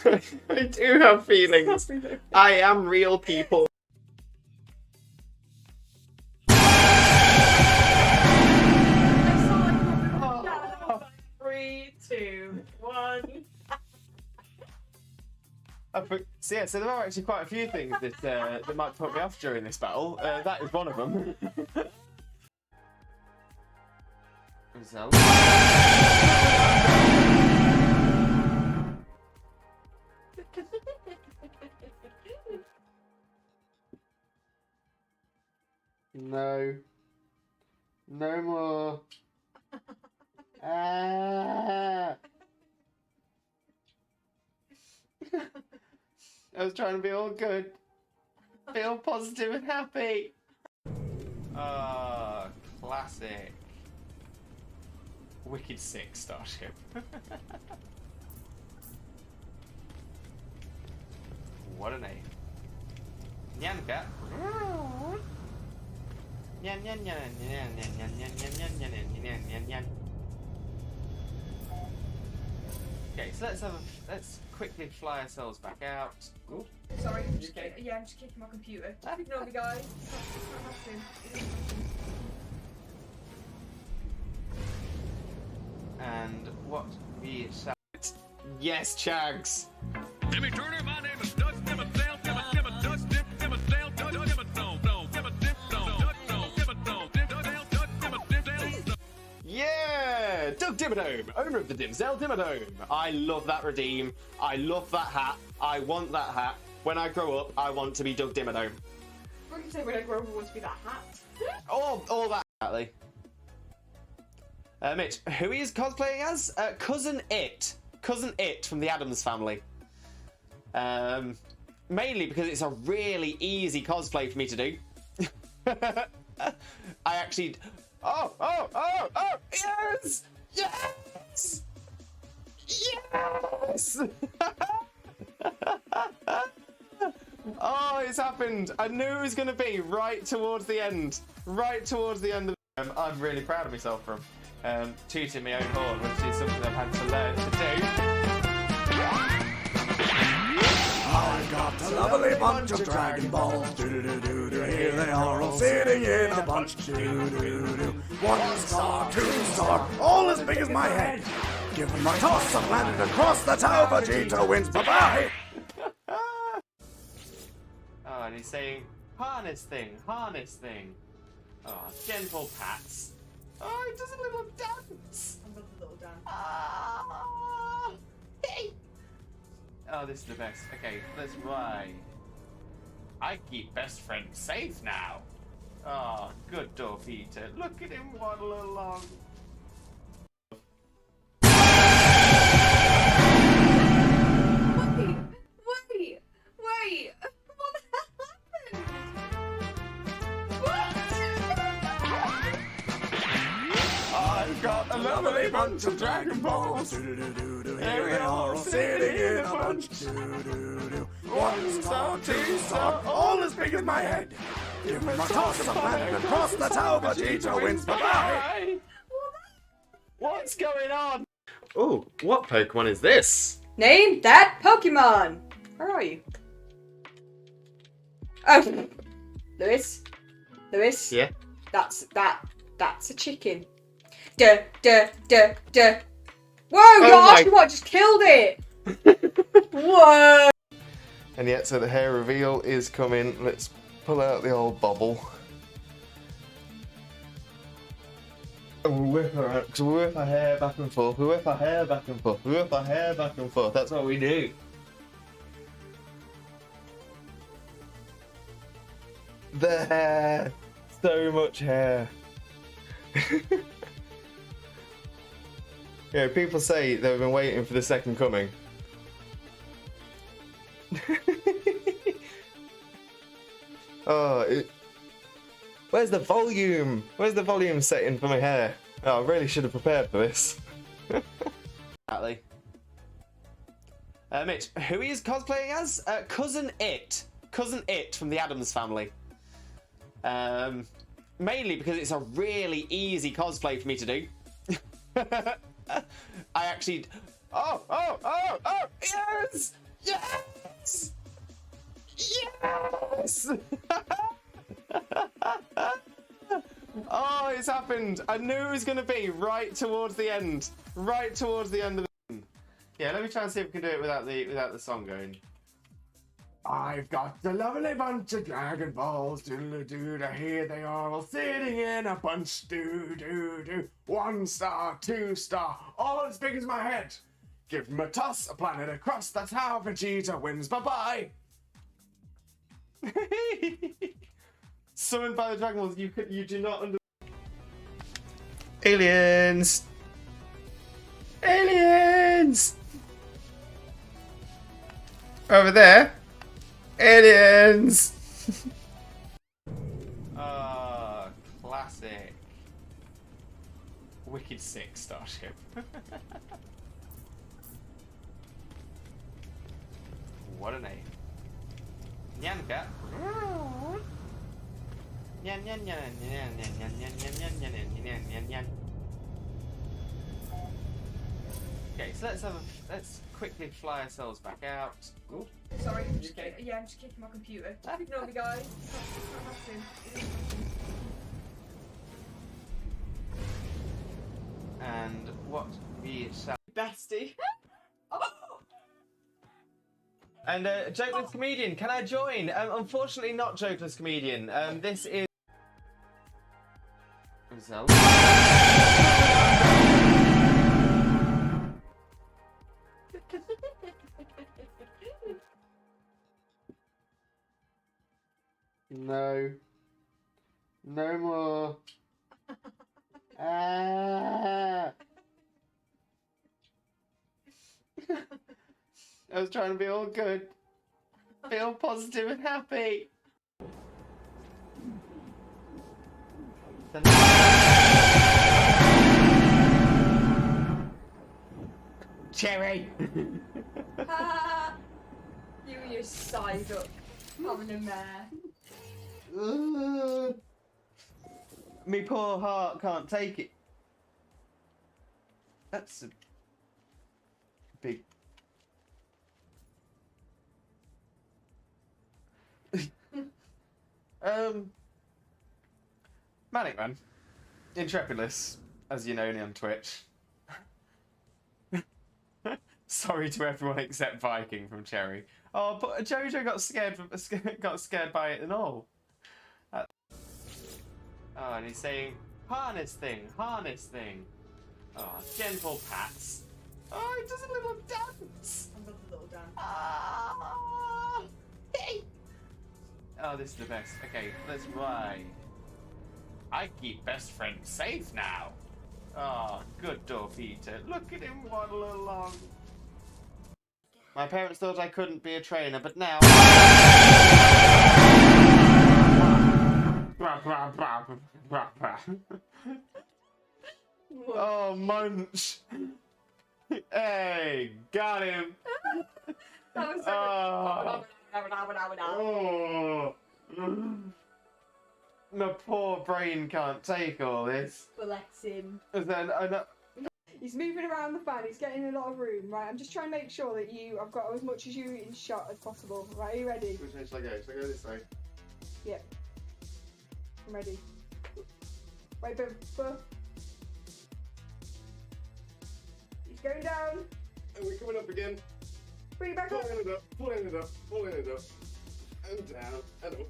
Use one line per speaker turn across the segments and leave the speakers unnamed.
I do have feelings. I am real, people.
Oh. 3, 2, 1.
So there are actually quite a few things that might put me off during this battle. That is one of them. No. No more. Ah. I was trying to be all good. Feel positive and happy. Ah, classic. Wicked sick starship. What a name. Nyanka. Nyan nyan nyan nyan nyan nyan nyan nyan nyan nyan nyan. Okay, so let's quickly fly ourselves back out. Ooh.
Sorry, I'm just kicking my computer. Ignore me, guys. It's not happening.
And what we shall. Yes, Chags.
Jimmy Turner, my name is Dutch Dimmadale, Dutch Dimmadale,
Yeah! Doug Dimmadome, owner of the Dimsdale Dimmadome. I love that redeem. I love that hat. I want that hat. When I grow up, I want to be Doug Dimmadome.
What did you say when I grow up I want to be that hat?
All that, exactly. Mitch, who he is cosplaying as? Cousin It. Cousin It from the Addams Family. Mainly because it's a really easy cosplay for me to do. I actually... Oh, yes! Yes! Yes! Oh, it's happened. I knew it was going to be right towards the end. Right towards the end of the I'm really proud of myself for tooting my own horn, which is something I've had to learn to do.
I got a lovely bunch of Dragon Balls. Do-do-do-do-do. Here they are all sitting in a bunch. Do-do-do-do. 1 star, 2 star, all as big as my head. Give them a toss and land across the tower. Vegeta wins. Bye-bye.
Oh, and he's saying, harness thing, harness thing. Oh, gentle pats. Oh, he does a little dance.
I love the little dance.
Ah, hey. Oh, this is the best. Okay, let's ride. I keep best friend safe now. Oh, good Dorfita. Look at him waddle along.
Wait! What the hell happened?
I've got a lovely bunch of Dragon Balls.
Do-do-do-do-do. Here they are all sitting in a bunch. Do-do-do-do. 1 star, 2 star, all as big as my head. Give them a toss and land across the tower. Vegeta wins. Bye-bye.
What's going on? Oh, what Pokemon is this?
Name that Pokemon! Where are you? Oh, Lewis.
Yeah.
That's a chicken. Duh. Whoa, gosh, what? Just killed it! Whoa!
And yet, so the hair reveal is coming. Let's pull out the old bobble. And we'll whip her out, because we whip our hair back and forth, we whip our hair back and forth, we whip our hair back and forth. That's what we do. The hair. So much hair. Yeah, people say they've been waiting for the second coming. Where's the volume? Where's the volume setting for my hair? Oh, I really should have prepared for this. Exactly. Mitch, who he is cosplaying as? Cousin It. Cousin It from the Addams Family. Mainly because it's a really easy cosplay for me to do. I actually... Oh, yes! Yes! Yes! Oh, it's happened. I knew it was going to be right towards the end. Right towards the end of the... Yeah, let me try and see if we can do it without the song going.
I've got a lovely bunch of Dragon Balls, doodle-doo-doo, here they are all sitting in a bunch, doo-doo-doo. 1 star, 2 star, all as big as my head. Give them a toss, a planet across, that's how Vegeta wins, bye-bye.
Summoned by the Dragon Balls, you do not under... Aliens! Aliens! Over there! Aliens! Classic. Wicked sick starship. What a name. Nyanka. Nyan nyan nyan nyan nyan nyan nyan nyan nyan nyan nyan. Okay, so let's quickly fly ourselves back out. Ooh.
Sorry, I'm just kicking my computer. Just ignore me, guys. It's not happening. It isn't happening.
And what we shall...
Bestie. Oh!
And Jokeless Comedian, can I join? Unfortunately not Jokeless Comedian. This is... Zelda. No. No more. Ah. I was trying to be all good. Feel positive and happy. Cherry!
You and your side up. Having a mare.
Me poor heart can't take it. That's a big... Manic Man. Intrepidless, as you know me on Twitch. Sorry to everyone except Viking from Cherry. Oh, but Jojo got scared by it and all. Oh, and he's saying, harness thing, harness thing. Oh, gentle pats. Oh, he does a little dance.
I love the little dance.
Ah, hey. Oh, this is the best. Okay, let's ride. I keep best friend safe now. Oh, good dog Peter. Look at him waddle along. My parents thought I couldn't be a trainer, but now... Oh, Munch. Hey, got him.
That was so
Oh. My poor brain can't take all this.
Bless him.
And then
He's moving around the fan, he's getting a lot of room, right? I'm just trying to make sure that I've got as much as you in shot as possible. Right, are you ready?
Which way should I go? Should I go this way?
Yep. I'm ready. Wait, but... He's going down.
And we're coming up again.
Bring it back up.
Pulling it up, pulling it up, pulling it up. And down, and up.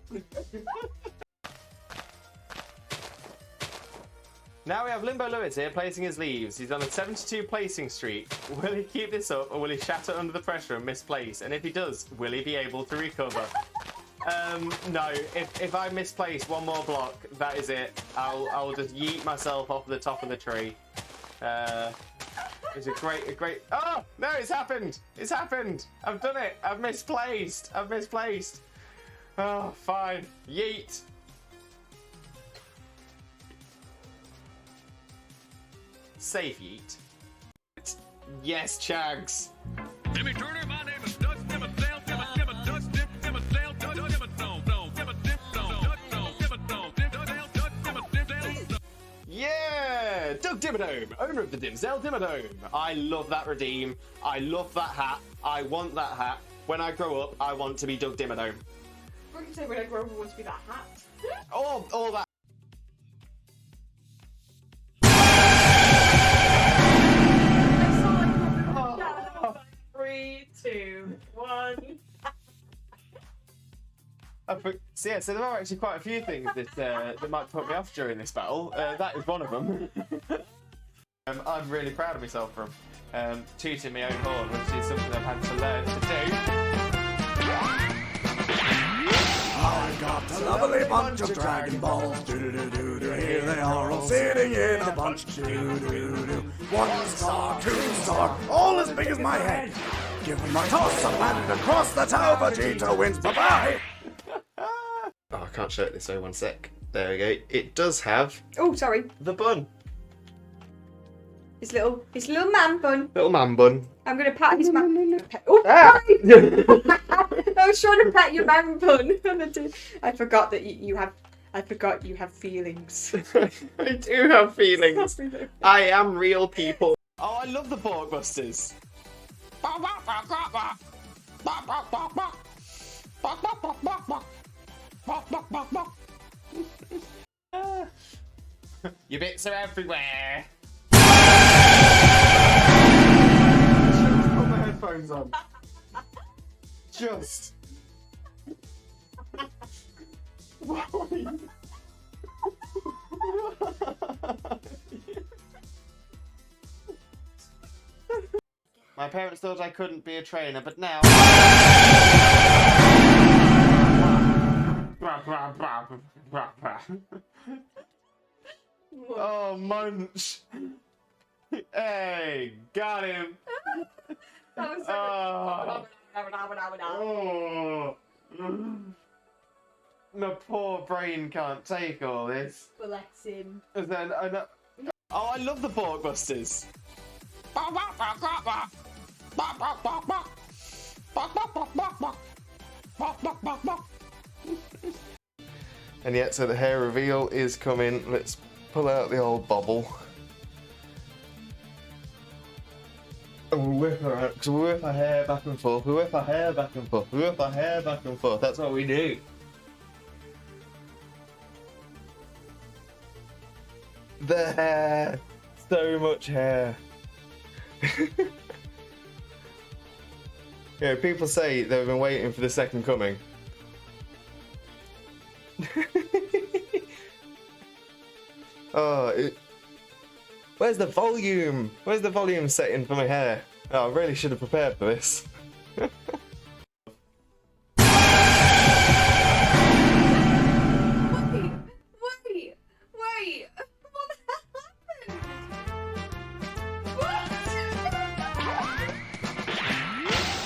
Now we have Limbo Lewis here placing his leaves. He's on a 72 placing streak. Will he keep this up or will he shatter under the pressure and misplace? And if he does, will he be able to recover? No, if I misplace one more block, that is it. I'll just yeet myself off the top of the tree. It's a great... Oh, no, it's happened. It's happened. I've done it. I've misplaced. Oh, fine. Yeet. Safe yeet. Yes, Chags.
Jimmy Turner, my name is Dutch, give a damn, give a Dutch, give a damn, Dutch, give a dome, give a dip, give a dome,
yeah! Doug Dimmadome, owner of the Dimsdale Dimmadome. I love that redeem. I love that hat. I want that hat.
When I grow up, I want to be Doug Dimmadome.
What do you say when I grow up I want to be that hat?
All that.
Oh. 3, 2, 1.
So there are actually quite a few things that might put me off during this battle. That is one of them. I'm really proud of myself for tooting my own horn, which is something I've had to learn to do.
I got a lovely bunch of Dragon Balls. Do-do-do-do-do. Here they are all sitting in a bunch. Do-do-do-do. 1 star, 2 star, all as big as my head. Give them a toss and land across the tower. Vegeta wins. Bye-bye.
Oh, I can't show it this way. 1 sec. There we go. It does have
Oh, sorry.
the bun.
His little man bun.
Little man bun.
I'm gonna pat his man. Oh,
Ah.
sorry. I was trying to pet your man bun. I forgot that you have. I forgot you have feelings.
I do have feelings. I am real people. Oh, I love the Borgbusters. Your bits are everywhere. Just put my headphones on. Just. My parents thought I couldn't be a trainer, but now. Oh, Munch. Hey, got him.
That was
Oh. My poor brain can't take all this.
Bless him.
And then oh, I love the Borgbusters. And yet, so the hair reveal is coming. Let's pull out the old bobble. And we'll whip her out, because we whip our hair back and forth, we whip our hair back and forth, we whip our hair back and forth. That's what we do. The hair. So much hair. Yeah, people say they've been waiting for the second coming. Where's the volume? Where's the volume setting for my hair? Oh, I really should have prepared for this.
Wait! What happened? What?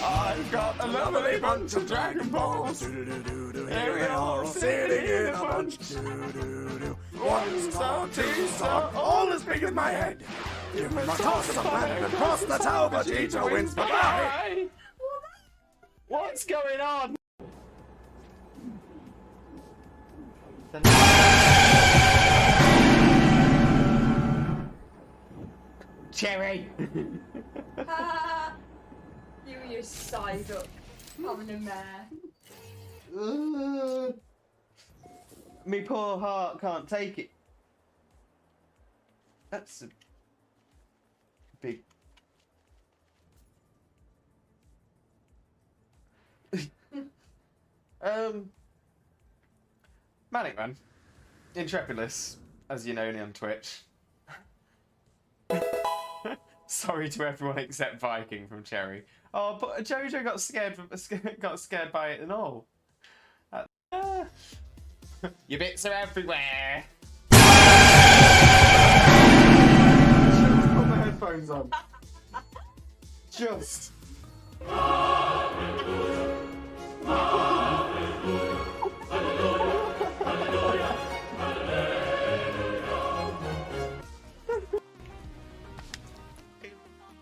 I've got a lovely bunch of Dragon Balls. Do-do-do-do-do. Here they are all sitting in a bunch. Do-do-do-do. 1 star, 2 star, all as big as my head. Give them a toss and land across the tower. Vegeta wins. Bye-bye.
What's going on? Cherry!
You and your side up having a mare.
Me poor heart can't take it. That's a big. Manic Man, Intrepidus, as you know me on Twitch. Sorry to everyone except Viking from Cherry. Oh, but Jojo got scared by it and all. Your bits are everywhere. Just put my headphones on. Just.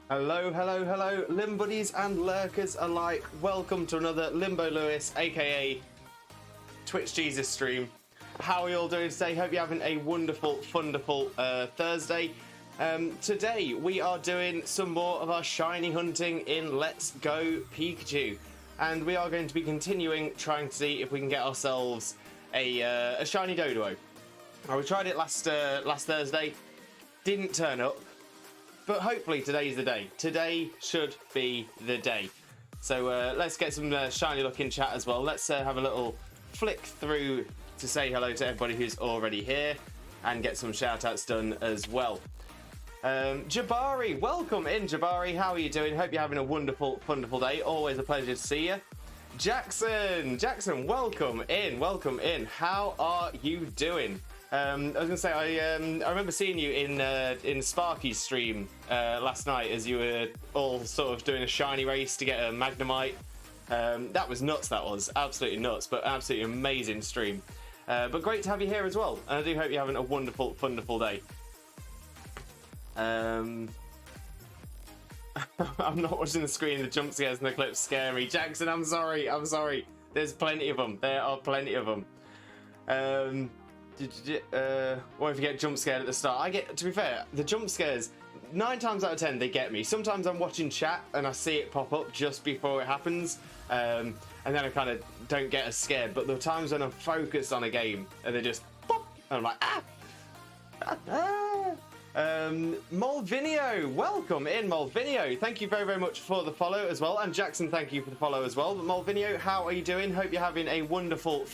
Hello, hello, hello, Limbuddies and lurkers alike. Welcome to another Limbo Lewis, aka Twitch Jesus stream. How are you all doing today? Hope you're having a wonderful, wonderful Thursday. Today we are doing some more of our shiny hunting in Let's Go Pikachu. and we are going to be continuing trying to see if we can get ourselves a shiny Doduo. We tried it last Thursday, didn't turn up, but hopefully today's the day. Today should be the day. So let's get some shiny looking chat as well. Let's have a little flick through to say hello to everybody who's already here and get some shout outs done as well. Jabari, welcome in, Jabari. How are you doing? Hope you're having a wonderful day. Always a pleasure to see you. Jackson, welcome in. How are you doing? I was gonna say I remember seeing you in Sparky's stream last night as you were all sort of doing a shiny race to get a Magnemite. That was nuts. That was absolutely nuts, but absolutely amazing stream. But great to have you here as well, and I do hope you're having a wonderful day. I'm not watching the screen. The jump scares and the clips scare me. Jackson, I'm sorry. There's plenty of them. There are plenty of them. What if you get jump scared at the start? To be fair, the jump scares, 9 times out of 10 they get me. Sometimes I'm watching chat and I see it pop up just before it happens, and then I kind of don't get as scared. But the times when I'm focused on a game and they just pop, and I'm like Molvinio, welcome in, Molvinio. Thank you very much for the follow as well, and Jackson, thank you for the follow as well. But Molvinio, how are you doing? Hope you're having a wonderful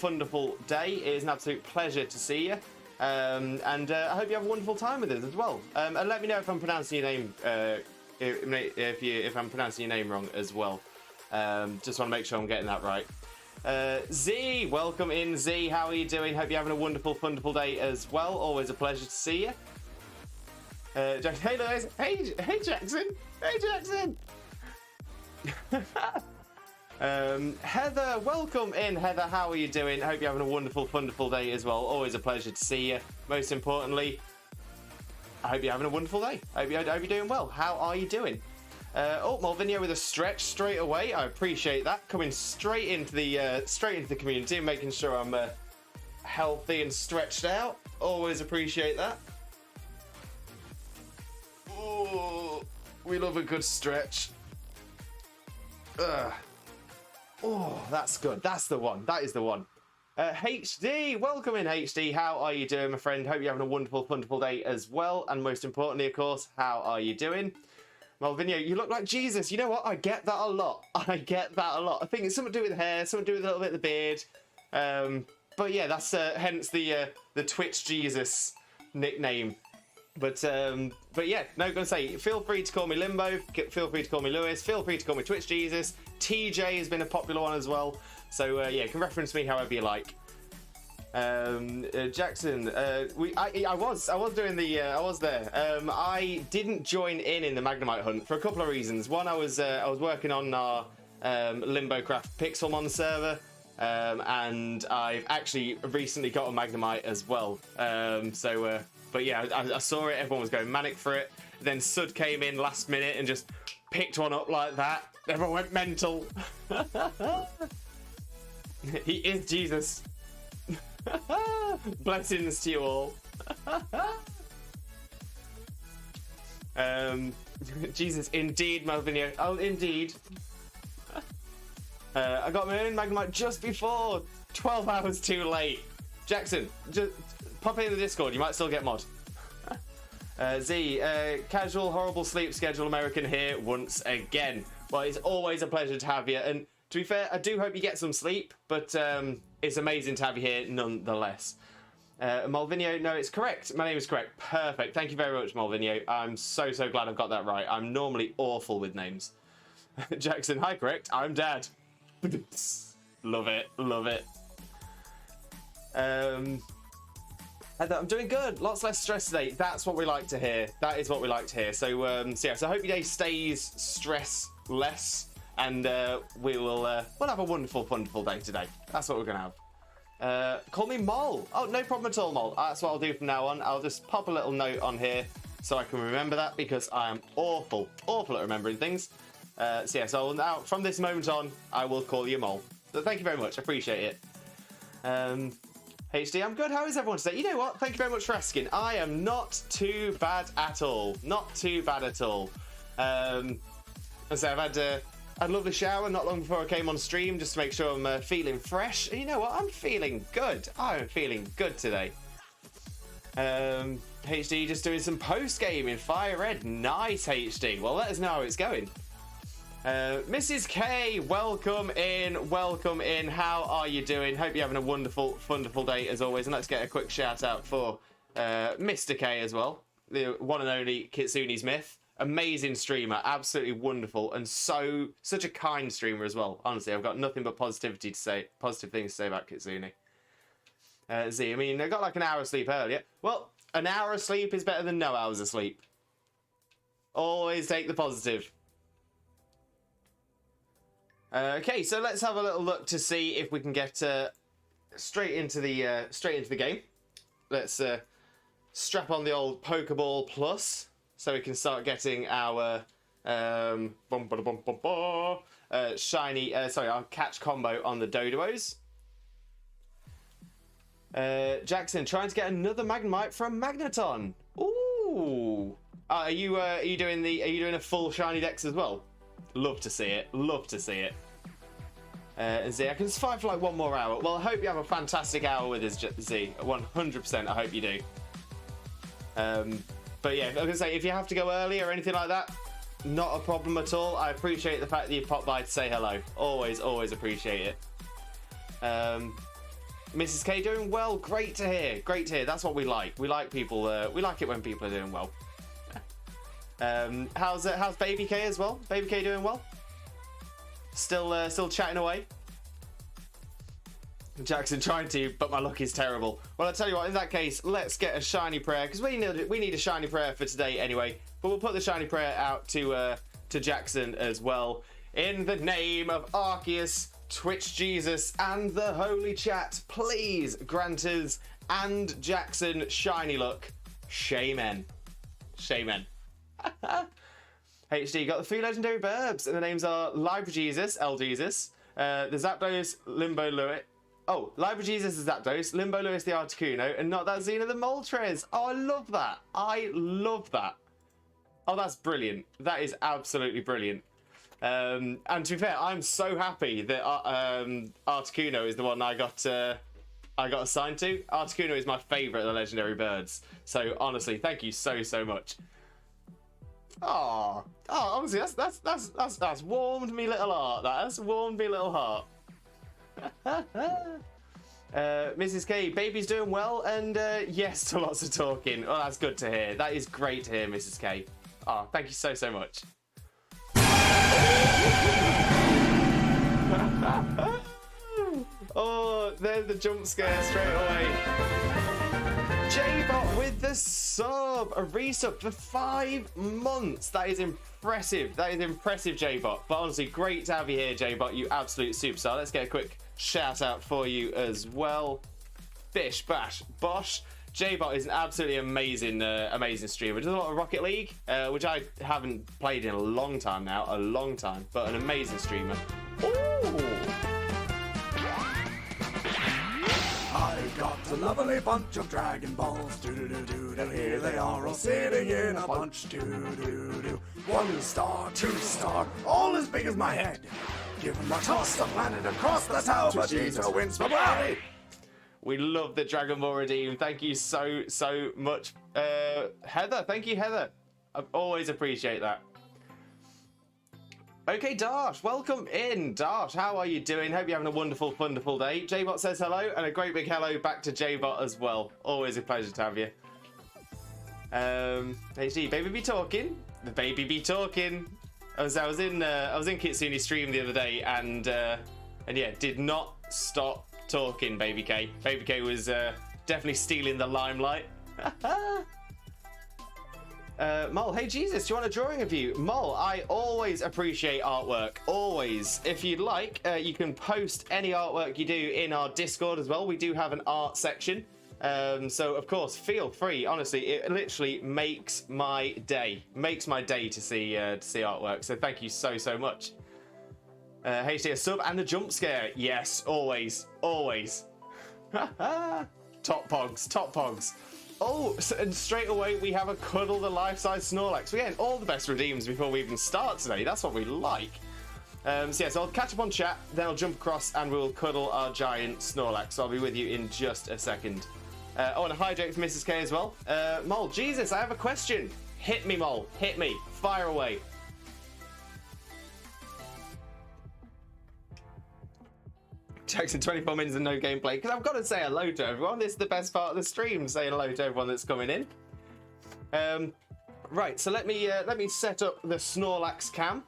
day. It is an absolute pleasure to see you, and I hope you have a wonderful time with us as well. And let me know if I'm pronouncing your name if I'm pronouncing your name wrong as well. Just want to make sure I'm getting that right. Z, welcome in, Z. How are you doing? Hope you're having a wonderful day as well. Always a pleasure to see you. Hey guys, hey Jackson, Heather, welcome in, Heather. How are you doing? Hope you're having a wonderful day as well. Always a pleasure to see you. Most importantly, I hope you're having a wonderful day. I hope you're doing well. How are you doing? Molvinio with a stretch straight away. I appreciate that. Coming straight into the community and making sure I'm healthy and stretched out. Always appreciate that. Oh, we love a good stretch. Oh, that's good. That's the one. That is the one. HD, welcome in, HD. How are you doing, my friend? Hope you're having a wonderful day as well. And most importantly, of course, how are you doing? Malvinio, you look like Jesus. You know what? I get that a lot. I think it's something to do with the hair, something to do with a little bit of the beard. But yeah, that's hence the Twitch Jesus nickname. But yeah, no, gonna say, feel free to call me Limbo, feel free to call me Lewis, feel free to call me Twitch Jesus. TJ has been a popular one as well, so yeah, you can reference me however you like. Jackson, I was there. I didn't join in the Magnemite hunt for a couple of reasons. One, I was working on our Limbocraft Pixelmon server, and I've actually recently got a Magnemite as well. But yeah, I saw it, everyone was going manic for it. Then Sud came in last minute and just picked one up like that. Everyone went mental. He is Jesus. Blessings to you all. Jesus, indeed, Malvinio. Oh, indeed. I got my own Magnemite just before. 12 hours too late. Jackson, just pop in the Discord. You might still get mod. Z, casual, horrible sleep schedule American here once again. Well, it's always a pleasure to have you. And to be fair, I do hope you get some sleep, but it's amazing to have you here nonetheless. Malvinio, no, it's correct. My name is correct. Perfect. Thank you very much, Malvinio. I'm so glad I've got that right. I'm normally awful with names. Jackson, hi, correct. I'm Dad. Love it. I'm doing good. Lots less stress today. That's what we like to hear. That is what we like to hear. So yeah. So I hope your day stays stressless, and we'll have a wonderful day today. That's what we're gonna have. Call me Mol. Oh, no problem at all, Mol. That's what I'll do from now on. I'll just pop a little note on here so I can remember that, because I am awful at remembering things. So yeah. So now from this moment on, I will call you Mol. So thank you very much. I appreciate it. HD, I'm good. How is everyone today? You know what? Thank you very much for asking. I am not too bad at all. Not too bad at all. So I've had a lovely shower not long before I came on stream just to make sure I'm feeling fresh. And you know what? I'm feeling good. I'm feeling good today. HD just doing some post-game in Fire Red. Nice, HD. Well, let us know how it's going. Mrs. K, welcome in. Welcome in. How are you doing? Hope you're having a wonderful, wonderful day as always. And let's get a quick shout out for Mr. K as well. The one and only Kitsune's Myth. Amazing streamer, absolutely wonderful, and such a kind streamer as well. Honestly, I've got nothing but positive things to say about Kitsune. Z, I mean, I got like an hour of sleep earlier. Well, an hour of sleep is better than no hours of sleep. Always take the positive. Okay, so let's have a little look to see if we can get straight into the game. Let's strap on the old Pokeball Plus. So we can start getting our shiny, our catch combo on the Doduos. Jackson trying to get another Magnemite from Magneton. Ooh, are you doing a full shiny dex as well? Love to see it. Love to see it. Z, I can survive for like one more hour. Well, I hope you have a fantastic hour with us, Z. 100%. I hope you do. But yeah, I was going to say, if you have to go early or anything like that, not a problem at all. I appreciate the fact that you popped by to say hello. Always, always appreciate it. Mrs. K doing well. Great to hear. Great to hear. That's what we like. We like people. We like it when people are doing well. How's Baby K as well? Baby K doing well? Still chatting away. Jackson trying to, but my luck is terrible. Well, I'll tell you what, in that case, let's get a shiny prayer, because we need a shiny prayer for today anyway. But we'll put the shiny prayer out to Jackson as well. In the name of Arceus, Twitch Jesus, and the Holy Chat, please grant us and Jackson shiny luck. Shaman. Shaman. HD got the 3 legendary burbs, and the names are Libra Jesus, L Jesus, the Zapdos, Limbo Lewis. Oh, Libra Jesus is Zapdos, Limbo Lewis the Articuno, and not that Xena the Moltres. Oh, I love that. I love that. Oh, that's brilliant. That is absolutely brilliant. And to be fair, I'm so happy that Articuno is the one I got assigned to. Articuno is my favourite of the legendary birds. So honestly, thank you so much. Oh, honestly, that's warmed me little heart. That's warmed me little heart. Mrs. K, baby's doing well, and yes to lots of talking. Oh, that's good to hear. That is great to hear, Mrs. K. Oh, thank you so much. Oh, there's the jump scare straight away. J-Bot with the sub, a resub for 5 months. That is impressive. That is impressive, J-Bot. But honestly, great to have you here, J-Bot. You absolute superstar. Let's get a quick shout out for you as well. Bish, bash, bosh. J-Bot is an absolutely amazing, amazing streamer. Does a lot of Rocket League, which I haven't played in a long time now, but an amazing streamer. Ooh.
I've got a lovely bunch of Dragon Balls, do-do-do-do-do. Here they are all sitting in a bunch, do-do-do-do. 1 star, 2 star, all as big as my head. Give them a toss, the planet across the tower, Vegeta wins for Bobby.
We love the Dragon Ball Redeem. Thank you so much, Heather. Thank you, Heather. I always appreciate that. Okay, Darsh, welcome in. Darsh, how are you doing? Hope you're having a wonderful, wonderful day. J-Bot says hello, and a great big hello back to J-Bot as well. Always a pleasure to have you. HD, baby be talking. The baby be talking. I was in Kitsune's stream the other day, and yeah, did not stop talking. Baby K. Baby K was definitely stealing the limelight. Mole, hey Jesus, do you want a drawing of you? Mole, I always appreciate artwork, always. If you'd like, you can post any artwork you do in our Discord as well. We do have an art section, so of course, feel free. Honestly, it literally makes my day. Makes my day to see artwork. So thank you so much. HD a sub and the jump scare. Yes, always. Top pogs. Oh, and straight away we have a Cuddle the life-size Snorlax. We're getting all the best redeems before we even start today. That's what we like. So yeah, so I'll catch up on chat, then I'll jump across and we'll cuddle our giant Snorlax. So I'll be with you in just a second. I want to hydrate for Mrs. K as well. Mole, Jesus, I have a question. Hit me, Mole. Hit me. Fire away. Jackson, 24 minutes and no gameplay. Because I've got to say hello to everyone. This is the best part of the stream, saying hello to everyone that's coming in. Right, so let me set up the Snorlax cam.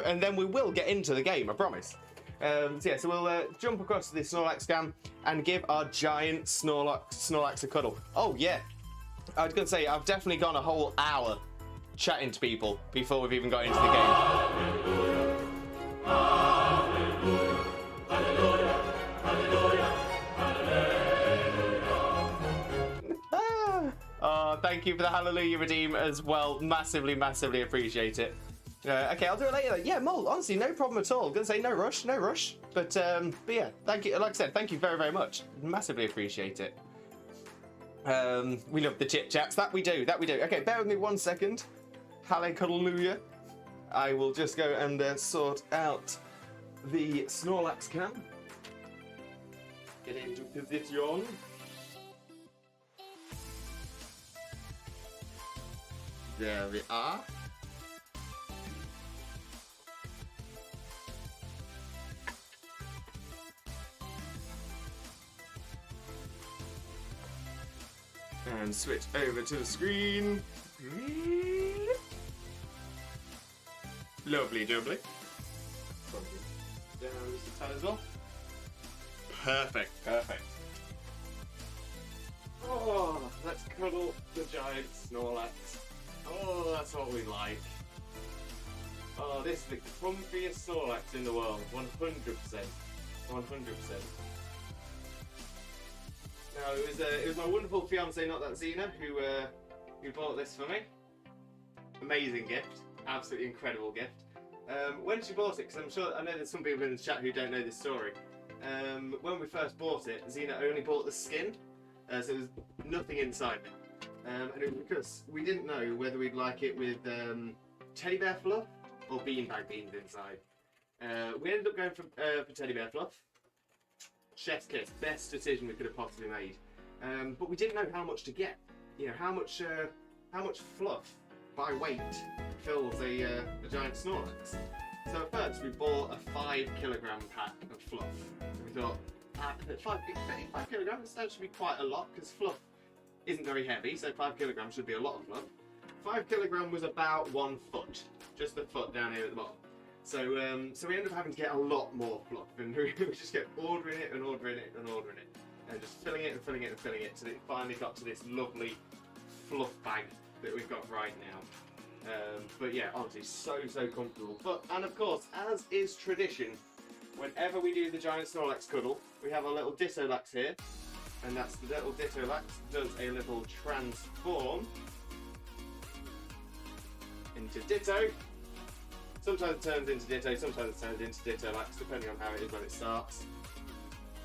And then we will get into the game, I promise. So yeah, so we'll jump across to the Snorlax cam and give our giant Snorlax a cuddle. Oh yeah, I was going to say, I've definitely gone a whole hour chatting to people before we've even got into the game. Oh, thank you for the Hallelujah Redeem as well. Massively, massively appreciate it. Okay, I'll do it later. Yeah, Mole, honestly, no problem at all. Gonna say no rush, no rush. But yeah, thank you. Like I said, thank you very, very much. Massively appreciate it. We love the chit chats. That we do. Okay, bear with me 1 second. Hallelujah. I will just go and sort out the Snorlax cam. Get into position. There we are. And switch over to the screen. Lovely jubbly. Down this side as well. Perfect. Oh, let's cuddle the giant Snorlax. Oh, that's what we like. Oh, this is the comfiest Snorlax in the world. 100%. 100%. No, it was my wonderful fiance, not that Xena, who bought this for me. Amazing gift, absolutely incredible gift. When she bought it, because I know there's some people in the chat who don't know this story. When we first bought it, Xena only bought the skin, so there was nothing inside it. And it was because we didn't know whether we'd like it with teddy bear fluff or beanbag beans inside. We ended up going for teddy bear fluff. Chef's kiss, best decision we could have possibly made. But we didn't know how much to get. You know, how much fluff by weight fills a giant Snorlax. So at first we bought a 5 kilogram pack of fluff. We thought 5 kilograms that should be quite a lot because fluff isn't very heavy, so 5 kilograms should be a lot of fluff. 5 kilogram was about 1 foot, just the foot down here at the bottom. So we ended up having to get a lot more fluff, and we just kept ordering it, and just filling it till it finally got to this lovely fluff bag that we've got right now. But yeah, honestly, so comfortable. And of course, as is tradition, whenever we do the giant Snorlax cuddle, we have our little Ditto-lax here, and that's the little Ditto-lax does a little transform into Ditto. Sometimes it turns into Ditto, sometimes it turns into Ditto-lax, depending on how it is when it starts.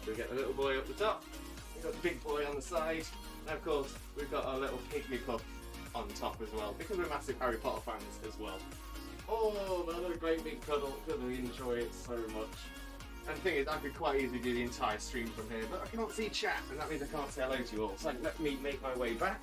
So we get the little boy up the top, we've got the big boy on the side, and of course we've got our little pygmy pup on top as well, because we're massive Harry Potter fans as well. Oh, another great big cuddle, we enjoy it so much. And the thing is, I could quite easily do the entire stream from here, but I can't see chat, and that means I can't say hello to you all. So let me make my way back.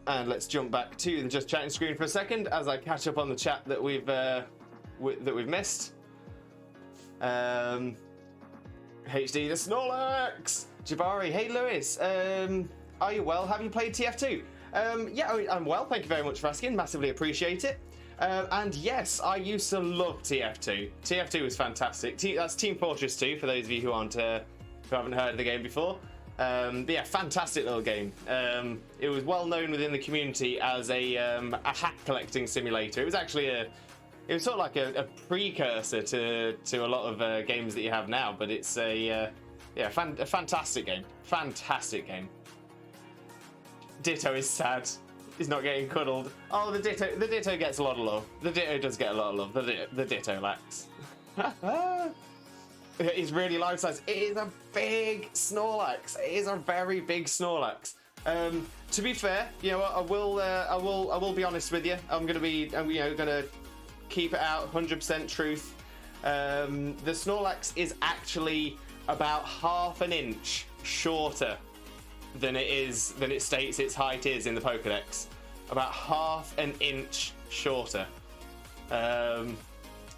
And let's jump back to the just chatting screen for a second as I catch up on the chat that we've missed. HD the Snorlax, Jabari. Hey Lewis, are you well? Have you played TF2? Yeah, I'm well. Thank you very much for asking. Massively appreciate it. And yes, I used to love TF2. TF2 was fantastic. That's Team Fortress 2 for those of you who aren't who haven't heard of the game before. But yeah, fantastic little game. It was well known within the community as a hat collecting simulator. It was actually it was sort of like a precursor to a lot of games that you have now. But it's a fantastic game. Fantastic game. Ditto is sad. He's not getting cuddled. Oh, the Ditto gets a lot of love. The Ditto does get a lot of love. The Ditto-lax. It is really life size. It is a big Snorlax. It is a very big Snorlax. To be fair, you know what? I will be honest with you. I'm gonna keep it out 100% truth. The Snorlax is actually about half an inch shorter than it states its height is in the Pokedex. About half an inch shorter.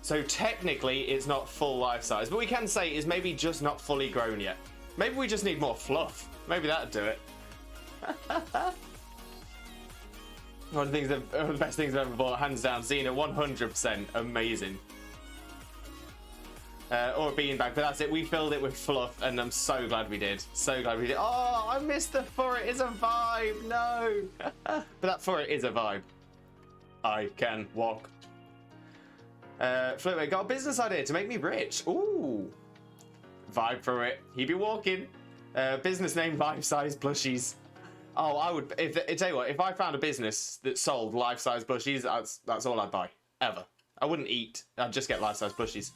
So technically it's not full life size, but we can say it's maybe just not fully grown yet. Maybe we just need more fluff. Maybe that'd do it. One of the best things I've ever bought, hands down. Xena, 100% amazing. Or a beanbag, but that's it. We filled it with fluff, and I'm so glad we did. So glad we did. Oh, I missed the fur. It is a vibe. No. But that fur is a vibe. I can walk. Fluid, got a business idea to make me rich. Ooh. Vibe for it. He be walking. Business name, life-size plushies. Oh, I would. Tell you what, if I found a business that sold life-size plushies, that's all I'd buy. Ever. I wouldn't eat. I'd just get life-size plushies.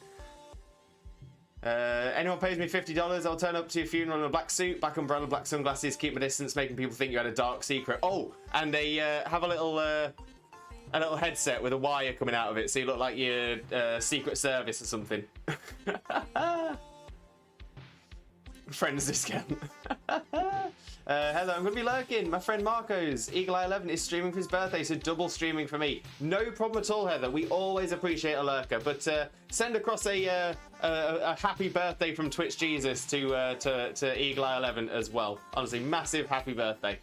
Anyone pays me $50, I'll turn up to your funeral in a black suit, black umbrella, black sunglasses, keep my distance, making people think you had a dark secret. Oh, and they have a little headset with a wire coming out of it, so you look like you're Secret Service or something. Friends discount. Hello, I'm going to be lurking. My friend Marco's Eagle Eye 11 is streaming for his birthday, so double streaming for me. No problem at all, Heather. We always appreciate a lurker, but send across a happy birthday from Twitch Jesus to Eagle Eye 11 as well. Honestly, massive happy birthday.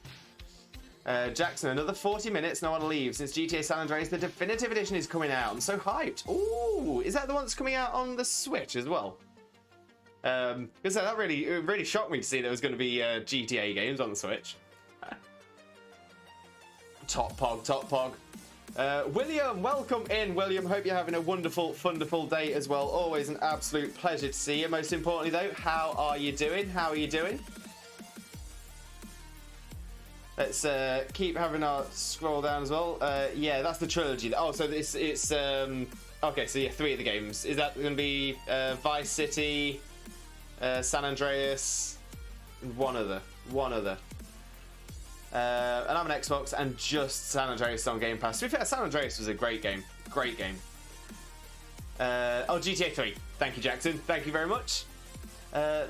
Jackson, another 40 minutes, no one leaves. Since GTA San Andreas, the definitive edition is coming out. I'm so hyped. Ooh, is that the one that's coming out on the Switch as well? Because that really shocked me to see there was going to be GTA games on the Switch. Top pog. William, welcome in, William. Hope you're having a wonderful, wonderful day as well. Always an absolute pleasure to see you. Most importantly, though, how are you doing? Let's keep having our scroll down as well. Yeah, that's the trilogy. Oh, so it's okay. So yeah, 3 of the games. Is that going to be Vice City? San Andreas, one other. And I'm an Xbox and just San Andreas on Game Pass. To be fair, San Andreas was a great game. GTA 3. Thank you, Jackson. Thank you very much.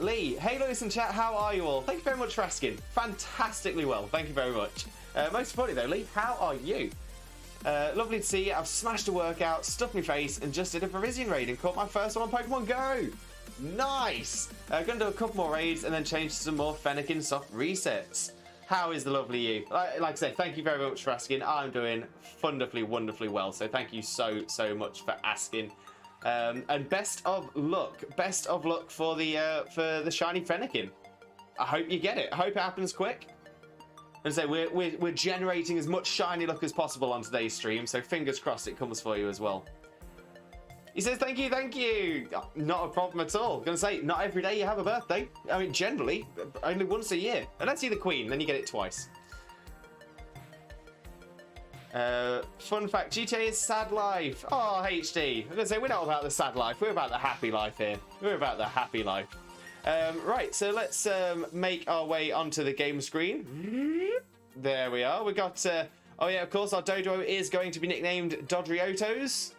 Lee, hey Lewis and chat, how are you all? Thank you very much for asking. Fantastically well. Thank you very much. Most importantly though, Lee, how are you? Lovely to see you. I've smashed a workout, stuffed my face, and just did a Parisian raid and caught my first one on Pokemon Go. Nice! Gonna do a couple more raids and then change to some more Fennekin soft resets. How is the lovely you? Like I say, thank you very much for asking. I'm doing wonderfully, wonderfully well. So thank you so much for asking. And best of luck for the shiny Fennekin. I hope you get it. I hope it happens quick. And so we're generating as much shiny luck as possible on today's stream. So fingers crossed it comes for you as well. He says, thank you. Not a problem at all. Gonna say, not every day you have a birthday. I mean, generally, only once a year. Unless you're the Queen, then you get it twice. Fun fact, GTA is sad life. Oh, HD. I'm gonna say, we're not about the sad life. We're about the happy life here. Right, so let's make our way onto the game screen. There we are. We got, oh yeah, of course, our Doduo is going to be nicknamed Dodriotos.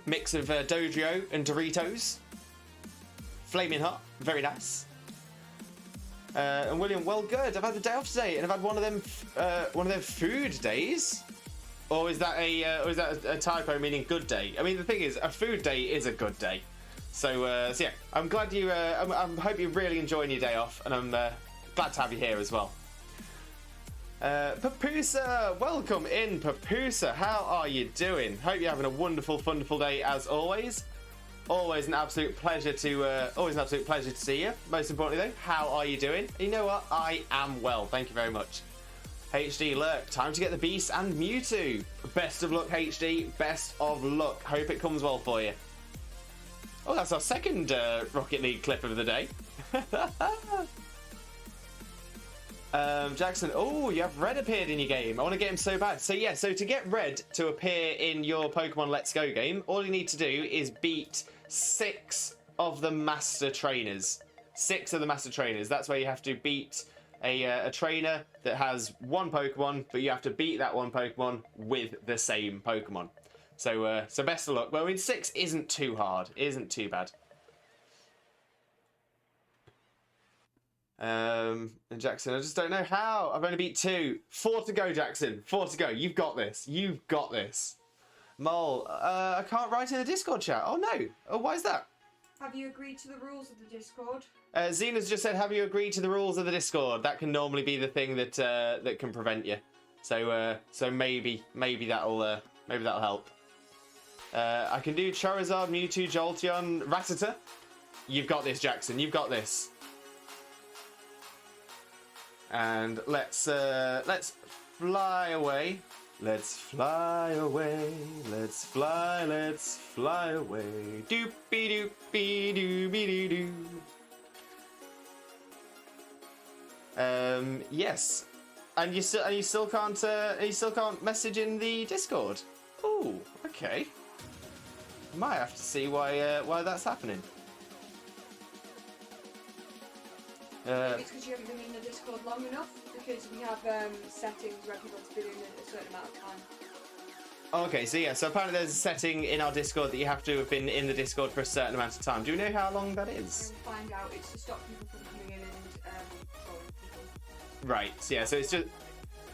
Mix of Doduo and Doritos. Flaming hot. Very nice. And William, well, good. I've had the day off today, and I've had one of them food days. Or is that a typo meaning good day? I mean, the thing is, a food day is a good day. So yeah, I'm glad you. I hope you're really enjoying your day off, and I'm glad to have you here as well. Papusa, welcome in, Papusa. How are you doing? Hope you're having a wonderful, wonderful day as always. Always an absolute pleasure to see you. Most importantly, though, how are you doing? You know what? I am well. Thank you very much. HD Lurk, time to get the Beast and Mewtwo. Best of luck, HD. Best of luck. Hope it comes well for you. Oh, that's our second Rocket League clip of the day. Jackson, oh, you have Red appeared in your game. I want to get him so bad. So yeah, so to get Red to appear in your Pokemon Let's Go game, all you need to do is beat 6 of the Master Trainers. 6 of the Master Trainers. That's where you have to beat a trainer that has 1 Pokemon, but you have to beat that 1 Pokemon with the same Pokemon. So so best of luck. Well, I mean, 6 isn't too hard. It isn't too bad. And Jackson, I just don't know how. I've only beat 2. 4 to go, Jackson. 4 to go. You've got this. You've got this. Mole, I can't write in the Discord chat. Oh, no. Oh, why is that?
Have you agreed to the rules of the Discord?
Xena's just said, have you agreed to the rules of the Discord? That can normally be the thing that that can prevent you. So so maybe that'll help. I can do Charizard, Mewtwo, Jolteon, Rattata. You've got this, Jackson. You've got this. And let's fly away. Let's fly away. Let's fly away. Doopy doopy doopy doo doo. Yes. And you still can't message in the Discord. Oh, okay. Might have to see why that's happening.
It's because you haven't been in the Discord long enough, because we have settings where people have to be in a certain amount of time.
Okay, so yeah, so apparently there's a setting in our Discord that you have to have been in the Discord for a certain amount of time. Do you know how long that is?
Find out. It's to stop people from coming in and trolling people.
Right, so yeah, so it's just...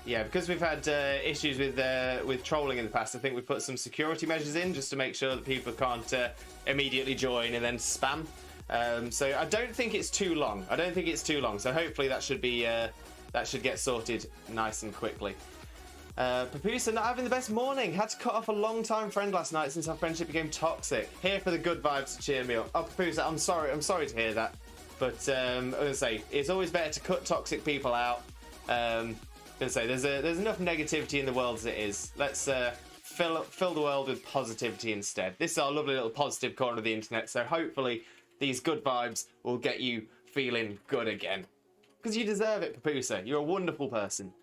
Yeah, because we've had issues with trolling in the past, I think we've put some security measures in just to make sure that people can't immediately join and then spam. So I don't think it's too long. So hopefully that should be that should get sorted nice and quickly. Papusa not having the best morning. Had to cut off a long-time friend last night since our friendship became toxic. Here for the good vibes to cheer me up. Oh, Papusa, I'm sorry to hear that. But I'm gonna say it's always better to cut toxic people out. I'm gonna say there's enough negativity in the world as it is. Let's fill the world with positivity instead. This is our lovely little positive corner of the internet. So hopefully these good vibes will get you feeling good again. Because you deserve it, Papusa. You're a wonderful person.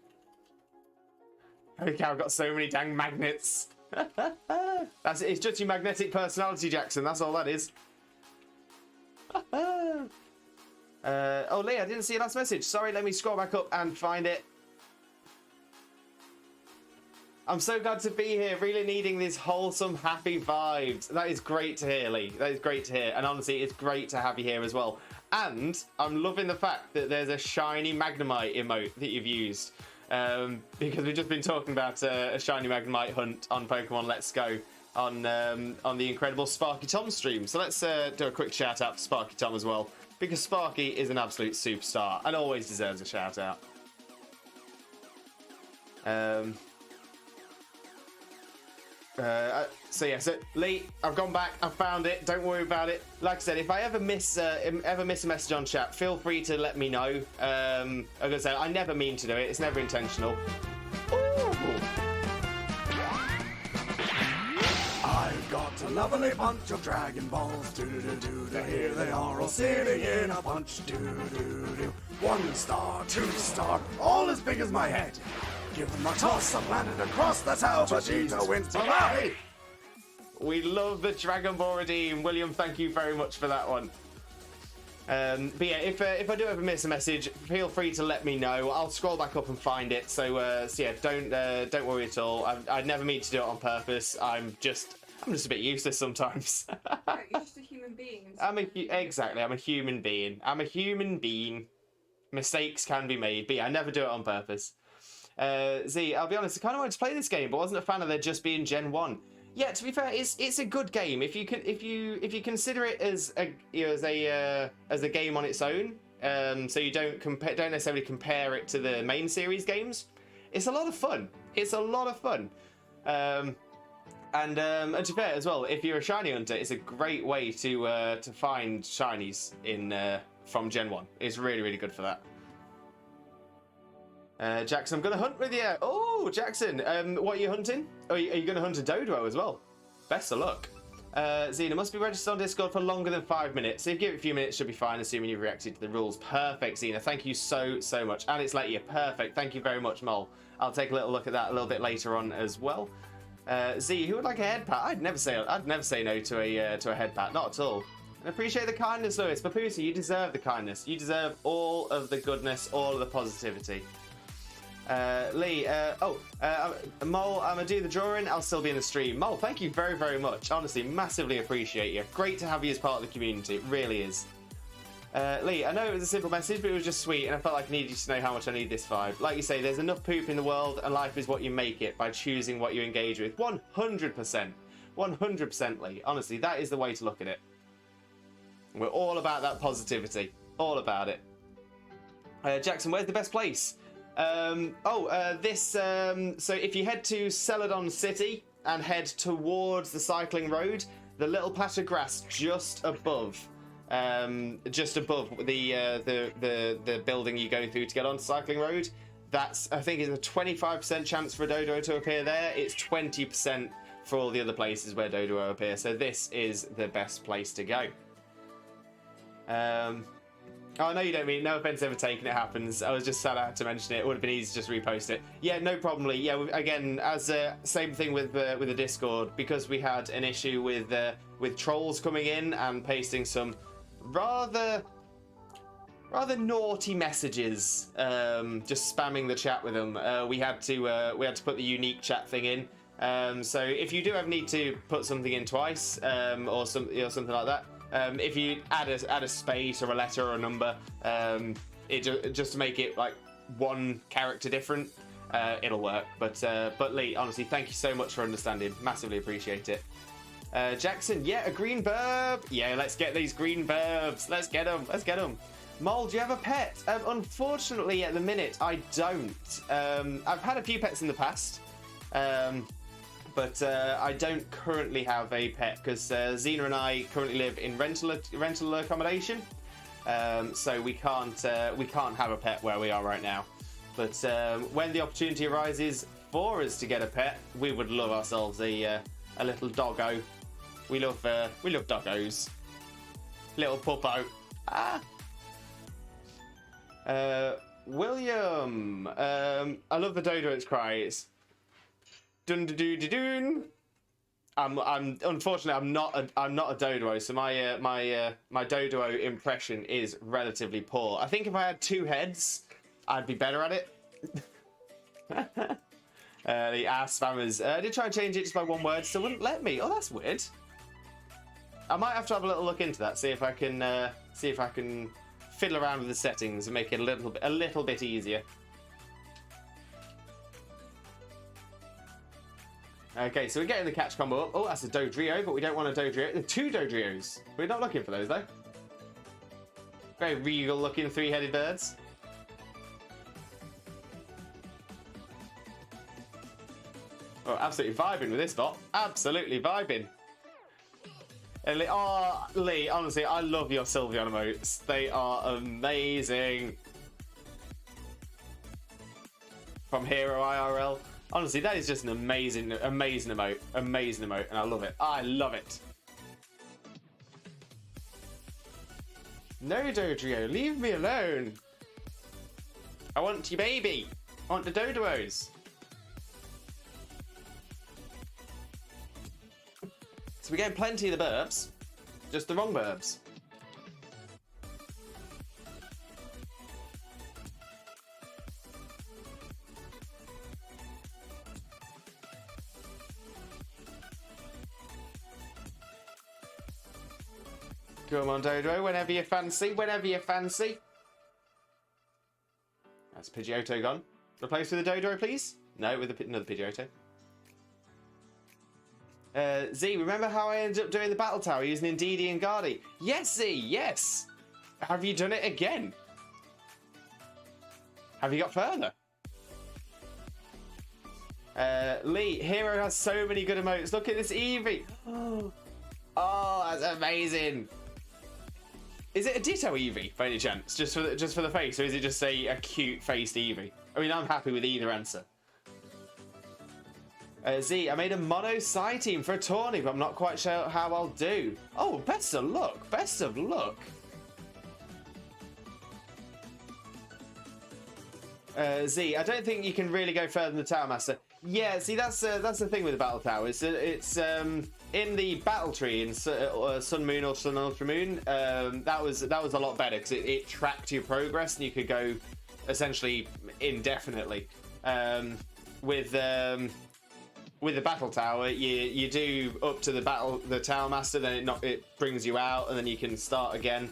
Holy cow, I've got so many dang magnets. It's just your magnetic personality, Jackson. That's all that is. Oh, Lee, I didn't see your last message. Sorry, let me scroll back up and find it. I'm so glad to be here, really needing these wholesome, happy vibes. That is great to hear, Lee. That is great to hear. And honestly, it's great to have you here as well. And I'm loving the fact that there's a shiny Magnemite emote that you've used. Because we've just been talking about a shiny Magnemite hunt on Pokemon Let's Go on the incredible Sparky Tom stream. So let's do a quick shout out for Sparky Tom as well. Because Sparky is an absolute superstar and always deserves a shout out. So yeah, so Lee, I've gone back, I've found it, don't worry about it. Like I said, if I ever miss a message on chat, feel free to let me know. I'm gonna say, I never mean to do it, it's never intentional. Ooh.
I've got a lovely bunch of Dragon Balls, do-do-do-do, here they are all sitting in a bunch, do-do-do. 1 star, 2 star, all as big as my head. Give them a toss, a planet across, that's how Vegeta wins tonight!
We love the Dragon Ball redeem. William, thank you very much for that one. But yeah, if I do ever miss a message, feel free to let me know. I'll scroll back up and find it. So yeah, don't worry at all. I'd never mean to do it on purpose. I'm just a bit useless sometimes.
You're just a human being.
Exactly. I'm a human being. Mistakes can be made, but yeah, I never do it on purpose. Z, I'll be honest, I kind of wanted to play this game, but wasn't a fan of there just being Gen 1. Yeah, to be fair, it's a good game if you consider it as a game on its own. So you don't necessarily compare it to the main series games. It's a lot of fun. And to be fair as well, if you're a shiny hunter, it's a great way to find shinies from Gen 1. It's really, really good for that. Jackson, I'm going to hunt with you. Oh, Jackson, what are you hunting? Oh, are you going to hunt a Doduo as well? Best of luck. Xena must be registered on Discord for longer than 5 minutes. So if you give it a few minutes, should be fine, assuming you've reacted to the rules. Perfect, Xena. Thank you so much. And it's let you. Perfect. Thank you very much, Mole. I'll take a little look at that a little bit later on as well. Z, who would like a head pat? I'd never say no to a head pat. Not at all. And appreciate the kindness, Lewis. Papusa, you deserve the kindness. You deserve all of the goodness, all of the positivity. Lee, Mole, I'm gonna do the drawing. I'll still be in the stream. Mole, thank you very much. Honestly, massively appreciate you. Great to have you as part of the community. It really is. Lee, I know it was a simple message, but it was just sweet, and I felt like I needed you to know how much I need this vibe. Like you say, there's enough poop in the world, and life is what you make it by choosing what you engage with. 100%. 100%, Lee. Honestly, that is the way to look at it. We're all about that positivity. All about it. Jackson, where's the best place? So if you head to Celadon City and head towards the cycling road, the little patch of grass just above the building you go through to get onto cycling road, that's, I think, is a 25% chance for a Doduo to appear there. It's 20% for all the other places where Doduo appear. So this is the best place to go. Oh, no, you don't mean. No offense ever taken. It happens. I was just sad I had to mention it. It would have been easy to just repost it. Yeah, no problem, Lee. Yeah, again, as same thing with the Discord, because we had an issue with trolls coming in and pasting some rather naughty messages, just spamming the chat with them. We had to put the unique chat thing in. So if you do ever need to put something in twice, or something like that. If you add a space or a letter or a number, just to make it like one character different, it'll work. But Lee, honestly, thank you so much for understanding. Massively appreciate it. Jackson, yeah, a green burb. Yeah, let's get these green burbs. Let's get them. Let's get them. Mole, do you have a pet? Unfortunately, at the minute, I don't. I've had a few pets in the past. But I don't currently have a pet because Xena and I currently live in rental accommodation, so we can't have a pet where we are right now. But when the opportunity arises for us to get a pet, we would love ourselves a little doggo. We love doggos. Little puppo. William. I love the Doduo's cries. Dun dun dun dun dun. I'm unfortunately I'm not a Doduo, so my Doduo impression is relatively poor. I think if I had two heads, I'd be better at it. The ass spammers. I did try and change it just by one word, so it wouldn't let me. Oh, that's weird. I might have to have a little look into that. See if I can fiddle around with the settings and make it a little bit easier. Okay, so we're getting the catch combo up. Oh, that's a Dodrio, but we don't want a Dodrio. There are two Dodrios. We're not looking for those, though. Very regal-looking three-headed birds. Oh, absolutely vibing with this bot. Absolutely vibing. And Lee, honestly, I love your Sylveon emotes. They are amazing. From Hero IRL. Honestly, that is just an amazing emote. Amazing emote, and I love it. I love it. No, Dodrio, leave me alone. I want your baby. I want the Doduos. So we're getting plenty of the burbs. Just the wrong burbs. Come on, Doduo, whenever you fancy, whenever you fancy. That's Pidgeotto gone. Replace with a Doduo, please? No, with another Pidgeotto. Z, remember how I ended up doing the battle tower using Indeedee and Guardy? Yes, Z, yes! Have you done it again? Have you got further? Lee, Hero has so many good emotes. Look at this Eevee. Oh, that's amazing. Is it a Ditto Eevee, by any chance? Just for the face, or is it just a cute-faced Eevee? I mean, I'm happy with either answer. Z, I made a mono side team for a tourney, but I'm not quite sure how I'll do. Oh, best of luck. Best of luck. Z, I don't think you can really go further than the Tower Master. Yeah, see, that's the thing with the Battle Tower. It's in the Battle Tree in Sun Moon or Sun Ultra Moon. That was a lot better because it tracked your progress and you could go essentially indefinitely. With the Battle Tower, you do up to the Tower Master, then it brings you out, and then you can start again.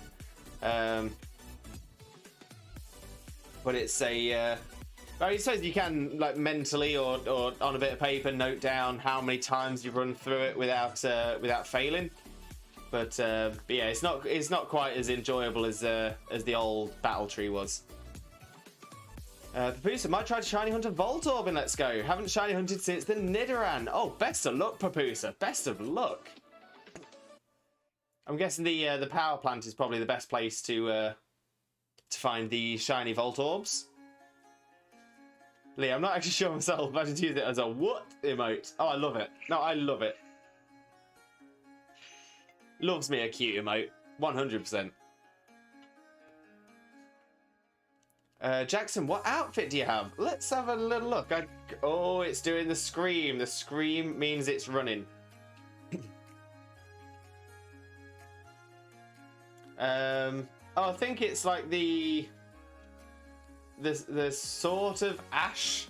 But it's I suppose you can, like, mentally or on a bit of paper note down how many times you've run through it without failing. But yeah, it's not quite as enjoyable as the old Battle Tree was. Papusa might try to shiny hunt a Voltorb in Let's Go. Haven't shiny hunted since the Nidoran. Oh, best of luck, Papusa. Best of luck. I'm guessing the power plant is probably the best place to find the shiny Voltorbs. Lee, I'm not actually sure myself. I should use it as a what emote. Oh, I love it. No, I love it. Loves me a cute emote. 100%. Jackson, what outfit do you have? Let's have a little look. Oh, it's doing the scream. The scream means it's running. Oh, I think it's like the sort of Ash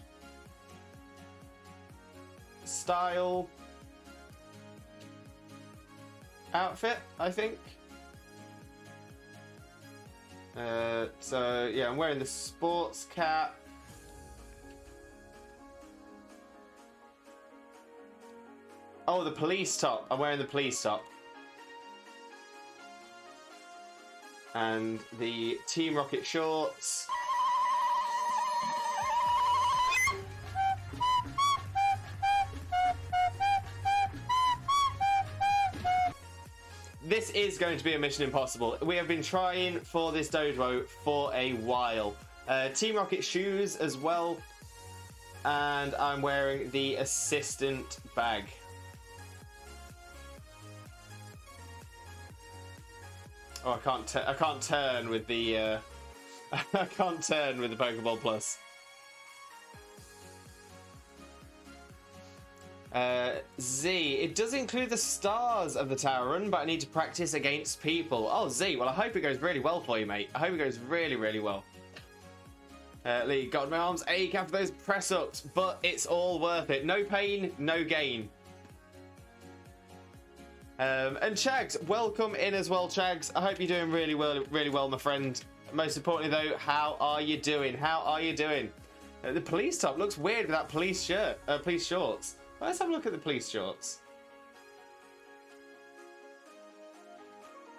style outfit, I think. So yeah, I'm wearing the sports cap. Oh, the police top. I'm wearing the police top. And the Team Rocket shorts. This is going to be a Mission Impossible. We have been trying for this Doduo for a while. Team Rocket shoes as well. And I'm wearing the assistant bag. Oh, I can't turn with the I can't turn with the Pokeball Plus. Z, it does include the stars of the tower run, but I need to practice against people. Oh, Z, well, I hope it goes really well for you, mate. I hope it goes really, really well. Lee, God, my arms ache after those press-ups, but it's all worth it. No pain, no gain. And Chags, welcome in as well, Chags. I hope you're doing really well, my friend. Most importantly, though, how are you doing? How are you doing? The police top looks weird with that police shirt, police shorts. Let's have a look at the police shorts.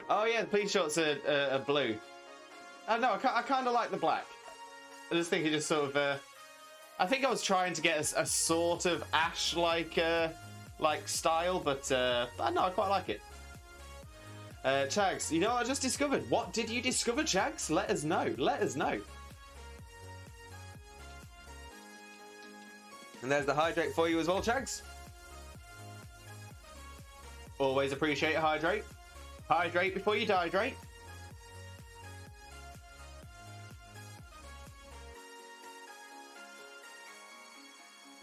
Oh yeah, the police shorts are blue. No, I kind of like the black. I just think it just sort of. I think I was trying to get a sort of Ash-like style, but no, I quite like it. Chags, you know what I just discovered? What did you discover, Chags? Let us know. Let us know. And there's the hydrate for you as well, Chags. Always appreciate a hydrate. Hydrate before you dehydrate.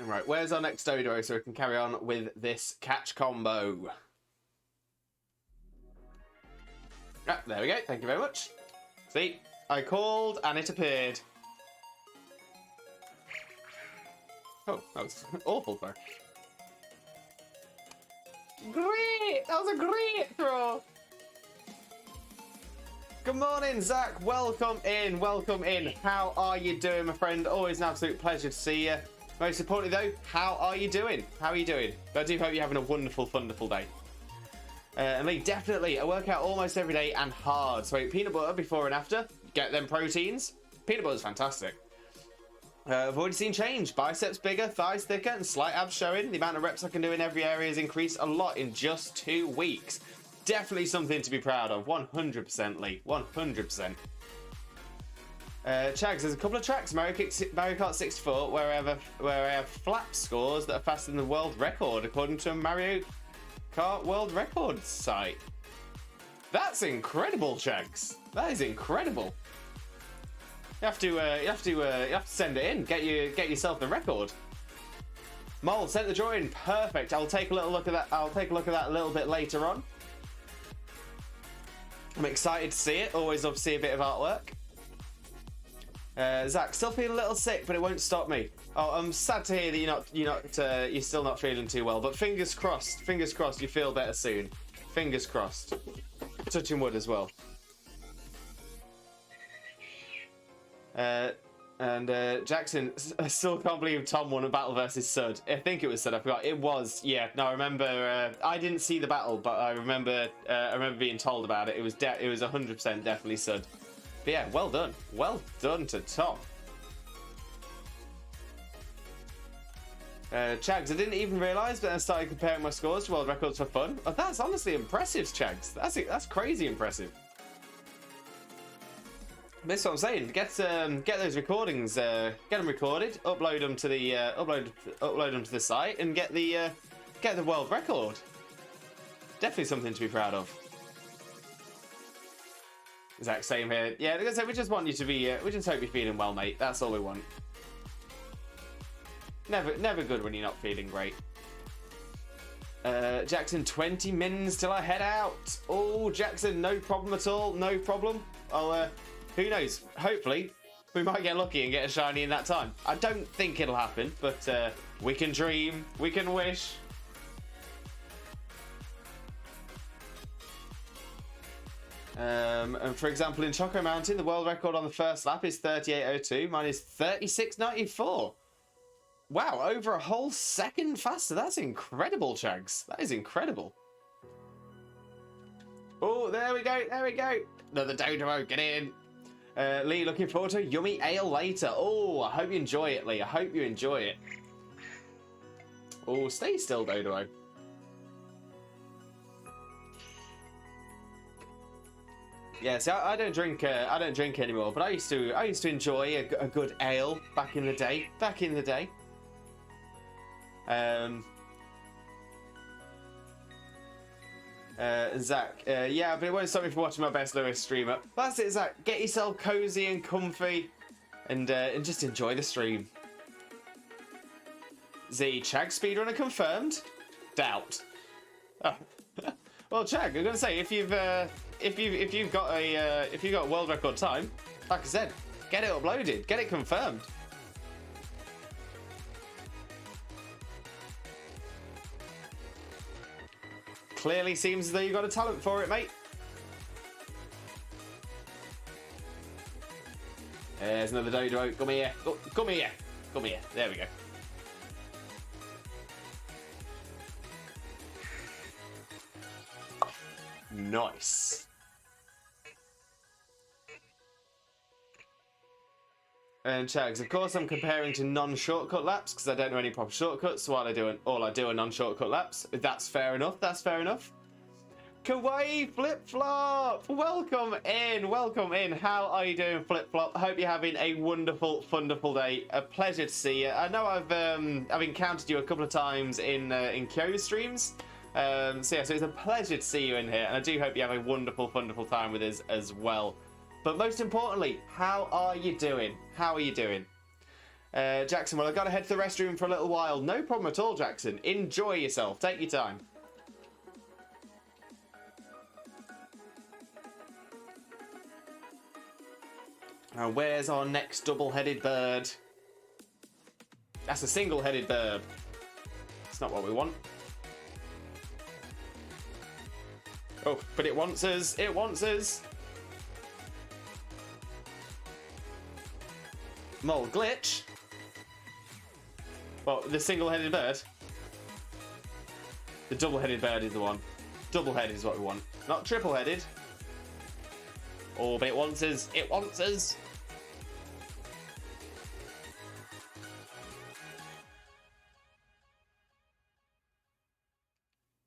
Right, where's our next Doduo so we can carry on with this catch combo? Ah, there we go. Thank you very much. See, I called and it appeared. Oh, that was awful throw. Great! That was a great throw! Good morning, Zach. Welcome in, welcome in. How are you doing, my friend? Always an absolute pleasure to see you. Most importantly, though, how are you doing? How are you doing? I do hope you're having a wonderful, wonderful day. And me, definitely. I work out almost every day and hard. So I eat peanut butter before and after. Get them proteins. Peanut butter's fantastic. I've already seen change. Biceps bigger, thighs thicker, and slight abs showing. The amount of reps I can do in every area has increased a lot in just 2 weeks. Definitely something to be proud of. 100%, Lee. 100%. Chags, there's a couple of tracks, Mario Kart 64, where I have flap scores that are faster than the world record, according to a Mario Kart World Records site. That's incredible, Chags. That is incredible. You have to send it in. Get yourself the record. Mole sent the drawing. Perfect. I'll take a little look at that. I'll take a look at that a little bit later on. I'm excited to see it. Always love to see a bit of artwork. Zach, still feeling a little sick, but it won't stop me. Oh, I'm sad to hear that you're still not feeling too well. But fingers crossed. Fingers crossed you feel better soon. Fingers crossed. Touching wood as well. Jackson, I still can't believe Tom won a battle versus Sud. I think it was Sud. I forgot. It was. Yeah. No, I remember. I didn't see the battle, but I remember. I remember being told about it. It was 100% definitely Sud. But yeah, well done. Well done to Tom. Chags, I didn't even realise, but then I started comparing my scores to world records for fun. Oh, that's honestly impressive, Chags. That's crazy impressive. That's what I'm saying. Get those recordings, get them recorded, upload them to the upload them to the site, and get the world record. Definitely something to be proud of. Exact same here. Yeah, like I said, we just want you to be. We just hope you're feeling well, mate. That's all we want. Never good when you're not feeling great. Jackson, 20 mins till I head out. Oh, Jackson, no problem at all. No problem. I'll. Who knows? Hopefully, we might get lucky and get a shiny in that time. I don't think it'll happen, but we can dream. We can wish. And for example, in Choco Mountain, the world record on the first lap is 38.02. Mine is 36.94. Wow, over a whole second faster. That's incredible, Chags. That is incredible. Oh, there we go. There we go. Another Doduo. Get in. Lee, looking forward to a yummy ale later. Oh, I hope you enjoy it, Lee. I hope you enjoy it. Oh, stay still, Doduo. Yeah, see, I don't drink anymore, but I used to enjoy a good ale back in the day. Zach, yeah, but it won't stop me from watching my best Lewis streamer. That's it, Zach. Get yourself cozy and comfy, and just enjoy the stream. Z, Chag speedrunner confirmed. Doubt. Oh. Well, Chag, I'm gonna say if you've got a world record time, like I said, get it uploaded, get it confirmed. Clearly seems as though you've got a talent for it, mate. There's another Doduo. Come here. Come here. Come here. There we go. Nice. And Chags, of course I'm comparing to non-shortcut laps because I don't know any proper shortcuts, so all I do are non-shortcut laps. That's fair enough, that's fair enough. Kawaii Flip-Flop! Welcome in. How are you doing, Flip-Flop? Hope you're having a wonderful day. A pleasure to see you. I know I've encountered you a couple of times in Kyo streams. So yeah, so it's a pleasure to see you in here, and I do hope you have a wonderful time with us as well. But most importantly, how are you doing? Jackson, well, I've got to head to the restroom for a little while. No problem at all, Jackson. Enjoy yourself. Take your time. Now, where's our next double-headed bird? That's a single-headed bird. That's not what we want. Oh, but it wants us. It wants us. Mole glitch. Well, the single-headed bird. The double-headed bird is the one. Double-headed is what we want. Not triple-headed. Oh, but it wants us. It wants us.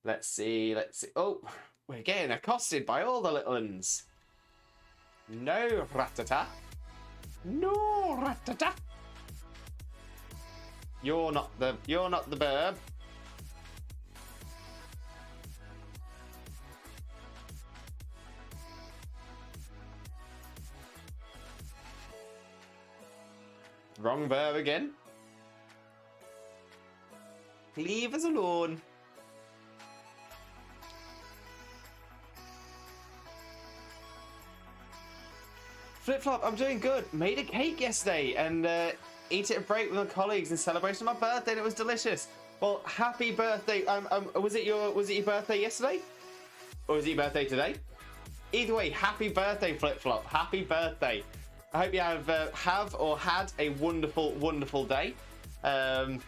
Let's see. Oh, we're getting accosted by all the little uns. No, Ratata. No, Ratata. You're not the burb. Wrong burb again. Leave us alone. Flip Flop, I'm doing good. Made a cake yesterday and ate it at break with my colleagues in celebration of my birthday, and it was delicious. Well, happy birthday! Was it your birthday yesterday, or was it your birthday today? Either way, happy birthday, Flip Flop. Happy birthday! I hope you have or had a wonderful, wonderful day. And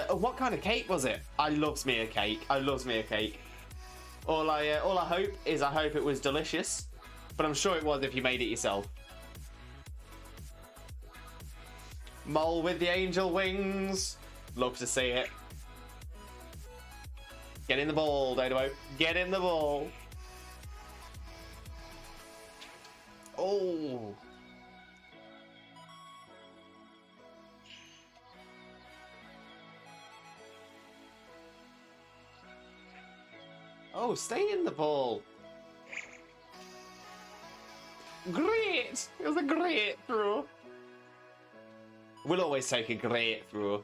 what kind of cake was it? I loves me a cake. I loves me a cake. All I hope is I hope it was delicious. But I'm sure it was if you made it yourself. Mole with the angel wings. Love to see it. Get in the ball, Doduo. Get in the ball. Oh. Oh, stay in the ball. Great! It was a great throw. We'll always take a great throw.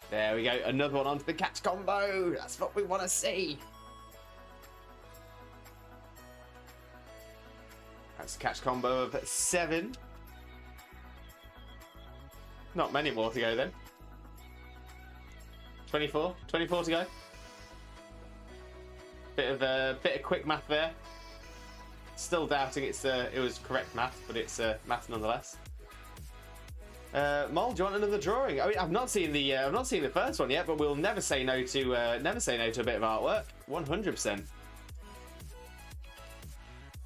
There we go. Another one onto the catch combo. That's what we want to see. That's a catch combo of 7. Not many more to go then. 24 to go. Bit of quick math there. Still doubting it was correct math, but it's math nonetheless. Mole, do you want another drawing? I mean, I've not seen the first one yet, but we'll never say no to a bit of artwork. 100%.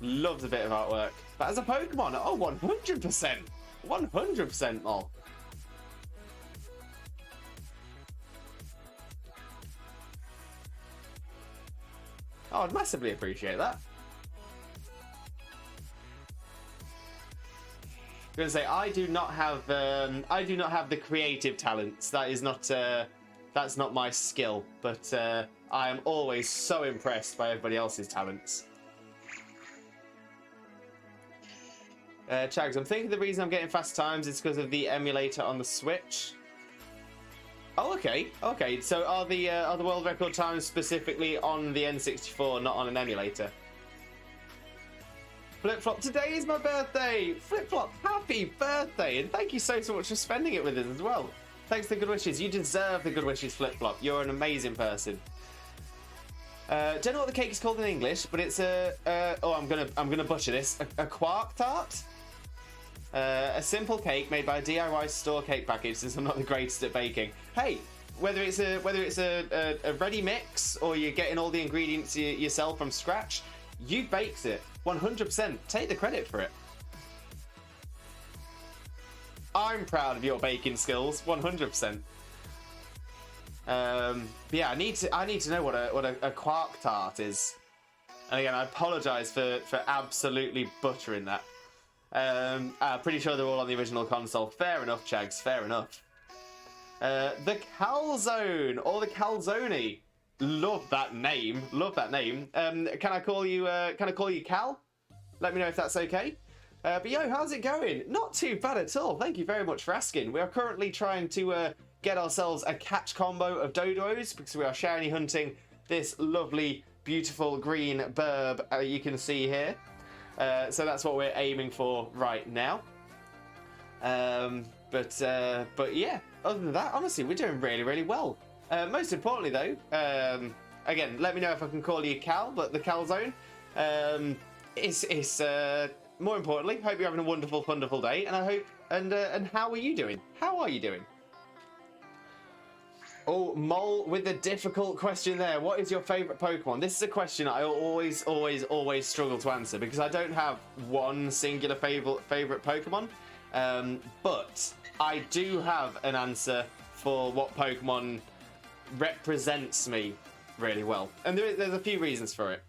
Loves a bit of artwork. But as a Pokemon, oh, 100%, 100%, Mole. Oh, I'd massively appreciate that. I'm gonna say I do not have the creative talents. That is not that's not my skill. But I am always so impressed by everybody else's talents. Chags, I'm thinking the reason I'm getting fast times is because of the emulator on the Switch. Oh, okay, okay. So are the world record times specifically on the N64, not on an emulator? Flip Flop, today is my birthday! Flip Flop, happy birthday! And thank you so much for spending it with us as well. Thanks for the good wishes. You deserve the good wishes, Flip Flop. You're an amazing person. Don't know what the cake is called in English, but it's I'm gonna butcher this. A quark tart? A simple cake made by a DIY store cake package, since I'm not the greatest at baking. Hey, whether it's a ready mix or you're getting all the ingredients yourself from scratch, you baked it. 100%. Take the credit for it. I'm proud of your baking skills. 100%. Yeah, I need to know what a quark tart is. And again, I apologise for absolutely buttering that. I'm pretty sure they're all on the original console. Fair enough, Chags. Fair enough. The Calzone or the Calzone. Love that name. Love that name. Can I call you Cal? Let me know if that's okay. But yo, how's it going? Not too bad at all. Thank you very much for asking. We are currently trying to get ourselves a catch combo of Doduos because we are shiny hunting this lovely, beautiful green burb you can see here. So that's what we're aiming for right now. But yeah, other than that, honestly, we're doing really, really well. Most importantly, though, again, let me know if I can call you Cal, but the Calzone. It's more importantly, hope you're having a wonderful, wonderful day, and I hope. And how are you doing? How are you doing? Oh, Mole with the difficult question there. What is your favourite Pokemon? This is a question I always struggle to answer because I don't have one singular favourite Pokemon. But I do have an answer for what Pokemon represents me really well. And there's a few reasons for it.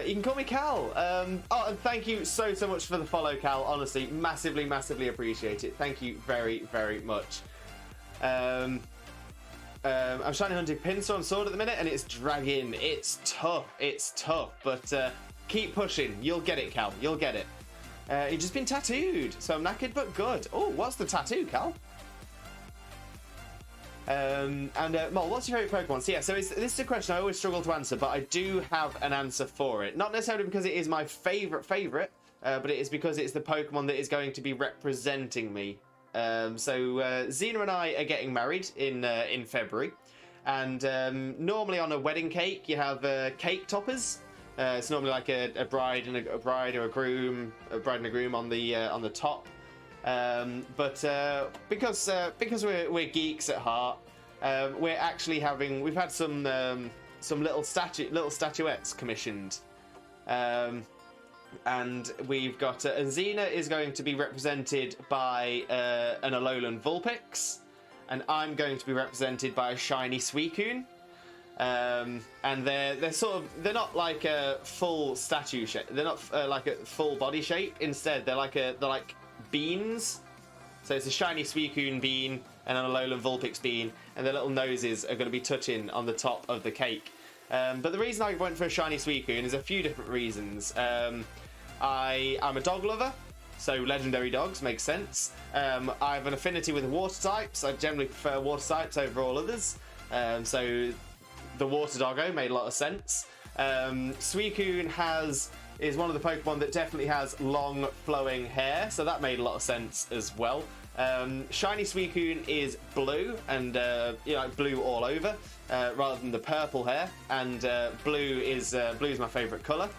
you can call me Cal. Oh, and thank you so much for the follow, Cal. Honestly, massively appreciate it. Thank you very much. I'm shiny hunting Pinstorm sword at the minute, and it's dragging. It's tough, but keep pushing. You'll get it, Cal. You'll get it. You've just been tattooed, so I'm knackered but good. Oh, what's the tattoo, Cal? Mol, what's your favourite Pokemon? So yeah, this is a question I always struggle to answer, but I do have an answer for it. Not necessarily because it is my favourite, but it is because it's the Pokemon that is going to be representing me. Xena and I are getting married in February, and normally on a wedding cake you have cake toppers. It's normally like a bride and a bride or a bride and a groom on the top. Because we're geeks at heart, we're actually we've had some little statuettes commissioned, and we've got and Xena is going to be represented by an Alolan Vulpix, and I'm going to be represented by a shiny Suicune. And they're not like a full statue shape. They're not like a full body shape. Instead, they're like beans. So it's a shiny Suicune bean and an Alolan Vulpix bean, and their little noses are going to be touching on the top of the cake. But the reason I went for a shiny Suicune is a few different reasons. I'm a dog lover, so legendary dogs makes sense. I have an affinity with water types. I generally prefer water types over all others. So the water doggo made a lot of sense. Suicune is one of the Pokemon that definitely has long flowing hair, so that made a lot of sense as well. Shiny Suicune is blue, and blue all over, rather than the purple hair, and blue is my favourite colour.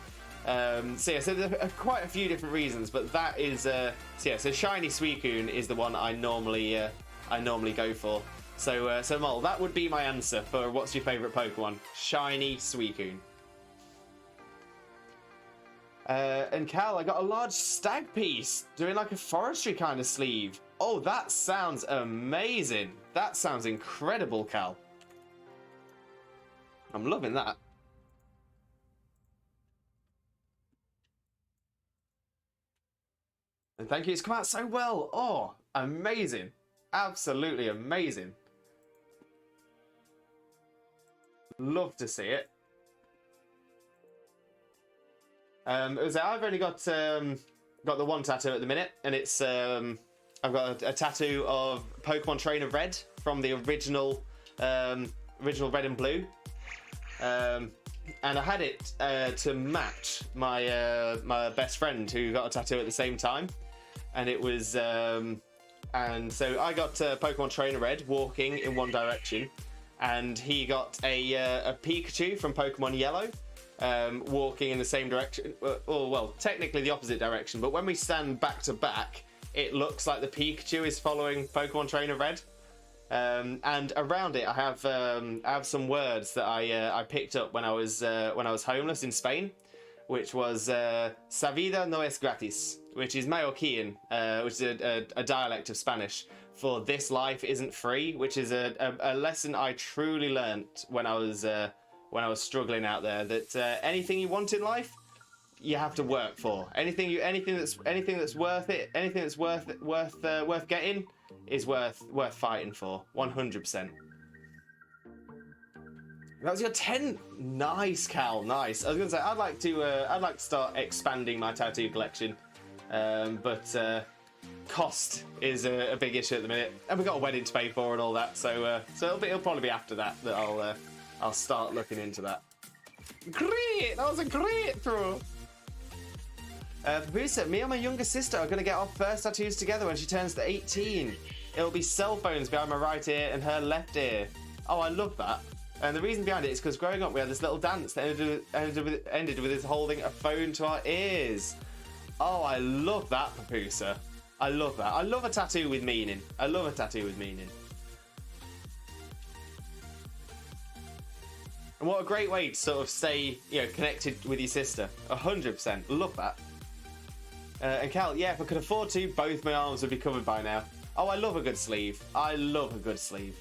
So there are quite a few different reasons, but that is so shiny Suicune is the one I normally go for. So Mol, that would be my answer for what's your favourite Pokemon? Shiny Suicune. And Cal, I got a large stag piece doing like a forestry kind of sleeve. Oh, that sounds amazing. That sounds incredible, Cal. I'm loving that. And thank you, it's come out so well. Oh, amazing. Absolutely amazing. Love to see it. I've only got the one tattoo at the minute, and it's I've got a tattoo of Pokemon Trainer Red from the original Red and Blue, and I had it to match my my best friend who got a tattoo at the same time, and it was and so I got Pokemon Trainer Red walking in one direction, and he got a Pikachu from Pokemon Yellow. Walking in the same direction, well, technically the opposite direction, but when we stand back to back, it looks like the Pikachu is following Pokemon Trainer Red. And around it, I have some words that I picked up when I was homeless in Spain, which was "Sa vida no es gratis," which is Mallorquin, which is a dialect of Spanish for "this life isn't free," which is a lesson I truly learnt when I was struggling out there, that anything you want in life, you have to work for. Anything that's worth it, anything that's worth getting, is worth fighting for. 100%. That was your 10. Nice, Cal. Nice. I was gonna say I'd like to start expanding my tattoo collection, but cost is a big issue at the minute, and we've got a wedding to pay for and all that. So it'll probably be after that I'll start looking into that. Great! That was a great throw! Papusa, me and my younger sister are going to get our first tattoos together when she turns to 18. It'll be cell phones behind my right ear and her left ear. Oh, I love that. And the reason behind it is because growing up we had this little dance that ended with us holding a phone to our ears. Oh, I love that, Papusa. I love that. I love a tattoo with meaning. I love a tattoo with meaning. And what a great way to sort of stay, connected with your sister. 100%. Love that. And Cal, yeah, if I could afford to, both my arms would be covered by now. Oh, I love a good sleeve. I love a good sleeve.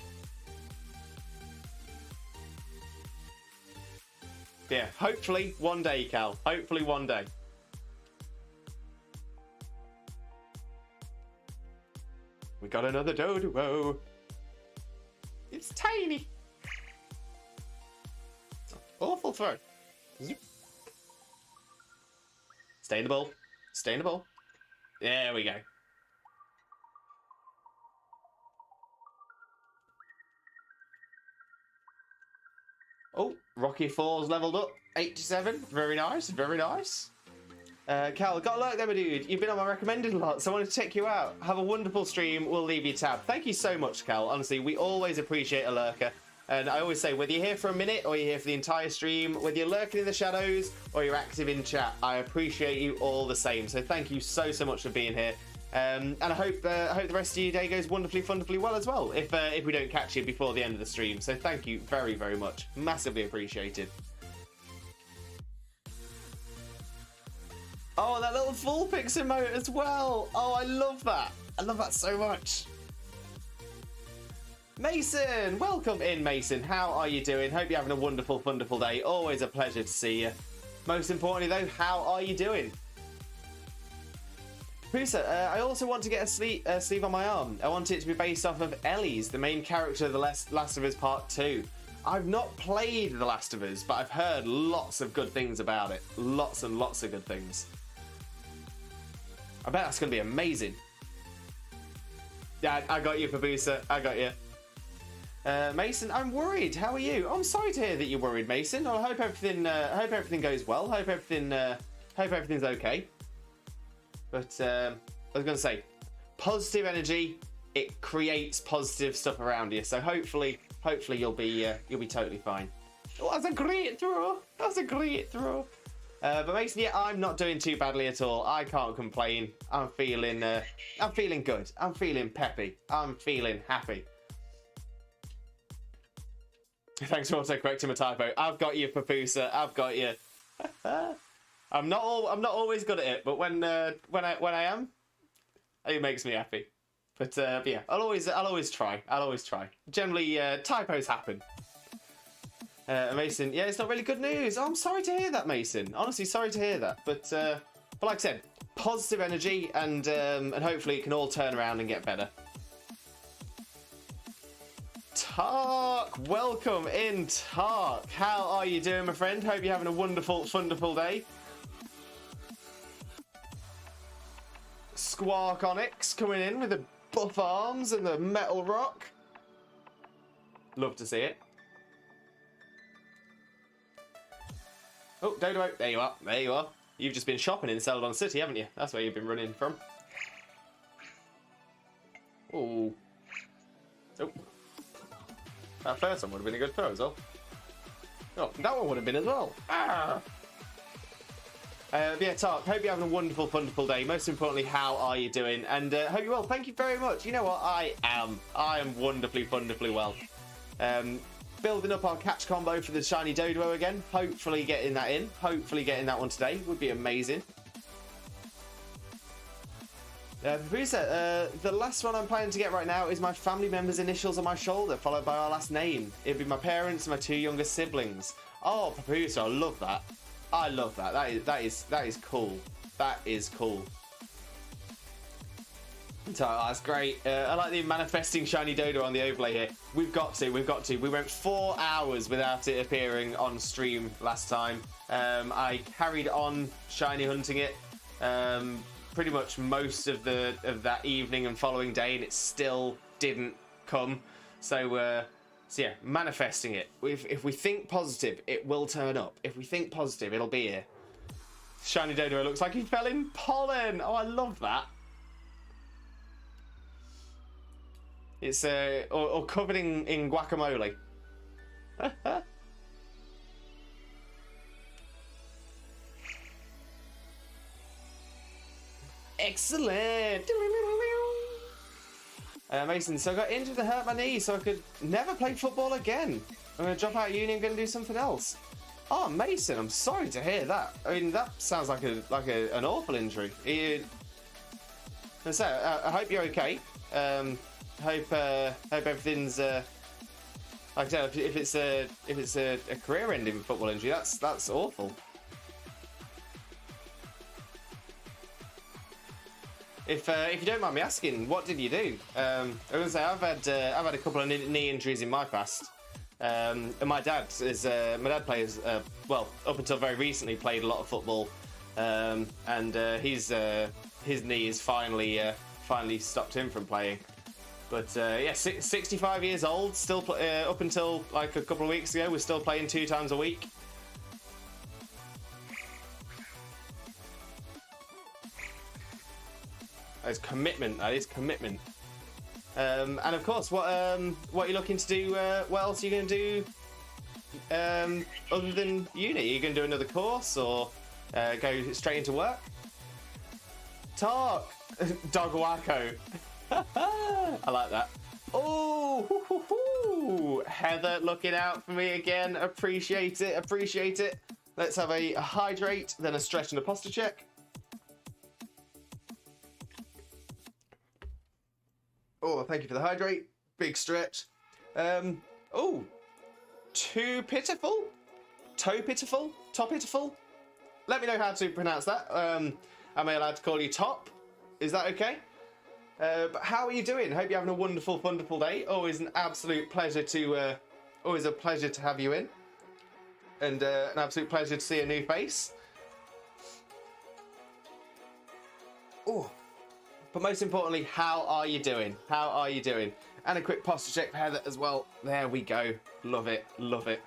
Yeah, hopefully one day, Cal. Hopefully one day. We got another Doduo. It's tiny. It's an awful throw. Zoop. Stay in the ball. Stay in the ball. There we go. Oh, Rocky 4's leveled up. 87. Very nice. Very nice. Cal, got a lurk there, my dude. You've been on my recommended a lot, so I wanted to check you out. Have a wonderful stream. We'll leave you tab. Thank you so much, Cal. Honestly, we always appreciate a lurker. And I always say, whether you're here for a minute or you're here for the entire stream, whether you're lurking in the shadows or you're active in chat, I appreciate you all the same. So thank you so much for being here. And I hope the rest of your day goes wonderfully well as well, if we don't catch you before the end of the stream. So thank you very much. Massively appreciated. Oh, that little full pix emote as well. Oh, I love that. I love that so much. Mason, welcome in, Mason. How are you doing? Hope you're having a wonderful day. Always a pleasure to see you. Most importantly, though, how are you doing? Pusa, I also want to get a sleeve on my arm. I want it to be based off of Ellie's, the main character of The Last of Us Part 2. I've not played The Last of Us, but I've heard lots of good things about it. Lots and lots of good things. I bet that's going to be amazing. Yeah, I got you, Pabusa. I got you. Mason, I'm worried. How are you? I'm sorry to hear that you're worried, Mason. I hope everything goes well. Hope everything's okay. But I was going to say, positive energy, it creates positive stuff around you. So hopefully you'll be totally fine. Oh, that's a great throw. That's a great throw. But Mason, yeah, I'm not doing too badly at all. I can't complain. I'm feeling good. I'm feeling peppy. I'm feeling happy. Thanks for auto-correcting my typo. I've got you, Papusa. I've got you. I'm not always good at it, but when I am, it makes me happy. But yeah, I'll always try. Generally, typos happen. Mason, yeah, it's not really good news. Oh, I'm sorry to hear that, Mason. Honestly, sorry to hear that. But like I said, positive energy, and hopefully it can all turn around and get better. Tark, welcome in, Tark. How are you doing, my friend? Hope you're having a wonderful day. Squark Onyx coming in with the buff arms and the metal rock. Love to see it. Oh, Doduo, there you are. There you are. You've just been shopping in Celadon City, haven't you? That's where you've been running from. Ooh. Oh. That first one would have been a good throw as well. Oh, that one would have been as well. Ah! Yeah, Tark, hope you're having a wonderful day. Most importantly, how are you doing? And hope you're well. Thank you very much. You know what? I am wonderfully well. Building up our catch combo for the shiny Doduo again. Hopefully getting that in. Hopefully getting that one today would be amazing. The last one I'm planning to get right now is my family member's initials on my shoulder, followed by our last name. It'd be my parents and my 2 younger siblings. Oh, Papusa, I love that. I love that. That is cool. That is cool. So, that's great. I like the manifesting shiny Dodo on the overlay here. We've got to. We went 4 hours without it appearing on stream last time. I carried on shiny hunting it pretty much most of that evening and following day, and it still didn't come. So yeah, manifesting it. If we think positive, it will turn up. If we think positive, it'll be here. Shiny Dodo looks like he fell in pollen. Oh, I love that. It's or covered in guacamole. Excellent. Mason, so I got injured to hurt my knee, so I could never play football again. I'm going to drop out of uni and going to do something else. Oh, Mason, I'm sorry to hear that. I mean, that sounds like an awful injury. So, I hope you're okay. Hope everything's Like I said, if it's a career-ending football injury, that's awful. If you don't mind me asking, what did you do? I was gonna say I've had a couple of knee injuries in my past, and my dad plays well, up until very recently played a lot of football, and his knee has finally stopped him from playing. But yeah, 65 years old, still up until like a couple of weeks ago, we're still playing 2 times a week. That is commitment. That is commitment. And of course, what are you looking to do? What else are you going to do other than uni? Are you going to do another course or go straight into work? Talk, Dog Wacko. I like that. Oh, Heather looking out for me again. Appreciate it. Appreciate it. Let's have a hydrate, then a stretch and a posture check. Oh, thank you for the hydrate. Big stretch. Oh, too pitiful? Toe pitiful? Top pitiful? Let me know how to pronounce that. Am I allowed to call you Top? Is that okay? But how are you doing? Hope you're having a wonderful, wonderful day. Always an absolute pleasure to, always a pleasure to have you in. And an absolute pleasure to see a new face. Oh. But most importantly, how are you doing? How are you doing? And a quick posture check for Heather as well. There we go. Love it. Love it.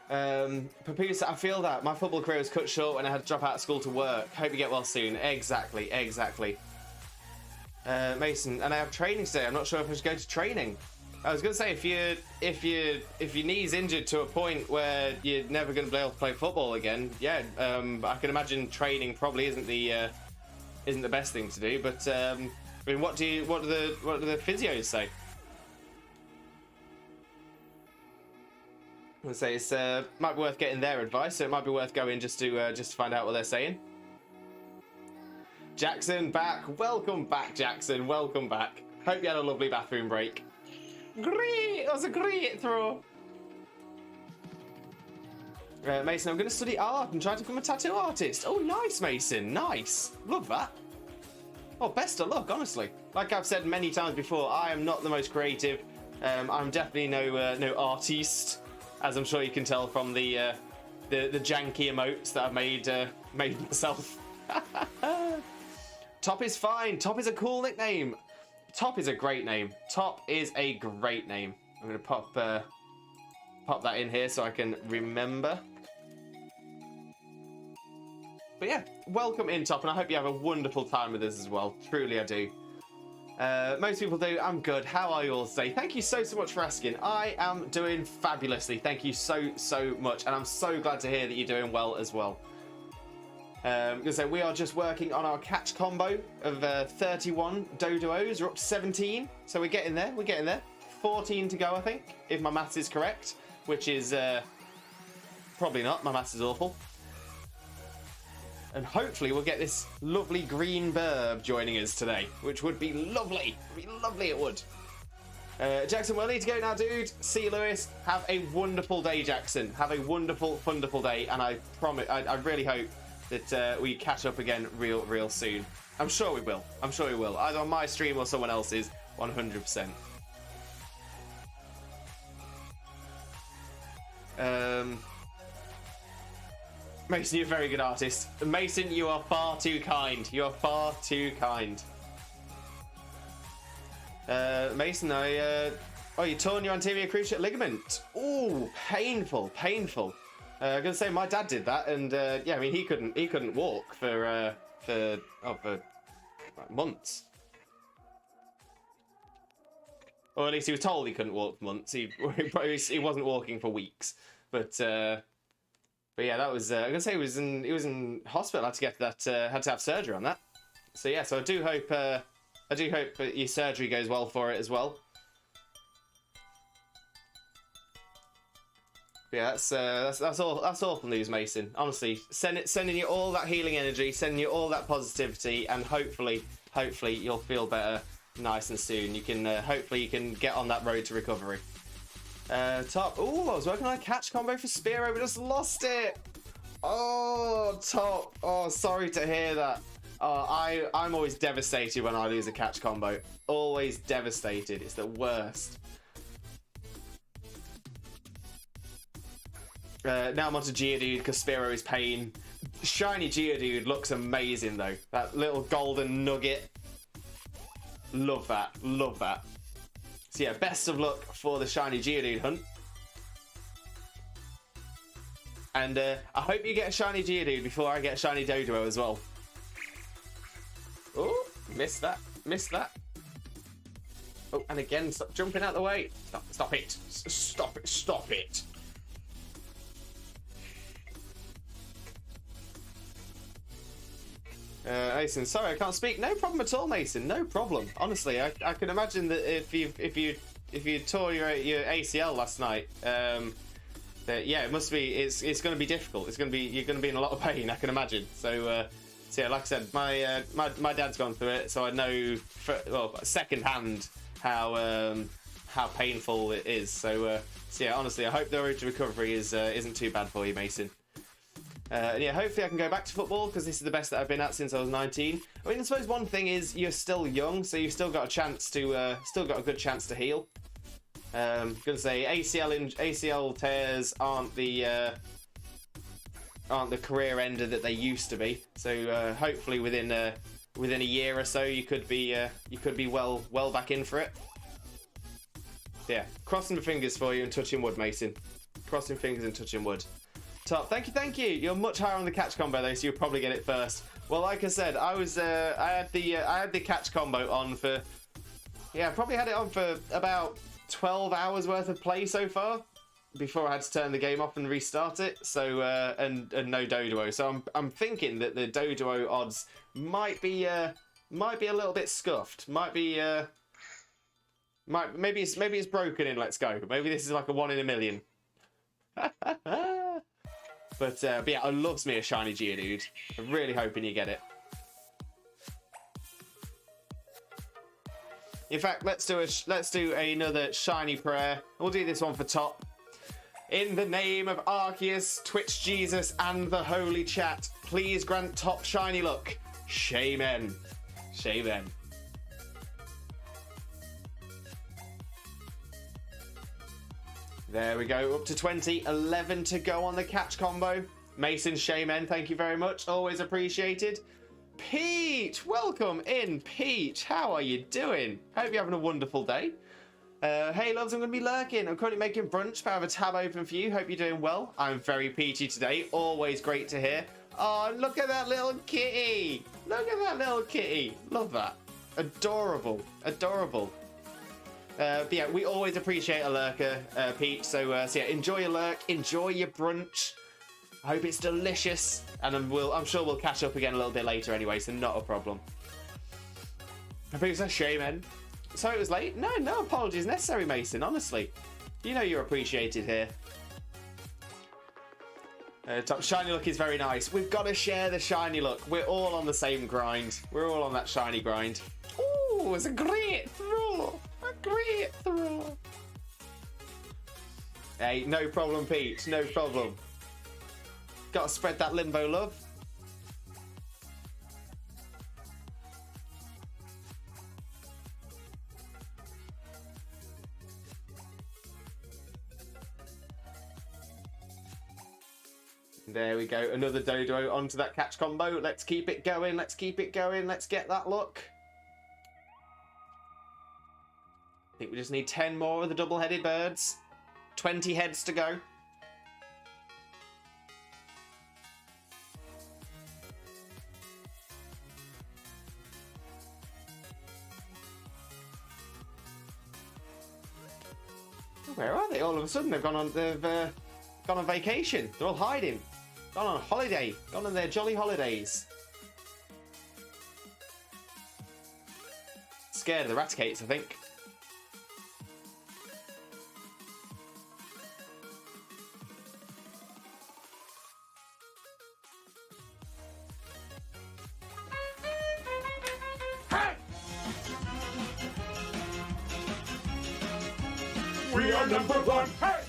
Papoose, I feel that. My football career was cut short when I had to drop out of school to work. Hope you get well soon. Exactly. Exactly. Mason, and I have training today. I'm not sure if I should go to training. I was going to say, if your knee's injured to a point where you're never going to be able to play football again, yeah, I can imagine training probably isn't the best thing to do. But I mean, what do the physios say? I would say it's might be worth getting their advice. So it might be worth going just to find out what they're saying. Jackson back, welcome back, Jackson, welcome back. Hope you had a lovely bathroom break. Great! That was a great throw. Mason, I'm going to study art and try to become a tattoo artist. Oh, nice, Mason. Nice. Love that. Oh, best of luck, honestly. Like I've said many times before, I am not the most creative. I'm definitely no artiste, as I'm sure you can tell from the janky emotes that I've made myself. Top is fine. Top is a cool nickname. Top is a great name. Top is a great name. I'm going to pop that in here so I can remember. But yeah, welcome in, Top, and I hope you have a wonderful time with us as well. Truly, I do. Most people do. I'm good. How are you all today? Thank you so much for asking. I am doing fabulously. Thank you so much, and I'm so glad to hear that you're doing well as well. So we are just working on our catch combo of 31 Doduos. We're up to 17, so we're getting there. We're getting there. 14 to go, I think, if my maths is correct, which is probably not. My maths is awful. And hopefully we'll get this lovely green BURB joining us today, which would be lovely. It would be lovely, it would. Jackson, we'll need to go now, dude. See you, Lewis. Have a wonderful day, Jackson. Have a wonderful, wonderful day, and I promise, I really hope that we catch up again real soon. I'm sure we will. I'm sure we will. Either on my stream or someone else's, 100%. Mason, you're a very good artist. Mason, you are far too kind. You are far too kind. Mason, you torn your anterior cruciate ligament. Ooh, painful. I'm gonna say my dad did that, and yeah, I mean he couldn't walk for like months, or at least he was told he couldn't walk for months. He wasn't walking for weeks, but yeah, that was I'm gonna say he was in hospital. Had to get that had to have surgery on that. So yeah, so I do hope that your surgery goes well for it as well. Yeah, that's awful news, Mason. Honestly, sending you all that healing energy, sending you all that positivity, and hopefully you'll feel better nice and soon. You can hopefully you can get on that road to recovery. Top. Oh, I was working on a catch combo for Spearow, but just lost it. Oh, Top. Oh, sorry to hear that. Oh, I'm always devastated when I lose a catch combo. Always devastated. It's the worst. Now I'm onto Geodude because Spearow is pain. Shiny Geodude looks amazing though. That little golden nugget. Love that. Love that. So yeah, best of luck for the shiny Geodude hunt. And I hope you get a shiny Geodude before I get a shiny Doduo as well. Oh, missed that. Missed that. Oh, and again, stop jumping out the way. Stop it. Stop it. Stop it. Mason, sorry I can't speak. No problem at all, Mason. No problem. Honestly, I can imagine that if you tore your ACL last night, that yeah, it must be. It's going to be difficult. You're going to be in a lot of pain. I can imagine. So yeah, like I said, my dad's gone through it, so I know second hand how painful it is. So yeah, honestly, I hope the road to recovery isn't too bad for you, Mason. Yeah, hopefully I can go back to football because this is the best that I've been at since I was 19. I mean, I suppose one thing is you're still young, so you've still got a chance to, still got a good chance to heal. Gonna say ACL tears aren't the career ender that they used to be. So hopefully within a year or so you could be well back in for it. Yeah, crossing my fingers for you and touching wood, Mason. Crossing fingers and touching wood. Top, thank you. You're much higher on the catch combo though, so you'll probably get it first. Well, like I said, I had the catch combo on for, yeah, probably had it on for about 12 hours worth of play so far before I had to turn the game off and restart it. So and no Doduo. So I'm thinking that the Doduo odds might be a little bit scuffed. Maybe it's broken in Let's Go. Maybe this is like a 1 in a million. But yeah, I loves me a shiny Geodude. I'm really hoping you get it. In fact, let's do another shiny prayer. We'll do this one for Top. In the name of Arceus, Twitch Jesus, and the Holy Chat, please grant Top shiny luck. Shaman. Shaman. There we go, up to 20, 11 to go on the catch combo. Mason, Shaman, thank you very much, always appreciated. Pete, welcome in, Pete. How are you doing? Hope you're having a wonderful day. Hey, loves, I'm going to be lurking. I'm currently making brunch, but I have a tab open for you. Hope you're doing well. I'm very peachy today, always great to hear. Oh, look at that little kitty. Look at that little kitty. Love that. Adorable, adorable. But yeah, we always appreciate a lurker, Pete. So yeah, enjoy your lurk, enjoy your brunch. I hope it's delicious, and I'm sure we'll catch up again a little bit later anyway, so not a problem. I think it's a Shaman. So it was late? No apologies necessary, Mason, honestly. You know you're appreciated here. Top shiny look is very nice. We've got to share the shiny look. We're all on the same grind. We're all on that shiny grind. Ooh, it's a great throw. A great throw. Hey, no problem, Pete. No problem. Got to spread that limbo love. There we go. Another Doduo onto that catch combo. Let's keep it going. Let's keep it going. Let's get that look. I think we just need 10 more of the double-headed birds. 20 heads to go. Where are they? All of a sudden they've gone on vacation. They're all hiding. Gone on holiday. Gone on their jolly holidays. Scared of the Raticates, I think.
are number one. Hey!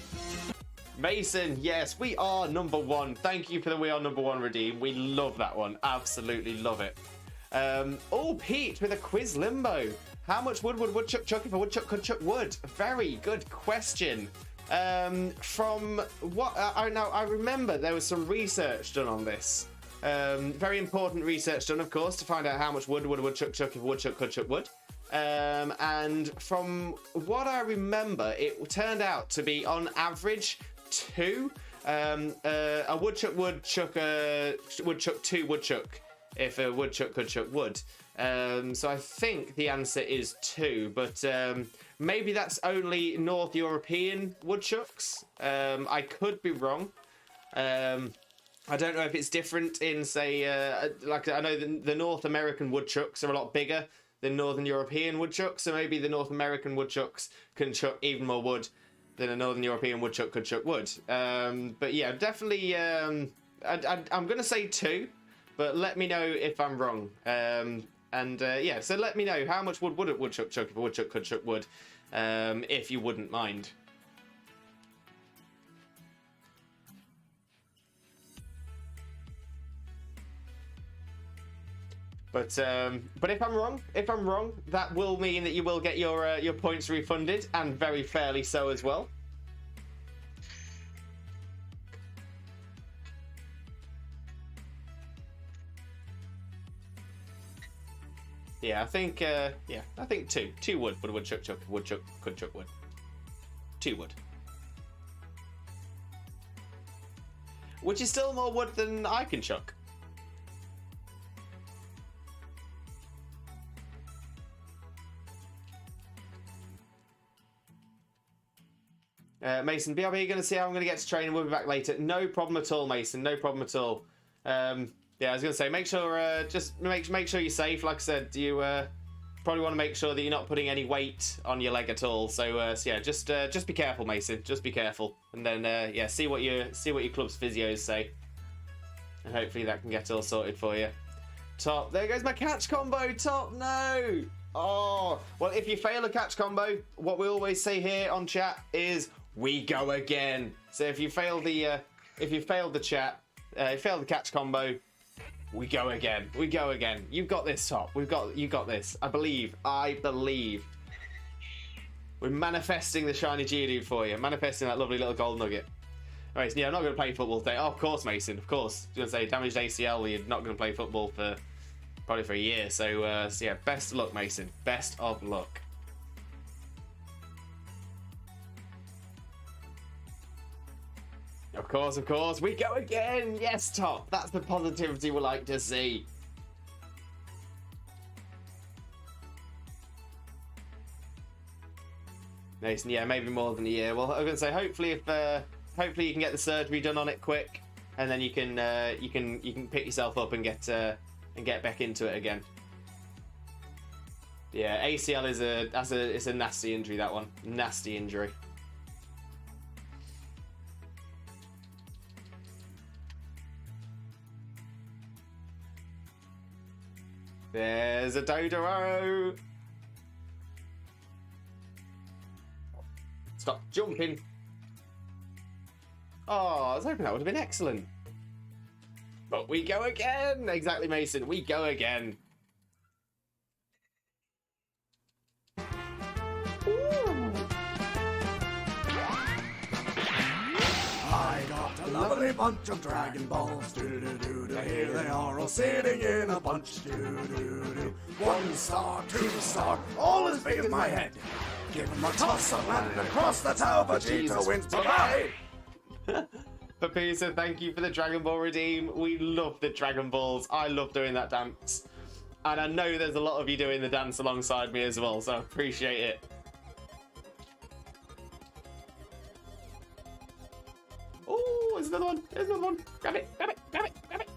Mason, yes, we are number one. Thank you for the we are number one redeem. We love that one. Absolutely love it. Oh, Pete with a quiz limbo. How much wood would woodchuck chuck if a woodchuck could chuck wood? Very good question. From what I remember there was some research done on this. Very important research done, of course, to find out how much wood would a woodchuck chuck if a woodchuck could chuck wood. And from what I remember, it turned out to be on average 2. A woodchuck would chuck two woodchuck if a woodchuck could chuck wood. So I think the answer is 2, but maybe that's only North European woodchucks. I could be wrong. I don't know if it's different in, say, like I know the North American woodchucks are a lot bigger than Northern European woodchucks, so maybe the North American woodchucks can chuck even more wood than a Northern European woodchuck could chuck wood. But yeah, definitely, I'm going to say 2, but let me know if I'm wrong. Yeah, so let me know how much wood would a woodchuck chuck if a woodchuck could chuck wood, if you wouldn't mind. But if I'm wrong, that will mean that you will get your points refunded, and very fairly so as well. Yeah, I think 2. 2 wood would a woodchuck chuck if a woodchuck could chuck wood. 2 wood. Which is still more wood than I can chuck. Mason, BRB, you're going to see how I'm going to get to training. We'll be back later. No problem at all, Mason. No problem at all. Yeah, I was going to say, make sure, just make sure you're safe. Like I said, you probably want to make sure that you're not putting any weight on your leg at all. So yeah, just be careful, Mason. Just be careful, and then yeah, see what your club's physios say, and hopefully that can get all sorted for you. Top, there goes my catch combo. Top, no. Oh, well, if you fail a catch combo, what we always say here on chat is we go again. So if you fail the chat, you fail the catch combo, we go again. We go again. You've got this, Top. You got this. I believe. We're manifesting the shiny Geodude for you. Manifesting that lovely little gold nugget. All right, so yeah, I'm not going to play football today. Oh, of course, Mason. Of course. I was going to say, damaged ACL, you're not going to play football for probably for a year. So yeah, best of luck, Mason. Best of luck. Of course, we go again! Yes, Top! That's the positivity we like to see. Mason, yeah, maybe more than a year. Well, I was going to say, hopefully you can get the surgery done on it quick, and then you can pick yourself up and get back into it again. Yeah, ACL is a nasty injury, that one. Nasty injury. There's a Doduo! Stop jumping! Oh, I was hoping that would have been excellent. But we go again! Exactly, Mason, we go again.
I got a lovely bunch of Dragon Balls. Do-do-do-do. Here they are all sitting in a bunch. Do-do-do-do. 1 star, 2 star, all as big as my head. Give them a toss and land across the tower. Vegeta wins. Bye-bye.
Papisa, thank you for the Dragon Ball redeem. We love the Dragon Balls. I love doing that dance. And I know there's a lot of you doing the dance alongside me as well, so I appreciate it. Oh, there's another one. There's another one. Grab it, grab it, grab it, grab it.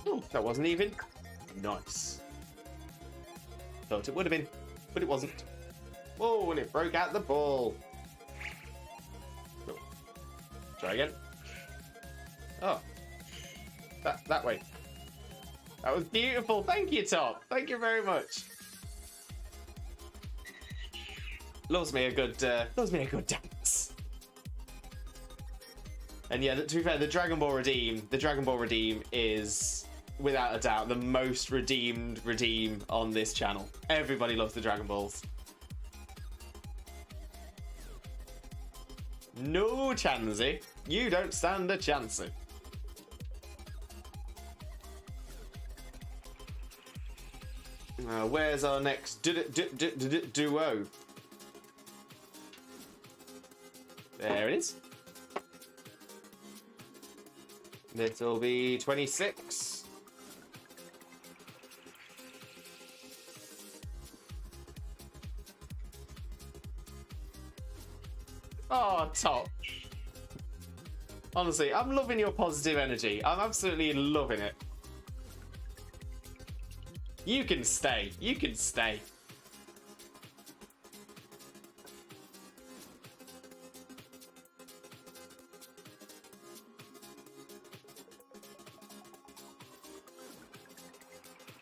Oh, that wasn't even. Nice. Thought it would have been, but it wasn't. Oh, and it broke out the ball. Oh. Try again. Oh. That way. That was beautiful. Thank you, Top. Thank you very much. Loves me a good dance. And yeah, to be fair, the Dragon Ball Redeem is without a doubt the most redeemed redeem on this channel. Everybody loves the Dragon Balls. No chansey. You don't stand a chance. Where's our next duo? There it is. This will be 26. Oh, top. Honestly, I'm loving your positive energy. I'm absolutely loving it. You can stay. You can stay.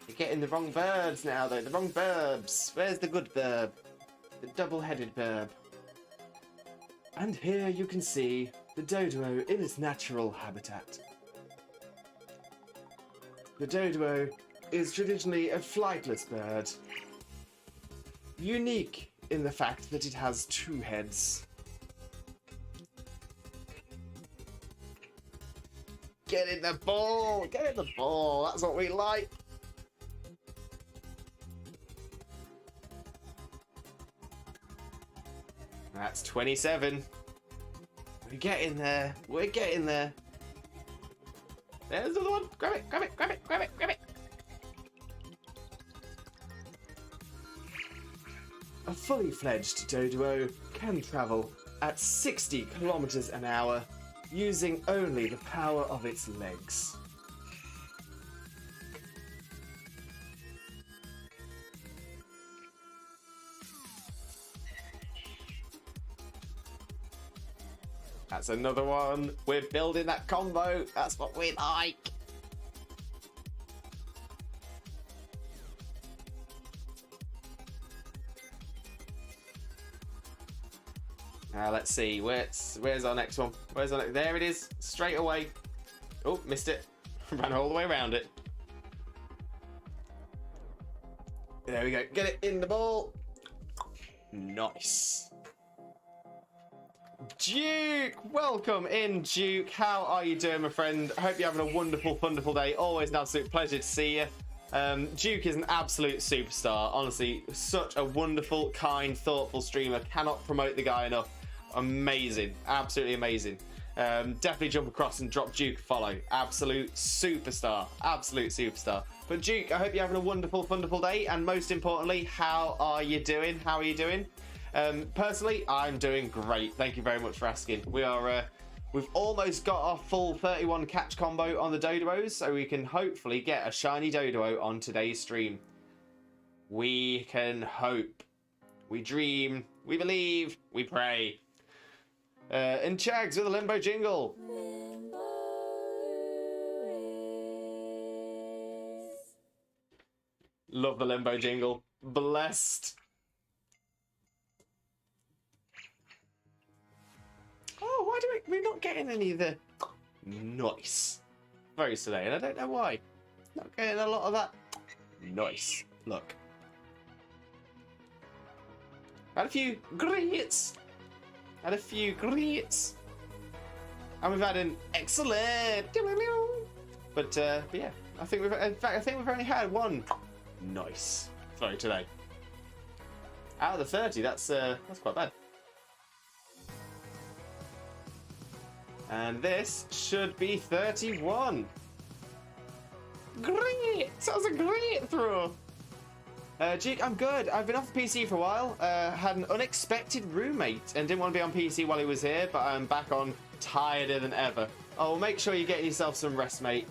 You're getting the wrong birds now, though. The wrong burbs. Where's the good burb? The double-headed burb. And here you can see the Doduo in its natural habitat. The Doduo is traditionally a flightless bird, unique in the fact that it has 2 heads. Get in the ball! Get in the ball! That's what we like! That's 27. We're getting there. We're getting there. There's the other one. Grab it, grab it, grab it, grab it, grab it. A fully fledged Doduo can travel at 60 kilometers an hour using only the power of its legs. That's another one. We're building that combo. That's what we like. Now let's see. Where's our next one? Where's our next? There it is. Straight away. Oh, missed it. Ran all the way around it. There we go. Get it in the ball. Nice. Duke, welcome in, Duke. How are you doing, my friend? I hope you're having a wonderful, wonderful day. Always an absolute pleasure to see you. Duke is an absolute superstar. Honestly, such a wonderful, kind, thoughtful streamer. Cannot promote the guy enough. Amazing, absolutely amazing. Definitely jump across and drop Duke a follow. Absolute superstar, absolute superstar. But Duke, I hope you're having a wonderful, wonderful day. And most importantly, how are you doing? How are you doing? Personally, I'm doing great. Thank you very much for asking. We've almost got our full 31 catch combo on the Doduos, so we can hopefully get a shiny Doduo on today's stream. We can hope. We dream. We believe. We pray. And Chags with a Limbo jingle. Love the Limbo jingle. Blessed. Oh, why do we're not getting any of the... Nice. Very silly, and I don't know why. Not getting a lot of that. Nice. Look. Had a few greats. Had a few greats. And we've had an excellent... But yeah, I think we've only had one. Nice. Sorry, today. Out of the 30, that's quite bad. And this should be 31. Great! That was a great throw. Duke, I'm good. I've been off the PC for a while. Had an unexpected roommate and didn't want to be on PC while he was here, but I'm back on tireder than ever. Oh, make sure you're getting yourself some rest, mate.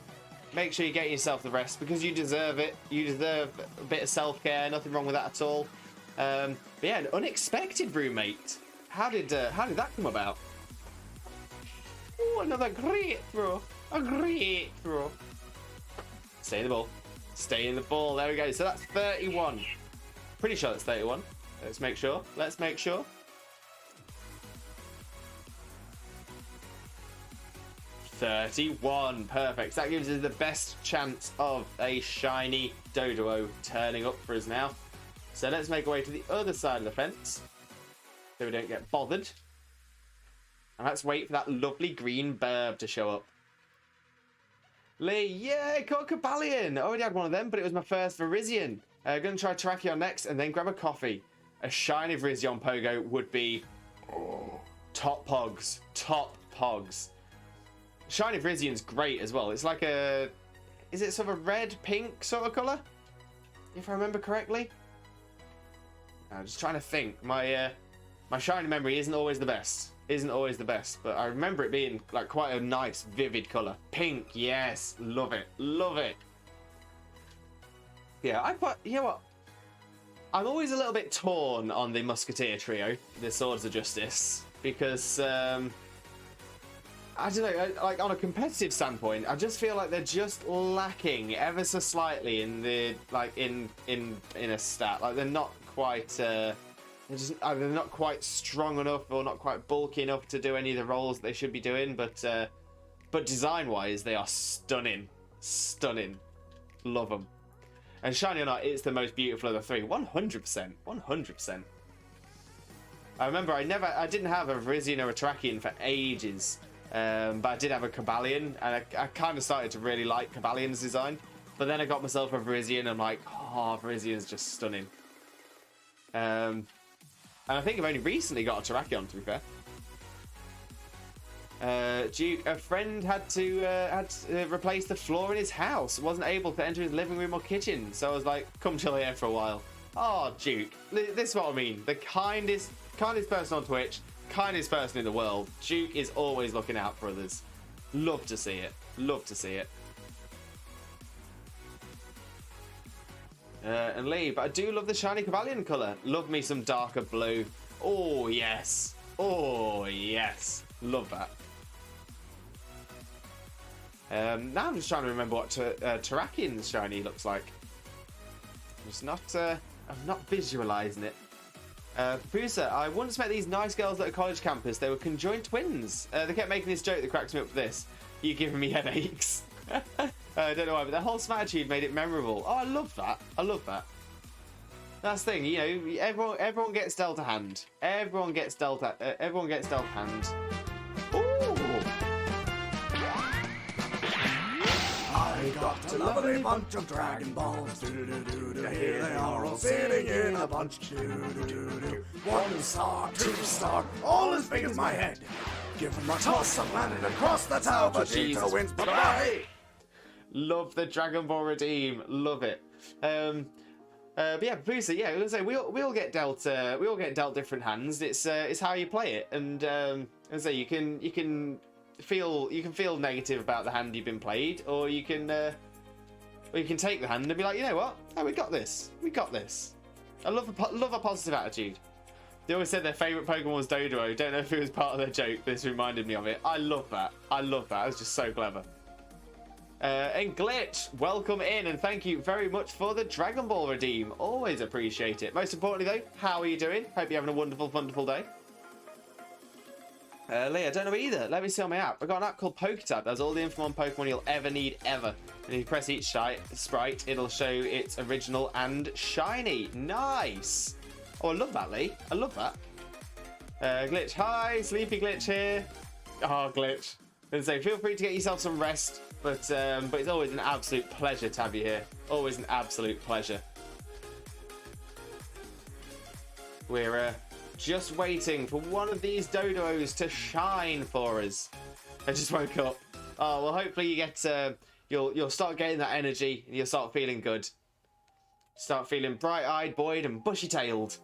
Make sure you're getting yourself the rest because you deserve it. You deserve a bit of self-care. Nothing wrong with that at all. But yeah, an unexpected roommate. How did that come about? Oh, another great throw. A great throw. Stay in the ball. Stay in the ball. There we go. So that's 31. Pretty sure that's 31. Let's make sure. Let's make sure. $31. Perfect. So that gives us the best chance of a shiny Doduo turning up for us now. So let's make our way to the other side of the fence so we don't get bothered. And let's wait for that lovely green BURB to show up. Lee, yeah, caught a Cabalion. I already had one of them, but it was my first Virizion. Gonna try Terrakion next and then grab a coffee. A shiny Virizion Pogo would be top pogs. Top pogs. Shiny Virizian's great as well. It's like a... Is it sort of a red-pink sort of colour? If I remember correctly. I'm just trying to think. My shiny memory isn't always the best. Isn't always the best. But I remember it being like quite a nice, vivid colour. Pink, yes. Love it. Love it. Yeah, you know what? I'm always a little bit torn on the Musketeer trio, the Swords of Justice. Because... I don't know, like on a competitive standpoint, I just feel like they're just lacking ever so slightly in the in a stat. Like they're not quite they're either not quite strong enough or not quite bulky enough to do any of the roles they should be doing. But design wise, they are stunning, stunning. Love them. And shiny or not, it's the most beautiful of the three. 100%, 100%. I remember I didn't have a Virizion or a Terrakion for ages. But I did have a Cabalion, and I kind of started to really like Cabalion's design. But then I got myself a Virizion, and I'm like, oh, Virizion's just stunning. And I think I've only recently got a Terrakion, to be fair. Duke, a friend had to replace the floor in his house. Wasn't able to enter his living room or kitchen, so I was like, come chill here for a while. Oh, Duke, this is what I mean. The kindest person on Twitch. Kindest person in the world. Duke is always looking out for others. Love to see it. Love to see it. And Lee, but I do love the shiny Cabalion colour. Love me some darker blue. Oh, yes. Oh, yes. Love that. Now I'm just trying to remember what Terrakion's shiny looks like. I'm not visualising it. Producer, I once met these nice girls at a college campus. They were conjoined twins. They kept making this joke that cracks me up for this. You're giving me headaches. I don't know why, but their whole attitude made it memorable. Oh, I love that. I love that. That's the thing, you know, everyone gets dealt a hand. Everyone gets dealt a hand. Ooh!
I got a lovely bunch of Dragon Balls. Do-do-do-do. Here they are all sitting in a bunch. Do-do-do-do. 1 star, 2 star, all as big as my head. Give them a toss and landed across the tower. Vegeta wins. Bye-bye.
Love the Dragon Ball Redeem. Love it. But yeah, producer, yeah, I was gonna say we all get dealt different hands. It's how you play it, and I say you can feel negative about the hand you've been played, or you can take the hand and be like, you know what? Oh, we got this. We got this. I love a positive attitude. They always said their favourite Pokemon was Doduo. Don't know if it was part of their joke, but this reminded me of it. I love that. I love that. It was just so clever. And Glitch, welcome in, and thank you very much for the Dragon Ball Redeem. Always appreciate it. Most importantly, though, how are you doing? Hope you're having a wonderful, wonderful day. Lee, I don't know either. Let me see on my app. I've got an app called PokeTab. That's all the info on Pokemon you'll ever need, ever. And if you press each sprite, it'll show its original and shiny. Nice. Oh, I love that, Lee. I love that. Glitch, hi. Sleepy Glitch here. Oh, Glitch. And so feel free to get yourself some rest. But it's always an absolute pleasure to have you here. Always an absolute pleasure. We're just waiting for one of these Doduos to shine for us. I just woke up. Oh well, hopefully you get you'll start getting that energy and you'll start feeling good. Start feeling bright-eyed, buoyed, and bushy-tailed.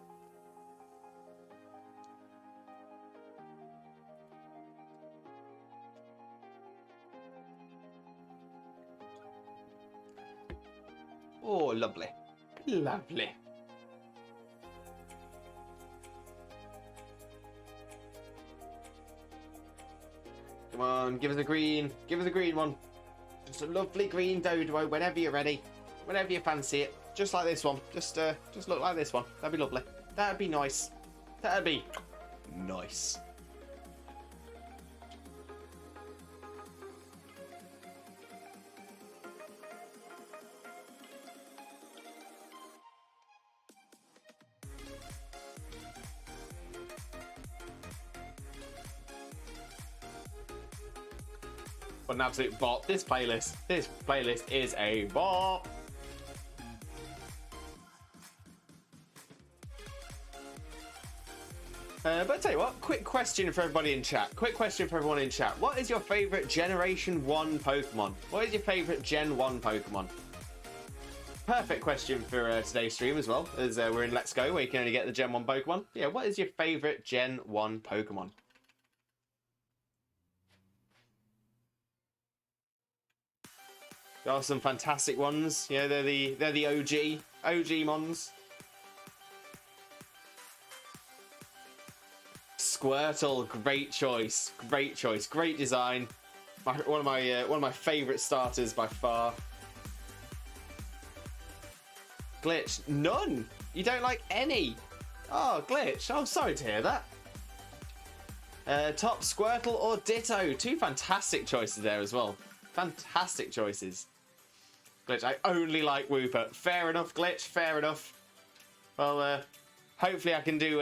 Oh, lovely. Lovely. Come on, give us a green. Give us a green one. Just a lovely green Doduo whenever you're ready. Whenever you fancy it. Just like this one. Just look like this one. That'd be lovely. That'd be nice. That'd be nice. What an absolute bop. This playlist is a bop. But I tell you what, quick question for everybody in chat. Quick question for everyone in chat. What is your favourite Generation 1 Pokemon? What is your favourite Gen 1 Pokemon? Perfect question for today's stream as well, as we're in Let's Go, where you can only get the Gen 1 Pokemon. Yeah, what is your favourite Gen 1 Pokemon? There are some fantastic ones. Yeah, they're the OG mons. Squirtle, great choice, great design. One of my favourite starters by far. Glitch, none. You don't like any. Oh, Glitch, I'm sorry to hear that. Top Squirtle or Ditto, two fantastic choices there as well. Fantastic choices. Glitch, I only like Wooper. Fair enough, Glitch. Fair enough. Well, hopefully I can do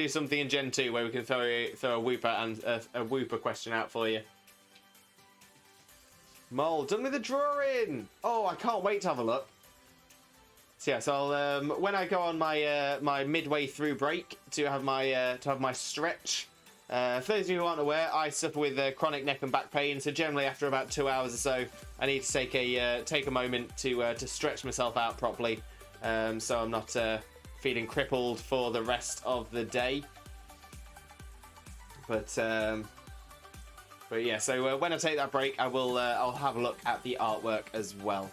something in Gen 2 where we can throw a Wooper and a Wooper question out for you. Mole, done with the drawing. Oh, I can't wait to have a look. So yeah, so when I go on my my midway through break to have my stretch. For those of you who aren't aware, I suffer with chronic neck and back pain, so generally after about 2 hours or so, I need to take a moment to stretch myself out properly, so I'm not feeling crippled for the rest of the day. But yeah, so when I take that break, I'll have a look at the artwork as well.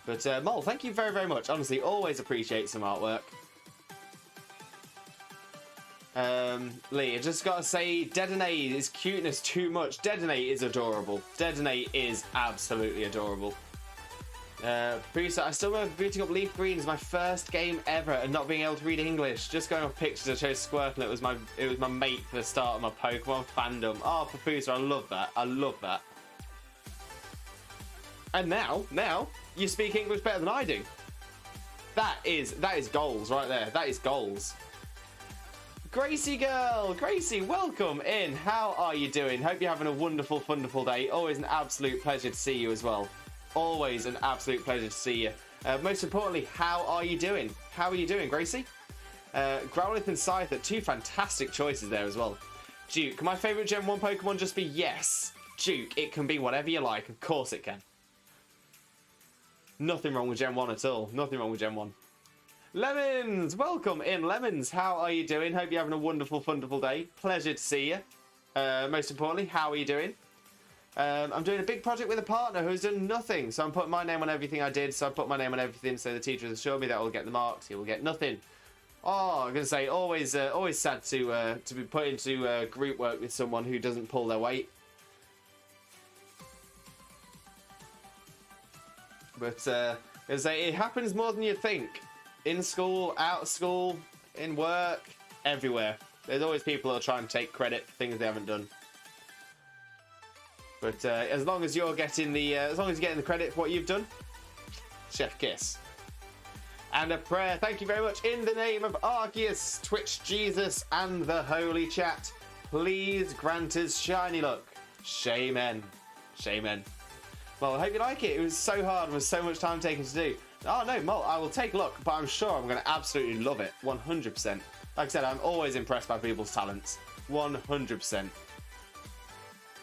But Mole, thank you very, very much. Honestly, always appreciate some artwork. Lee, I just gotta say, Dedenne is cuteness too much. Dedenne is adorable. Dedenne is absolutely adorable. Producer, I still remember booting up Leaf Green as my first game ever and not being able to read English. Just going off pictures, I chose Squirtle. It was my mate for the start of my Pokemon fandom. Oh, Papusa, I love that. I love that. And now you speak English better than I do. That is goals right there. That is goals. Gracie girl, Gracie, welcome in. How are you doing? Hope you're having a wonderful, wonderful day. Always an absolute pleasure to see you as well. Always an absolute pleasure to see you. Most importantly, how are you doing? How are you doing, Gracie? Growlithe and Scyther, two fantastic choices there as well. Duke, can my favourite Gen 1 Pokemon just be yes? Duke, it can be whatever you like. Of course it can. Nothing wrong with Gen 1 at all. Nothing wrong with Gen 1. Lemons, welcome in, Lemons. How are you doing? Hope you're having a wonderful, wonderful day. Pleasure to see you. Most importantly, how are you doing? I'm doing a big project with a partner who's done nothing, so I'm putting my name on everything I did. So I put my name on everything, so the teacher has assured me that I will get the marks. He will get nothing. Oh, I'm gonna say, always sad to be put into group work with someone who doesn't pull their weight. But I'm gonna say it happens more than you think. In school, out of school, in work, everywhere. There's always people that are trying to take credit for things they haven't done. But as long as you're getting the credit for what you've done, chef kiss. And a prayer. Thank you very much. In the name of Arceus, Twitch Jesus, and the Holy Chat, please grant us shiny luck. Shaman. Shaman. Well, I hope you like it. It was so hard and was so much time taken to do. Oh no, Mole, I will take luck, but I'm sure I'm going to absolutely love it. 100%. Like I said, I'm always impressed by people's talents. 100%.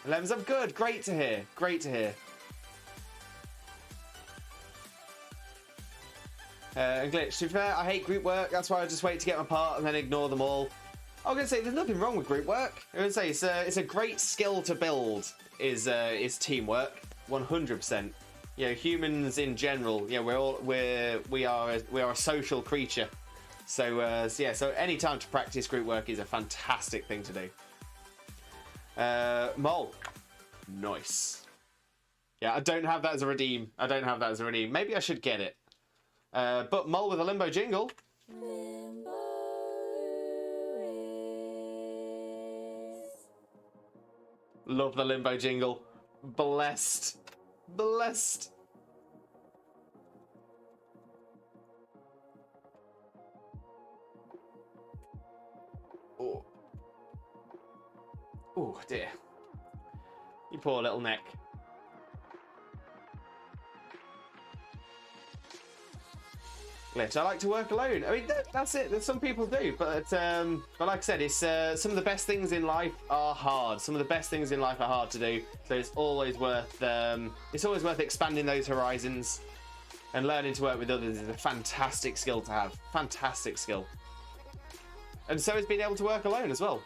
Lemons, I'm good. Great to hear. Great to hear. And Glitch, to be fair, I hate group work. That's why I just wait to get my part and then ignore them all. I was going to say, there's nothing wrong with group work. I was going to say, it's a great skill to build, is teamwork. 100%. You know, humans in general, you know, we are a social creature. So yeah, so any time to practice group work is a fantastic thing to do. Mole, nice. Yeah, I don't have that as a redeem. Maybe I should get it. But Mole with a limbo jingle. Love the Limbo jingle. Blessed. Blessed. Oh. Oh, dear. You poor little neck. Glitch. I like to work alone. I mean, that's it. Some people do, but like I said, it's some of the best things in life are hard. Some of the best things in life are hard to do. So it's always worth expanding those horizons, and learning to work with others is a fantastic skill to have. Fantastic skill. And so is being able to work alone as well.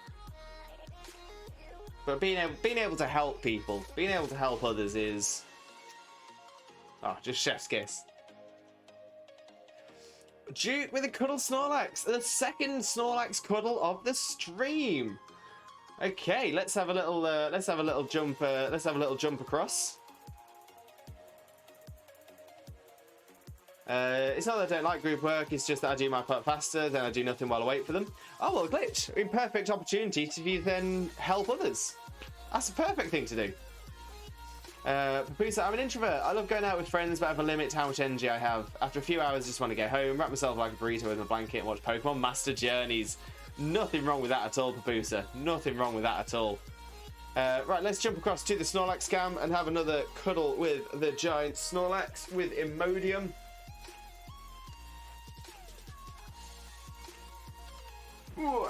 But being able to help people, being able to help others is just chef's kiss. Duke with a cuddle Snorlax, the second Snorlax cuddle of the stream. Okay, let's have a little jump. Let's have a little jump across. It's not that I don't like group work, it's just that I do my part faster, then I do nothing while I wait for them. Oh, well, Glitch, a perfect opportunity to then help others. That's a perfect thing to do. Papusa, I'm an introvert. I love going out with friends, but I have a limit to how much energy I have. After a few hours, I just want to get home, wrap myself like a burrito with my blanket, and watch Pokemon Master Journeys. Nothing wrong with that at all, Papusa. Nothing wrong with that at all. Right, let's jump across to the Snorlax scam and have another cuddle with the giant Snorlax with Imodium. Ooh.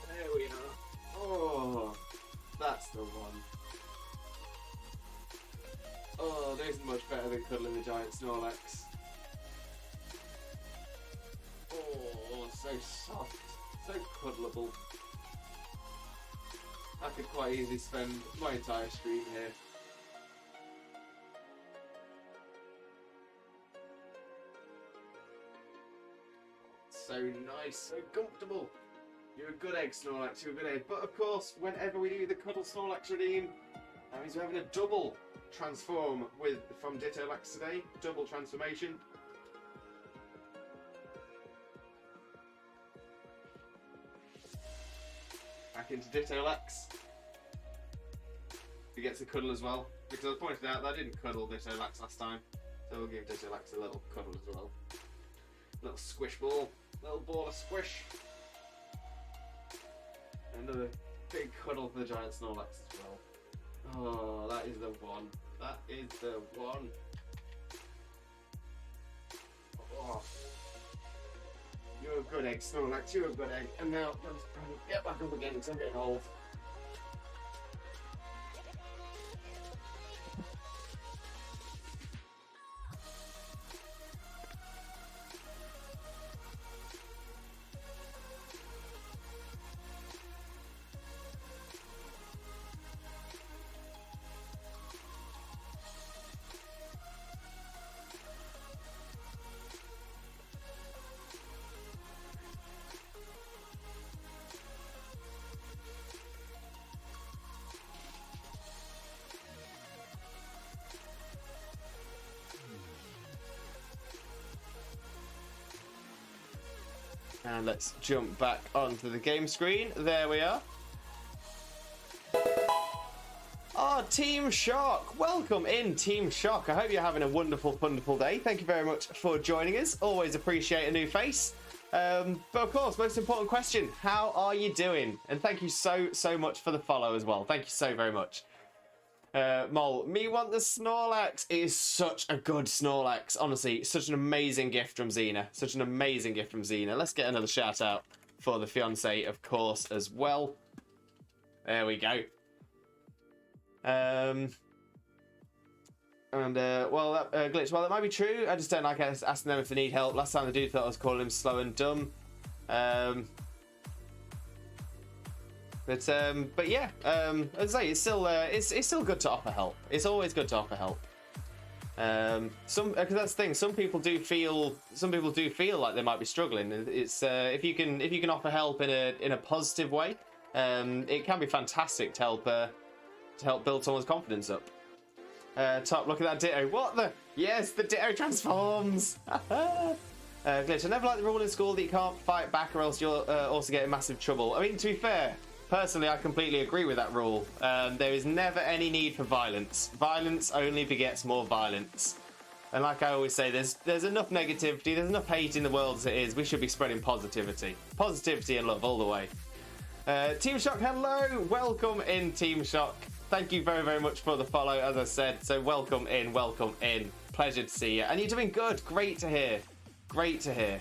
There we are. Oh, that's the one. Oh, there's much better than cuddling the giant Snorlax. Oh, so soft, so cuddleable. I could quite easily spend my entire stream here. So nice, so comfortable. You're a good egg, Snorlax, you're a good egg. But of course, whenever we do the Cuddle Snorlax redeem, that means we're having a double transform from Ditto-Lax today. Double transformation. Back into Ditto-Lax. He gets a cuddle as well. Because I pointed out that I didn't cuddle Ditto-Lax last time. So we'll give Ditto-Lax a little cuddle as well. Little squish ball. Little ball of squish. Another big cuddle for the giant Snorlax as well. Oh, that is the one. That is the one. Oh. You're a good egg, Snorlax. You're a good egg. And now, let's get back up again because I'm getting old. And let's jump back onto the game screen. There we are. Oh, Team Shock. Welcome in, Team Shock. I hope you're having a wonderful, wonderful day. Thank you very much for joining us. Always appreciate a new face. But of course, most important question, how are you doing? And thank you so much for the follow as well. Thank you so very much. Mole, me want the Snorlax. It is such a good Snorlax. Honestly, such an amazing gift from Xena. Such an amazing gift from Xena. Let's get another shout out for the fiance, of course, as well. There we go. Well, Glitch, well, that might be true. I just don't like asking them if they need help. Last time the dude thought I was calling him slow and dumb. But yeah, as I say, it's still good to offer help. It's always good to offer help. Because that's the thing. Some people do feel like they might be struggling. It's if you can offer help in a positive way, it can be fantastic to help build someone's confidence up. Top, look at that Ditto. What the? Yes, the Ditto transforms. Glitch, I never liked the rule in school that you can't fight back or else you'll also get in massive trouble. I mean, to be fair, personally, I completely agree with that rule. There is never any need for violence. Violence only begets more violence. And like I always say, there's enough negativity, there's enough hate in the world as it is. We should be spreading positivity. Positivity and love all the way. Team Shock, hello! Welcome in, Team Shock. Thank you very, very much for the follow, as I said. So welcome in, welcome in. Pleasure to see you. And you're doing good. Great to hear. Great to hear.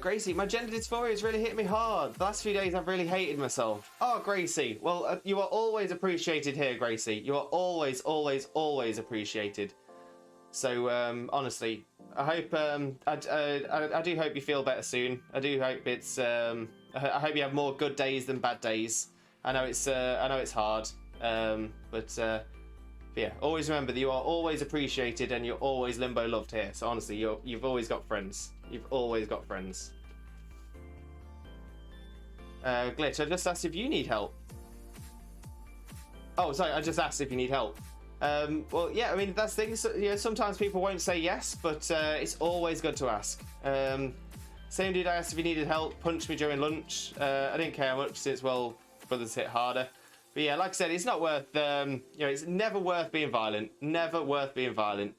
Gracie, my gender dysphoria has really hit me hard. The last few days I've really hated myself. Oh, Gracie. Well, you are always appreciated here, Gracie. You are always, always, always appreciated. So, honestly, I hope, I do hope you feel better soon. I do hope it's, I hope you have more good days than bad days. I know it's hard, but yeah, always remember that you are always appreciated and you're always Limbo loved here. So honestly, you've always got friends. You've always got friends. Glitch, I just asked if you need help. Oh, sorry, I just asked if you need help. Well, yeah, I mean, that's the thing. So, yeah, sometimes people won't say yes, but it's always good to ask. Same dude I asked if he needed help, punched me during lunch. I didn't care much since, well, brothers hit harder. But yeah, like I said, it's not worth, you know, it's never worth being violent. Never worth being violent.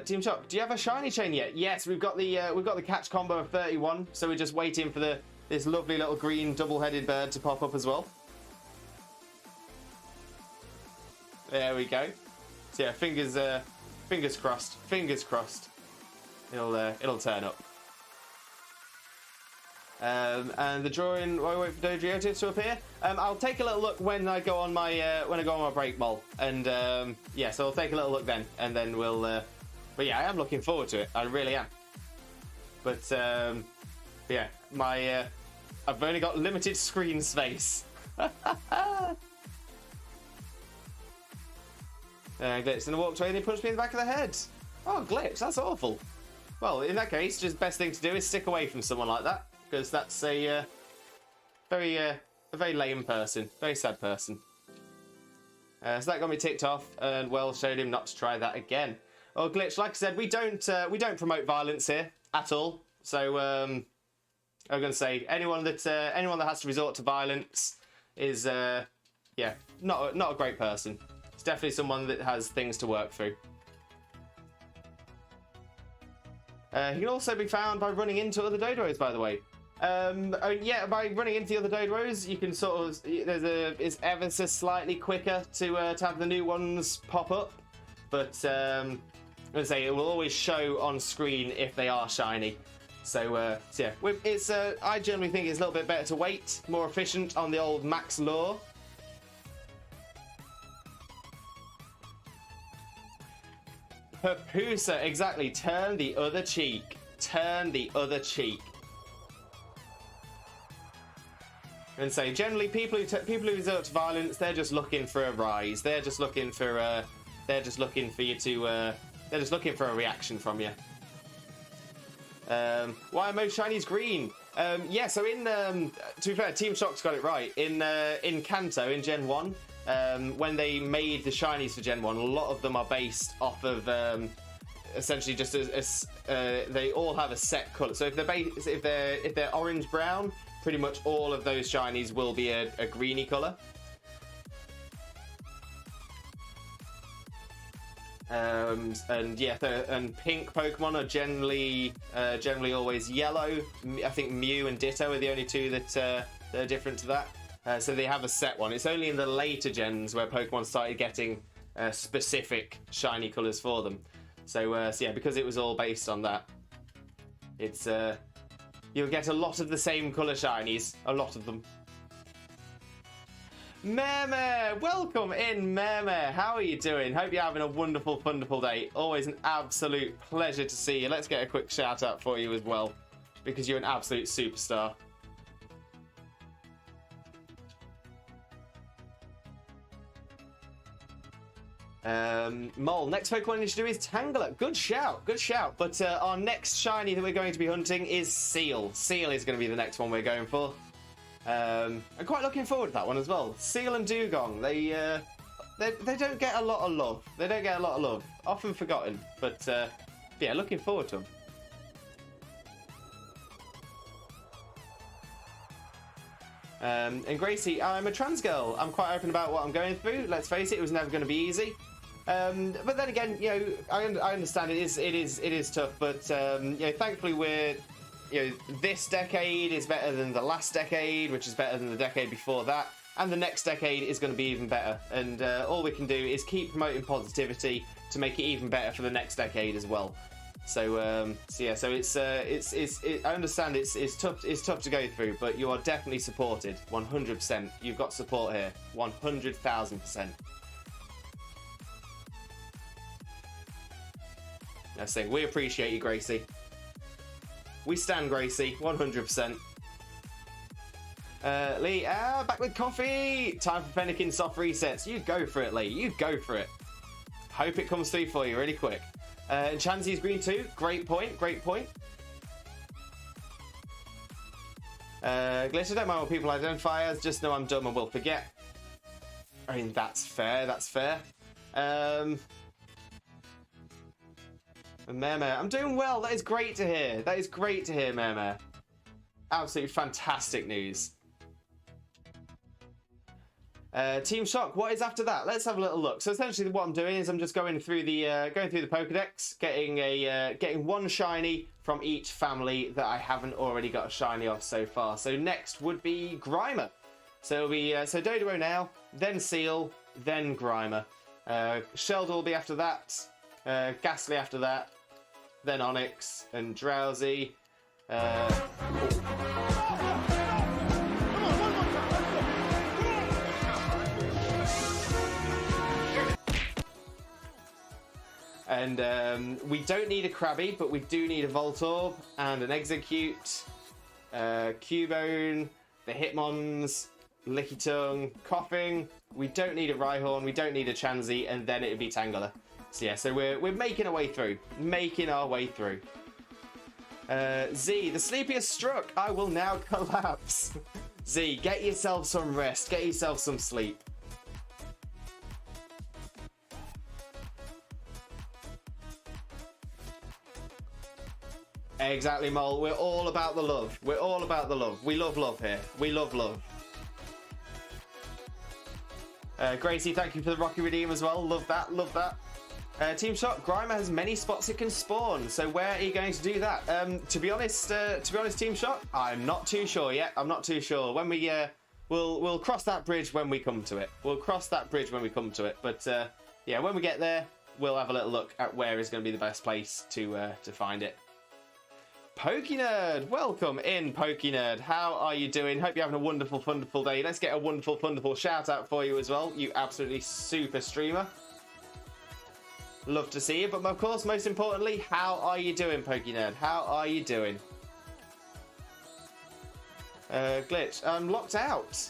Team Shock, do you have a shiny chain yet? Yes, we've got the catch combo of 31, so we're just waiting for this lovely little green double-headed bird to pop up as well. There we go. So yeah, fingers crossed. Fingers crossed. It'll turn up. And the drawing while we wait for Doduo to appear. I'll take a little look when I go on my break mole, and yeah, so I'll take a little look then, and then we'll. But yeah, I am looking forward to it. I really am. But yeah, I've only got limited screen space. Glitch and walked away and he punched me in the back of the head. Oh, Glitch, that's awful. Well, in that case, just best thing to do is stick away from someone like that, because that's a very lame person, very sad person. So that got me ticked off, and well, showed him not to try that again. Oh, Glitch, like I said, we don't promote violence here at all. So I'm going to say anyone that has to resort to violence is yeah, not a great person. It's definitely someone that has things to work through. He can also be found by running into other Doduos, by the way. Yeah, by running into the other Doduos, you can sort of, it's ever so slightly quicker to have the new ones pop up, but I'm gonna say it will always show on screen if they are shiny. So yeah, I generally think it's a little bit better to wait, more efficient on the old max lure. Papusa, exactly. Turn the other cheek. Turn the other cheek. And say generally, people who resort to violence, they're just looking for a rise. They're just looking for you to. They're just looking for a reaction from you. Why are most shinies green? Yeah. So to be fair, Team Shock's got it right. In Kanto in Gen 1. When they made the shinies for Gen 1, a lot of them are based off of essentially just as they all have a set colour. So if they're orange brown, pretty much all of those shinies will be a greeny colour. And yeah, and pink Pokemon are generally always yellow. I think Mew and Ditto are the only two that are different to that. So they have a set one. It's only in the later gens where Pokemon started getting specific shiny colours for them. So yeah, because it was all based on that, it's you'll get a lot of the same colour shinies, a lot of them. Meme, welcome in, Meme. How are you doing? Hope you're having a wonderful, wonderful day. Always an absolute pleasure to see you. Let's get a quick shout out for you as well, because you're an absolute superstar. Mole, next Pokemon you should do is Tangela. Good shout, good shout. But our next shiny that we're going to be hunting is Seal. Seal is going to be the next one we're going for. I'm quite looking forward to that one as well. Seal and Dugong, they don't get a lot of love. They don't get a lot of love. Often forgotten, but yeah, looking forward to them. And Gracie, I'm a trans girl. I'm quite open about what I'm going through. Let's face it, it was never going to be easy. But then again, you know, I understand it is tough. But you know, thankfully we're, you know, this decade is better than the last decade, which is better than the decade before that, and the next decade is going to be even better. And all we can do is keep promoting positivity to make it even better for the next decade as well. So, yeah, so it's I understand it's tough to go through, but you are definitely supported, 100%. You've got support here, 100,000%. That's saying we appreciate you, Gracie. We stand Gracie, 100%. Lee, back with coffee. Time for Fennekin soft resets. You go for it, Lee. You go for it. Hope it comes through for you really quick. And Chansy's green too. Great point. Great point. Glitch, I don't mind what people identify as. Just know I'm dumb and will forget. I mean, that's fair. That's fair. And Meme, I'm doing well. That is great to hear. That is great to hear, Meme. Absolutely fantastic news. Team Shock, what is after that? Let's have a little look. So essentially what I'm doing is I'm just going through the Pokedex, getting one shiny from each family that I haven't already got a shiny of so far. So next would be Grimer. So it'll be so Doduo now, then Seal, then Grimer. Sheldon will be after that, Ghastly after that, then Onyx and Drowsy. And we don't need a Krabby, but we do need a Voltorb and an Execute, Cubone, the Hitmons, Lickitung, Coughing. We don't need a Rhyhorn, we don't need a Chansey, and then it'd be Tangela. So yeah, so we're making our way through. Z, the sleepy has struck. I will now collapse. Z, get yourself some rest. Get yourself some sleep. Exactly, Mole. We're all about the love. We're all about the love. We love love here. We love love. Gracie, thank you for the Rocky Redeem as well. Love that. Love that. Team Shot, Grimer has many spots it can spawn. So where are you going to do that? To be honest, Team Shot, I'm not too sure yet. I'm not too sure. When we we'll cross that bridge when we come to it. We'll cross that bridge when we come to it. But yeah, when we get there, we'll have a little look at where is going to be the best place to find it. Pokenerd, welcome in, Pokenerd. How are you doing? Hope you're having a wonderful, wonderful day. Let's get a wonderful, wonderful shout out for you as well. You absolutely super streamer. Love to see you, but of course, most importantly, how are you doing, Pokenerd? How are you doing? Glitch, I'm locked out.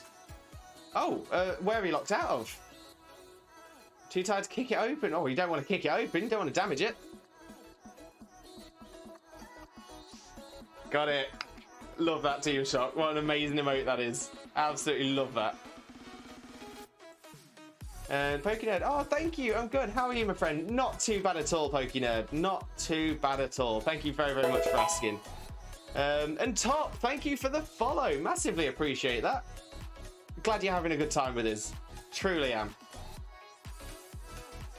Oh, where are you locked out of? Too tired to kick it open. Oh, you don't want to kick it open. You don't want to damage it. Got it. Love that, Team Shock. What an amazing emote that is. Absolutely love that. And Pokenerd, oh, thank you. I'm good. How are you, my friend? Not too bad at all, Pokenerd. Not too bad at all. Thank you very, very much for asking. And Top, thank you for the follow. Massively appreciate that. Glad you're having a good time with us. Truly am.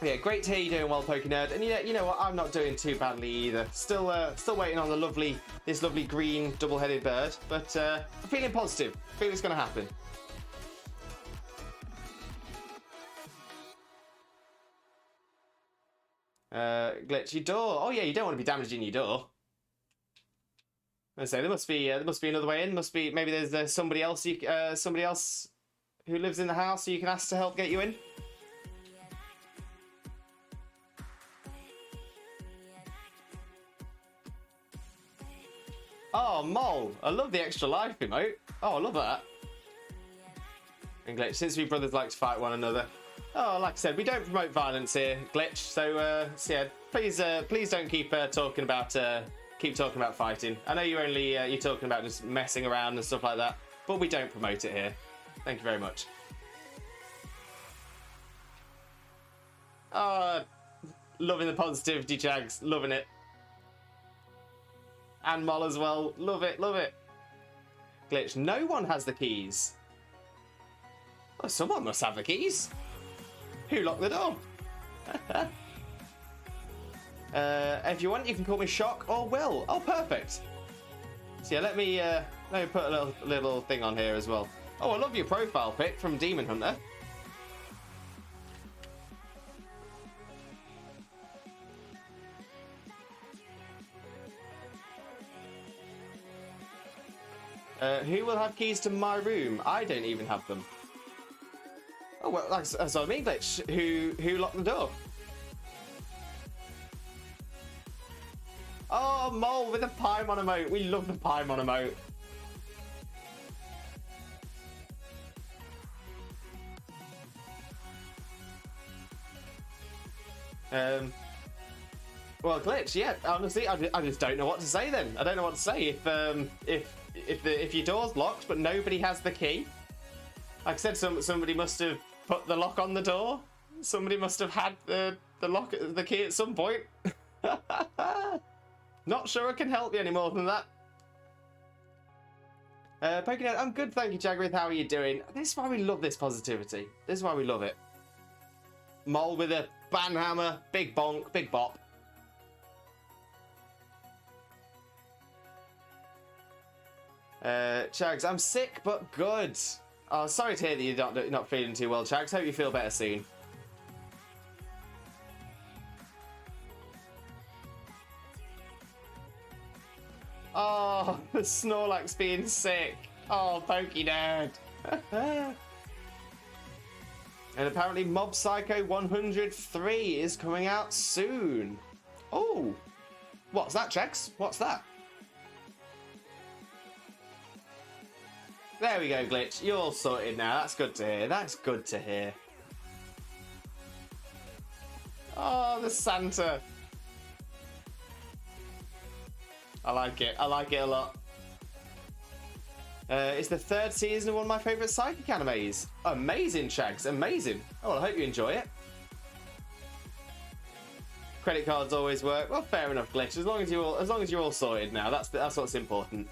Yeah, great to hear you doing well, Pokenerd. And you know what? I'm not doing too badly either. Still waiting on this lovely green double-headed bird, but I'm feeling positive. I feel it's going to happen. Glitch, your door. Oh yeah, you don't want to be damaging your door. I say there must be another way in. Must be maybe there's somebody else who lives in the house, so you can ask to help get you in. Oh, Mole! I love the extra life emote. Oh, I love that. And Glitch, since we brothers like to fight one another, Oh, like I said, we don't promote violence here, Glitch. So, yeah, please don't keep talking about fighting. I know you're talking about just messing around and stuff like that, but we don't promote it here. Thank you very much. Oh, loving the positivity, Jags. Loving it. And Moll as well. Love it, love it. Glitch, no one has the keys. Well, someone must have the keys. Who locked the door? If you want, you can call me Shock or Will. Oh, perfect. So yeah, let me put a little thing on here as well. Oh, I love your profile pic from Demon Hunter. Who will have keys to my room? I don't even have them. Oh, well, that's what I mean, Glitch. Who locked the door? Oh, Mole with a Paimon emote. We love the Paimon emote. Well, Glitch, yeah, honestly, I just don't know what to say then. I don't know what to say if your door's locked but nobody has the key. Like I said, somebody must have put the lock on the door. Somebody must have had the key at some point. Not sure I can help you any more than that. Pokenet, I'm good, thank you, Jagrith. How are you doing? This is why we love this positivity. This is why we love it. Mole with a banhammer, big bonk, big bop. Chags, I'm sick but good. Oh, sorry to hear that you're not feeling too well, Chags. Hope you feel better soon. Oh, the Snorlax being sick. Oh, Pokey Nerd. And apparently Mob Psycho 103 is coming out soon. Oh, what's that, Chags? What's that? There we go, Glitch. You're all sorted now. That's good to hear. That's good to hear. Oh, the Santa. I like it. I like it a lot. It's the 3rd season of one of my favourite psychic animes. Amazing, Shags. Amazing. Oh, well, I hope you enjoy it. Credit cards always work. Well, fair enough, Glitch. As long as you're all sorted now, that's what's important.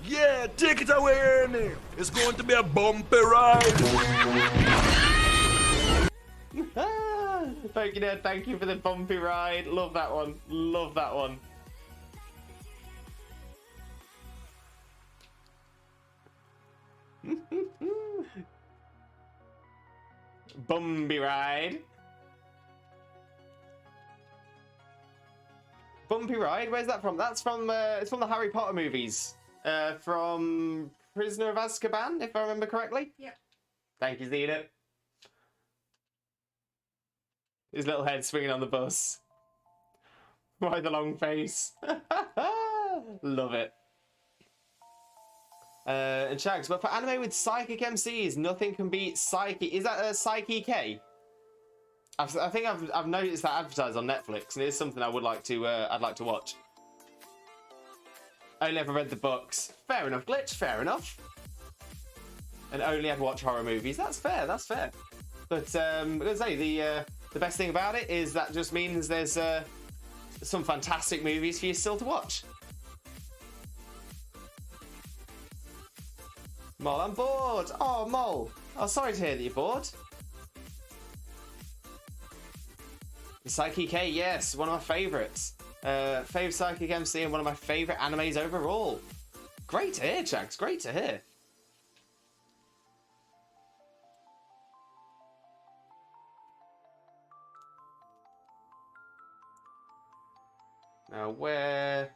Yeah, take it away, Ernie. It's going to be a bumpy ride.
Pokénerd, thank you for the bumpy ride. Love that one. Love that one. Bumpy ride. Bumpy ride? Where's that from? That's from it's from the Harry Potter movies. From Prisoner of Azkaban, if I remember correctly.
Yep.
Thank you, Zena. His little head swinging on the bus. Why the long face? Love it. And Shags, but for anime with psychic MCs, nothing can beat Psyche. Is that a Psyche K? I think I've noticed that advertised on Netflix, and it is something I would like to I'd like to watch. Only ever read the books. Fair enough, Glitch. Fair enough. And only ever watch horror movies. That's fair. That's fair. But I'm gonna say the best thing about it is that just means there's some fantastic movies for you still to watch. Mole, I'm bored. Oh, Mole. Oh, sorry to hear that you're bored. Psyche K, yes, one of my favourites. Fave Psychic MC and one of my favourite animes overall. Great to hear, Chags. Great to hear. Now, where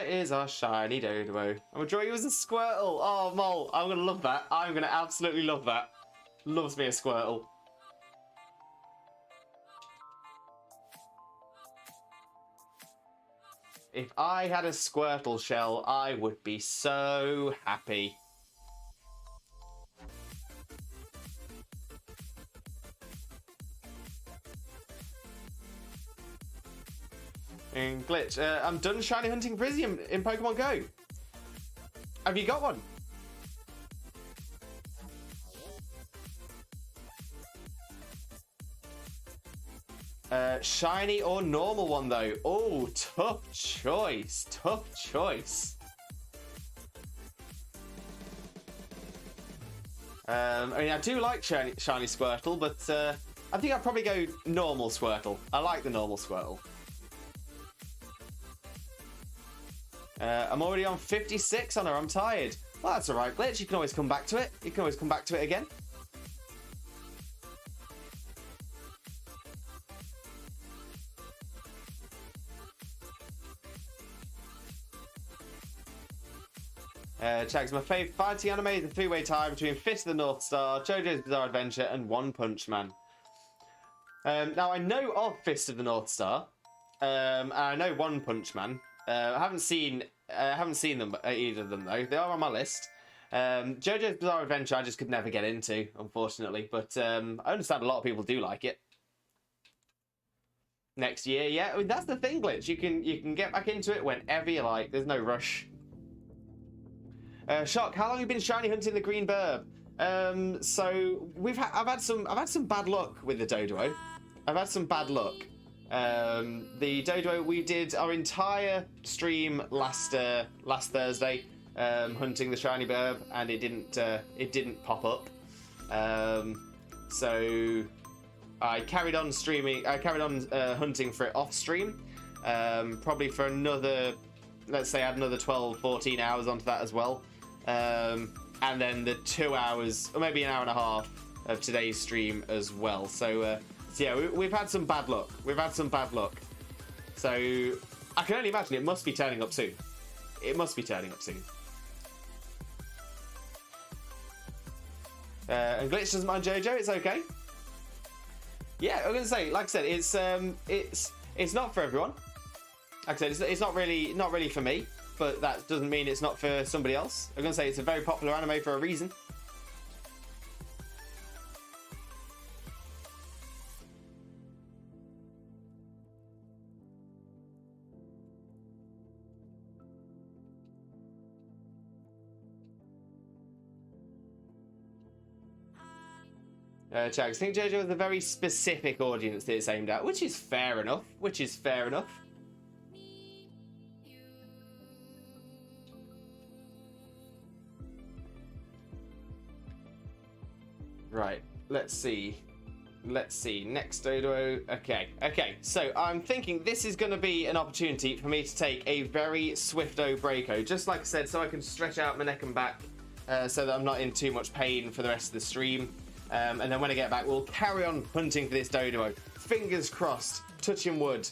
is our shiny Doduo? I'm gonna draw you as a Squirtle. Oh, Mole, I'm gonna love that. I'm gonna absolutely love that. Loves me a Squirtle. If I had a Squirtle shell, I would be so happy. And Glitch, I'm done shiny hunting Prisium in Pokemon Go. Have you got one? Shiny or normal one though? Oh, tough choice. Tough choice. I mean, I do like shiny Squirtle, but I think I'd probably go normal Squirtle. I like the normal Squirtle. I'm already on 56 on her. I'm tired. Well, that's alright, Glitch. You can always come back to it. You can always come back to it again. Chags, my favourite fighting anime is the three-way tie between Fist of the North Star, JoJo's Bizarre Adventure, and One Punch Man. Now, I know of Fist of the North Star, and I know One Punch Man. I haven't seen them, either of them, though. They are on my list. JoJo's Bizarre Adventure I just could never get into, unfortunately, but I understand a lot of people do like it. Next year, yeah, I mean, that's the thing, Glitch. You can get back into it whenever you like. There's no rush. Shock, how long have you been shiny hunting the green burb? So I've had some bad luck with the Doduo. I've had some bad luck. The Doduo, we did our entire stream last Thursday hunting the shiny burb, and it didn't pop up. So I carried on streaming. I carried on hunting for it off stream, probably for another, let's say, add another 12, 14 hours onto that as well. And then the 2 hours, or maybe an hour and a half of today's stream as well. So yeah, we've had some bad luck. We've had some bad luck. So I can only imagine it must be turning up soon. It must be turning up soon. And Glitch doesn't mind JoJo. It's okay. Yeah, I'm gonna say, like I said, it's not for everyone. Like I said, it's not really for me. But that doesn't mean it's not for somebody else. I'm gonna say it's a very popular anime for a reason. Chags, I think JoJo has a very specific audience that it's aimed at, which is fair enough. Right, let's see. Next Doduo. Okay. So I'm thinking this is going to be an opportunity for me to take a very swifto breako, just like I said, so I can stretch out my neck and back, so that I'm not in too much pain for the rest of the stream. And then when I get back, we'll carry on hunting for this Doduo. Fingers crossed, touching wood.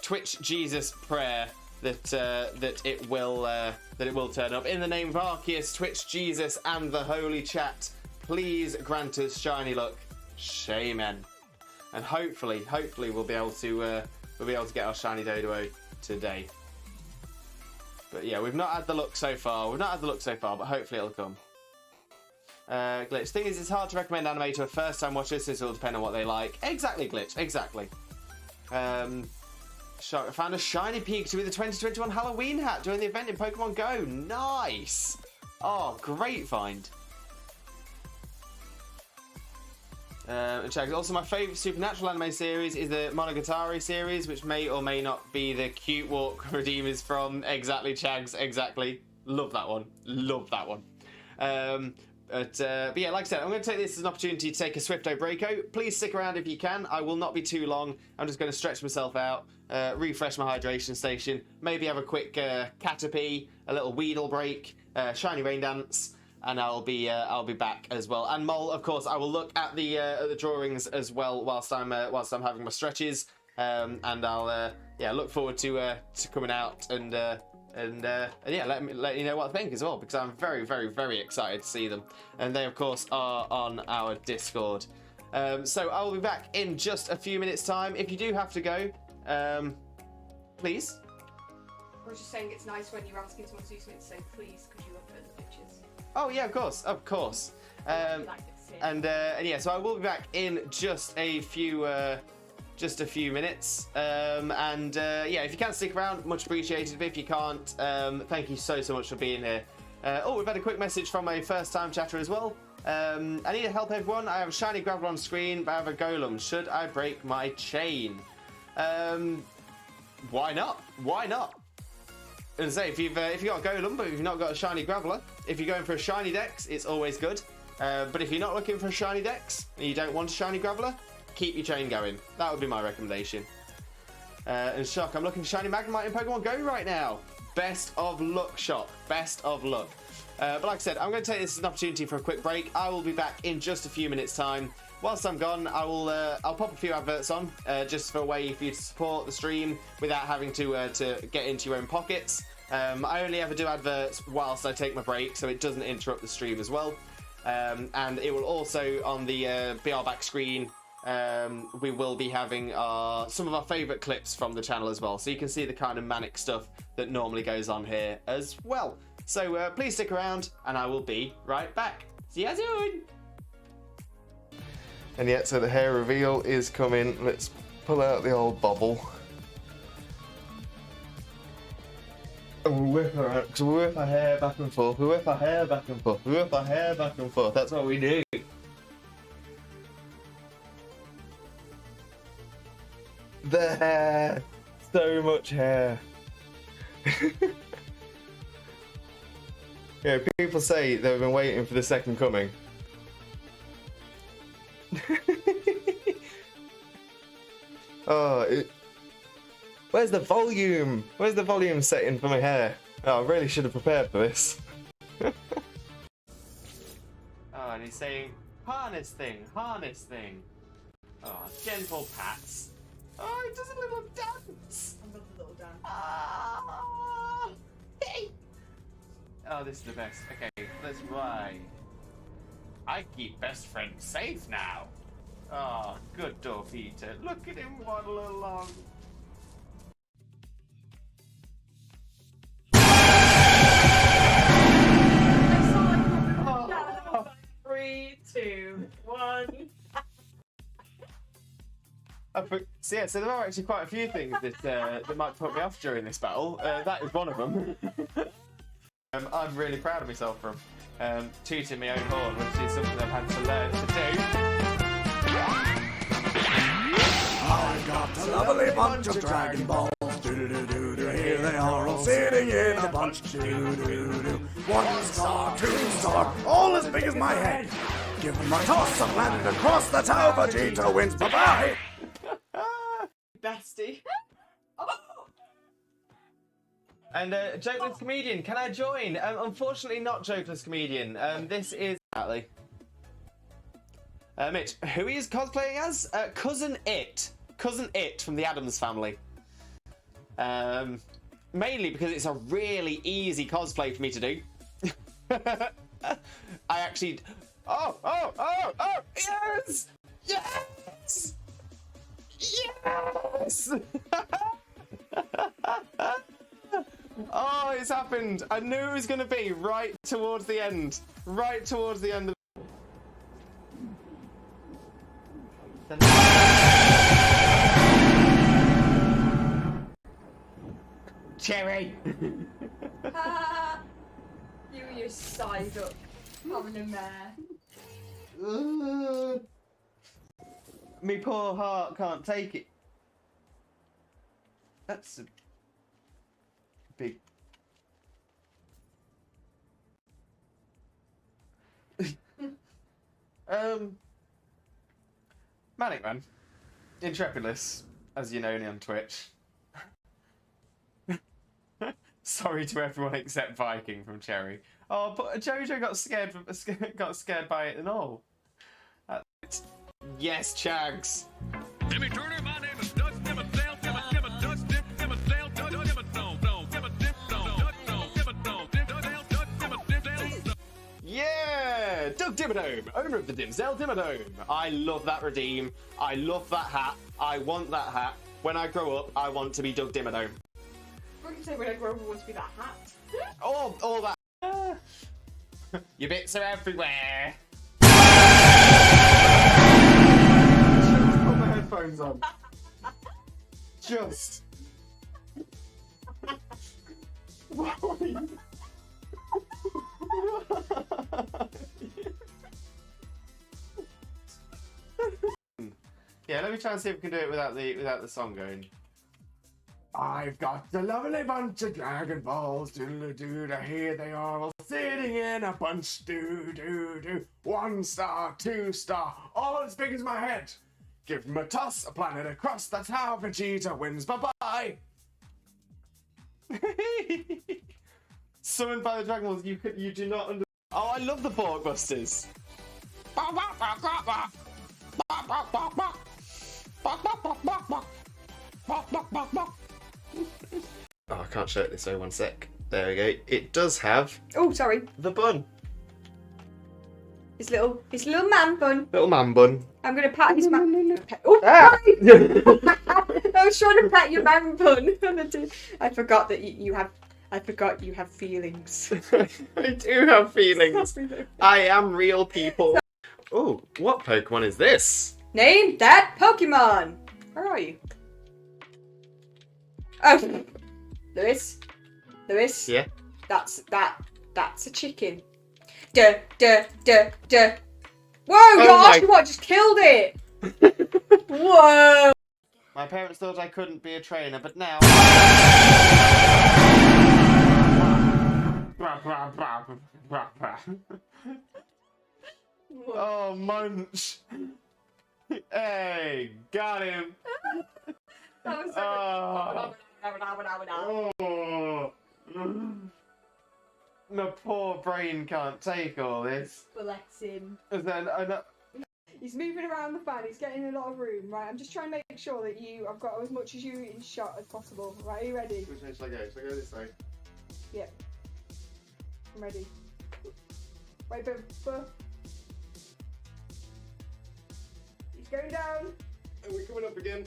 Twitch Jesus prayer that it will turn up. In the name of Arceus, Twitch Jesus, and the Holy Chat, please grant us shiny luck. Shaman. And hopefully we'll be able to get our shiny Doduo today. But yeah, we've not had the luck so far. But hopefully it'll come. Glitch. Thing is, it's hard to recommend anime to a first-time watcher, since it'll depend on what they like. Exactly, Glitch. Exactly. I found a shiny Pikachu with a 2021 Halloween hat during the event in Pokemon Go. Nice. Oh, great find. Also, my favourite supernatural anime series is the Monogatari series, which may or may not be the Cute Walk Redeemers from. Exactly, Chags, exactly. Love that one. But yeah, like I said, I'm going to take this as an opportunity to take a Swifto breako. Please stick around if you can. I will not be too long. I'm just going to stretch myself out, refresh my hydration station, maybe have a quick Caterpie, a little Weedle break, shiny rain dance, and I'll be back as well. And Mole, of course, I will look at the drawings as well whilst I'm having my stretches, and I'll look forward to coming out and yeah, let you know what I think as well, because I'm very, very, very excited to see them. And they, of course, are on our Discord. So I will be back in just a few minutes' time. If you do have to go, please
I was just saying it's nice when you're asking someone to do something to say, please, could you look at the pictures?
Oh yeah, of course, of course. And yeah, so I will be back in just a few minutes. Yeah, if you can stick around, much appreciated. But if you can't, thank you so much for being here. Oh, we've had a quick message from a first-time chatter as well. I need help, everyone. I have a shiny gravel on screen, but I have a golem. Should I break my chain? Why not? Why not? And say if you've got a golem, but if you've not got a shiny graveler, if you're going for a shiny dex, it's always good. But if you're not looking for a shiny dex and you don't want a shiny graveler, keep your chain going. That would be my recommendation. And Shock, I'm looking for shiny Magnemite in Pokemon Go right now. Best of luck, Shock. Best of luck. But like I said, I'm going to take this as an opportunity for a quick break. I will be back in just a few minutes' time. Whilst I'm gone, I'll pop a few adverts on, just for a way for you to support the stream without having to get into your own pockets. I only ever do adverts whilst I take my break, so it doesn't interrupt the stream as well. And it will also, on the BR back screen, we will be having some of our favourite clips from the channel as well, so you can see the kind of manic stuff that normally goes on here as well. So please stick around, and I will be right back. See you soon! And yet, so the hair reveal is coming. Let's pull out the old bobble. And we'll whip her out, because we whip our hair back and forth, we whip our hair back and forth, we whip our hair back and forth. That's what we do. The hair. So much hair. Yeah, people say they've been waiting for the second coming. Where's the volume? Where's the volume setting for my hair? Oh, I really should have prepared for this. Oh, and he's saying, harness thing, harness thing. Oh, gentle pats. Oh, he does a little dance.
I love the little dance.
Ah, hey. Oh, this is the best. Okay, let's ride. I keep best friend safe now. Oh, good dog eater. Look at him waddle along.
Oh. 3, 2, 1.
So yeah, so there are actually quite a few things that might put me off during this battle. That is one of them. I'm really proud of myself for tooting my own horn, which is something I've had to learn to do.
I've got a lovely bunch of Dragon Balls. Do-do-do-do-do. Here they are all sitting in a bunch. Do-do-do-do. 1 star, 2 star, all as big as my head. Give them a toss and landed across the tower. Vegeta wins. Bye-bye.
Bestie.
And Jokeless Comedian, can I join? Unfortunately not Jokeless Comedian. This is... Mitch, who he is cosplaying as? Cousin It. Cousin It from the Addams Family. Mainly because it's a really easy cosplay for me to do. I actually... Oh! Yes! Yes! Yes! Oh, it's happened. I knew it was going to be right towards the end. Right towards the end of... Cherry!
You and your side up. Having a mare.
Me poor heart can't take it. That's a big... Manic Man. Intrepidless, as you know me on Twitch. Sorry to everyone except Viking from Cherry. Oh, but Jojo got scared by it and all. Yes, Chags.
Jimmy Turner, my name is Doug Dimmadale, Dimma Doug Dip, Dimmadale, Doug Dimmadome, Dimma Dip Dome, Doug Dome, Dimmadome, Dimmadale, Doug Dimmadale.
Yeah! Doug Dimmadome, owner of the Dimsdale Dimmadome. I love that redeem. I love that hat. I want that hat. When I grow up, I want to be Doug Dimmadome.
What did you say when I grow up I want to be that hat?
All that. Your bits are everywhere. Just put my headphones on. Just. Yeah, let me try and see if we can do it without the song going.
I've got a lovely bunch of Dragon Balls, doodle-doo, here they are all sitting in a bunch, doo-doo-doo. 1 star, 2 star, all as big as my head. Give them a toss, a planet across, that's how Vegeta wins, bye-bye.
Summoned by the Dragon Balls, you do not understand. Oh, I love the Borkbusters. Oh, I can't show it this way, 1 sec. There we go. It does have
Oh, sorry.
the bun.
His little man bun.
Little man bun.
I'm gonna pat his man. Oh,
Ah.
sorry. I was trying to pet your man bun. I forgot that you have. I forgot you have feelings.
I do have feelings. I am real, people. Oh, what Pokemon is this?
Name that Pokemon. Where are you? Oh, Lewis.
Yeah.
That's a chicken. Duh. Whoa, gosh, what just killed it? Whoa.
My parents thought I couldn't be a trainer, but now. Oh, Munch. Hey, got him.
That was so
Oh. My poor brain can't take all this.
Bless him.
And then
He's moving around the fan, he's getting a lot of room, right? I'm just trying to make sure that I've got as much as you in shot as possible, right? Are you ready?
Which way should I go? Should I go this way?
Yep. I'm ready. Wait, but he's going down.
And we're coming up again.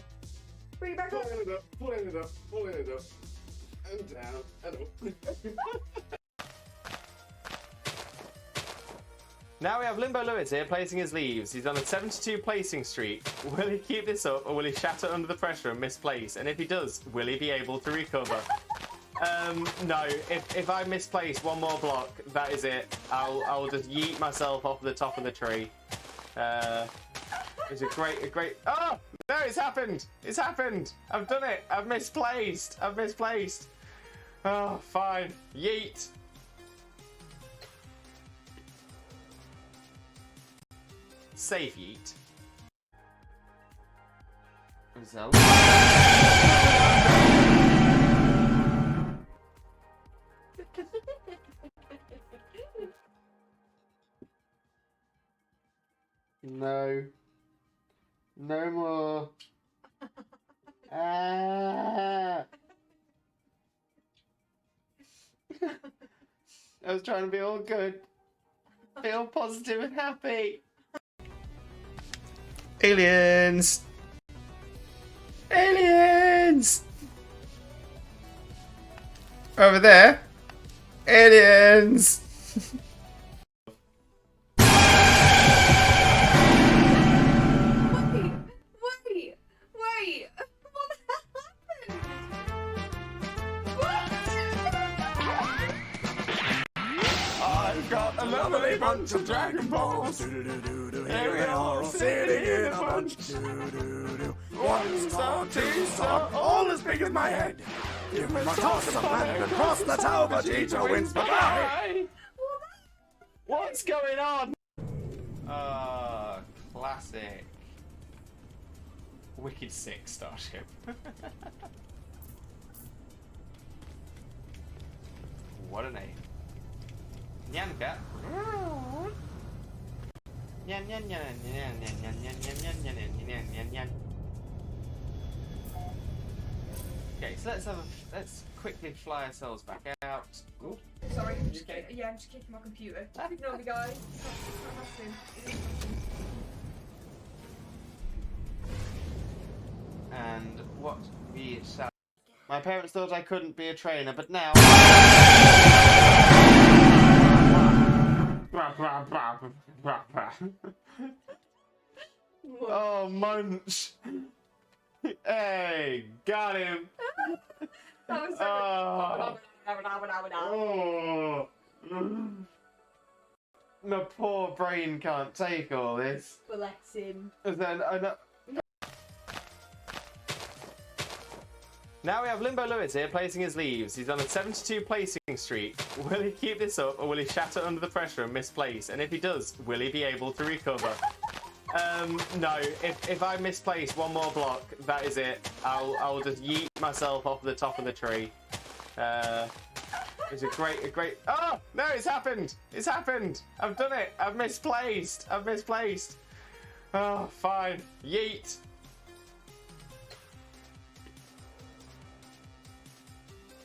Bring it back up.
Pulling it up. And down, and up. Now we have Limbo Lewis here placing his leaves. He's on a 72 placing streak. Will he keep this up or will he shatter under the pressure and misplace? And if he does, will he be able to recover? No, if I misplace one more block, that is it. I'll just yeet myself off the top of the tree. It's a great. Oh no! It's happened! It's happened! I've done it! I've misplaced! Oh, fine. Yeet. Save yeet. Result. No. No more. Ah. I was trying to be all good. Feel positive and happy. Aliens! Aliens! Over there. Aliens!
Wait. What the hell happened?
I've got a lovely bunch of Dragon Balls. Here they are all sitting in a bunch. 1 star, 2 star, all as big as my head. Give me my toss of a planet across, that's how Vegeta wins. Bye-bye.
What's going on? Classic. Wicked sick starship. What a name. Nyanka. Nyan nyan nyan nyan nyan nyan nyan nyan nyan nyan nyan nyan. Okay, so let's quickly fly ourselves back out. Ooh.
Sorry, I'm just kicking my computer. Ignore me, guys.
And what we shall. My parents thought I couldn't be a trainer, but now... Oh, Munch. Hey, got him.
That was
Oh. Oh. My poor brain can't take all this.
Bless him.
And then now we have Limbo Lewis here placing his leaves. He's on a 72 placing streak. Will he keep this up or will he shatter under the pressure and misplace? And if he does, will he be able to recover? No, if I misplace one more block, that is it. I'll just yeet myself off the top of the tree. It's a great. Oh no! It's happened! It's happened! I've done it! I've misplaced! Oh, fine. Yeet.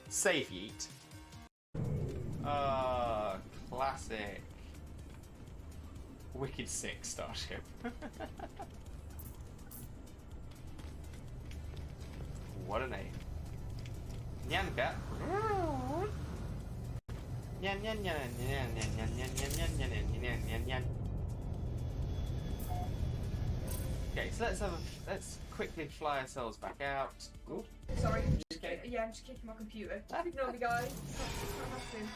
Safe yeet. Ah, classic. Wicked sick starship. What a name. Nyanka. Nyan nyan nyan nyan nyan nyan nyan nyan nyan nyan nyan. Okay, so let's quickly fly ourselves back out. Ooh.
Sorry, I'm just kicking my computer. Just ignore me, guys. It's not happening.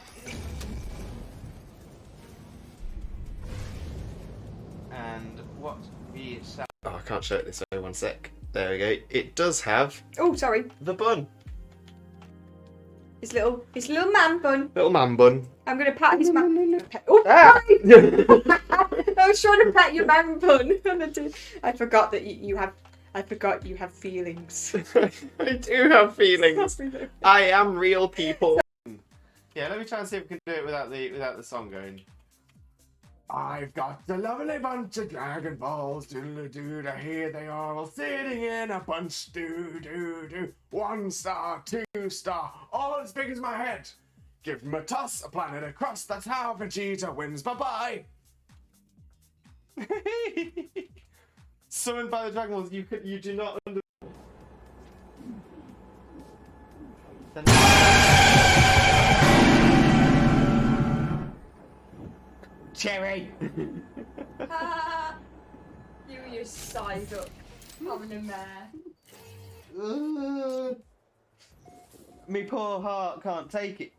And what we shall... Oh, I can't show it this way, one sec. There we go. It does have...
Oh, sorry.
The bun.
His little man bun.
Little man bun.
I'm gonna pat his man. Oh, sorry. I was trying to pat your man bun. I forgot that you have. I forgot you have feelings.
I do have feelings. I am real, people. Yeah, let me try and see if we can do it without the song going.
I've got a lovely bunch of Dragon Balls, doodle-doo, here they are all sitting in a bunch, doo-doo-doo. 1 star, 2 star, all as big as my head. Give them a toss, a planet across, that's how Vegeta wins, bye-bye.
Summoned by the Dragon Balls, you do not understand. Cherry!
You and your side up. Having a mare.
Me poor heart can't take it.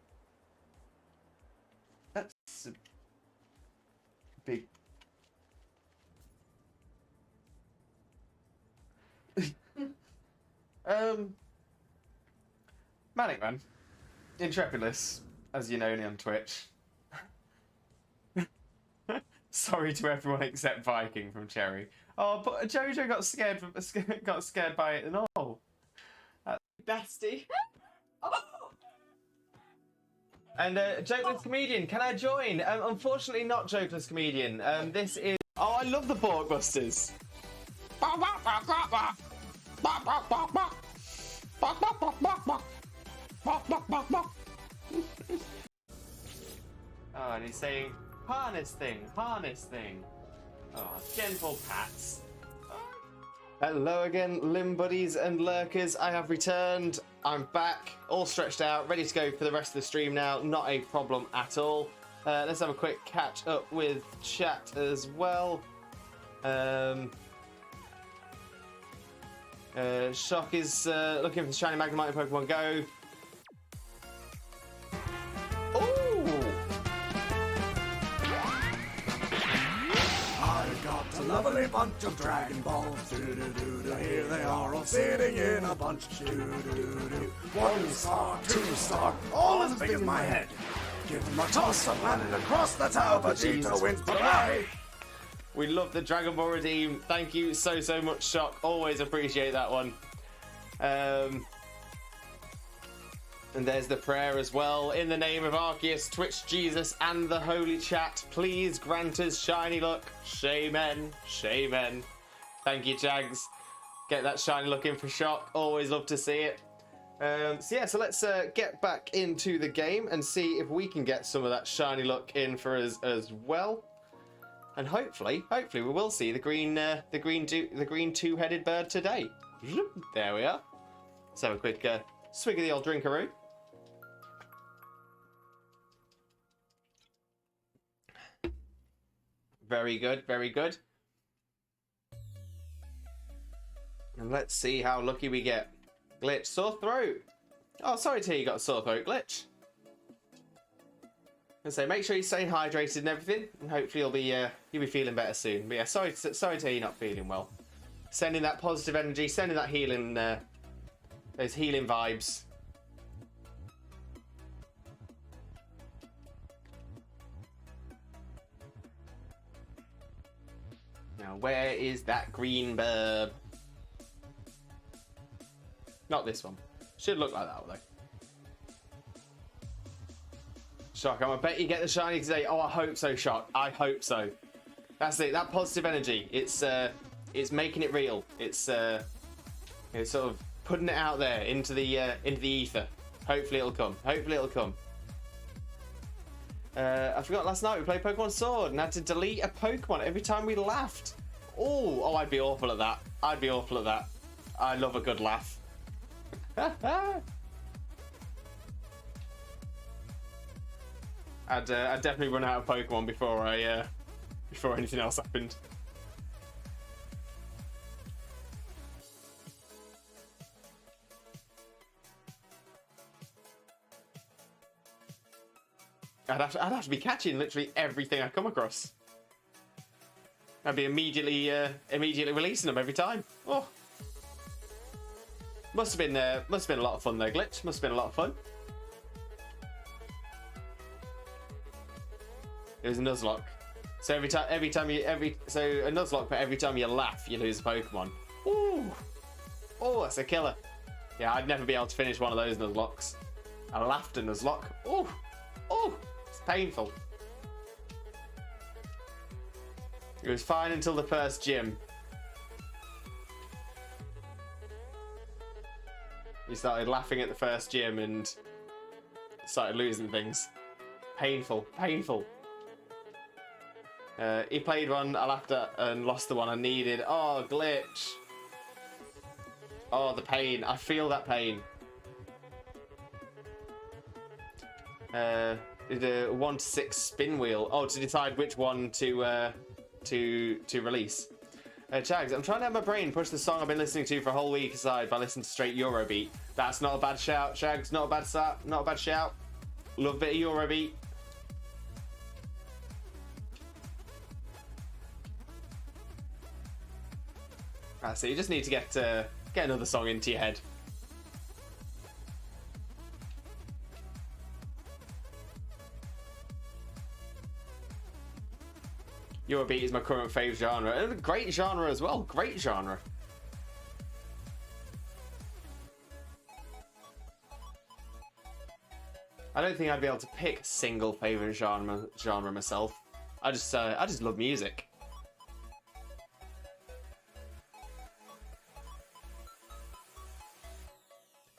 That's a big... Manic Man. Intrepidus, as you know me on Twitch. Sorry to everyone except Viking from Cherry. Oh, but Jojo got scared by it and all.
Bestie.
And Jokeless Comedian, can I join? Unfortunately, not Jokeless Comedian. This is. Oh, I love the Borkbusters. Oh, and he's saying, harness thing. Oh, gentle pats. Hello again, Limb Buddies and Lurkers. I have returned. I'm back, all stretched out, ready to go for the rest of the stream now. Not a problem at all. Let's have a quick catch up with chat as well. Shock is looking for the shiny Magnemite in Pokemon Go.
I've got a lovely bunch of Dragon Balls, doo-doo-doo-doo, here they are all sitting in a bunch, doo-doo-doo-doo. 1 star, 2 star, all as big as my head. Give them a toss, a planet across, that's how Vegeta wins, bye-bye.
We love the Dragon Ball Redeem. Thank you so much, Shock. Always appreciate that one. And there's the prayer as well. In the name of Arceus, Twitch Jesus, and the Holy Chat, please grant us shiny luck. Shaman. Thank you, Jags. Get that shiny look in for Shock. Always love to see it. So let's get back into the game and see if we can get some of that shiny luck in for us as well. And hopefully we will see the green two-headed bird today. There we are. Let's have a quick Swig of the old drinkaroo. Very good, very good. And let's see how lucky we get. Glitch, sore throat. Oh, sorry to hear you got a sore throat, Glitch. And so make sure you stay hydrated and everything, and hopefully you'll be feeling better soon. But yeah, sorry to hear you're not feeling well. Sending that positive energy, sending that healing, those healing vibes. Now, where is that green BURB? Not this one. Should look like that, though. Shock, I bet you get the shiny today. Oh, I hope so, Shock. I hope so. That's it. That positive energy. It's making it real. It's sort of putting it out there into the ether. Hopefully it'll come. Hopefully it'll come. I forgot last night we played Pokemon Sword and had to delete a Pokemon every time we laughed. Oh, I'd be awful at that. I'd be awful at that. I love a good laugh. I'd definitely run out of Pokemon before anything else happened. I'd have to be catching literally everything I come across. I'd be immediately releasing them every time. Oh, must have been a lot of fun there, Glitch. Must have been a lot of fun. It was a Nuzlocke. So a Nuzlocke, but every time you laugh, you lose a Pokemon. Ooh, oh, that's a killer. Yeah, I'd never be able to finish one of those Nuzlocks. I laughed a Nuzlocke. Ooh, oh, it's painful. It was fine until the first gym. You started laughing at the first gym and started losing things. Painful, painful. He played one I laughed at and lost the one I needed. Oh, Glitch. Oh, the pain. I feel that pain. Did a 1 to 6 spin wheel. Oh, to decide which one to release. Chags, I'm trying to have my brain push the song I've been listening to for a whole week aside by listening to straight Eurobeat. That's not a bad shout, Chags. Not a bad shout. Love a bit of Eurobeat. So you just need to get another song into your head. Eurobeat is my current fave genre. And a great genre as well. Great genre. I don't think I'd be able to pick a single favorite genre myself. I just love music.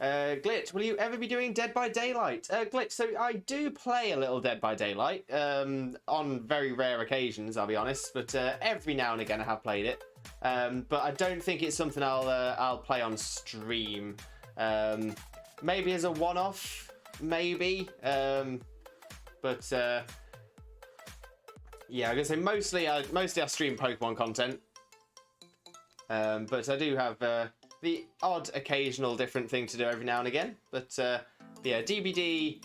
Glitch, will you ever be doing Dead by Daylight? Glitch, so I do play a little Dead by Daylight, on very rare occasions, I'll be honest, but every now and again I have played it. But I don't think it's something I'll play on stream. Maybe as a one-off, maybe. But yeah, I'm gonna say mostly I stream Pokemon content. But I do have the odd occasional different thing to do every now and again. But yeah, DBD,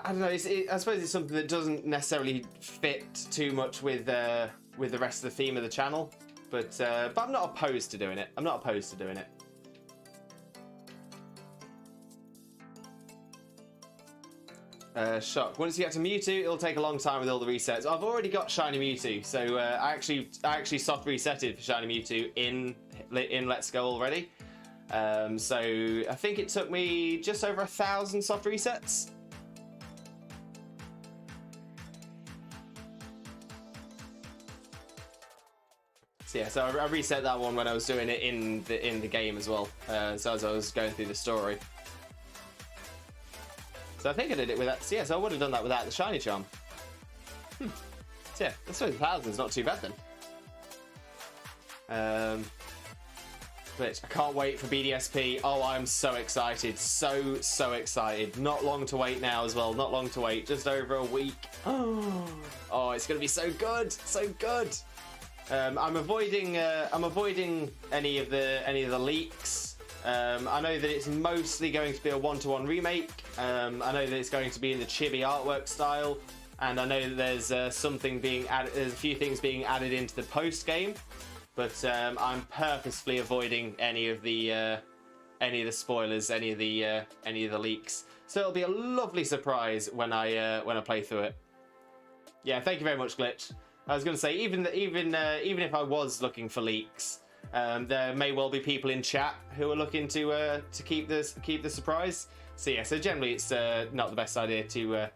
I don't know, I suppose it's something that doesn't necessarily fit too much with the rest of the theme of the channel. But I'm not opposed to doing it. I'm not opposed to doing it. Shock. Once you get to Mewtwo, it'll take a long time with all the resets. I've already got Shiny Mewtwo, so I actually soft resetted for Shiny Mewtwo in Let's Go already. So I think it took me just over 1,000 soft resets. So yeah, so I reset that one when I was doing it in the game as well. So as I was going through the story. So I think I did it with that. So yeah, so I would have done that without the shiny charm. So yeah, I suppose 1,000 is not too bad then. Glitch, I can't wait for BDSP. Oh, I'm so excited. So excited. Not long to wait now as well. Not long to wait. Just over a week. Oh, it's going to be so good. So good. I'm avoiding any of the leaks. I know that it's mostly going to be a one-to-one remake. I know that it's going to be in the chibi artwork style, and I know that there's something being added. There's a few things being added into the post game, but I'm purposefully avoiding any of the spoilers, any of the leaks. So it'll be a lovely surprise when I play through it. Yeah, thank you very much, Glitch. I was going to say, even if I was looking for leaks, there may well be people in chat who are looking to keep the surprise. So yeah, so generally it's not the best idea to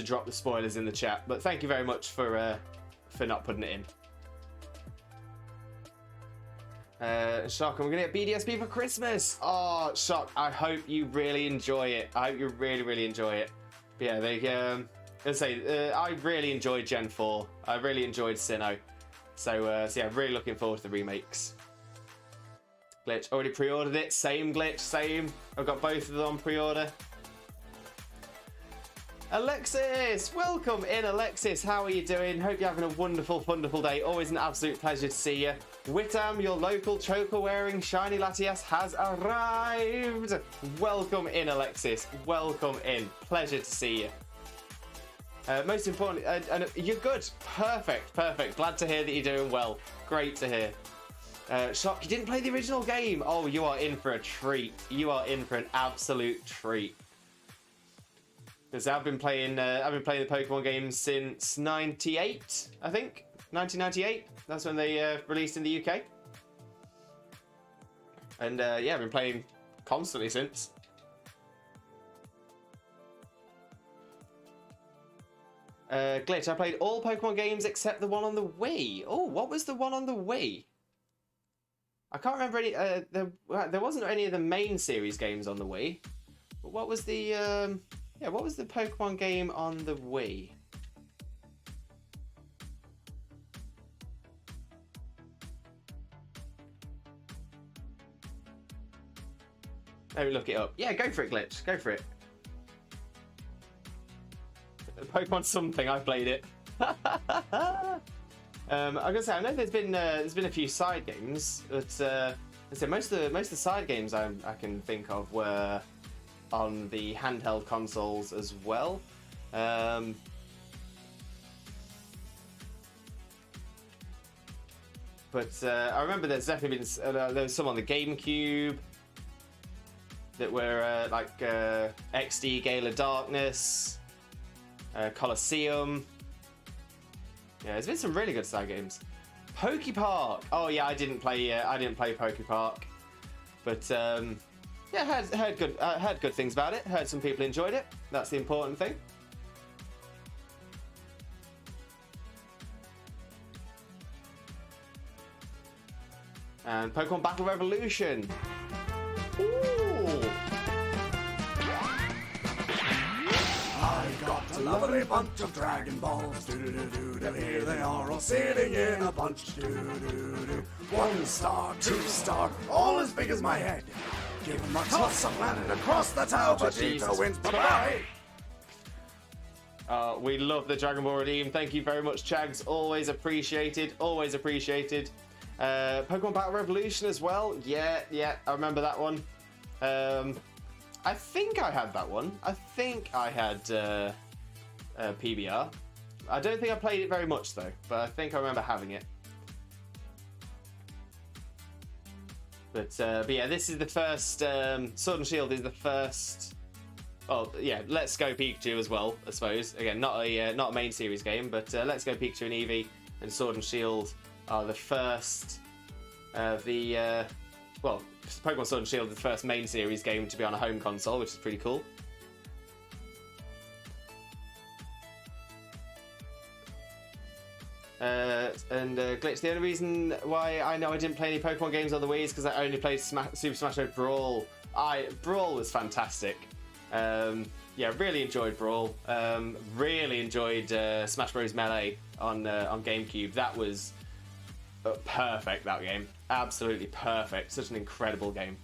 drop the spoilers in the chat. But thank you very much for not putting it in. Shock, and we're gonna get BDSP for Christmas. Oh, Shock, I hope you really enjoy it. I hope you really enjoy it. But yeah, I really enjoyed Gen 4. I really enjoyed Sinnoh. So yeah, really looking forward to the remakes. Glitch, already pre-ordered it. Same, Glitch, same. I've got both of them on pre-order. Alexis, welcome in, Alexis. How are you doing? Hope you're having a wonderful day. Always an absolute pleasure to see you. Wittam, your local choker-wearing shiny Latias has arrived. Welcome in, Alexis. Welcome in. Pleasure to see you. Most importantly, and you're good. Perfect. Glad to hear that you're doing well. Great to hear. Shock, you didn't play the original game. Oh, you are in for a treat. You are in for an absolute treat. Because I've been playing the Pokemon games since '98, I think. 1998. That's when they released in the UK. And yeah, I've been playing constantly since. Glitch, I played all Pokemon games except the one on the Wii. Oh, what was the one on the Wii? I can't remember any. There wasn't any of the main series games on the Wii. But what was the what was the Pokemon game on the Wii? Let me look it up. Yeah, go for it, Glitch. Go for it. Pokemon something. I played it. I'm gonna say I know there's been a few side games, but so most of the side games I can think of were on the handheld consoles as well. But I remember there's definitely been there was some on the GameCube that were like XD Gale of Darkness. Colosseum. Yeah, there's been some really good side games. Pokepark. Oh yeah, I didn't play Pokepark, but yeah, heard good things about it. Heard some people enjoyed it. That's the important thing. And Pokemon Battle Revolution. Ooh.
Got a lovely bunch of Dragon Balls. Do-do-do-do-do. Here they are all sitting in a bunch. Do-do-do-do. 1 star, 2 star, all as big as my head. Give them a toss, a planet across the tower. Vegeta wins. Bye-bye.
We love the Dragon Ball Redeem. Thank you very much, Chags. Always appreciated. Always appreciated. Pokemon Battle Revolution as well. Yeah, I remember that one. I think I had that one. I think I had PBR. I don't think I played it very much though, but I think I remember having it. But yeah, this is the first. Sword and Shield is the first. Well, yeah, Let's Go Pikachu as well, I suppose. Again, not a main series game, but Let's Go Pikachu and Eevee and Sword and Shield are the first of the. Well, Pokemon Sword and Shield is the first main series game to be on a home console, which is pretty cool. Glitch, the only reason why I know I didn't play any Pokemon games on the Wii is because I only played Super Smash Bros. Brawl. Brawl was fantastic. Yeah, really enjoyed Brawl. Really enjoyed Smash Bros. Melee on GameCube. That was Perfect, that game. Absolutely perfect. Such an incredible game.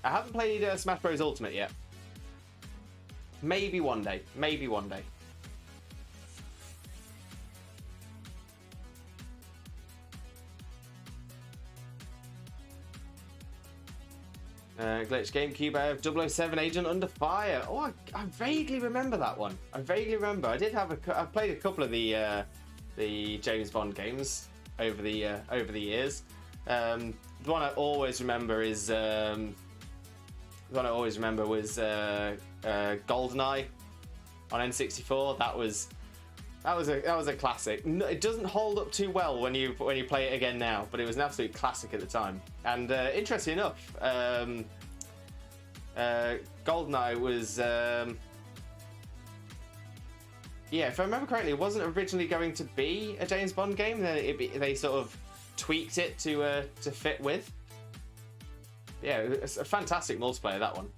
I haven't played Smash Bros. Ultimate yet. Maybe one day. Maybe one day. Glitch GameCube, I have 007 Agent Under Fire. Oh, I vaguely remember that one. I vaguely remember. I did have I played a couple of the James Bond games over the years. The one I always remember is was GoldenEye on N64. That was a classic. It doesn't hold up too well when you play it again now, but it was an absolute classic at the time. And interesting enough, GoldenEye was yeah, if I remember correctly, it wasn't originally going to be a James Bond game. Then they sort of tweaked it to fit with. Yeah, it's a fantastic multiplayer, that one.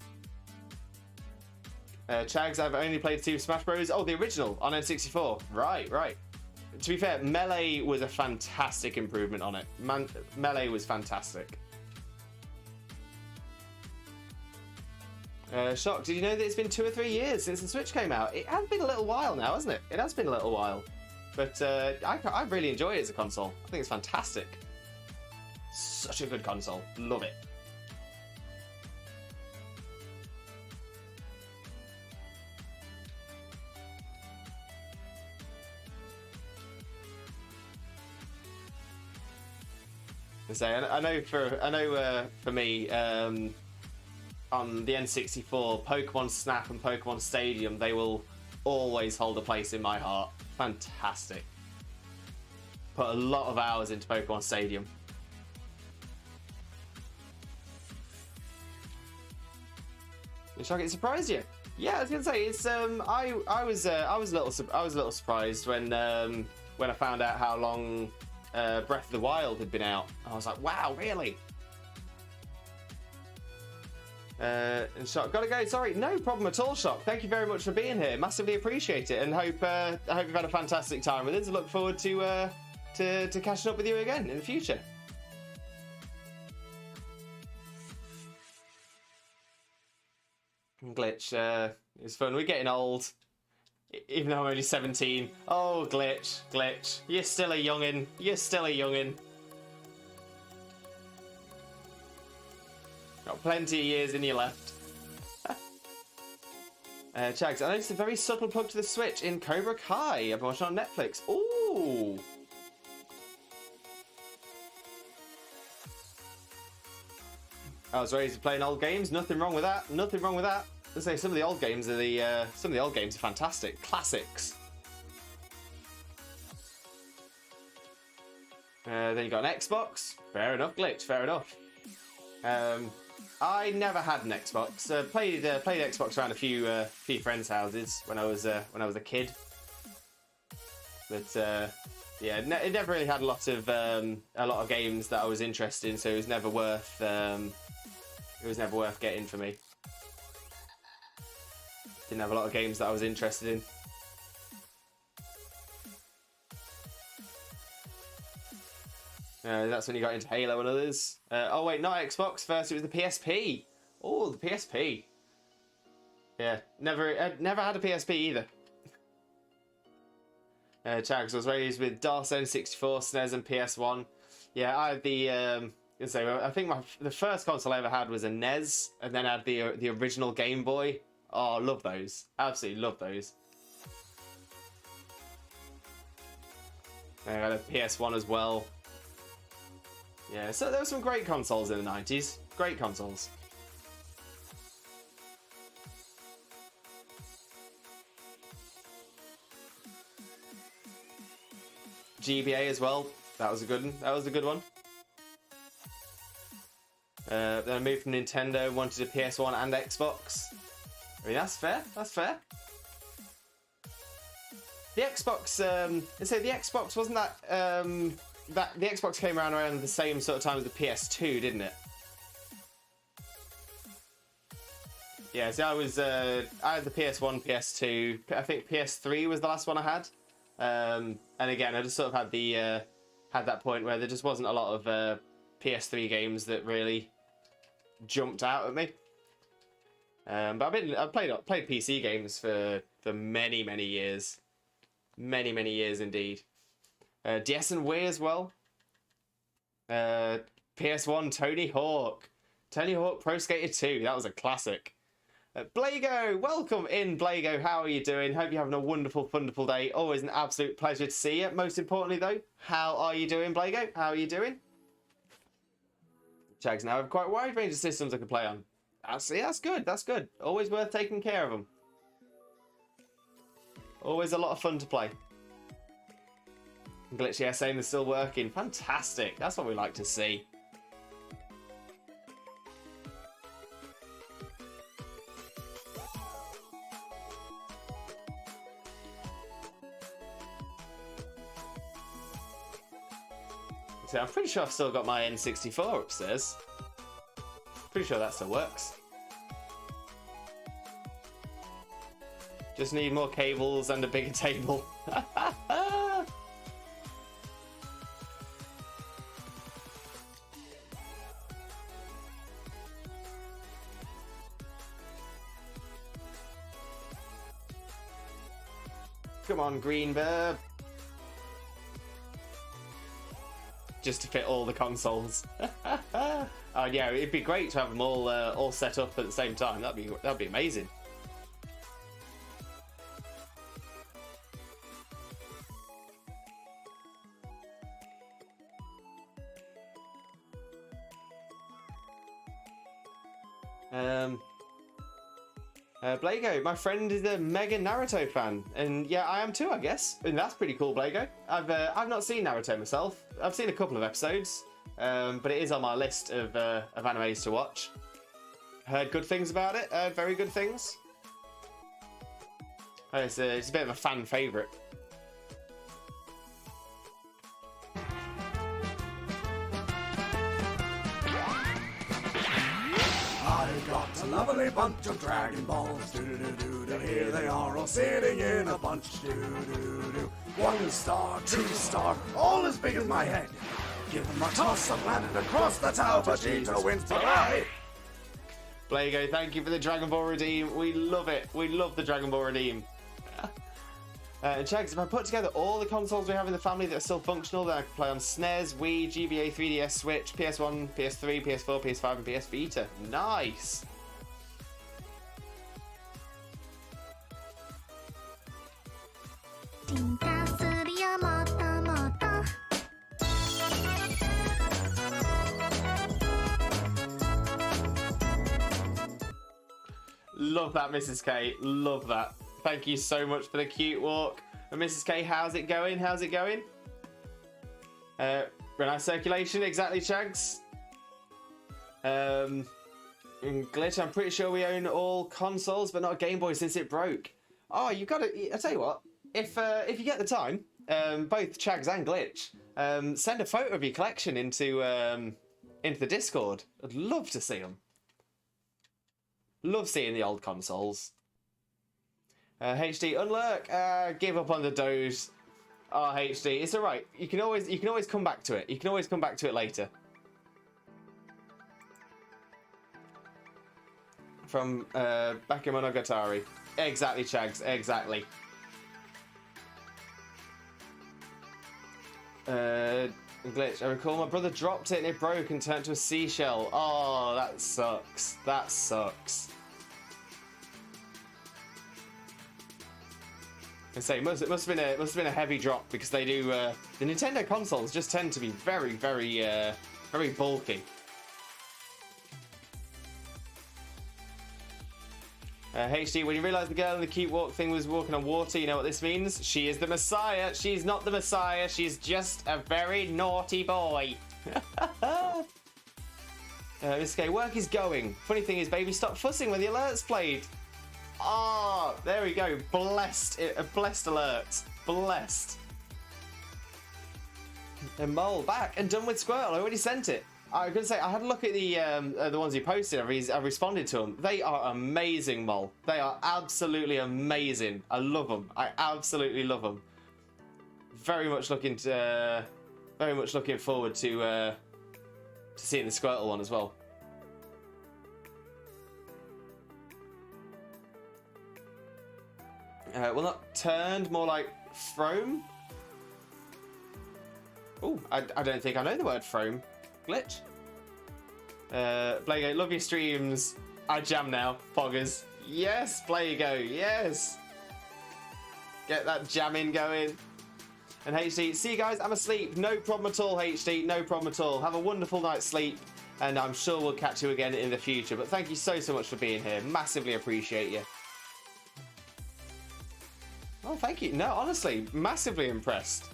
Chags, I've only played Super Smash Bros. Oh, the original on N64. Right. To be fair, Melee was a fantastic improvement on it. Melee was fantastic. Shock, did you know that it's been 2 or 3 years since the Switch came out? It has been a little while now, hasn't it? It has been a little while. But I really enjoy it as a console. I think it's fantastic. Such a good console. Love it. I know for me, on the N64, Pokemon Snap and Pokemon Stadium, they will always hold a place in my heart. Fantastic. Put a lot of hours into Pokemon Stadium. Shock, it surprised you? Yeah, I was gonna say it's I was a little surprised when I found out how long Breath of the Wild had been out. I was like, wow, really? And Shock, gotta go. Sorry, no problem at all, Shock. Thank you very much for being here. Massively appreciate it, and hope you've had a fantastic time with us. I look forward to catching up with you again in the future. Glitch, it's fun. We're getting old. Even though I'm only 17. Oh, Glitch. You're still a youngin'. Got plenty of years in you left. Chags, I noticed a very subtle plug to the Switch in Cobra Kai. I've been watching on Netflix. Ooh. I was raised playing old games. Nothing wrong with that. Let's say some of the old games are fantastic. Classics. Then you got an Xbox. Fair enough, Glitch. Fair enough. I never had an Xbox. Played Xbox around a few friends' houses when I was a kid. But yeah, it never really had a lot of games that I was interested in, so it was never worth getting for me. Didn't have a lot of games that I was interested in. That's when you got into Halo and others. Oh wait, not Xbox. First it was the PSP. Oh, the PSP. Yeah, never had a PSP either. Chags, I was raised with DOS, N64, SNES, and PS1. Yeah, I had the. I think the first console I ever had was a NES, and then I had the original Game Boy. Oh, love those. Absolutely love those. I had a PS1 as well. Yeah, so there were some great consoles in the 90s. Great consoles. GBA as well. That was a good one. Then I moved from Nintendo, wanted a PS1 and Xbox. I mean, that's fair. The Xbox, the Xbox wasn't that the Xbox came around the same sort of time as the PS2, didn't it? Yeah, so I had the PS1, PS2. I think PS3 was the last one I had. And again, I just sort of had had that point where there just wasn't a lot of PS3 games that really jumped out at me. But I've played PC games for many years, many years indeed. DS and Wii as well. PS1 Tony Hawk Pro Skater 2. That was a classic. Blago, welcome in, Blago. How are you doing? Hope you're having a wonderful day. Always an absolute pleasure to see you. Most importantly, though, how are you doing, Blago? How are you doing? Chags now have quite a wide range of systems I can play on. That's good. That's good. Always worth taking care of them. Always a lot of fun to play. Glitch, yeah, saying they're still working. Fantastic. That's what we like to see. So I'm pretty sure I've still got my N64 upstairs. Pretty sure that still works. Just need more cables and a bigger table. Come on, green BURB. Just to fit all the consoles. Oh yeah, it'd be great to have them all set up at the same time. That'd be amazing. Blago, my friend is a mega Naruto fan, and yeah, I am too, I guess. And that's pretty cool, Blago. I've not seen Naruto myself. I've seen a couple of episodes, but it is on my list of animes to watch. Heard good things about it. Very good things. It's a bit of a fan favourite.
I got a lovely bunch of Dragon Balls. Do-do-do-do-do. Here they are all sitting in a bunch. Do-do-do-do. 1 star, 2 star, all as big as my head. Give them a toss and landed across the tower. Vegeta wins tonight.
Blago, thank you for the Dragon Ball Redeem. We love it. We love the Dragon Ball Redeem. And Chags, if I put together all the consoles we have in the family that are still functional, then I can play on SNES, Wii, GBA, 3DS, Switch, PS1, PS3, PS4, PS5, and PS Vita. Nice! Love that, Mrs. K. Love that. Thank you so much for the cute walk. And Mrs. K, how's it going? How's it going? Nice circulation, exactly, Chags. Glitch, I'm pretty sure we own all consoles, but not a Game Boy since it broke. Oh, you got to. I tell you what. If you get the time, both Chags and Glitch, send a photo of your collection into the Discord. I'd love to see them. Love seeing the old consoles. HD unlurk. Give up on the Doge. Oh, HD, it's all right. You can always come back to it. You can always come back to it later. From Bakemonogatari. Exactly, Chags. Exactly. Glitch. I recall my brother dropped it and it broke and turned to a seashell. Oh, that sucks. That sucks. I say it must have been a heavy drop because they do the Nintendo consoles just tend to be very bulky. HD, when you realise the girl in the cute walk thing was walking on water, you know what this means? She is the Messiah. She's not the Messiah. She's just a very naughty boy. Mr. K, work is going. Funny thing is, baby, stop fussing when the alert's played. Ah, oh, there we go. Blessed. A blessed alert. Blessed. And Mole back and done with Squirtle. I already sent it. I was going to say, I had a look at the ones you posted. I've responded to them. They are amazing, Mole. They are absolutely amazing. I love them. I absolutely love them. Very much looking to Very much looking forward to seeing the Squirtle one as well. Well, not turned, more like thrown. Oh, I don't think I know the word thrown. Glitch. Blago, love your streams. I jam now. Poggers. Yes, Blago, yes. Get that jamming going. And HD, see you guys, I'm asleep. No problem at all, HD, no problem at all. Have a wonderful night's sleep, and I'm sure we'll catch you again in the future. But thank you so much for being here. Massively appreciate you. Oh, thank you. No, honestly, massively impressed.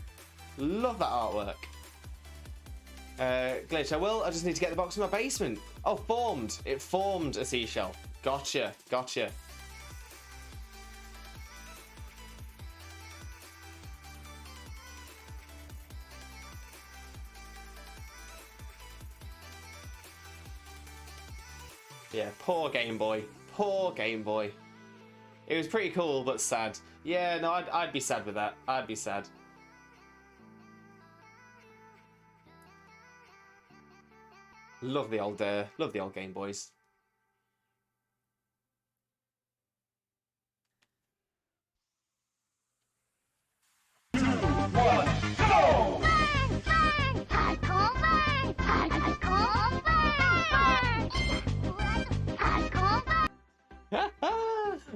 Love that artwork. Glitch, I will. I just need to get the box in my basement. Oh, formed. It formed a seashell. Gotcha, gotcha. Yeah, poor Game Boy. Poor Game Boy. It was pretty cool, but sad. Yeah, no, I'd be sad with that. I'd be sad. Love the old Game Boys.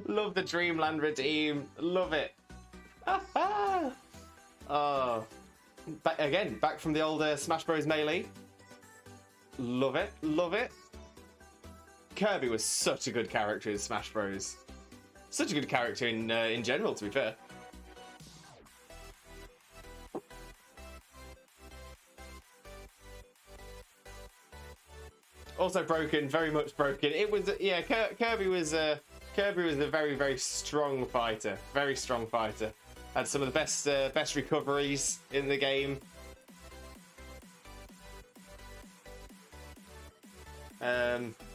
Love the Dreamland redeem. Love it. Oh, back from the old Smash Bros. Melee. Love it. Love it. Kirby was such a good character in Smash Bros. Such a good character in general, to be fair. Also broken, very much broken. It was, yeah, Kirby was a very, very strong fighter. Very strong fighter. Had some of the best recoveries in the game.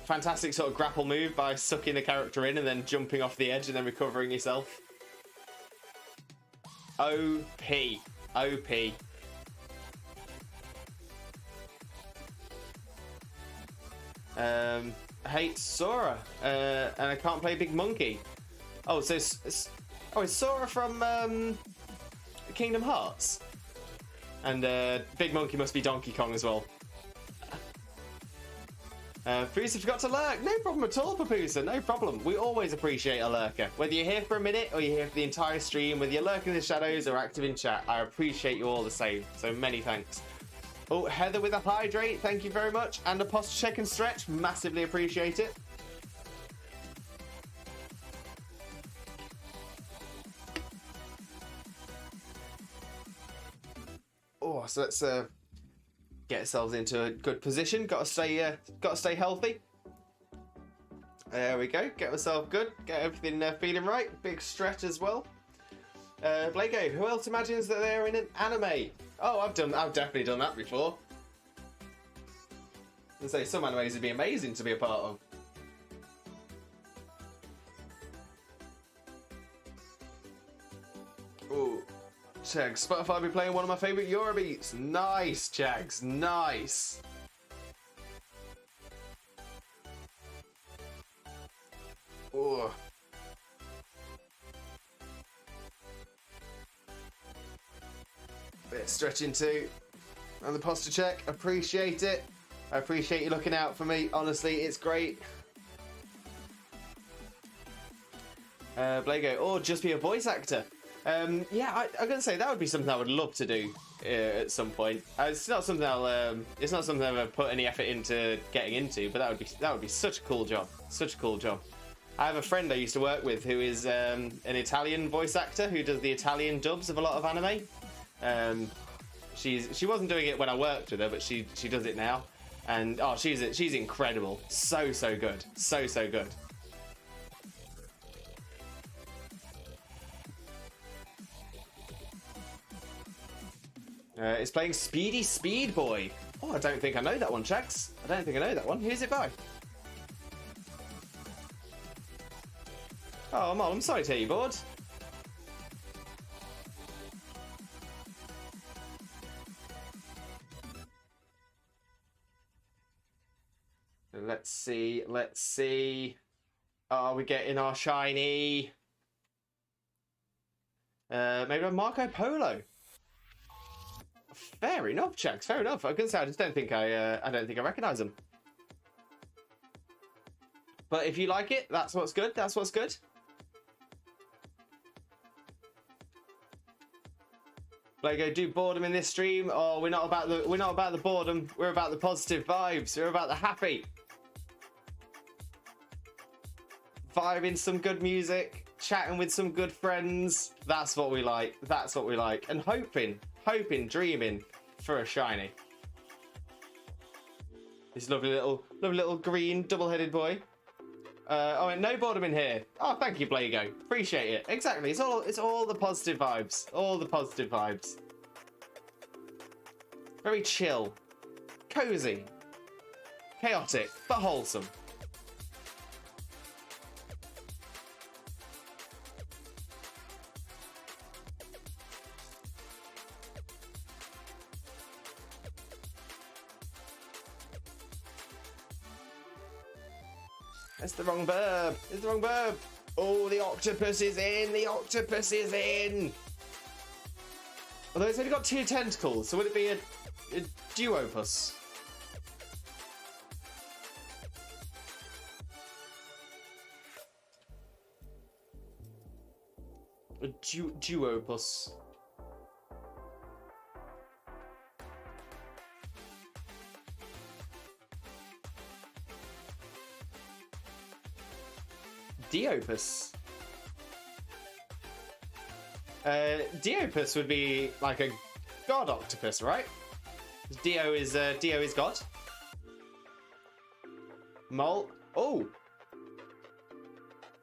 Fantastic sort of grapple move by sucking the character in and then jumping off the edge and then recovering yourself. OP. OP. I hate Sora, and I can't play Big Monkey. Oh, so it's Sora from Kingdom Hearts, and Big Monkey must be Donkey Kong as well. Papusa forgot to lurk. No problem at all, Papusa. No problem. We always appreciate a lurker. Whether you're here for a minute or you're here for the entire stream, whether you're lurking in the shadows or active in chat, I appreciate you all the same. So many thanks. Oh, Heather with a hydrate, thank you very much. And a posture check and stretch, massively appreciate it. Oh, so let's get ourselves into a good position. Got to stay healthy. There we go. Get myself good. Get everything feeling right. Big stretch as well. Blago, who else imagines that they're in an anime? Oh, I've definitely done that before. And say some animes would be amazing to be a part of. Ooh, Chags, Spotify be playing one of my favourite Eurobeats. Nice, Chags, nice. Ooh. Bit of stretching too. And the posture check, appreciate it. I appreciate you looking out for me. Honestly, it's great. Blago, or just be a voice actor. Yeah, I'm gonna say that would be something I would love to do at some point. It's not something it's not something I've put any effort into getting into, but that would be such a cool job. Such a cool job. I have a friend I used to work with who is an Italian voice actor who does the Italian dubs of a lot of anime. She wasn't doing it when I worked with her, but she does it now, and oh, she's incredible. So good. So good. It's playing Speedy Speed Boy. Oh, I don't think I know that one, Chax. I don't think I know that one. Who's it by? Oh, I'm sorry to hear you, bored. Let's see. Let's see. Are we getting our shiny? Maybe a Marco Polo. Fair enough, Chags. Fair enough. I was gonna say I just don't think I don't think I recognise them. But if you like it, that's what's good. That's what's good. Lego, do boredom in this stream? Oh, we're not about the boredom. We're about the positive vibes. We're about the happy. Vibing some good music, chatting with some good friends. That's what we like. That's what we like. And hoping, dreaming for a shiny. This lovely little green double-headed boy. Oh, and no boredom in here. Oh, thank you, Blago. Appreciate it. Exactly. It's all the positive vibes. All the positive vibes. Very chill, cozy, chaotic, but wholesome. It's the wrong burb. It's the wrong burb. Oh, the octopus is in. The octopus is in. Although it's only got 2 tentacles, so would it be a duopus? A duopus. Diopus. Diopus would be like a god octopus, right? Dio is god. Mole. Oh,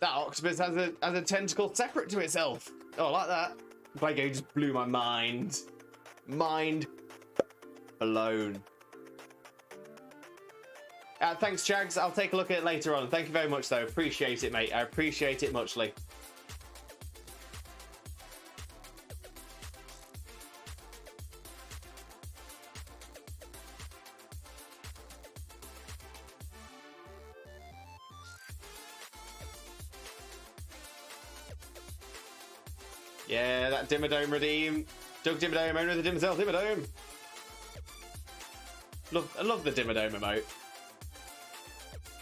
that octopus has a tentacle separate to itself. Oh, I like that. Blago just blew my mind. Mind blown. Thanks, Chags. I'll take a look at it later on. Thank you very much, though. Appreciate it, mate. I appreciate it muchly. Yeah, that Dimmadome redeem. Doug Dimmadome, owner of the Dimmadome Dimmadome. I love the Dimmadome emote.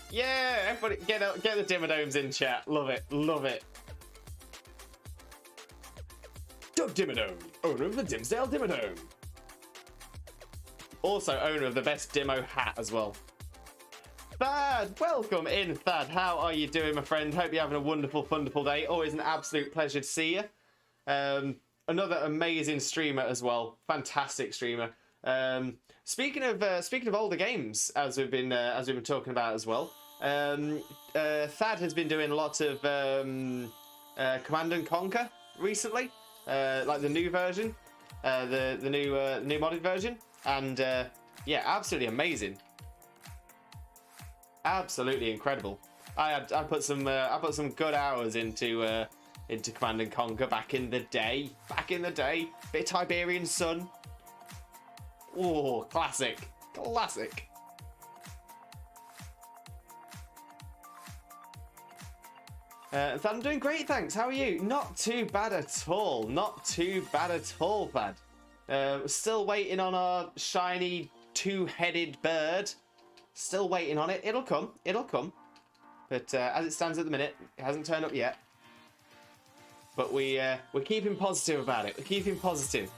Yeah, everybody get the Dimmadomes in chat. Love it, love it. Doug Dimmadome, owner of the Dimsdale Dimmadome. Also owner of the best Dimmo hat as well. Thad, welcome in, Thad. How are you doing, my friend? Hope you're having a wonderful, wonderful day. Always an absolute pleasure to see you. Another amazing streamer as well. Fantastic streamer. Speaking of older games, as we've been talking about as well. Thad has been doing lots of Command and Conquer recently, like the new version, the new modded version, and yeah, absolutely amazing, absolutely incredible. I put some good hours into Command and Conquer back in the day. Bit of Tiberian Sun. Oh, classic. I'm doing great, thanks. How are you? Not too bad at all. Thad. Still waiting on our shiny 2-headed bird. Still waiting on it. It'll come. But as it stands at the minute, it hasn't turned up yet. But we're keeping positive about it. We're keeping positive.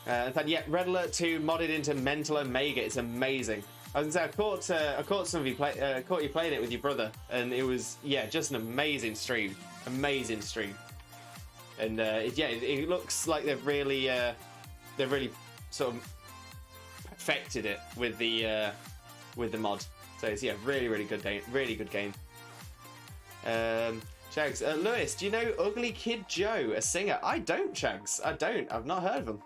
In fact, yeah, Red Alert 2 modded into Mental Omega. It's amazing. I was gonna say I caught some of you caught you playing it with your brother, and it was just an amazing stream. And it looks like they've really sort of perfected it with the mod. So it's really good game. Chags, Lewis, do you know Ugly Kid Joe, a singer? I don't, Chags. I don't. I've not heard of him.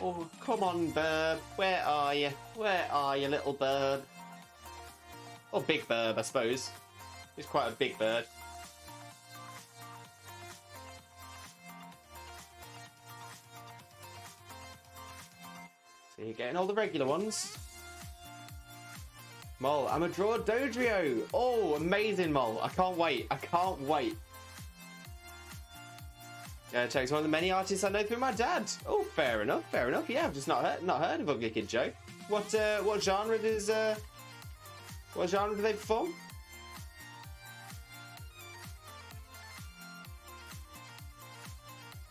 Oh, come on, BURB. Where are you? Where are you, little BURB? Or big BURB, I suppose. He's quite a big bird. So you're getting all the regular ones. Mole, I'm a draw Doduo. Oh, amazing, Mole. I can't wait. I can't wait. Checks one of the many artists I know through my dad. Oh, fair enough, fair enough. Yeah, I've just not heard of Ugly Kid Joe. What genre does what genre do they perform?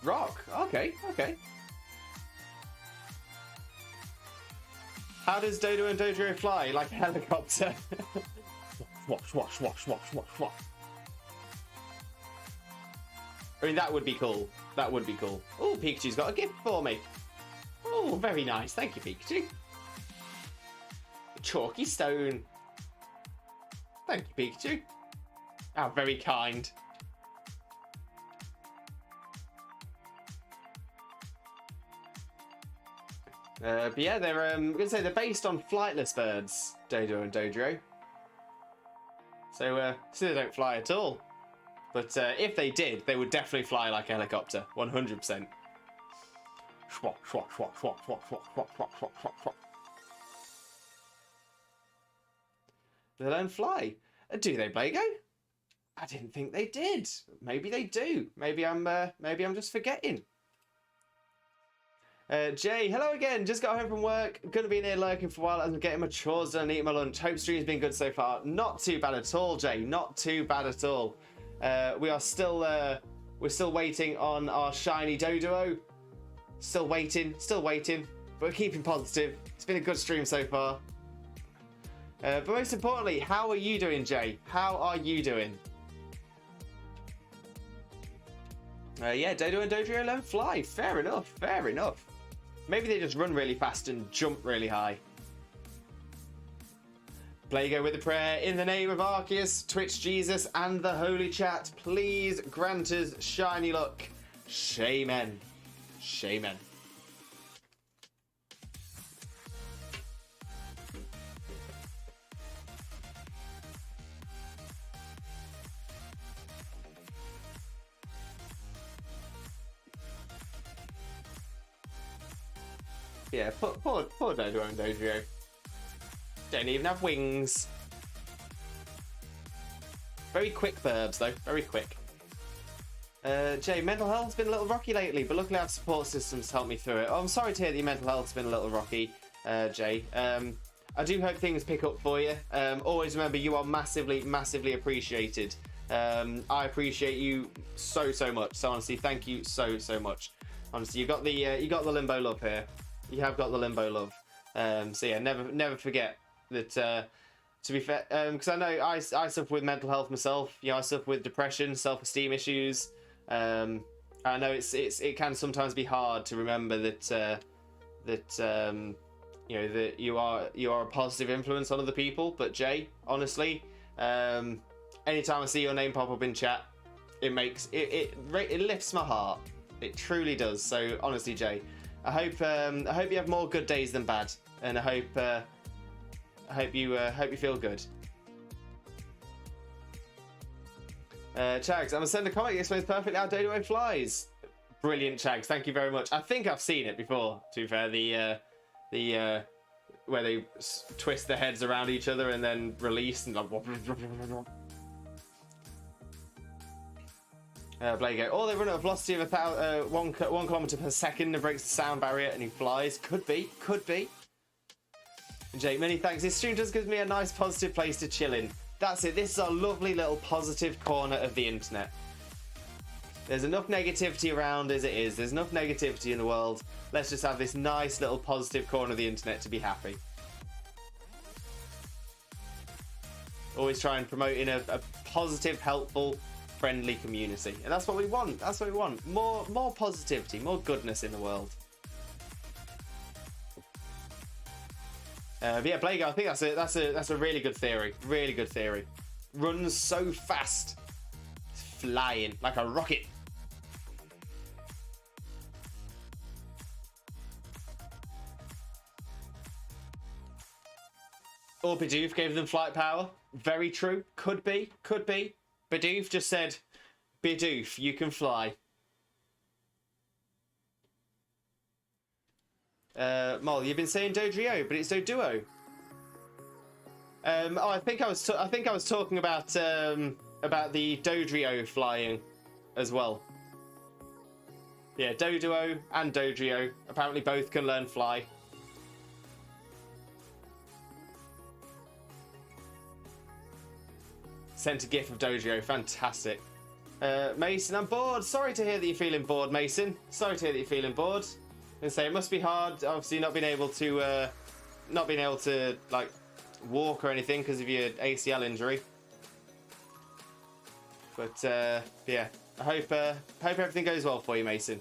Rock. Okay, okay. How does Dodo and Doduo fly? Like a helicopter. Wash, wash, wash, wash, wash, wash. I mean, that would be cool. That would be cool. Oh, Pikachu's got a gift for me. Oh, very nice. Thank you, Pikachu. A chalky stone. Thank you, Pikachu. How very kind. But yeah, they're I'm gonna say they're based on flightless birds, Dodo and Doduo. So they don't fly at all. But if they did, they would definitely fly like a helicopter, 100%. They don't fly. Do they, Blago? I didn't think they did. Maybe they do. Maybe I'm just forgetting. Jay, hello again. Just got home from work. Gonna be in here lurking for a while as I'm getting my chores done and eating my lunch. Hope stream's been good so far. Not too bad at all, Jay. Not too bad at all. We're still waiting on our shiny Doduo. Still waiting, but we're keeping positive. It's been a good stream so far. But most importantly, how are you doing, Jay? How are you doing? Yeah, Dodo and Doduo don't fly. Fair enough, fair enough. Maybe they just run really fast and jump really high. Blago with a prayer. In the name of Arceus, Twitch Jesus, and the Holy Chat, please grant us shiny luck. Shaman. Shaman. Yeah, poor Dodo and Doduo. Don't even have wings. Very quick BURBs though, very quick. Jay, mental health's been a little rocky lately, but luckily I have support systems to help me through it. Oh, I'm sorry to hear that your mental health's been a little rocky, Jay. I do hope things pick up for you. Always remember, you are massively, massively appreciated. I appreciate you so much. So honestly, thank you so much. Honestly, you got the Limbo love here. You have got the Limbo love. So yeah, never forget that. To be fair, because I know I suffer with mental health myself. You know, I suffer with depression, self-esteem issues. I know it can sometimes be hard to remember that you know that you are a positive influence on other people. But Jay, honestly, anytime I see your name pop up in chat, it lifts my heart. It truly does. So honestly, Jay, I hope you have more good days than bad, and I hope you feel good. Chags, I'm gonna send a comment that explains perfectly how Doduo flies. Brilliant, Chags. Thank you very much. I think I've seen it before. To be fair, the where they twist their heads around each other and then release and like. Blago. Oh, they run at a velocity of 1 kilometer per second and breaks the sound barrier, and he flies. Could be. Jake, many thanks. This stream just gives me a nice positive place to chill in. That's it. This is our lovely little positive corner of the internet. There's enough negativity around as it is. There's enough negativity in the world. Let's just have this nice little positive corner of the internet to be happy. Always try and promote in a positive, helpful, friendly community. And that's what we want. That's what we want. More positivity, more goodness in the world. But yeah, Blago, I think that's a really good theory. Really good theory. Runs so fast, it's flying like a rocket. Or Bidoof gave them flight power. Very true. Could be. Could be. Bidoof just said, Bidoof, you can fly. Mol, you've been saying Doduo, but it's Doduo. Oh, I think I was talking about the Doduo flying as well. Yeah, Doduo and Doduo apparently both can learn fly. Sent a gif of Doduo, fantastic. Mason, I'm bored. Sorry to hear that you're feeling bored, Mason. Sorry to hear that you're feeling bored. And say it must be hard, obviously not being able to like walk or anything because of your ACL injury. But yeah, I hope everything goes well for you, Mason.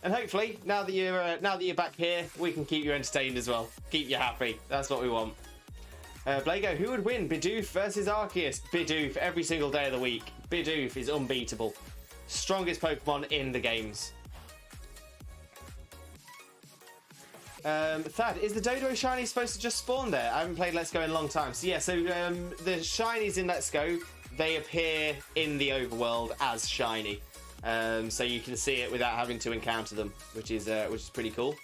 And hopefully, now that you're back here, we can keep you entertained as well. Keep you happy. That's what we want. Blago, who would win, Bidoof versus Arceus? Bidoof every single day of the week. Bidoof is unbeatable. Strongest Pokemon in the games. Thad, is the Doduo shiny supposed to just spawn there? I haven't played Let's Go in a long time. So yeah, the shinies in Let's Go, they appear in the overworld as shiny. So you can see it without having to encounter them, which is pretty cool.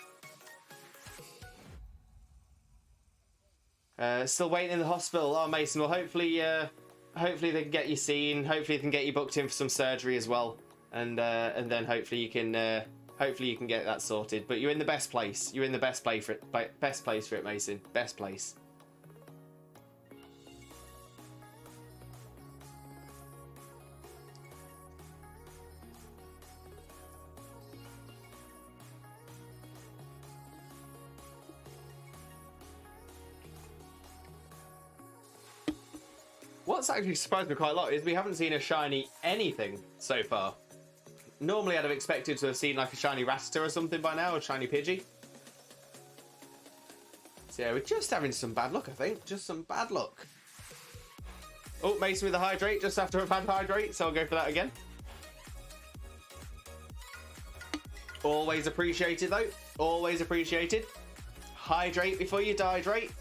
Still waiting in the hospital. Oh, Mason, well hopefully they can get you seen. Hopefully they can get you booked in for some surgery as well. And then hopefully you can get that sorted. But you're in the best place. You're in the best place for it. Best place for it, Mason. Best place. What's actually surprised me quite a lot is we haven't seen a shiny anything so far. Normally I'd have expected to have seen like a shiny Rattata or something by now, or shiny Pidgey. So yeah, we're just having some bad luck, I think. Just some bad luck. Oh, Mason with a Hydrate just after I've had Hydrate, so I'll go for that again. Always appreciated though. Always appreciated. Hydrate before you dihydrate.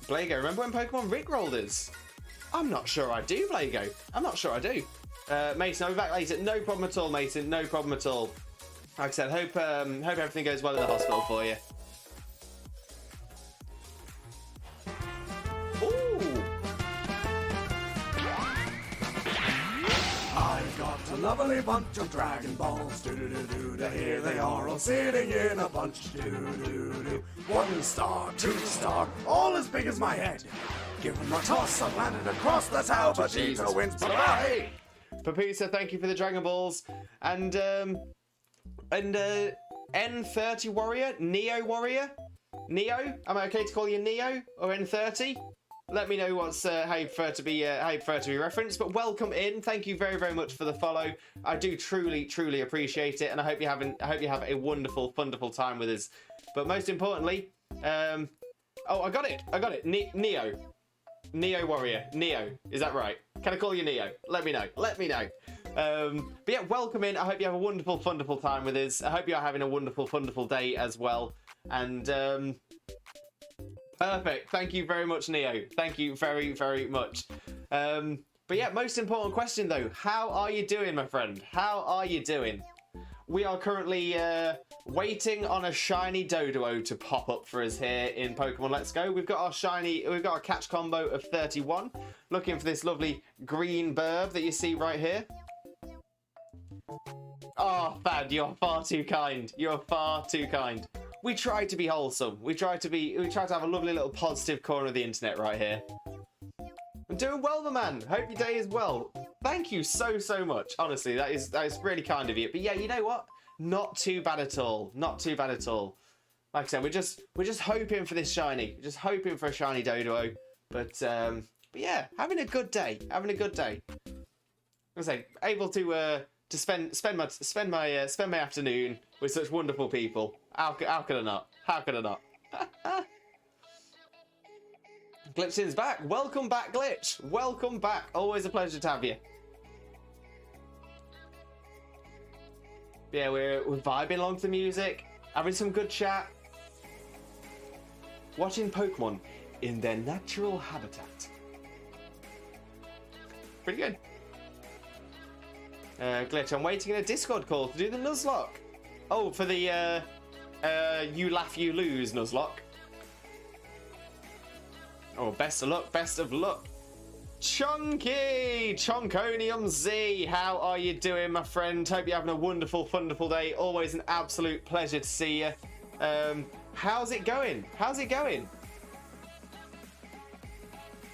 Blago, remember when Pokemon Rickrolled us? I'm not sure I do, Blago. I'm not sure I do. Mason, I'll be back later. No problem at all, Mason. No problem at all. Like I said, hope everything goes well in the hospital for you. Ooh.
I've got a lovely bunch of Dragon Balls. Do-do-do-do-do. Here they are all sitting in a bunch. Do-do-do-do. 1 star, 2 star, all as big as my head. Give them a toss, I've landed across, that's how Vegeta wins. Bye-bye!
Papusa, thank you for the Dragon Balls. And N30 Warrior? Neo Warrior? Neo? Am I okay to call you Neo? Or N30? Let me know what's how you prefer to be referenced. But welcome in. Thank you very, very much for the follow. I do truly, truly appreciate it, and I hope you have a wonderful, wonderful time with us. But most importantly, oh, I got it. Neo Warrior. Neo. Is that right? Can I call you Neo? Let me know. Let me know. But yeah, welcome in. I hope you have a wonderful, wonderful time with us. I hope you're having a wonderful, wonderful day as well. And perfect. Thank you very much, Neo. Thank you very, very much. But yeah, most important question though. How are you doing, my friend? How are you doing? We are currently waiting on a shiny Doduo to pop up for us here in Pokemon Let's Go. We've got our catch combo of 31. Looking for this lovely green BURB that you see right here. Oh, Thad, you're far too kind. You're far too kind. We try to be wholesome. We try to have a lovely little positive corner of the internet right here. I'm doing well, my man. Hope your day is well. Thank you so, so much. Honestly, that is really kind of you. But yeah, you know what? Not too bad at all. Not too bad at all. Like I said, we're just hoping for this shiny. We're just hoping for a shiny Doduo. But yeah, having a good day. Having a good day. I say, able to spend my afternoon with such wonderful people. How could I not? How could I not? Glitchin's back. Welcome back, Glitch. Welcome back. Always a pleasure to have you. Yeah, we're vibing along to the music, having some good chat, watching Pokemon in their natural habitat. Pretty good. Glitch, I'm waiting in a Discord call to do the Nuzlocke. Oh, for the you laugh, you lose Nuzlocke. Oh, best of luck, best of luck. Chunky! Chonkonium Z, how are you doing, my friend? Hope you're having a wonderful, wonderful day. Always an absolute pleasure to see you. How's it going? How's it going?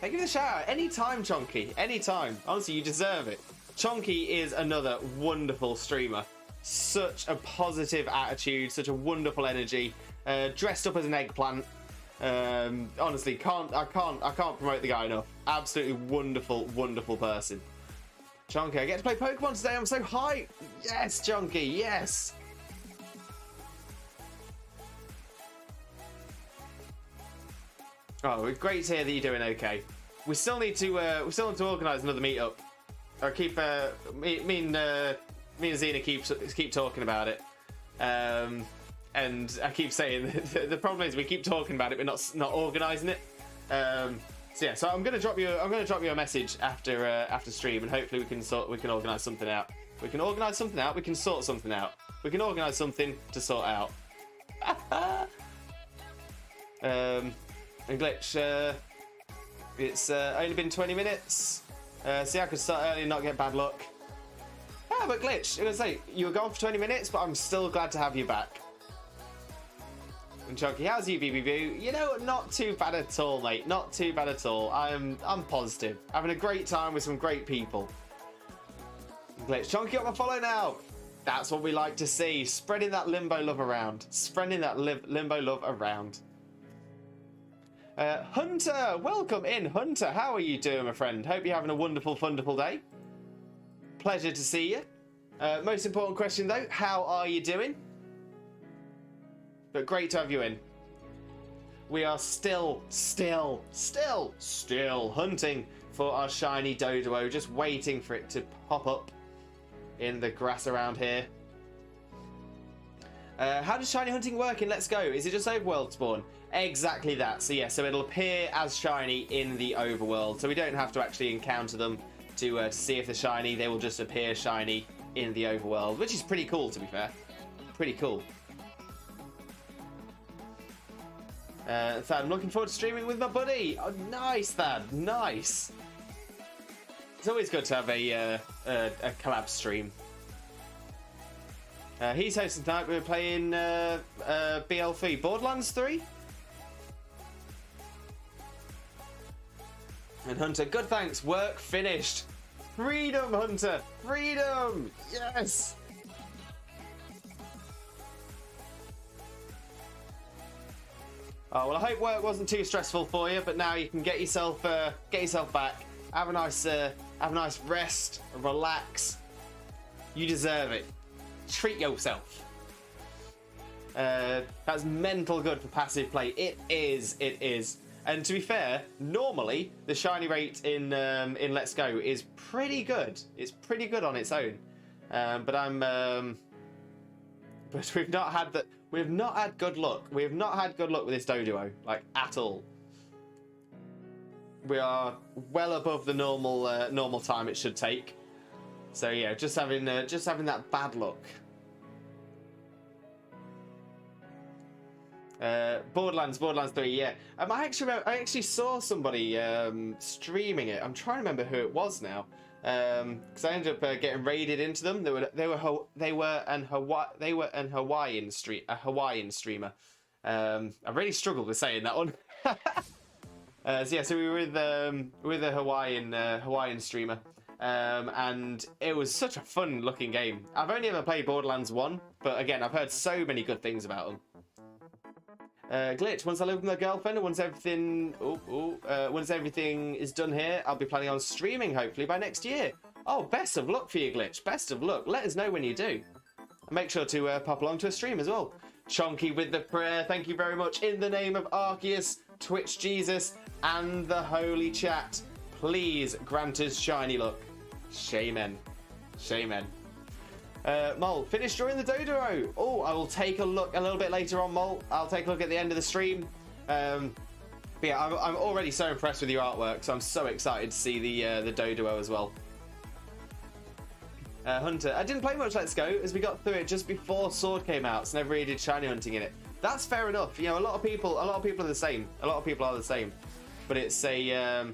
Hey, give it a shout out. Anytime, Chonky. Anytime. Honestly, you deserve it. Chonky is another wonderful streamer. Such a positive attitude, such a wonderful energy. Dressed up as an eggplant. Honestly, I can't promote the guy enough. Absolutely wonderful, wonderful person. Chunky, I get to play Pokemon today. I'm so hyped. Yes, Chunky, yes. Oh, great to hear that you're doing okay. We still need to organise another meetup. I keep me and Xena keep talking about it. And I keep saying the problem is we keep talking about it, but not organising it. So yeah, so I'm gonna drop you a message after stream, and hopefully we can organise something out. We can organise something out. We can sort something out. We can organise something to sort out. And Glitch, it's only been 20 minutes. See, I could start early and not get bad luck. Ah, but Glitch, I was gonna say you were gone for 20 minutes, but I'm still glad to have you back. And Chunky, how's you, BBB? You know, not too bad at all, mate. Not too bad at all. I'm positive. Having a great time with some great people. Glitch, Chunky got my follow now. That's what we like to see. Spreading that limbo love around. Spreading that limbo love around. Hunter, welcome in, Hunter. How are you doing, my friend? Hope you're having a wonderful, wonderful day. Pleasure to see you. Most important question, though, how are you doing? But great to have you in. We are still hunting for our shiny Doduo, just waiting for it to pop up in the grass around here. How does shiny hunting work in Let's Go? Is it just overworld spawn? Exactly that. So yeah, so it'll appear as shiny in the overworld. So we don't have to actually encounter them to see if they're shiny. They will just appear shiny in the overworld, which is pretty cool, to be fair. Pretty cool. Thad, I'm looking forward to streaming with my buddy. Oh, nice, Thad. Nice. It's always good to have a collab stream. He's hosting tonight. We're playing BL3 Borderlands 3. And Hunter, good thanks. Work finished. Freedom, Hunter. Freedom. Yes. Oh well, I hope work wasn't too stressful for you, but now you can get yourself back. Have a nice rest, relax. You deserve it. Treat yourself. That's mental good for passive play. It is. And to be fair, normally the shiny rate in Let's Go is pretty good. It's pretty good on its own. But we've not had that. We've not had good luck. We have not had good luck with this Doduo, like at all. We are well above the normal time it should take. So yeah, just having that bad luck. Borderlands 3, yeah. I actually saw somebody streaming it. I'm trying to remember who it was now, because I ended up getting raided into them. They were an Hawaiian streamer. I really struggled with saying that one. So we were with a Hawaiian streamer, and it was such a fun looking game. I've only ever played Borderlands 1, but again, I've heard so many good things about them. Glitch, once I live with my girlfriend and once everything is done here, I'll be planning on streaming hopefully by next year. Oh, best of luck for you, Glitch. Best of luck. Let us know when you do. And make sure to pop along to a stream as well. Chonky with the prayer. Thank you very much. In the name of Arceus, Twitch Jesus, and the Holy Chat, please grant us shiny luck. Shaman. Mole, finish drawing the Doduo. Oh, I will take a look a little bit later on, Mole. I'll take a look at the end of the stream. But yeah, I'm already so impressed with your artwork, so I'm so excited to see the Doduo as well. Hunter, I didn't play much Let's Go as we got through it just before Sword came out, so never really did shiny hunting in it. That's fair enough. You know, a lot of people are the same. A lot of people are the same. But it's a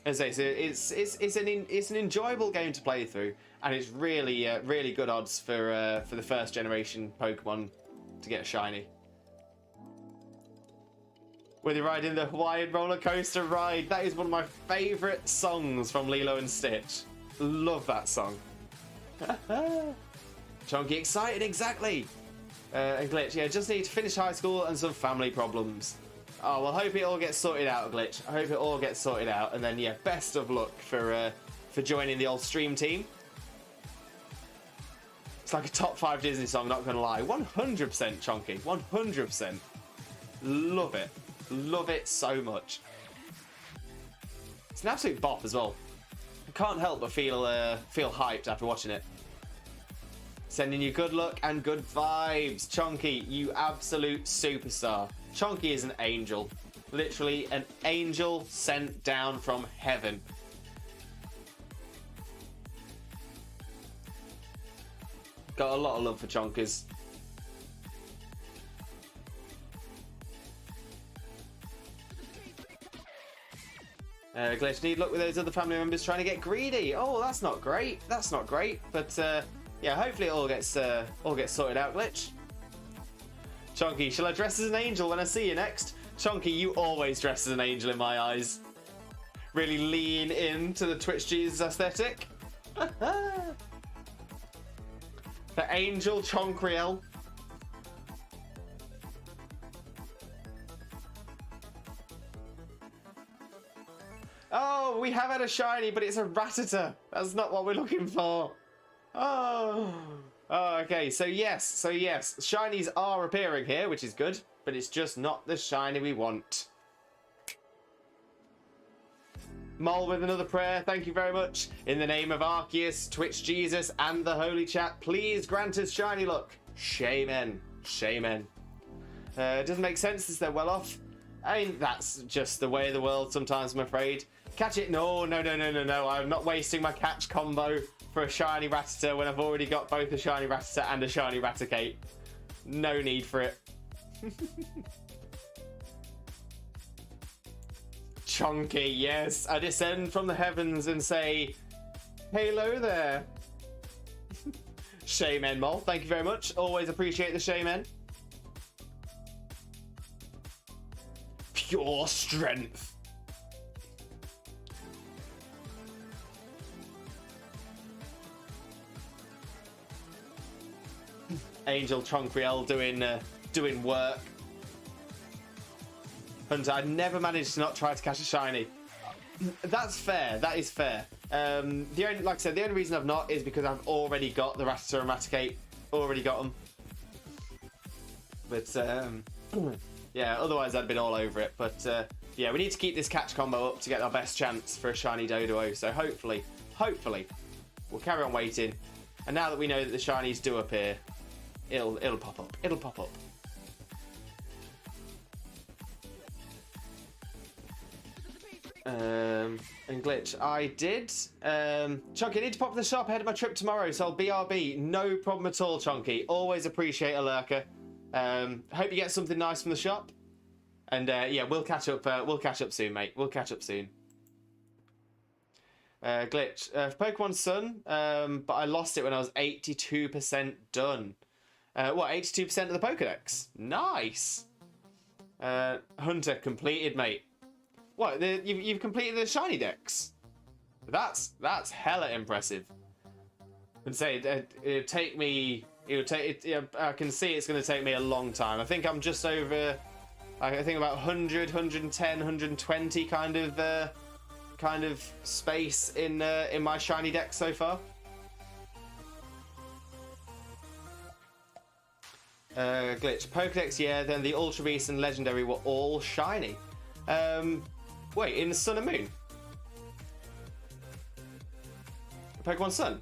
as I say, it's an enjoyable game to play through, and it's really really good odds for the first generation Pokemon to get a shiny. Whether you're riding the Hawaiian roller coaster ride, that is one of my favourite songs from Lilo and Stitch. Love that song. Chunky excited, exactly. And Glitch, yeah, just need to finish high school and some family problems. Oh, well, hope it all gets sorted out, Glitch. I hope it all gets sorted out, and then yeah, best of luck for joining the old stream team. It's like a top 5 Disney song, not gonna lie. 100% Chunky, 100%. Love it. Love it so much. It's an absolute bop as well. I can't help but feel hyped after watching it. Sending you good luck and good vibes. Chunky, you absolute superstar. Chunky is an angel. Literally an angel sent down from heaven. Got a lot of love for Chonkers. Glitch, need luck with those other family members trying to get greedy. Oh, that's not great. That's not great. But yeah, hopefully it all gets sorted out, Glitch. Chunky, shall I dress as an angel when I see you next? Chunky, you always dress as an angel in my eyes. Really lean into the Twitch Jesus aesthetic. The angel Choncriel. Oh, we have had a shiny, but it's a Rattata. That's not what we're looking for. Oh, okay. So yes, shinies are appearing here, which is good, but it's just not the shiny we want. Mole with another prayer. Thank you very much. In the name of Arceus, Twitch Jesus, and the Holy Chat, please grant us shiny luck. Shaman. Shaman. It doesn't make sense as they're well off. I mean, that's just the way of the world sometimes, I'm afraid. Catch it? No. I'm not wasting my catch combo for a shiny Rattata when I've already got both a shiny Rattata and a shiny Raticate. No need for it. Chunky, yes. I descend from the heavens and say, hello there. Shaman Mole, thank you very much. Always appreciate the Shaman. Pure strength. Angel Choncriel doing work. Hunter, I never managed to not try to catch a shiny. That's fair. That is fair. Like I said, the only reason I've not is because I've already got the Rattata and Raticate. Already got them. But yeah, otherwise I'd been all over it. But yeah, we need to keep this catch combo up to get our best chance for a shiny Doduo. So hopefully, we'll carry on waiting. And now that we know that the shinies do appear, it'll pop up. It'll pop up. And Glitch, I did. Chunky, I need to pop to the shop ahead of my trip tomorrow, so I'll BRB. No problem at all, Chunky. Always appreciate a lurker. Hope you get something nice from the shop. And yeah, we'll catch up. We'll catch up soon, mate. We'll catch up soon. Glitch, Pokemon Sun, but I lost it when I was 82% done. What, 82% of the Pokedex? Nice. Hunter completed, mate. What? You've completed the shiny decks? That's hella impressive. I'd say it'd take me. I can see it's going to take me a long time. I think I'm just over. I think about 100, 110, 120 kind of space in my shiny deck so far. Glitch, Pokedex, yeah. Then the Ultra Beast and Legendary were all shiny. Wait, in the Sun and Moon? Pokemon Sun?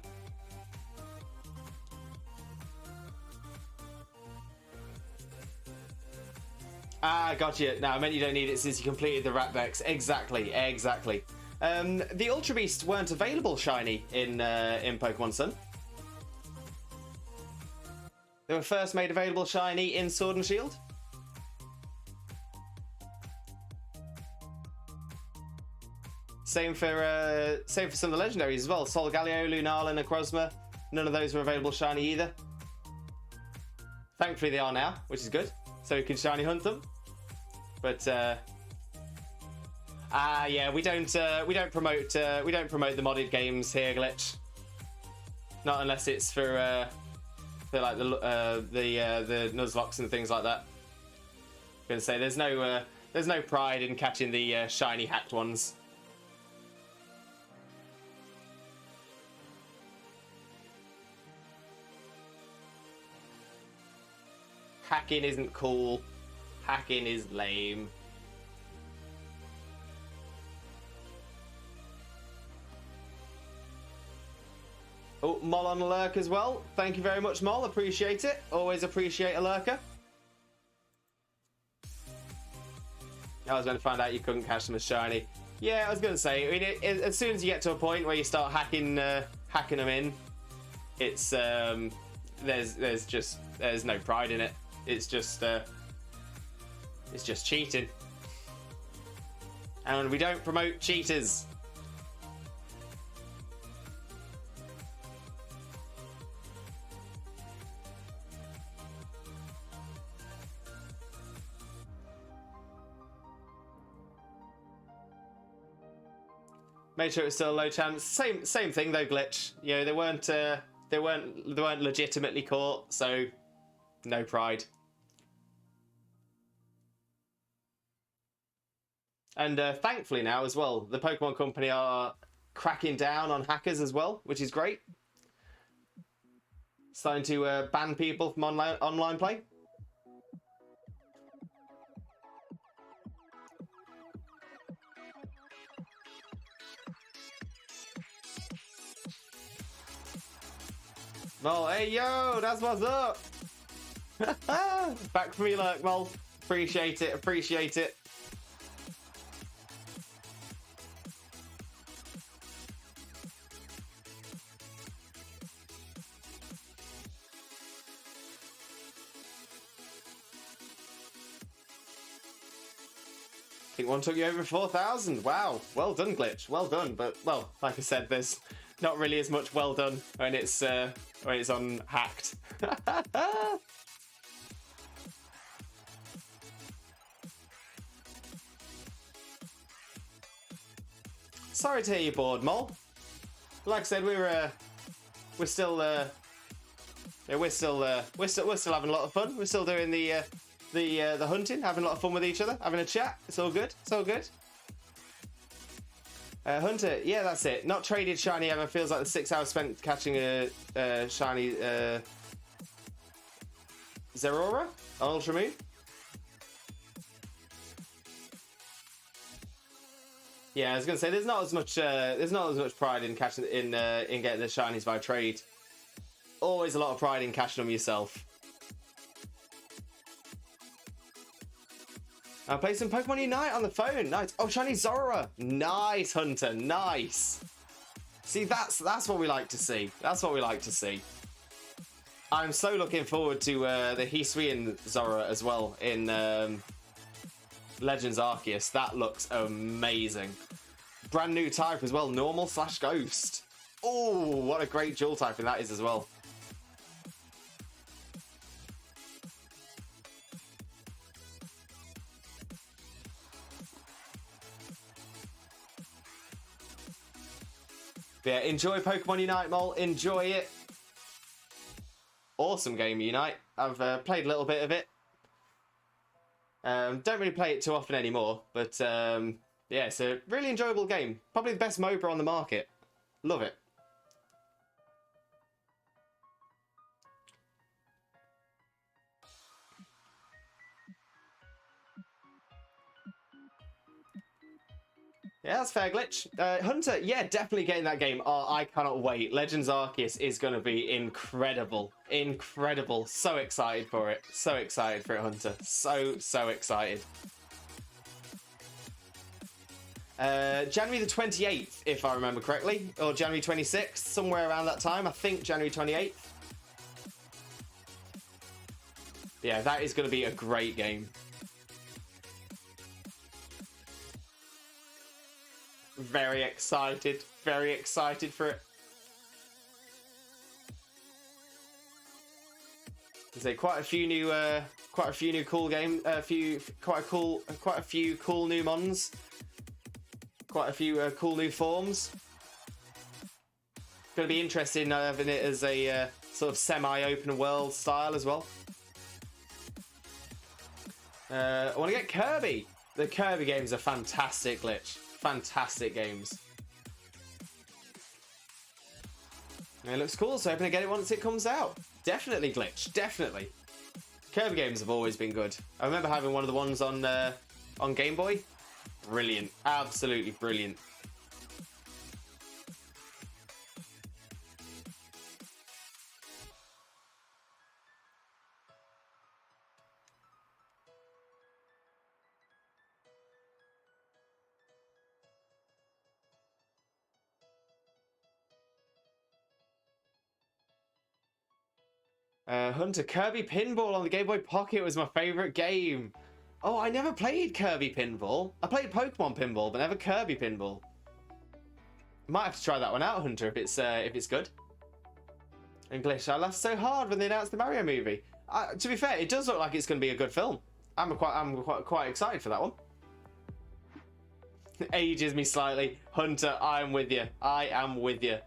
Ah, gotcha. No, I meant you don't need it since you completed the Ratbex. Exactly, exactly. The Ultra Beast weren't available shiny in Pokemon Sun. They were first made available shiny in Sword and Shield. Same for some of the legendaries as well. Solgaleo, Lunala, and Necrozma. None of those were available shiny either. Thankfully they are now, which is good. So we can shiny hunt them. But yeah, we don't promote the modded games here, Glitch. Not unless it's for like the Nuzlocke and things like that. I'm gonna say there's no pride in catching the shiny hacked ones. Hacking isn't cool. Hacking is lame. Oh, Mol on a lurk as well. Thank you very much, Mol. Appreciate it. Always appreciate a lurker. I was going to find out you couldn't catch them as shiny. Yeah, I was going to say. I mean, as soon as you get to a point where you start hacking them in, it's there's no pride in it. It's just cheating, and we don't promote cheaters. Made sure it was still a low chance. Same thing though, Glitch. You know, they weren't legitimately caught, so no pride. And thankfully now as well, the Pokemon Company are cracking down on hackers as well, which is great. Starting to ban people from online play. Mol, hey yo, that's what's up. Back for me, lurk, Mol. Appreciate it, appreciate it. I think one took you over 4,000. Wow, well done, Glitch. Well done. But well, like I said, there's not really as much well done when it's on hacked. Sorry to hear you're bored, Mol. Like I said, we're still having a lot of fun. We're still doing the hunting, having a lot of fun with each other, having a chat. It's all good. It's all good. Hunter, yeah, that's it. Not traded shiny ever. Feels like the 6 hours spent catching a shiny Zeraora on Ultra Moon. Yeah, I was gonna say there's not as much pride in catching in getting the shinies by trade. Always a lot of pride in catching them yourself. I'll play some Pokemon Unite on the phone. Nice. Oh, shiny Zora. Nice, Hunter. Nice. See, that's what we like to see. That's what we like to see. I'm so looking forward to the Hisuian Zora as well in Legends Arceus. That looks amazing. Brand new type as well. Normal / Ghost. Oh, what a great dual typing that is as well. Yeah, enjoy Pokemon Unite, Mol. Enjoy it. Awesome game, Unite. I've played a little bit of it. Don't really play it too often anymore, but yeah, it's a really enjoyable game. Probably the best MOBA on the market. Love it. Yeah, that's fair, Glitch. Hunter, yeah, definitely getting that game. Oh, I cannot wait. Legends Arceus is going to be incredible. Incredible. So excited for it. So excited for it, Hunter. So excited. January the 28th, if I remember correctly. Or January 26th, somewhere around that time. I think January 28th. Yeah, that is going to be a great game. Very excited for it. There's quite a few new cool game, quite a few cool new mons, quite a few cool new forms. Going to be interested in having it as a sort of semi-open world style as well. I want to get Kirby. The Kirby games are fantastic, Glitch. Fantastic games. It looks cool, so hoping to get it once it comes out. Definitely, Glitch. Definitely. Kirby games have always been good. I remember having one of the ones on Game Boy. Brilliant. Absolutely brilliant. Hunter, Kirby Pinball on the Game Boy Pocket was my favourite game. Oh, I never played Kirby Pinball. I played Pokemon Pinball, but never Kirby Pinball. Might have to try that one out, Hunter, if it's good. English, I laughed so hard when they announced the Mario movie. To be fair, it does look like it's going to be a good film. I'm quite excited for that one. Ages me slightly. Hunter, I am with you. I am with you.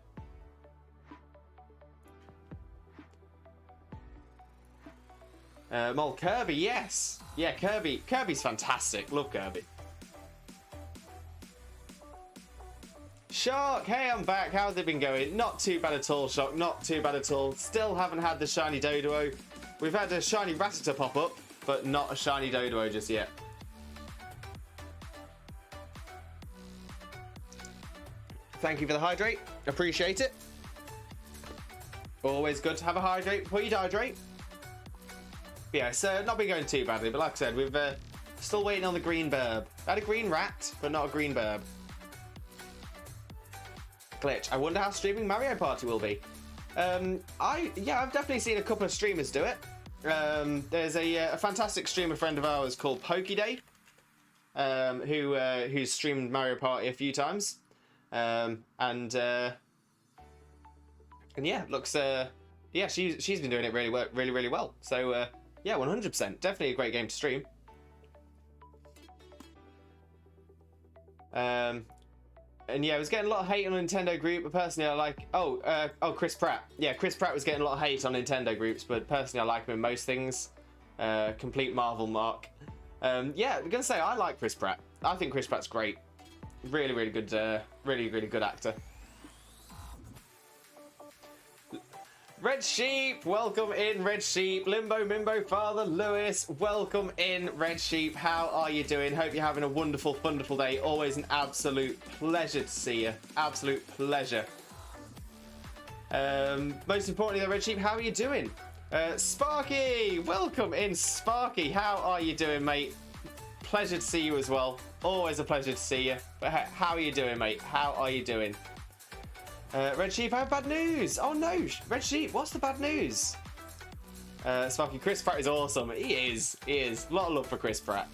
Mole Kirby, yes. Yeah, Kirby's fantastic. Love Kirby. Shark, hey, I'm back. How's it been going? Not too bad at all, Shark. Not too bad at all. Still haven't had the shiny Doduo. We've had a shiny Rattata pop up, but not a shiny Doduo just yet. Thank you for the hydrate. Appreciate it. Always good to have a hydrate before you dehydrate. Yeah, so not been going too badly, but like I said, we've still waiting on the green BURB. I had a green rat, but not a green BURB. Glitch, I wonder how streaming Mario Party will be. I've definitely seen a couple of streamers do it. There's a fantastic streamer friend of ours called Pokeday, who's streamed Mario Party a few times, and yeah, looks she's been doing it really well. So yeah, 100%, definitely a great game to stream. And yeah, I was getting a lot of hate on Nintendo group, but personally I like... Chris Pratt. Yeah, Chris Pratt was getting a lot of hate on Nintendo groups, but personally I like him in most things. Complete Marvel mark. Yeah, I'm going to say I like Chris Pratt. I think Chris Pratt's great. Really good, really good actor. Red Sheep, welcome in, Red Sheep. Limbo, Mimbo, Father Lewis, welcome in, Red Sheep. How are you doing? Hope you're having a wonderful day. Always an absolute pleasure to see you. Absolute pleasure. Most importantly, though, Red Sheep, how are you doing? Sparky, welcome in, Sparky. How are you doing, mate? Pleasure to see you as well. Always a pleasure to see you. But how are you doing, mate? How are you doing? Red Sheep, I have bad news. Oh no, Red Sheep, what's the bad news? Sparky, Chris Pratt is awesome. He is. A lot of love for Chris Pratt.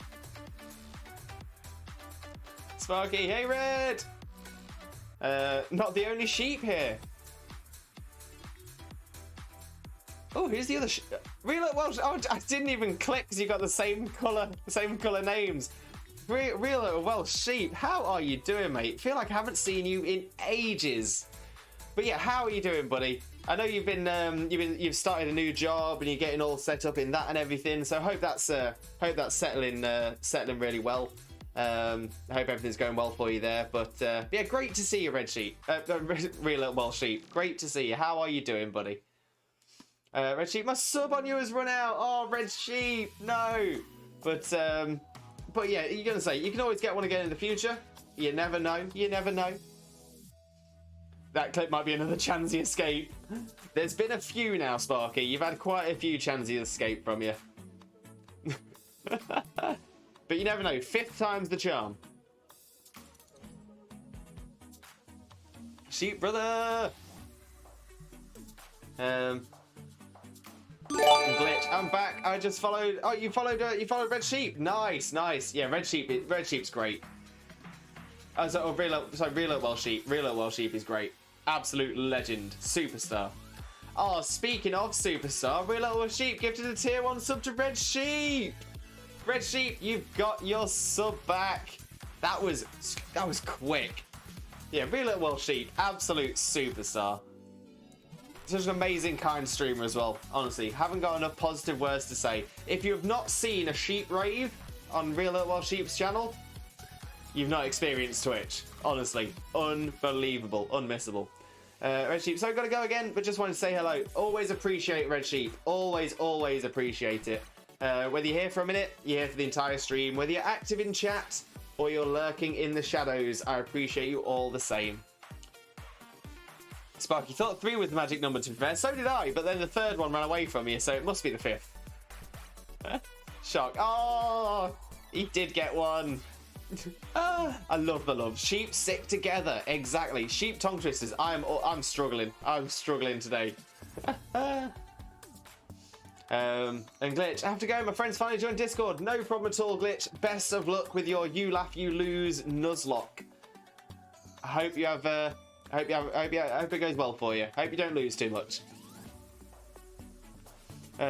Sparky, hey Red. Not the only sheep here. Oh, who's the other Real Welsh? Oh, I didn't even click because you got the same colour names. Real Welsh Sheep, how are you doing, mate? Feel like I haven't seen you in ages. But yeah, how are you doing, buddy? I know you've started a new job and you're getting all set up in that and everything. So I hope that's settling really well. I hope everything's going well for you there. But yeah, great to see you, Red Sheep. Real Welsh Sheep, great to see you. How are you doing, buddy? Red Sheep, my sub on you has run out. Oh, Red Sheep, no. But yeah, you're gonna say you can always get one again in the future. You never know. You never know. That clip might be another Chansey escape. There's been a few now, Sparky. You've had quite a few Chansey escape from you. But you never know. 5th time's the charm. Sheep brother. Glitch. I'm back. I just followed. Oh, you followed Red Sheep. Nice, nice. Yeah, Red Sheep's great. Real Welsh Sheep. Real Welsh Sheep is great. Absolute legend. Superstar. Oh, speaking of superstar, Real Welsh Sheep gifted a tier 1 sub to Red Sheep. Red Sheep, you've got your sub back. That was quick. Yeah, Real Welsh Sheep, absolute superstar. Such an amazing, kind streamer as well. Honestly, haven't got enough positive words to say. If you have not seen a sheep rave on Real Welsh Sheep's channel, you've not experienced Twitch. Honestly, unbelievable, unmissable. Red Sheep, so I've got to go again, but just wanted to say hello. Always appreciate Red Sheep. Always, always appreciate it. Whether you're here for a minute, you're here for the entire stream. Whether you're active in chat or you're lurking in the shadows, I appreciate you all the same. Sparky thought 3 was the magic number, to be fair. So did I, but then the 3rd one ran away from you, so it must be the 5th. Shock. Oh, he did get one. I love the love. Sheep stick together. Exactly. Sheep tongue twisters. I'm struggling. I'm struggling today. And Glitch, I have to go. My friends finally joined Discord. No problem at all, Glitch. Best of luck with your You Laugh You Lose Nuzlocke. I hope you have. I hope it goes well for you. I hope you don't lose too much.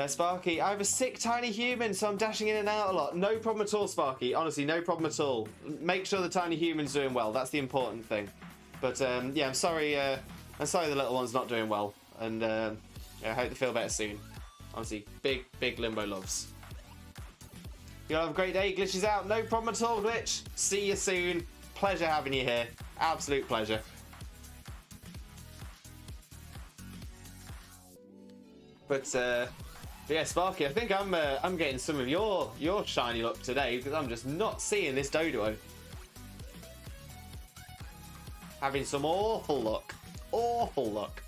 Sparky, I have a sick tiny human, so I'm dashing in and out a lot. No problem at all, Sparky. Honestly, no problem at all. Make sure the tiny human's doing well. That's the important thing. But yeah, I'm sorry. I'm sorry the little one's not doing well, and I hope they feel better soon. Honestly, big Limbo loves. You'll have a great day. Glitch is out. No problem at all, Glitch. See you soon. Pleasure having you here. Absolute pleasure. But yeah, Sparky, I think I'm getting some of your shiny luck today because I'm just not seeing this Doduo. Having some awful luck. Awful luck.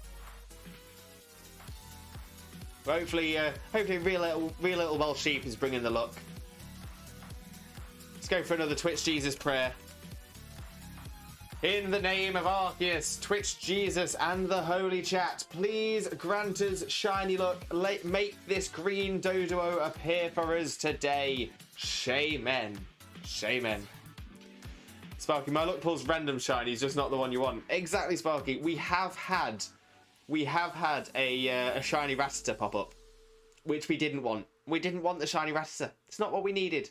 But hopefully real little Welsh Sheep is bringing the luck. Let's go for another Twitch Jesus prayer. In the name of Arceus, Twitch Jesus, and the Holy Chat, please grant us shiny luck. Make this green Doduo appear for us today. Shaman. Shaman. Sparky, my luck pulls random shinies, just not the one you want. Exactly, Sparky. We have had a shiny Rattata pop up, which we didn't want. We didn't want the shiny Rattata. It's not what we needed.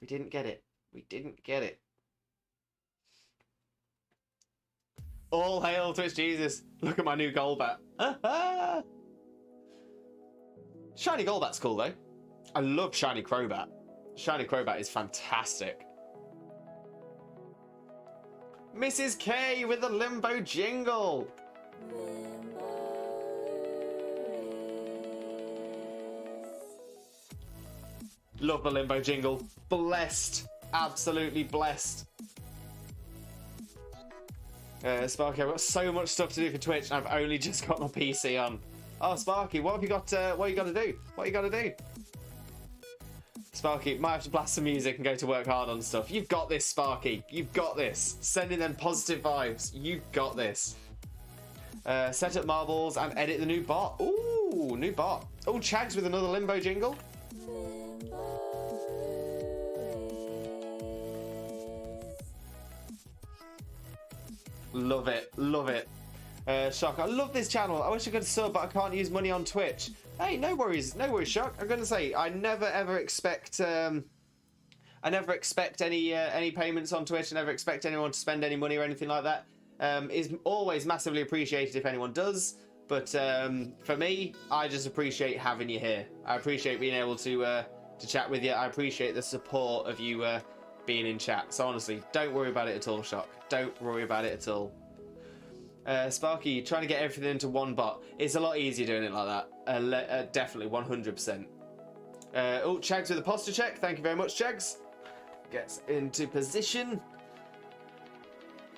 We didn't get it. We didn't get it. All hail Twitch Jesus. Look at my new Golbat. Shiny Golbat's cool though. I love Shiny Crobat. Shiny Crobat is fantastic. Mrs. K with the Limbo jingle. Love the Limbo jingle. Blessed. Absolutely blessed. Sparky, I've got so much stuff to do for Twitch and I've only just got my PC on. Oh, Sparky, what have you got? What you got to do? What you got to do? Sparky, might have to blast some music and go to work hard on stuff. You've got this, Sparky. You've got this. Sending them positive vibes. You've got this. Set up marbles and edit the new bot. Ooh, new bot. Oh, Chags with another Limbo jingle. Love it, love it. Shock, I love this channel. I wish I could sub, but I can't use money on Twitch. Hey, no worries, Shock. I'm gonna say I never ever expect any payments on Twitch. I never expect anyone to spend any money or anything like that. Is always massively appreciated if anyone does. But for me, I just appreciate having you here. I appreciate being able to chat with you. I appreciate the support of you being in chat. So honestly, don't worry about it at all, Shock. Don't worry about it at all. Sparky, trying to get everything into one bot. It's a lot easier doing it like that. Definitely, 100%. Oh, Chags with a posture check. Thank you very much, Chags. gets into position.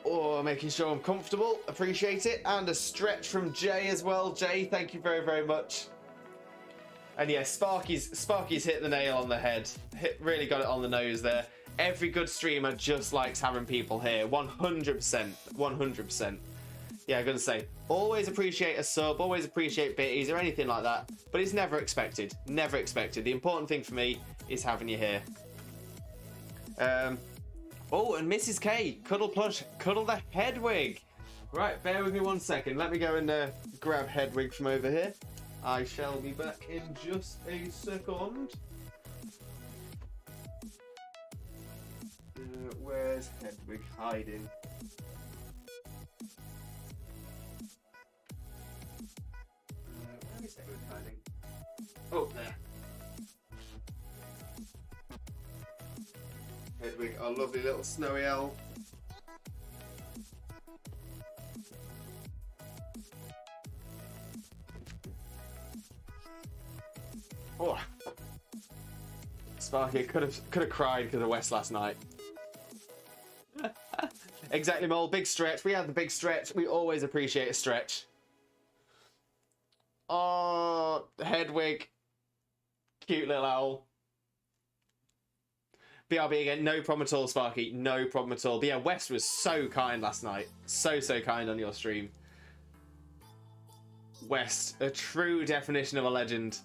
Oh, making sure I'm comfortable. Appreciate it. And a stretch from Jay as well. Jay, thank you very, very much. And yeah, Sparky's hit the nail on the head. Really got it on the nose there. Every good streamer just likes having people here. 100%. 100%. Yeah, I'm going to say, always appreciate a sub, always appreciate bitties or anything like that. But it's never expected. Never expected. The important thing for me is having you here. Oh, and Mrs. K, cuddle plush, cuddle the Hedwig. Right, bear with me 1 second. Let me go and grab Hedwig from over here. I shall be back in just a second. Where's Hedwig hiding? Where is Hedwig hiding? Oh, there. Hedwig, our lovely little snowy owl. Oh. Sparky could have cried because of West last night. Exactly, Mole. Big stretch. We had the big stretch. We always appreciate a stretch. Oh, Hedwig. Cute little owl. BRB again. No problem at all, Sparky. No problem at all. But yeah, West was so kind last night. So kind on your stream. West, a true definition of a legend.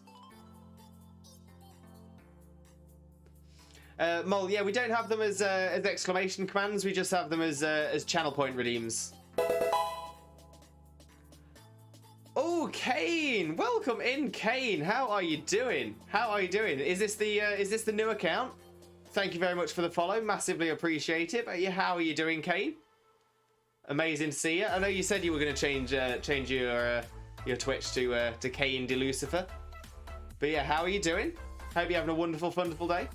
Mole, yeah, we don't have them as exclamation commands. We just have them as channel point redeems. Oh, Kane! Welcome in, Kane. How are you doing? How are you doing? Is this the new account? Thank you very much for the follow. Massively appreciate it. But yeah, how are you doing, Kane? Amazing to see you. I know you said you were going to change your Twitch to Kane de Lucifer. But yeah, how are you doing? Hope you're having a wonderful, wonderful day.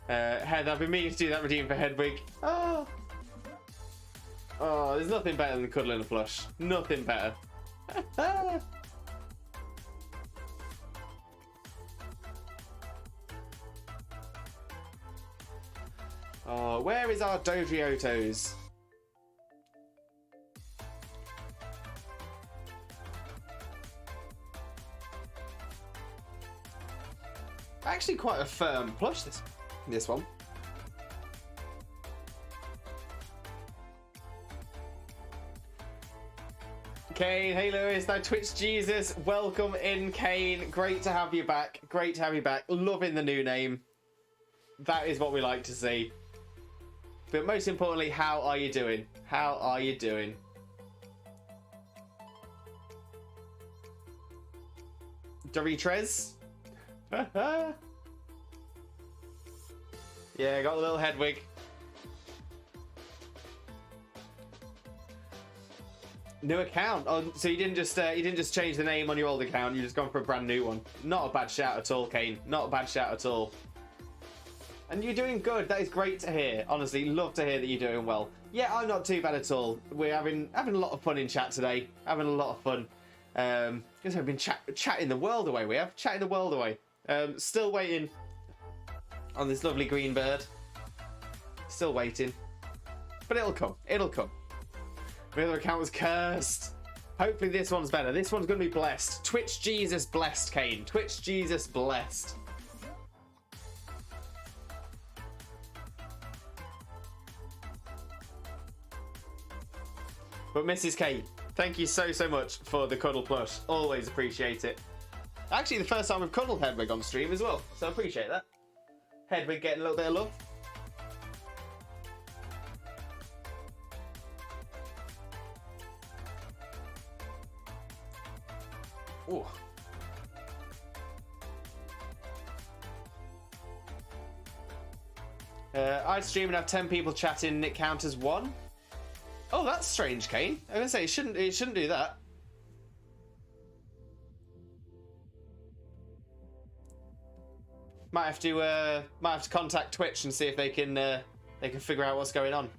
Head, I've been meaning to do that redeem for Hedwig. Oh, there's nothing better than cuddling a plush. Nothing better. Oh, where is our Doduo? Actually, quite a firm plush this one. Kane, hey Lewis, that Twitch Jesus, welcome in, Kane. Great to have you back. Great to have you back. Loving the new name. That is what we like to see. But most importantly, how are you doing? How are you doing? Doritres? Yeah, got a little Hedwig. New account. Oh, so you didn't just change the name on your old account. You just gone for a brand new one. Not a bad shout at all, Kane. Not a bad shout at all. And you're doing good. That is great to hear. Honestly, love to hear that you're doing well. Yeah, I'm not too bad at all. We're having a lot of fun in chat today. Having a lot of fun. Guess we've been chatting the world away. We have chatting the world away. Still waiting on this lovely green bird. Still waiting. But it'll come. It'll come. The other account was cursed. Hopefully this one's better. This one's going to be blessed. Twitch Jesus blessed, Kane. Twitch Jesus blessed. But Mrs. K, thank you so much for the cuddle plush. Always appreciate it. Actually, the first time we've cuddled Hedwig on stream as well, so I appreciate that. Hedwig getting a little bit of love. Ooh. I'd stream and have 10 people chatting and it count as one. Oh, that's strange, Kane. I was gonna say it shouldn't do that. Might have to contact Twitch and see if they can figure out what's going on.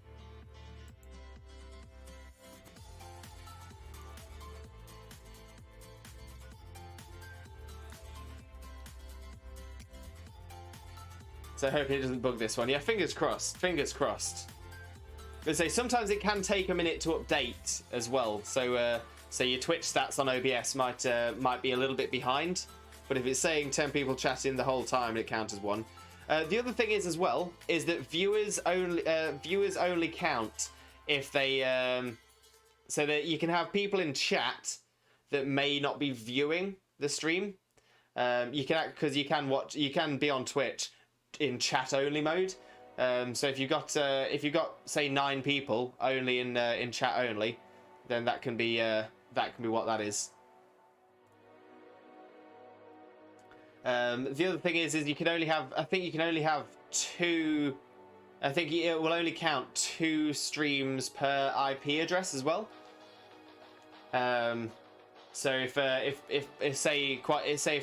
So hoping it doesn't bug this one. Yeah, fingers crossed. Fingers crossed. But say sometimes it can take a minute to update as well. So so your Twitch stats on OBS might be a little bit behind. But if it's saying 10 people chatting the whole time, it counts as one. The other thing is as well is that viewers only count if they so that you can have people in chat that may not be viewing the stream. You can be on Twitch in chat only mode. So if you've got say 9 people only in chat only, then that can be what that is. The other thing is you can only have, I think you can only have 2. I think it will only count 2 streams per IP address as well. So if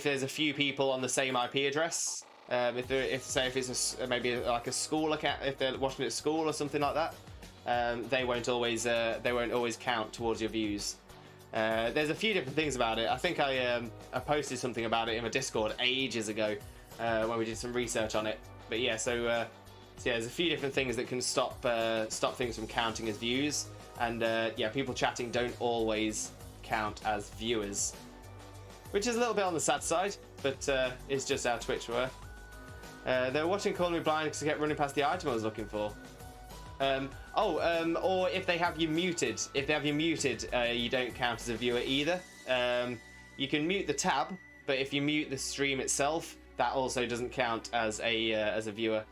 there's a few people on the same IP address, if it's maybe like a school account, if they're watching it at school or something like that, they won't always count towards your views. There's a few different things about it. I think I posted something about it in my Discord ages ago when we did some research on it. But yeah, so yeah, there's a few different things that can stop things from counting as views, and yeah, people chatting don't always count as viewers, which is a little bit on the sad side, but it's just how Twitch were. They were watching Calling Me Blind because I kept running past the item I was looking for. Or if they have you muted. If they have you muted, you don't count as a viewer either. You can mute the tab, but if you mute the stream itself, that also doesn't count as a viewer.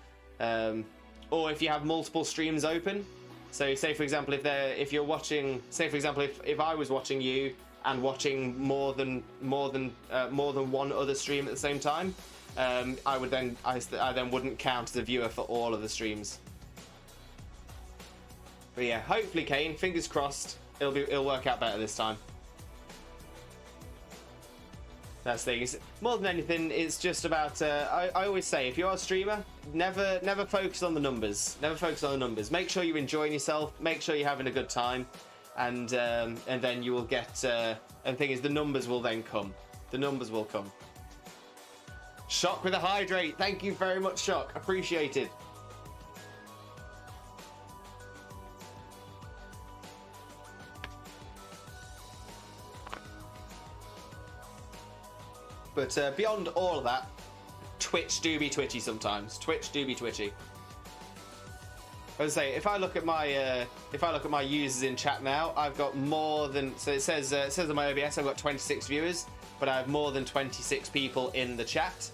Or if you have multiple streams open. So say for example, if you're watching, say for example, if I was watching you and watching more than one other stream at the same time, I then wouldn't count as a viewer for all of the streams. But yeah, hopefully, Kane, fingers crossed, it'll work out better this time. That's the thing. More than anything, it's just about. I always say, if you're a streamer, never focus on the numbers. Never focus on the numbers. Make sure you're enjoying yourself. Make sure you're having a good time, and then you will get. And the thing is, the numbers will then come. The numbers will come. Shock with a hydrate. Thank you very much, Shock. Appreciated. But beyond all of that, Twitch do be twitchy sometimes. Twitch do be twitchy. As I say, if I look at my users in chat now, I've got more than, so it says on my OBS I've got 26 viewers, but I have more than 26 people in the chat.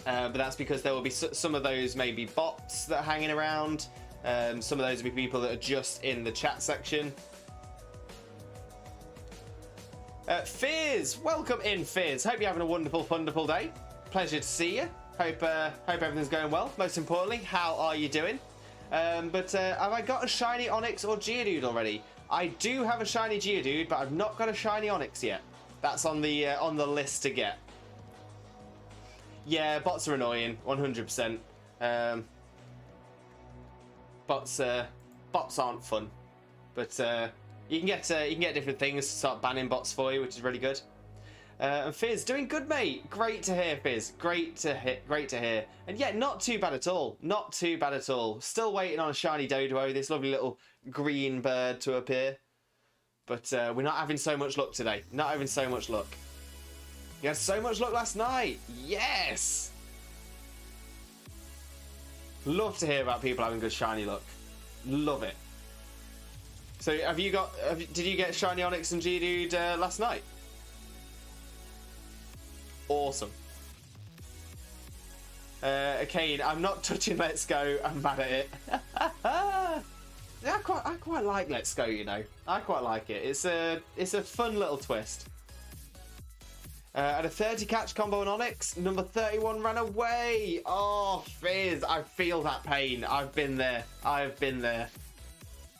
But that's because there will be some of those maybe bots that are hanging around. Some of those will be people that are just in the chat section. Fizz, welcome in, Fizz. Hope you're having a wonderful day. Pleasure to see you. Hope everything's going well. Most importantly, how are you doing? But have I got a shiny Onyx or Geodude already? I do have a shiny Geodude, but I've not got a shiny Onyx yet. That's on the list to get. Yeah, bots are annoying, 100%. Bots aren't fun, but. You can get different things to start banning bots for you, which is really good. And Fizz, doing good, mate. Great to hear, Fizz. Great to hear. And yeah, not too bad at all. Not too bad at all. Still waiting on a shiny Doduo, this lovely little green bird to appear. But we're not having so much luck today. Not having so much luck. You had so much luck last night. Yes. Love to hear about people having good shiny luck. Love it. So did you get shiny Onyx and Geodude last night? Awesome. Kane, I'm not touching Let's Go. I'm mad at it. Yeah, I quite like Let's Go, you know. I quite like it. It's a fun little twist. At a 30 catch combo on Onyx, number 31 ran away. Oh, Fizz, I feel that pain. I've been there.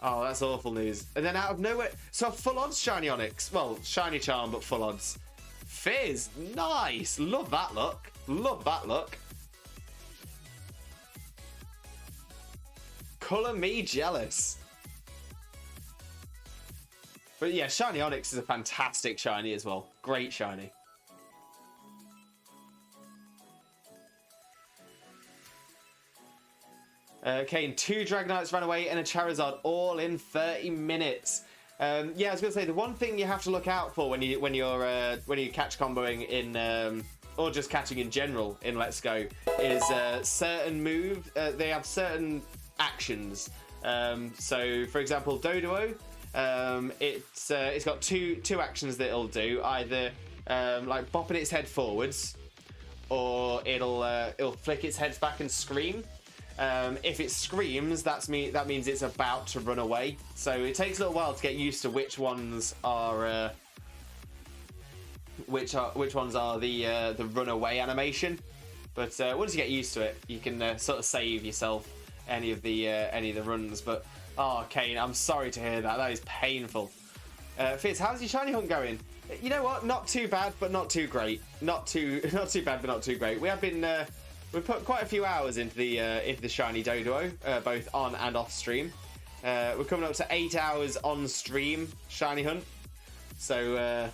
Oh, that's awful news. And then out of nowhere, so full odds shiny Onyx. Well, shiny charm, but full odds. Fizz, nice. Love that look. Love that look. Colour me jealous. But yeah, shiny Onyx is a fantastic shiny as well. Great shiny. Okay, and 2 Dragonites ran away and a Charizard all in 30 minutes. Yeah, I was going to say the one thing you have to look out for when you catch comboing in or just catching in general in Let's Go is certain moves. They have certain actions. So, for example, Doduo, it's got two actions that it'll do. Either like bopping its head forwards, or it'll flick its head back and scream. If it screams, that means it's about to run away. So it takes a little while to get used to which ones are the runaway animation. But once you get used to it, you can sort of save yourself any of the runs. But Kane, I'm sorry to hear that. That is painful. Fizz, how's your shiny hunt going? You know what? Not too bad, but not too great. Not too bad, but not too great. We have been. We've put quite a few hours into the shiny Doduo, both on and off stream. We're coming up to 8 hours on stream shiny hunt, so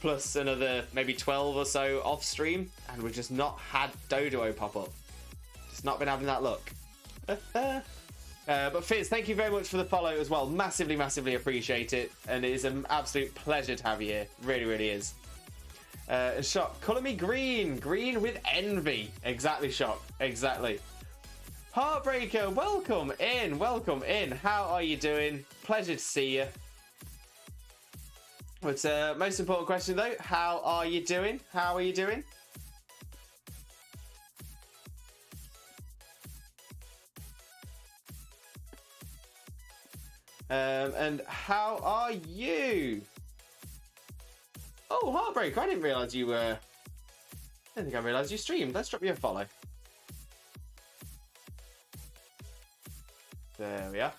plus another maybe 12 or so off stream, and we've just not had Doduo pop up. Just not been having that luck. But Fizz, thank you very much for the follow as well. Massively, massively appreciate it, and it is an absolute pleasure to have you here. Really, really is. Shock, colour me green. Green with envy. Exactly, Shock. Exactly. Heartbreaker, welcome in. Welcome in. How are you doing? Pleasure to see you. But most important question though, how are you doing? How are you doing? And how are you? Oh, Heartbreaker, I didn't realise you I don't think I realised you streamed. Let's drop you a follow. There we are.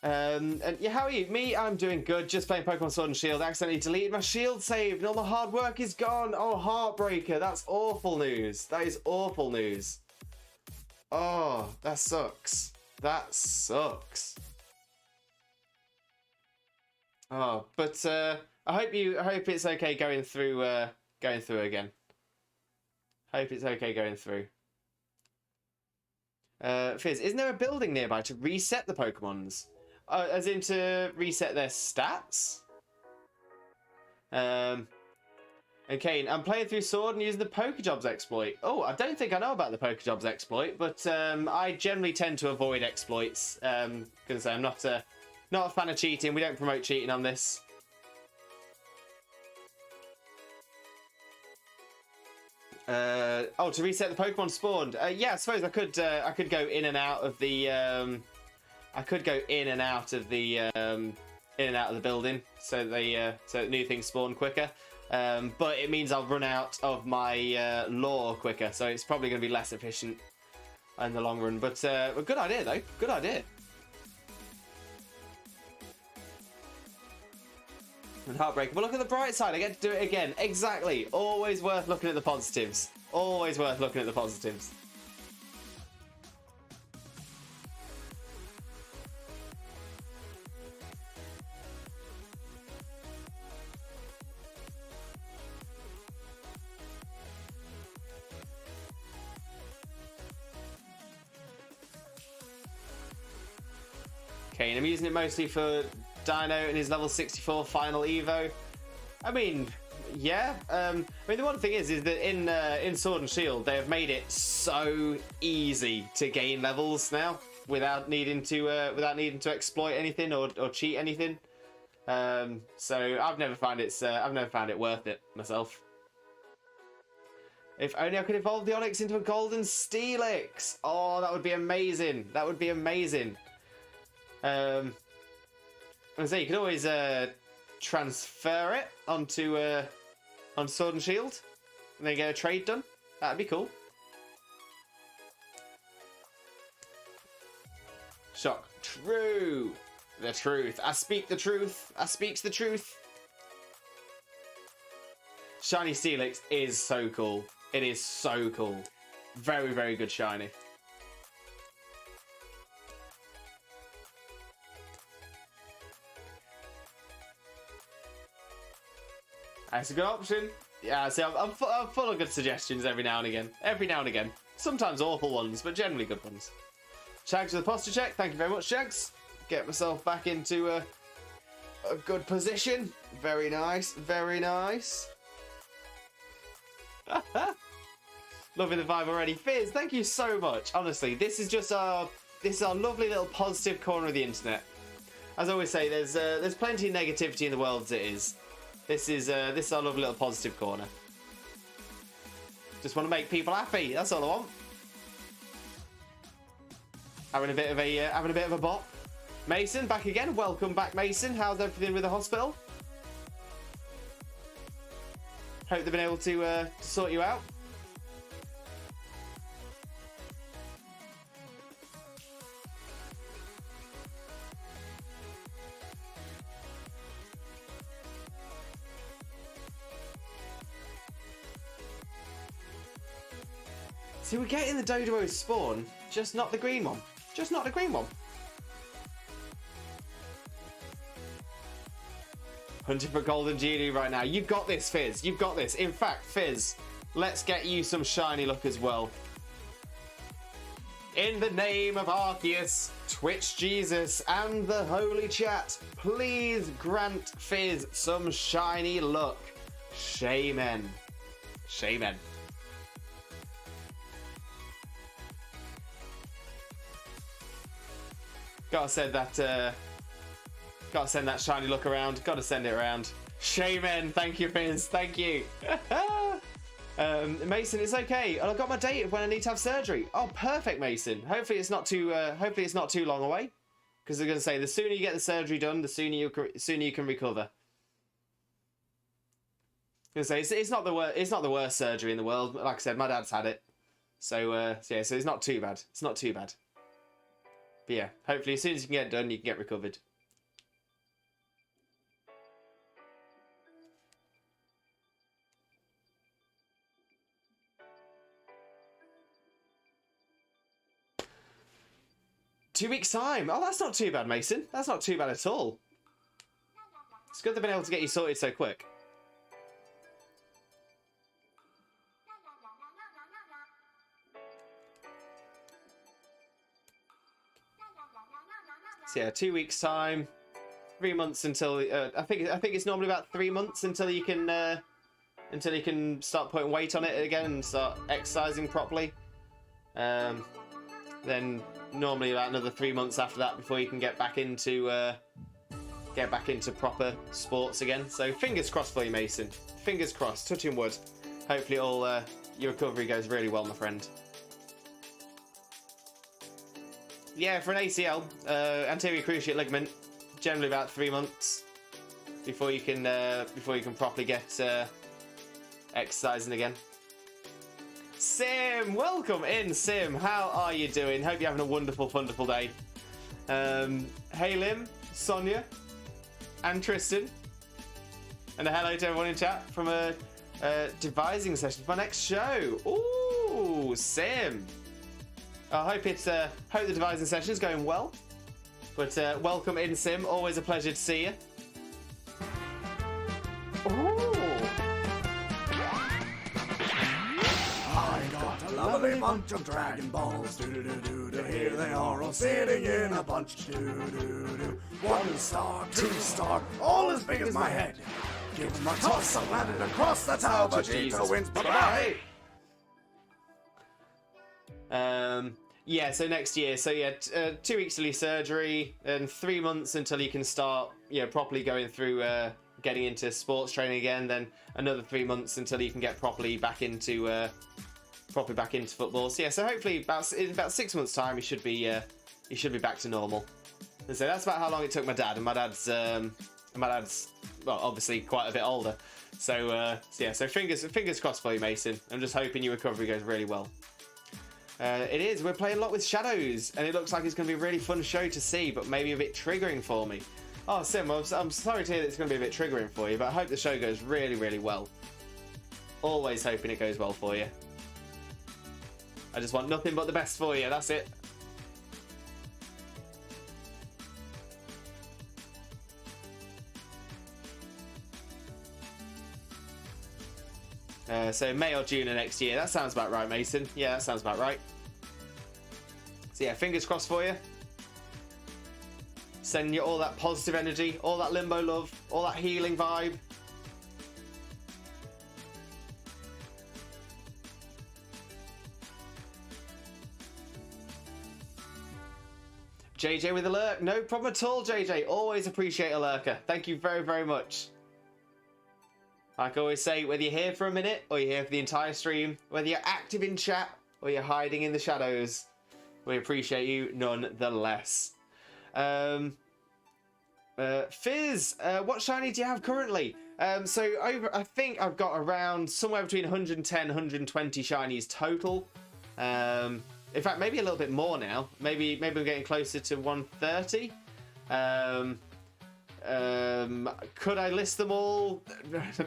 And yeah, how are you? Me, I'm doing good. Just playing Pokemon Sword and Shield. Accidentally deleted my shield save and all the hard work is gone. Oh, Heartbreaker, that's awful news. That is awful news. Oh, that sucks. That sucks. Oh, but I hope it's okay going through again. Hope it's okay going through. Fizz, isn't there a building nearby to reset the Pokemons? As in to reset their stats? Okay, I'm playing through Sword and using the Pokejobs exploit. Oh, I don't think I know about the Pokejobs exploit, but I generally tend to avoid exploits because I'm not a fan of cheating. We don't promote cheating on this. To reset the Pokemon spawned. Yeah, I suppose I could go in and out of the building so so new things spawn quicker. But it means I'll run out of my lore quicker, so it's probably going to be less efficient in the long run. But good idea though. Good idea. And Heartbreaker. But look at the bright side. I get to do it again. Exactly. Always worth looking at the positives. Always worth looking at the positives. Okay, and I'm using it mostly for Dino and his level 64 final Evo. I mean, yeah. I mean, the one thing is that in Sword and Shield they have made it so easy to gain levels now without needing to exploit anything or cheat anything. So I've never found it worth it myself. If only I could evolve the Onix into a Golden Steelix. Oh, that would be amazing. That would be amazing. I say you could always transfer it onto on Sword and Shield, and then get a trade done. That'd be cool. Shock. True. The truth. I speak the truth. I speaks the truth. Shiny Steelix is so cool. It is so cool. Very, very good shiny. That's a good option. Yeah, see, I'm full of good suggestions every now and again. Every now and again. Sometimes awful ones, but generally good ones. Shags with a posture check. Thank you very much, Shags. Get myself back into a good position. Very nice, very nice. Loving the vibe already. Fizz, thank you so much. Honestly, this is our lovely little positive corner of the internet. As I always say, there's plenty of negativity in the world as it is. This is our lovely little positive corner. Just want to make people happy. That's all I want. Having a bit of a bop. Mason, back again. Welcome back, Mason. How's everything with the hospital? Hope they've been able to sort you out. See, we're getting the Doduo spawn, just not the green one. Just not the green one. Hunting for golden genie right now. You've got this, Fizz. You've got this. In fact, Fizz, let's get you some shiny luck as well. In the name of Arceus, Twitch Jesus, and the Holy Chat, please grant Fizz some shiny luck. Shaman. Shaman. Gotta send that shiny look around. Gotta send it around. Shaman, thank you, Fizz. Thank you. Mason, it's okay. I got my date of when I need to have surgery. Oh, perfect, Mason. Hopefully it's not too long away. Because they're gonna say the sooner you get the surgery done, the sooner you can recover. I'm gonna say it's not the worst surgery in the world. Like I said, my dad's had it. So yeah, so it's not too bad. It's not too bad. But yeah, hopefully as soon as you can get it done, you can get recovered. Two weeks' time. Oh, that's not too bad, Mason. That's not too bad at all. It's good they've been able to get you sorted so quick. So yeah, 2 weeks' time. 3 months until I think it's normally about 3 months until you can start putting weight on it again and start exercising properly. Then normally about another 3 months after that before you can get back into proper sports again. So fingers crossed for you, Mason. Fingers crossed. Touching wood. Hopefully all your recovery goes really well, my friend. Yeah, for an ACL, anterior cruciate ligament, generally about 3 months before you can properly get exercising again. Sim, welcome in, Sim. How are you doing? Hope you're having a wonderful, wonderful day. Hey, Lim, Sonia, and Tristan, and a hello to everyone in chat from a devising session for my next show. Ooh, Sim. I hope hope the devising session is going well. But welcome in, Sim. Always a pleasure to see you. Ooh.
I got a lovely bunch of Dragon Balls. Do-do-do-do-do. Here they are all sitting in a bunch. Do-do-do-do. 1 star, 2 star, all as big as my head. Give them a toss, I landed across the tower. Vegeta wins. Bye-bye.
Yeah, so next year. So yeah, 2 weeks till your surgery and 3 months until you can start, properly going through getting into sports training again. Then another 3 months until you can get properly back into football. So yeah, so hopefully in about 6 months' time, you should be back to normal. And so that's about how long it took my dad. And my dad's well, obviously quite a bit older. So yeah, so fingers crossed for you, Mason. I'm just hoping your recovery goes really well. It is. We're playing a lot with shadows, and it looks like it's going to be a really fun show to see, but maybe a bit triggering for me. Oh, Sim, I'm sorry to hear that it's going to be a bit triggering for you, but I hope the show goes really, really well. Always hoping it goes well for you. I just want nothing but the best for you. That's it. So May or June of next year. That sounds about right, Mason. Yeah, that sounds about right. So yeah, fingers crossed for you. Sending you all that positive energy, all that limbo love, all that healing vibe. JJ with a lurk. No problem at all, JJ. Always appreciate a lurker. Thank you very, very much. Like I always say, whether you're here for a minute or you're here for the entire stream, whether you're active in chat or you're hiding in the shadows, we appreciate you nonetheless. Fizz, what shiny do you have currently? So I think I've got around somewhere between 110, 120 shinies total. In fact, maybe a little bit more now. Maybe I'm getting closer to 130. Could I list them all?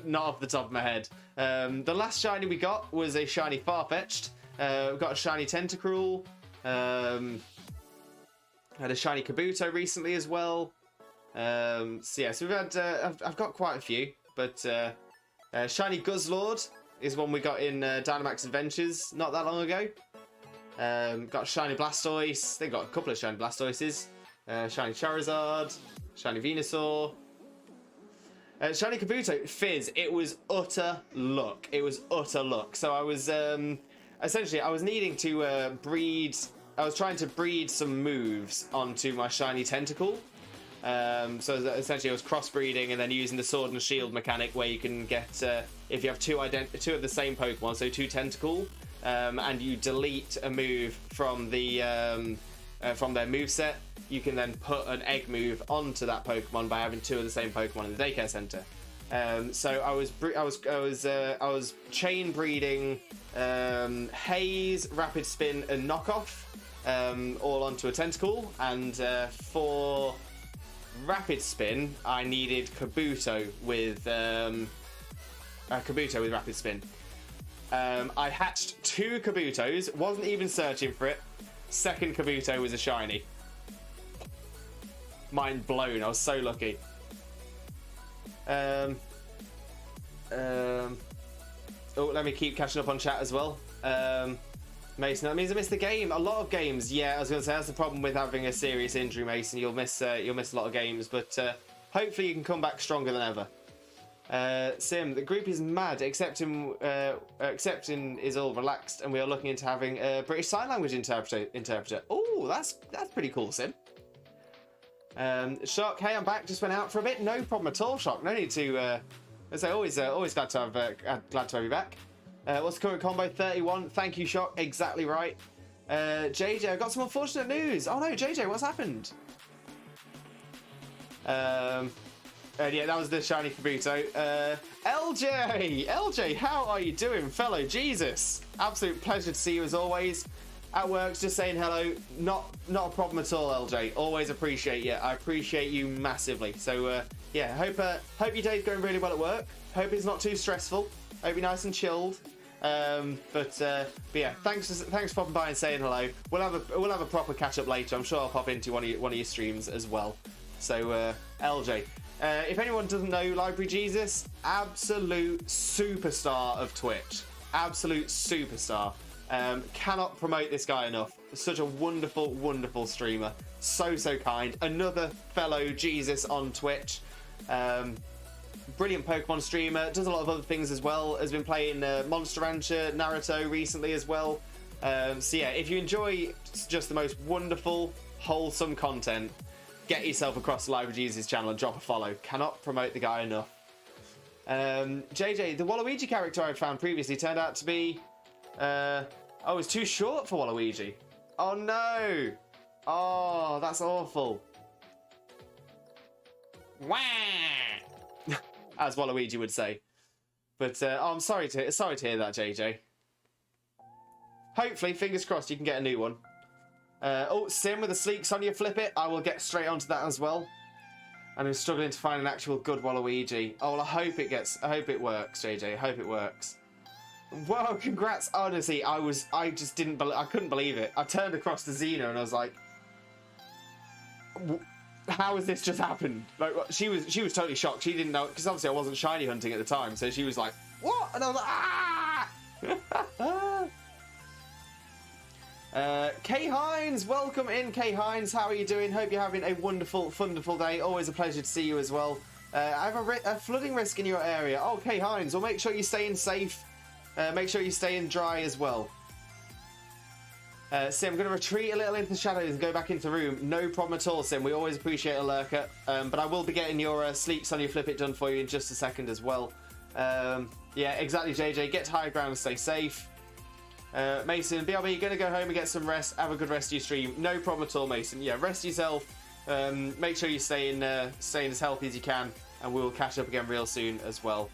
Not off the top of my head. The last shiny we got was a shiny Farfetch'd. We've got a shiny Tentacruel. Had a shiny Kabuto recently as well. So yeah, so we've had. I've got quite a few, but shiny Guzzlord is one we got in Dynamax Adventures not that long ago. Got a shiny Blastoise. They got a couple of shiny Blastoises. Shiny Charizard. Shiny Venusaur. Shiny Kabuto. Fizz. It was utter luck. It was utter luck. So I was essentially I was needing to breed. I was trying to breed some moves onto my shiny Tentacle. So essentially I was crossbreeding and then using the Sword and Shield mechanic where you can get if you have two of the same Pokemon, so two Tentacle. And you delete a move from their moveset, you can then put an egg move onto that Pokemon by having two of the same Pokemon in the daycare center. So I was chain breeding Haze, Rapid Spin, and Knockoff all onto a Tentacle, and for Rapid Spin I needed Kabuto with Rapid Spin. I hatched two Kabutos, wasn't even searching for it. Second Kabuto was a shiny. Mind blown, I was so lucky. Oh, let me keep catching up on chat as well. Mason, that means I missed the game. A lot of games. Yeah, I was going to say that's the problem with having a serious injury, Mason. You'll miss a lot of games, but hopefully you can come back stronger than ever. Sim, the group is mad. Accepting is all relaxed, and we are looking into having a British Sign Language interpreter. Oh, that's pretty cool, Sim. Shock, hey, I'm back. Just went out for a bit. No problem at all, Shock. No need to. As I always glad to have you back. What's the current combo? 31. Thank you, Shock. Exactly right. JJ, I got some unfortunate news. Oh no, JJ, what's happened? Yeah, that was the shiny Kabuto. LJ, how are you doing, fellow Jesus? Absolute pleasure to see you as always. At work, just saying hello. Not a problem at all, LJ. Always appreciate you. I appreciate you massively. So yeah, hope your day's going really well at work. Hope it's not too stressful. Hope you're nice and chilled. But yeah, thanks for popping by and saying hello. We'll have a proper catch up later. I'm sure I'll pop into one of your streams as well. So LJ. If anyone doesn't know Library Jesus, absolute superstar of Twitch. Absolute superstar. Cannot promote this guy enough. Such a wonderful, wonderful streamer. So kind. Another fellow Jesus on Twitch. Brilliant Pokemon streamer. Does a lot of other things as well. Has been playing Monster Rancher, Naruto recently as well. So yeah, if you enjoy just the most wonderful, wholesome content, get yourself across the Library Jesus channel and drop a follow. Cannot promote the guy enough. JJ, the Waluigi character I found previously turned out to be... oh, it's too short for Waluigi. Oh no! Oh, that's awful. Wah! As Waluigi would say. But oh, I'm sorry to hear that, JJ. Hopefully, fingers crossed, you can get a new one. Oh, Sim with a sleek Sonia Flip It. I will get straight onto that as well. And I'm struggling to find an actual good Waluigi. Oh, well, I hope it works, JJ. I hope it works. Whoa, congrats. Honestly, I couldn't believe it. I turned across to Xena and I was like, how has this just happened? Like, she was totally shocked. She didn't know, because obviously I wasn't shiny hunting at the time. So she was like, what? And I was like, ah! Kay Hines, welcome in, Kay Hines. How are you doing? Hope you're having a wonderful, wonderful day. Always a pleasure to see you as well. I have a flooding risk in your area. Oh, Kay Hines, well, make sure you're staying safe. Make sure you're staying dry as well. Sim, I'm going to retreat a little into the shadows and go back into the room. No problem at all, Sim. We always appreciate a lurker. But I will be getting your sleeps on your flip it done for you in just a second as well. Yeah, exactly, JJ. Get to high ground and stay safe. Mason, BRB, you're going to go home and get some rest. Have a good rest of your stream. No problem at all, Mason. Yeah, rest yourself. Make sure you're staying as healthy as you can. And we'll catch up again real soon as well.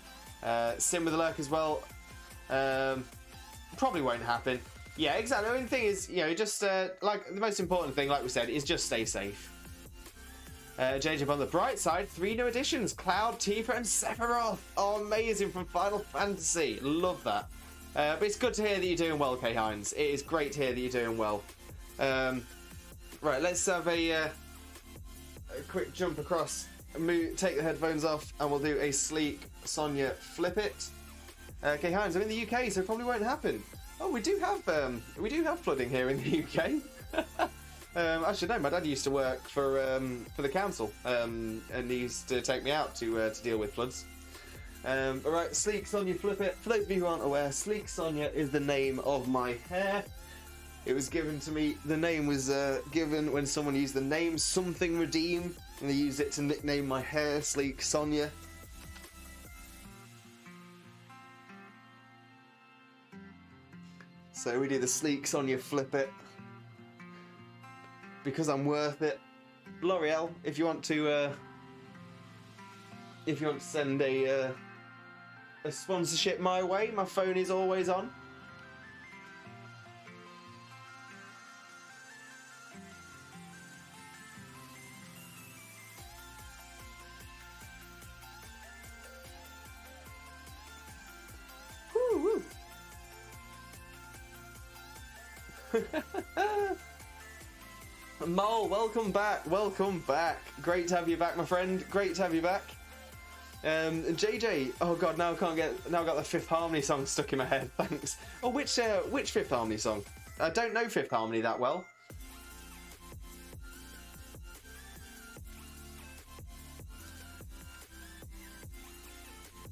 Sim with the lurk as well. Probably won't happen. Yeah, exactly. The only thing is, just like the most important thing, like we said, is just stay safe. JJ, on the bright side, 3 new additions: Cloud, Tifa, and Sephiroth. Oh, amazing from Final Fantasy. Love that. But it's good to hear that you're doing well, Kay Hines. It is great to hear that you're doing well. Right, let's have a quick jump across. Take the headphones off, and we'll do a sleek Sonya flip it. Kay Hines, I'm in the UK, so it probably won't happen. Oh, we do have flooding here in the UK. I should know. My dad used to work for the council, and he used to take me out to deal with floods. Alright, Sleek Sonya flip it. For those of you who aren't aware, Sleek Sonya is the name of my hair. It was given to me. The name was given when someone used the name Something Redeem, and they used it to nickname my hair Sleek Sonya. So we do the Sleek Sonya flip it because I'm worth it. L'Oreal, if you want to send a sponsorship my way, my phone is always on. Woo woo. Mole, welcome back, welcome back. Great to have you back, my friend. Great to have you back. JJ, oh god, now I got the Fifth Harmony song stuck in my head. Thanks. Oh, which Fifth Harmony song? I don't know Fifth Harmony that well.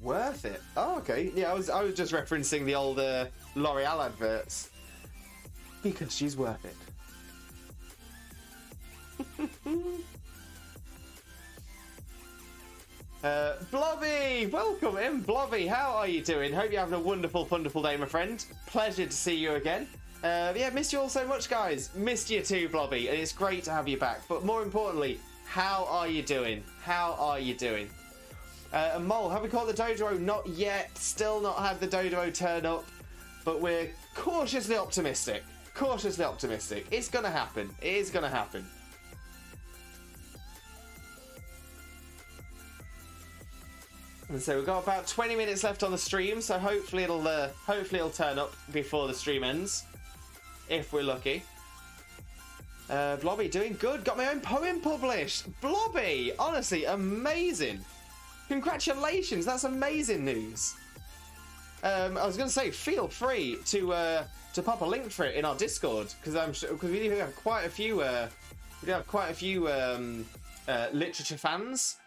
Worth it. Oh, okay. Yeah, I was just referencing the old L'Oreal adverts. Because she's worth it. Blobby! Welcome in, Blobby. How are you doing? Hope you're having a wonderful, wonderful day, my friend. Pleasure to see you again. Yeah, missed you all so much, guys. Missed you too, Blobby, and it's great to have you back. But more importantly, how are you doing? How are you doing? And Mole, have we caught the Doduo? Not yet. Still not had the Doduo turn up. But we're cautiously optimistic. Cautiously optimistic. It's gonna happen. It is gonna happen. And so we've got about 20 minutes left on the stream, so hopefully it'll turn up before the stream ends, if we're lucky. Blobby, doing good. Got my own poem published. Blobby, honestly, amazing. Congratulations, that's amazing news. I was going to say, feel free to pop a link for it in our Discord, because we do have quite a few literature fans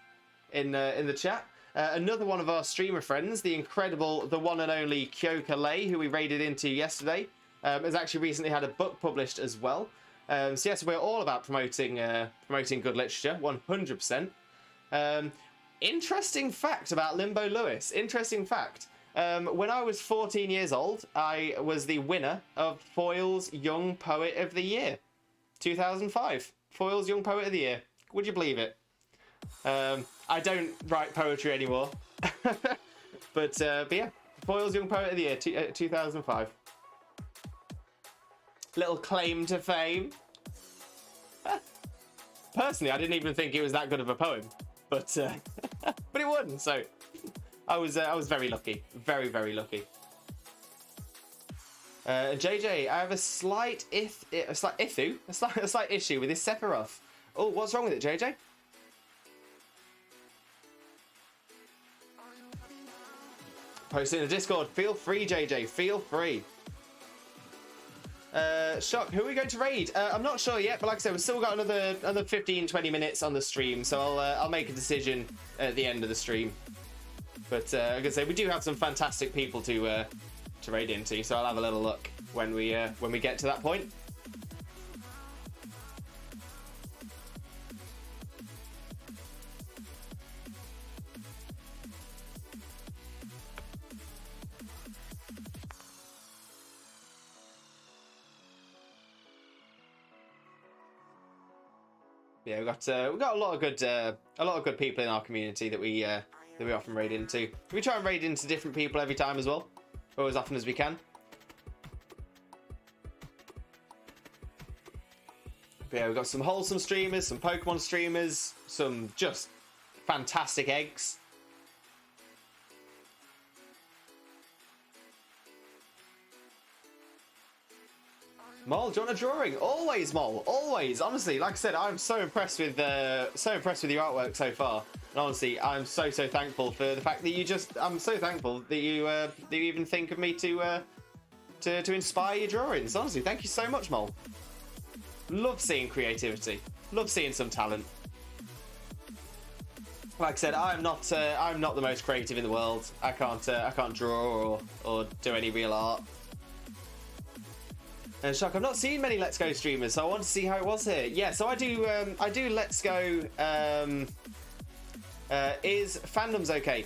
in the chat. Another one of our streamer friends, the one and only Kyoka Lei, who we raided into yesterday, has actually recently had a book published as well. So yes, we're all about promoting good literature, 100%. Interesting fact about Limbo Lewis. Interesting fact. When I was 14 years old, I was the winner of Foyle's Young Poet of the Year, 2005. Foyle's Young Poet of the Year. Would you believe it? I don't write poetry anymore. but yeah, Foyle's Young Poet of the Year, 2005. Little claim to fame. Personally, I didn't even think it was that good of a poem, but but it won, so I was very lucky, very, very lucky. JJ, I have a slight issue with this Sephiroth. Oh, what's wrong with it, JJ? Post it in the Discord. Feel free, JJ. Feel free. Shock, who are we going to raid? I'm not sure yet, but like I said, we've still got another 15, 20 minutes on the stream, so I'll make a decision at the end of the stream. But like I say, we do have some fantastic people to raid into, so I'll have a little look when we get to that point. Yeah, we've got a lot of good people in our community that we often raid into. We try and raid into different people every time as well, or as often as we can. But yeah, we've got some wholesome streamers, some Pokemon streamers, some just fantastic eggs. Mol, do you want a drawing? Always, Mol. Always. Honestly, like I said, I'm so impressed with your artwork so far. And honestly, I'm so thankful for the fact that you just. I'm so thankful that you even think of me to inspire your drawings. Honestly, thank you so much, Mol. Love seeing creativity. Love seeing some talent. Like I said, I'm not the most creative in the world. I can't draw or do any real art. And Shock, I've not seen many Let's Go streamers, so I want to see how it was here. Yeah, so I do Let's Go. Is fandoms okay?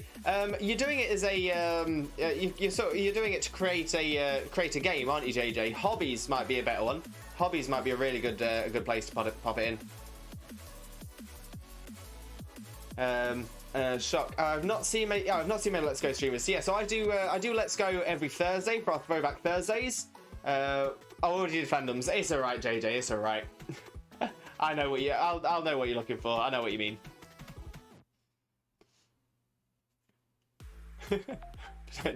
You're doing it as a you're doing it to create a game, aren't you, JJ? Hobbies might be a better one. Hobbies might be a really good place to pop it in. Shock. I've not seen many Let's Go streamers. Yeah, so I do Let's Go every Thursday for our Throwback Thursdays. I already did fandoms. It's alright, JJ. It's alright. I know what I'll know what you're looking for. I know what you mean.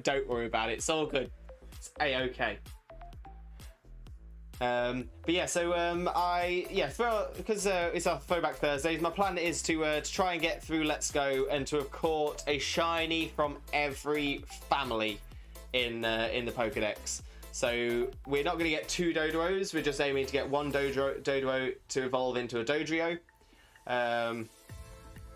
Don't worry about it. It's all good. It's a-okay. But yeah, so because it's our Throwback Thursdays, my plan is to try and get through Let's Go and to have caught a shiny from every family in the Pokedex. So we're not going to get 2 Doduos, we're just aiming to get 1 Doduo to evolve into a Dodrio. And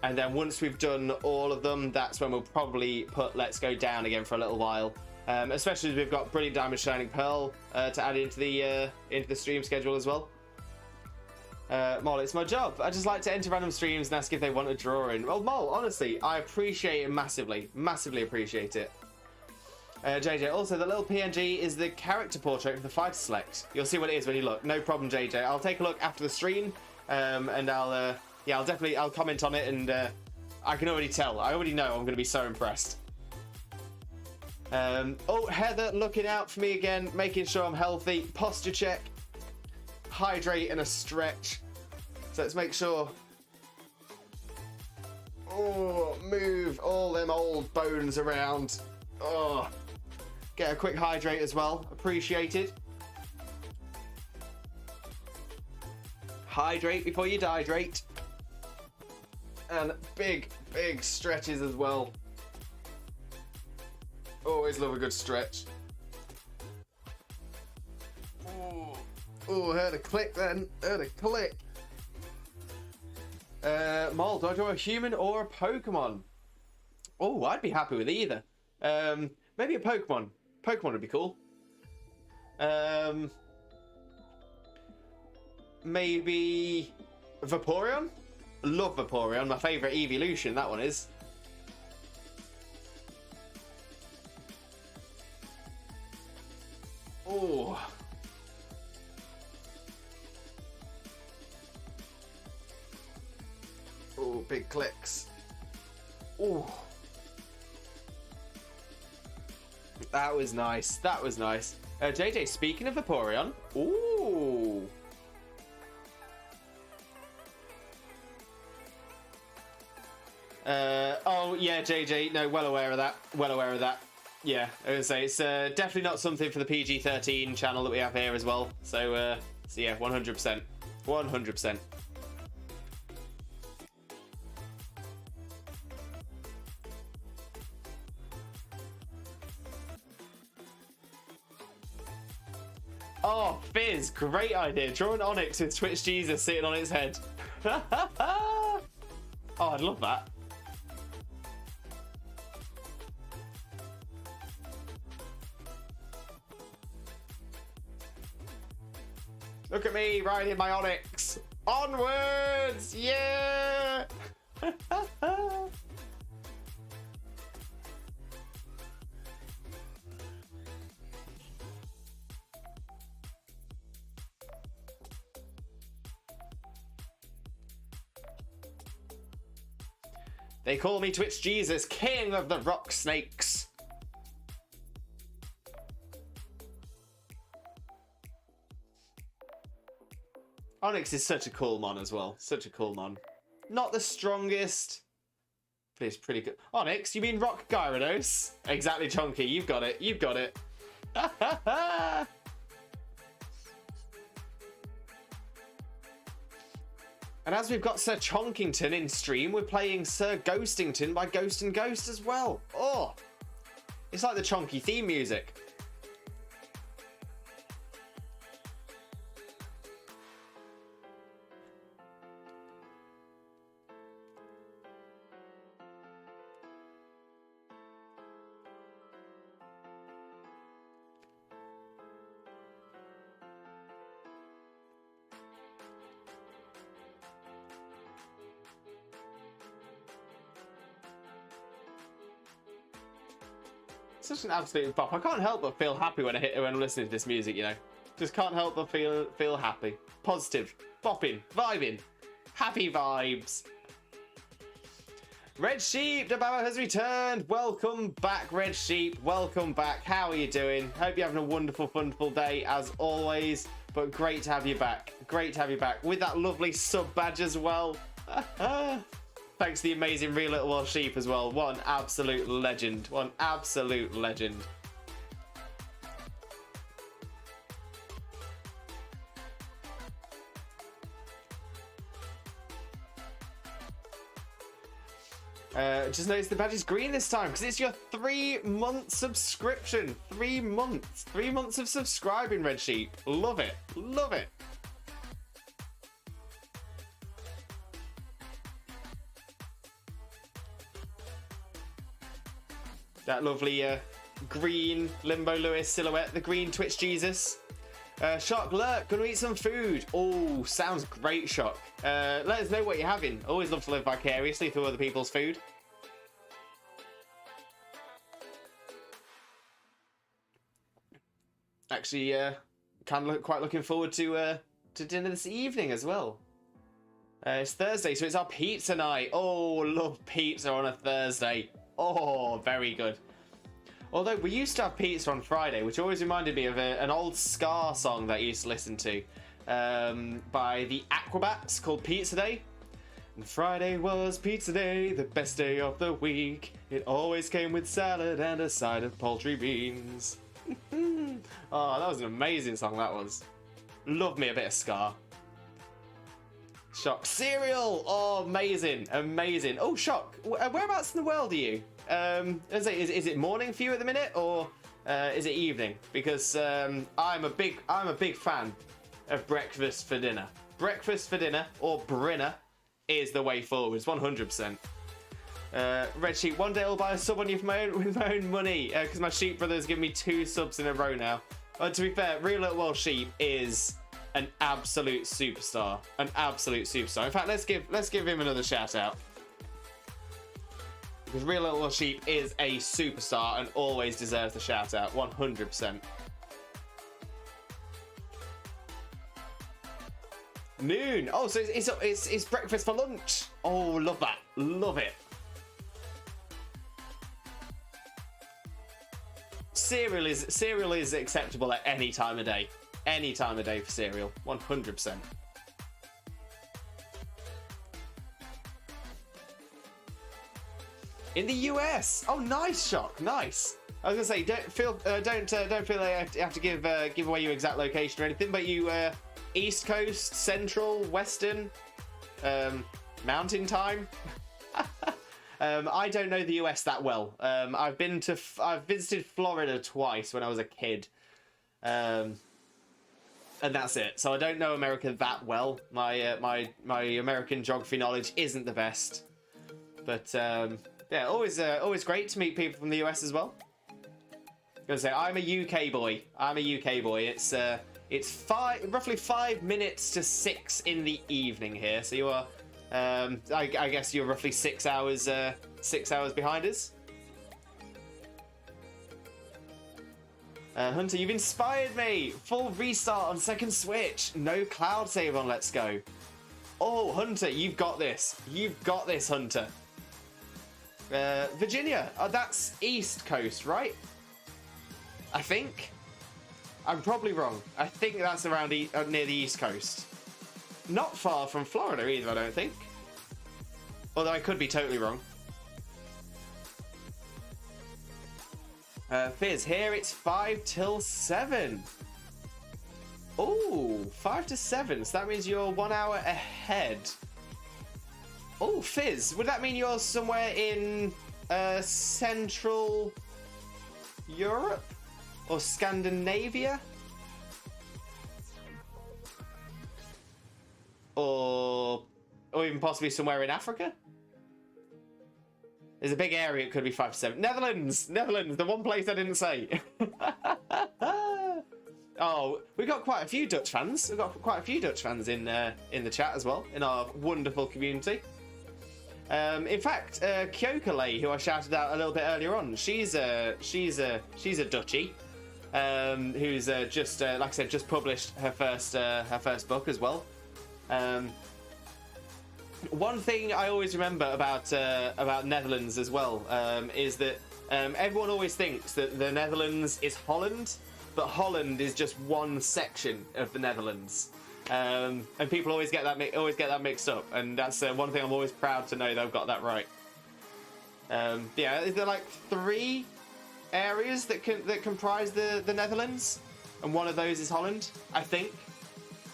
then once we've done all of them, that's when we'll probably put Let's Go down again for a little while. Especially as we've got Brilliant Diamond Shining Pearl to add into the stream schedule as well. Mol, it's my job. I just like to enter random streams and ask if they want a drawing. Well, Mol, honestly, I appreciate it massively. Massively appreciate it. JJ, also, the little PNG is the character portrait for the fighter select. You'll see what it is when you look. No problem, JJ. I'll take a look after the stream, and I'll comment on it, and I can already tell. I already know I'm going to be so impressed. Oh, Heather, looking out for me again, making sure I'm healthy. Posture check, hydrate, and a stretch. So let's make sure. Oh, move all them old bones around. Oh. Get a quick hydrate as well. Appreciated. Hydrate before you dehydrate. And big stretches as well. Always love a good stretch. Oh, heard a click then. Heard a click. Mol, do I draw a human or a Pokemon? Oh, I'd be happy with either. Maybe a Pokemon. Pokemon would be cool. Maybe Vaporeon? Love Vaporeon. My favourite evolution, that one is. Oh. Oh, big clicks. Oh. That was nice. That was nice. JJ, speaking of Vaporeon. Ooh. Oh, yeah, JJ. No, well aware of that. Well aware of that. Yeah, I was going to say, it's definitely not something for the PG-13 channel that we have here as well. So yeah, 100%. 100%. Oh, Fizz, great idea. Draw an Onyx with Twitch Jesus sitting on its head. Oh, I'd love that. Look at me riding my Onyx. Onwards! Yeah! They call me Twitch Jesus, king of the rock snakes. Onyx is such a cool mon as well. Such a cool mon. Not the strongest, but it's pretty good. Onyx, you mean Rock Gyarados? Exactly, Chonky. You've got it. You've got it. And as we've got Sir Chonkington in stream, we're playing Sir Ghostington by Ghost and Ghost as well. Oh, it's like the Chonky theme music. Such an absolute bop. I can't help but feel happy when I'm listening to this music, you know. Just can't help but feel happy. Positive. Bopping. Vibing. Happy vibes. Red Sheep, Dababa has returned. Welcome back, Red Sheep. Welcome back. How are you doing? Hope you're having a wonderful, wonderful day as always. But great to have you back. Great to have you back. With that lovely sub badge as well. Thanks to the amazing Real Little Welsh Sheep as well. What an absolute legend. What an absolute legend. Just noticed the badge is green this time because it's your 3-month subscription. 3 months. 3 months of subscribing, Red Sheep. Love it. Love it. That lovely green Limbo Lewis silhouette, the green Twitch Jesus. Shock Lurk, gonna eat some food. Oh, sounds great, Shock. Let us know what you're having. Always love to live vicariously through other people's food. Actually, quite looking forward to dinner this evening as well. It's Thursday, so it's our pizza night. Oh, love pizza on a Thursday. Oh, very good. Although we used to have pizza on Friday, which always reminded me of an old Scar song that I used to listen to by the Aquabats called Pizza Day. And Friday was pizza day, the best day of the week. It always came with salad and a side of poultry beans. Oh, that was an amazing song, that was. Love me a bit of Scar. Shock cereal. Oh, amazing, amazing. Oh, Shock. Whereabouts in the world are you? Is it morning for you at the minute, or is it evening? Because I'm a big fan of breakfast for dinner. Breakfast for dinner, or Brinner, is the way forwards. 100%. Red Sheep. One day I'll buy a sub on you with my own money, because my sheep brother's given me 2 subs in a row now. To be fair, Real Little Welsh Sheep is an absolute superstar. An absolute superstar. In fact, let's give him another shout out. Because Real Little Welsh Sheep is a superstar and always deserves the shout out. 100%. Noon. Oh, so it's breakfast for lunch. Oh, love that. Love it. Cereal is acceptable at any time of day. Any time of day for cereal. 100%. In the US. Oh, nice, Shock. Nice. I was gonna say, don't feel like you have to give away your exact location or anything, but you East Coast, Central, Western, Mountain Time. I don't know the US that well. I've visited Florida twice when I was a kid. and that's it. So I don't know America that well. My my American geography knowledge isn't the best, but yeah, always great to meet people from the US as well. I'm gonna say I'm a UK boy. I'm a UK boy. It's roughly 5 minutes to 6 in the evening here. So you are, I guess you're roughly 6 hours behind us. Hunter, you've inspired me. Full restart on second Switch. No cloud save on Let's Go. Oh, Hunter, you've got this. You've got this, Hunter. Virginia. Oh, that's East Coast, right? I think. I'm probably wrong. I think that's around near the East Coast. Not far from Florida either, I don't think. Although I could be totally wrong. Fizz, here it's 5 till 7. Oh, 5 to 7. So that means you're 1 hour ahead. Oh, Fizz, would that mean you're somewhere in Central Europe? Or Scandinavia? Or even possibly somewhere in Africa? There's a big area it could be 5 to 7. Netherlands! Netherlands, the one place I didn't say. Oh, we've got quite a few Dutch fans. We've got quite a few Dutch fans in the chat as well, in our wonderful community. In fact, Kyokale, who I shouted out a little bit earlier on, she's a Dutchie, who's just like I said, just published her first book as well. One thing I always remember about Netherlands as well is that everyone always thinks that the Netherlands is Holland, but Holland is just one section of the Netherlands. And people always get that mixed up, and that's one thing I'm always proud to know that I've got that right. Yeah, is there like 3 areas that comprise the Netherlands, and one of those is Holland? I think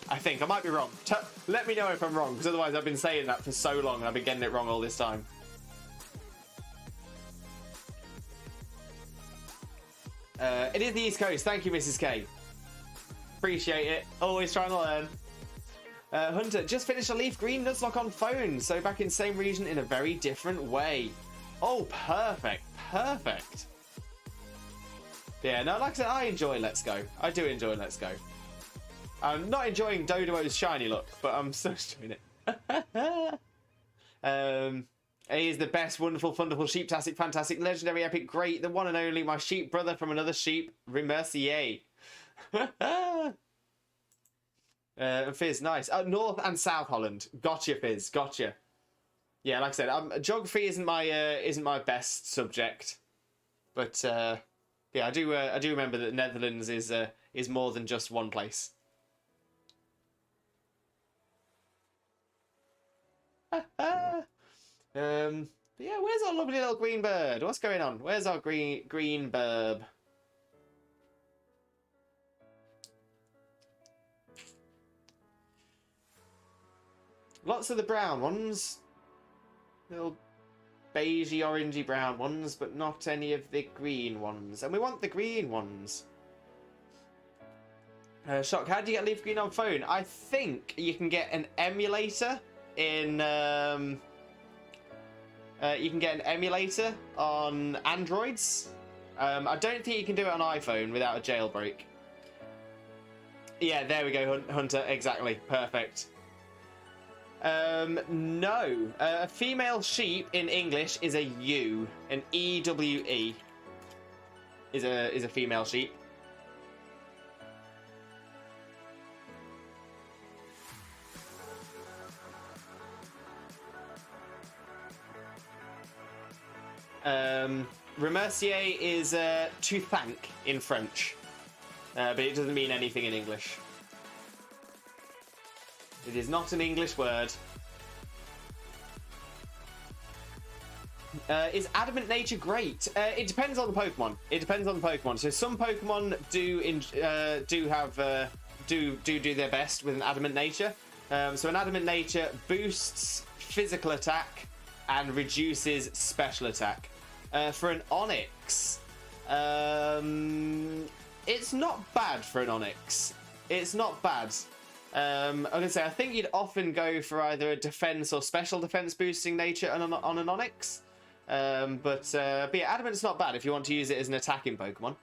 I might be wrong. Let me know if I'm wrong, because otherwise I've been saying that for so long and I've been getting it wrong all this time. It is the East Coast. Thank you, Mrs. K. Appreciate it. Always trying to learn. Hunter, just finished a Leaf Green Nuzlocke on phone, so back in same region in a very different way. Oh, perfect. Perfect. Yeah, no, like I said, I enjoy Let's Go. I do enjoy Let's Go. I'm not enjoying Doduo's shiny look, but I'm still enjoying it. He is the best, wonderful, wonderful, sheeptastic, fantastic, legendary, epic, great, the one and only, my sheep brother from another sheep, Remercier. Fizz, nice. North and South Holland. Gotcha, Fizz. Gotcha. Yeah, like I said, geography isn't my best subject, but yeah, I do remember that Netherlands is more than just one place. But yeah, where's our lovely little green bird? What's going on? Where's our green BURB? Lots of the brown ones. Little beigey, orangey brown ones, but not any of the green ones. And we want the green ones. Shock, how do you get Leaf Green on phone? I think you can get an emulator in... you can get an emulator on Androids. I don't think you can do it on iPhone without a jailbreak. Yeah, there we go, Hunter. Exactly. Perfect. No. A female sheep in English is a ewe. An EWE is a female sheep. Remercier is to thank in French, but it doesn't mean anything in English. It is not an English word. Is adamant nature great? It depends on the Pokemon. It depends on the Pokemon. So some Pokemon do their best with an adamant nature. So an adamant nature boosts physical attack and reduces special attack. For an Onix, it's not bad for an Onix. It's not bad. I'm gonna say I think you'd often go for either a defense or special defense boosting nature on an Onyx. But yeah, Adamant's not bad if you want to use it as an attacking Pokemon.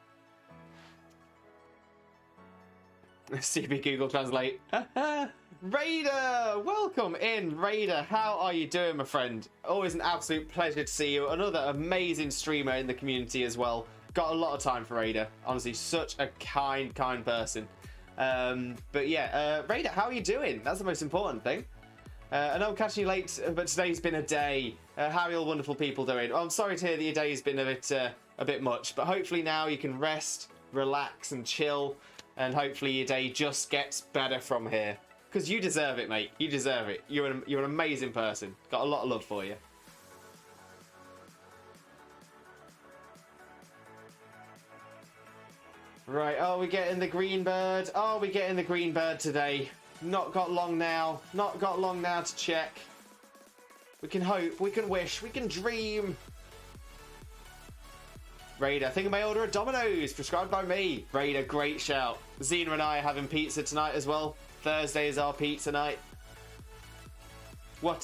CB Google Translate. Raider! Welcome in, Raider. How are you doing, my friend? Always an absolute pleasure to see you. Another amazing streamer in the community as well. Got a lot of time for Raider. Honestly, such a kind person. But yeah, Raider, how are you doing? That's the most important thing. I know I'm catching you late, but today's been a day. How are you all wonderful people doing? Oh, I'm sorry to hear that your day's been a bit much, but hopefully now you can rest, relax, and chill, and hopefully your day just gets better from here. Because you deserve it, mate. You deserve it. You're an amazing person. Got a lot of love for you. Right, oh, we're getting the green bird. Oh, we're getting the green bird today. Not got long now. Not got long now to check. We can hope. We can wish. We can dream. Raider, I think I may order a Domino's, prescribed by me. Raider, great shout. Xena and I are having pizza tonight as well. Thursday is our pizza night. What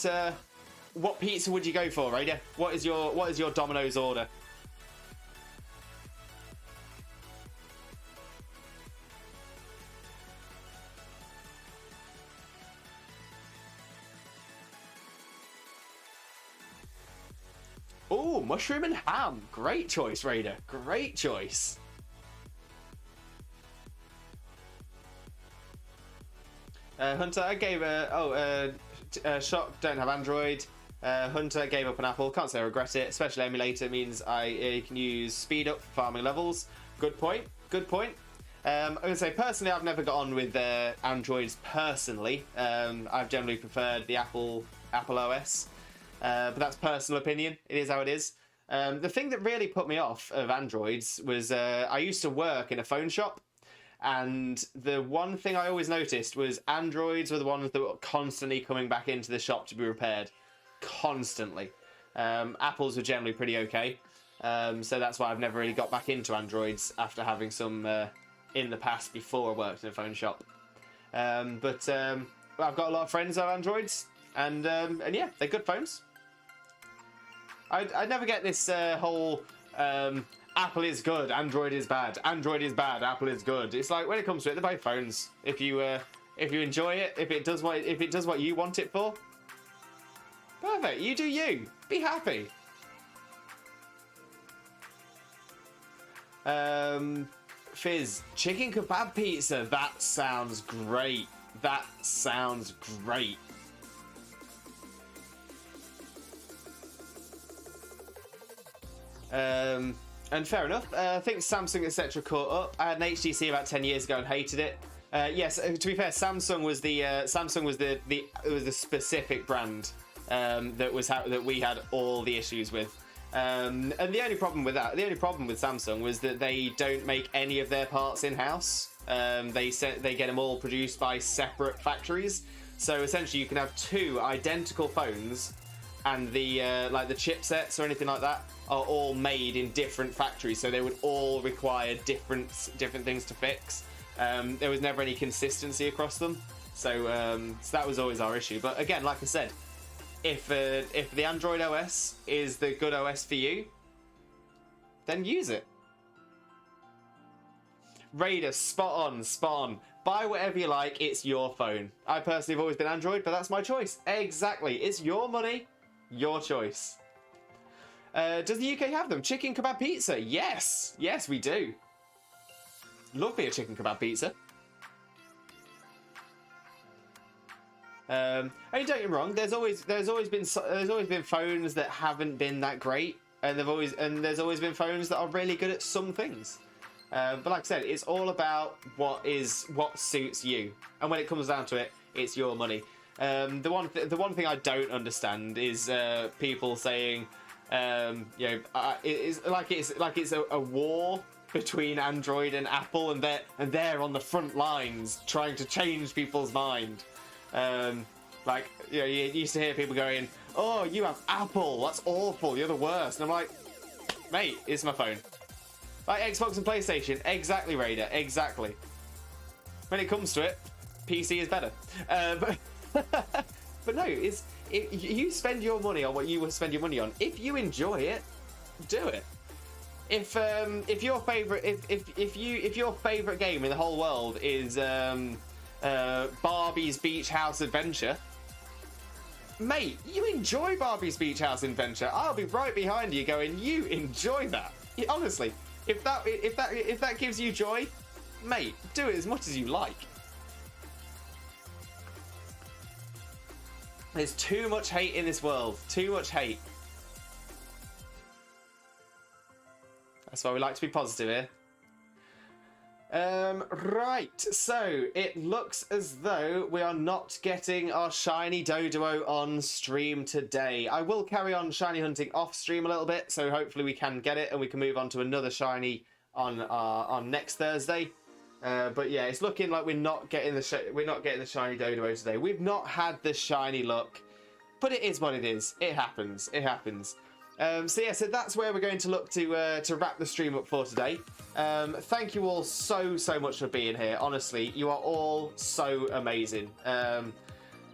pizza would you go for, Raider? What is your Domino's order? Oh, mushroom and ham. Great choice, Raider. Great choice. Hunter, I gave Shock, don't have Android. Hunter gave up an Apple. Can't say I regret it. Special emulator means I can use speed up for farming levels. Good point. Good point. I'm going to say, personally, I've never got on with Androids personally. I've generally preferred the Apple OS. But that's personal opinion. It is how it is. The thing that really put me off of Androids was I used to work in a phone shop, and the one thing I always noticed was Androids were the ones that were constantly coming back into the shop to be repaired. Constantly. Apples were generally pretty okay. So that's why I've never really got back into Androids after having some in the past before I worked in a phone shop. But I've got a lot of friends who have Androids, and yeah, they're good phones. I never get this whole Apple is good, Android is bad. Android is bad, Apple is good. It's like, when it comes to it, they're both phones. If you enjoy it, if it does what you want it for, perfect. You do you. Be happy. Fizz, chicken kebab pizza. That sounds great. That sounds great. And fair enough. I think Samsung etc. caught up. I had an HTC about 10 years ago and hated it. Yes, to be fair, Samsung was the specific brand that we had all the issues with. And the only problem with Samsung was that they don't make any of their parts in house. They get them all produced by separate factories. So essentially, you can have two identical phones, and the like the chipsets or anything like that are all made in different factories, so they would all require different things to fix. There was never any consistency across them, so that was always our issue. But again, like I said, if the Android OS is the good OS for you, then use it. Raider, spot on. Buy whatever you like, it's your phone. I personally have always been Android, but that's my choice. Exactly, it's your money, your choice. Does the UK have them? Chicken kebab pizza? Yes, we do. Love me a chicken kebab pizza. I mean, don't get me wrong. There's always been phones that haven't been that great, and there's always been phones that are really good at some things. But like I said, it's all about what suits you, and when it comes down to it, it's your money. The one thing I don't understand is people saying, it's like it's a war between Android and Apple, and they're on the front lines trying to change people's mind. Like, you used to hear people going, "Oh, you have Apple, that's awful, you're the worst." And I'm like, mate, it's my phone. Like Xbox and PlayStation, exactly, Raider, exactly. when it comes to it, PC is better. But no, you spend your money on what you will spend your money on. If you enjoy it, do it. If your favorite game in the whole world is Barbie's Beach House Adventure, mate, you enjoy Barbie's Beach House Adventure. I'll be right behind you, going, you enjoy that. Honestly, if that gives you joy, mate, do it as much as you like. There's too much hate in this world. Too much hate. That's why we like to be positive here. Right, so it looks as though we are not getting our shiny Doduo on stream today. I will carry on shiny hunting off stream a little bit, so hopefully we can get it and we can move on to another shiny on next Thursday. But yeah, it's looking like we're not getting the shiny Doduo today. We've not had the shiny luck, but it is what it is. It happens. It happens. So yeah, so that's where we're going to look to wrap the stream up for today. Thank you all so much for being here. Honestly, you are all so amazing.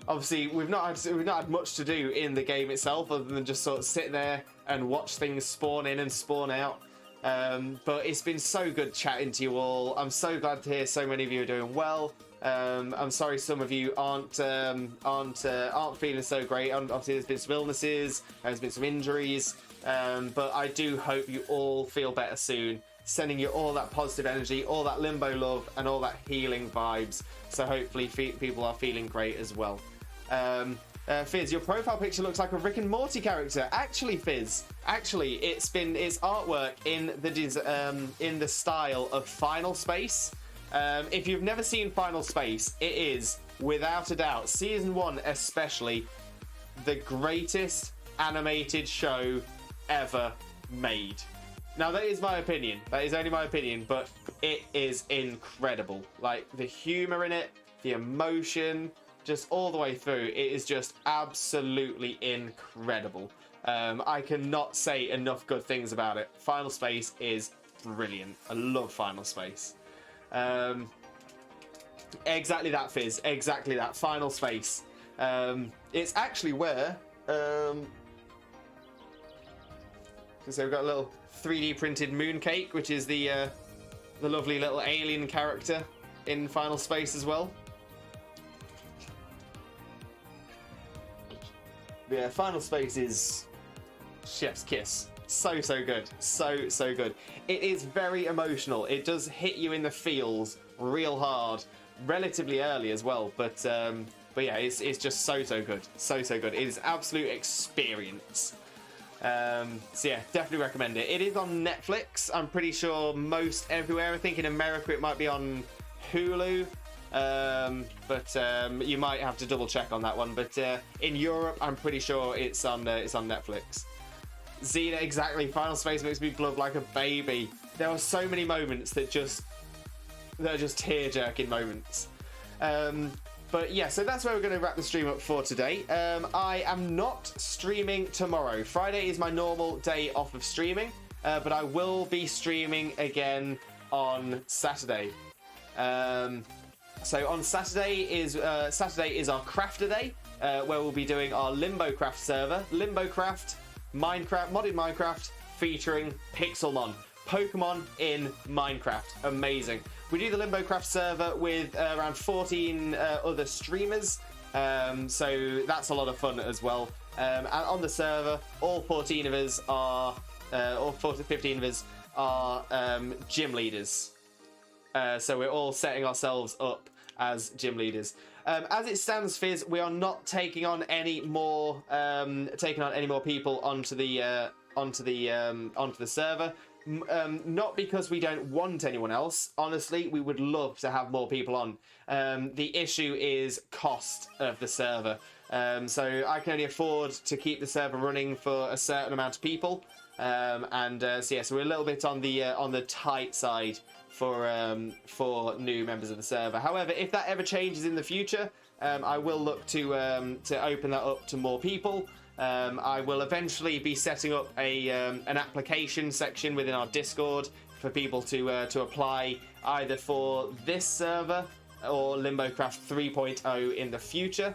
Obviously, we've not had much to do in the game itself, other than just sort of sit there and watch things spawn in and spawn out. But it's been so good chatting to you all. I'm so glad to hear so many of you are doing well. I'm sorry some of you aren't feeling so great. Obviously, there's been some illnesses, there's been some injuries, but I do hope you all feel better soon. Sending you all that positive energy, all that Limbo love, and all that healing vibes. So hopefully people are feeling great as well. Fizz, your profile picture looks like a Rick and Morty character. Actually, Fizz, it's artwork in the style of Final Space. If you've never seen Final Space, it is, without a doubt, Season 1 especially, the greatest animated show ever made. Now, that is my opinion. That is only my opinion, but it is incredible. Like, the humour in it, the emotion, just all the way through, it is just absolutely incredible. I cannot say enough good things about it. Final Space is brilliant. I love Final Space. Exactly that, Fizz. Exactly that. Final Space. It's actually where... so we've got a little 3D printed mooncake, which is the lovely little alien character in Final Space as well. Yeah, Final Space is chef's kiss. So good. So good. It is very emotional. It does hit you in the feels real hard, relatively early as well. But yeah, it's just so good. So good. It is absolute experience. So yeah, definitely recommend it. It is on Netflix. I'm pretty sure most everywhere. I think in America it might be on Hulu. But you might have to double check on that one. But in Europe, I'm pretty sure it's on Netflix. Xena, exactly. Final Space makes me blub like a baby. There are so many moments that are just tear-jerking moments. But yeah, so that's where we're going to wrap the stream up for today. I am not streaming tomorrow. Friday is my normal day off of streaming, but I will be streaming again on Saturday. So on Saturday is our Crafter Day, where we'll be doing our Limbo Craft server. Limbo Craft, Minecraft, modded Minecraft, featuring Pixelmon. Pokemon in Minecraft. Amazing. We do the Limbo Craft server with around 14 other streamers, so that's a lot of fun as well. And on the server, all 14 of us are, or 15 of us are gym leaders. So we're all setting ourselves up as gym leaders. As it stands, Fizz, we are not taking on any more people onto the server. Not because we don't want anyone else. Honestly, we would love to have more people on. The issue is cost of the server. So I can only afford to keep the server running for a certain amount of people. So we're a little bit on the tight side for new members of the server. However, if that ever changes in the future, I will look to open that up to more people. I will eventually be setting up an application section within our Discord for people to apply either for this server or LimboCraft 3.0 in the future,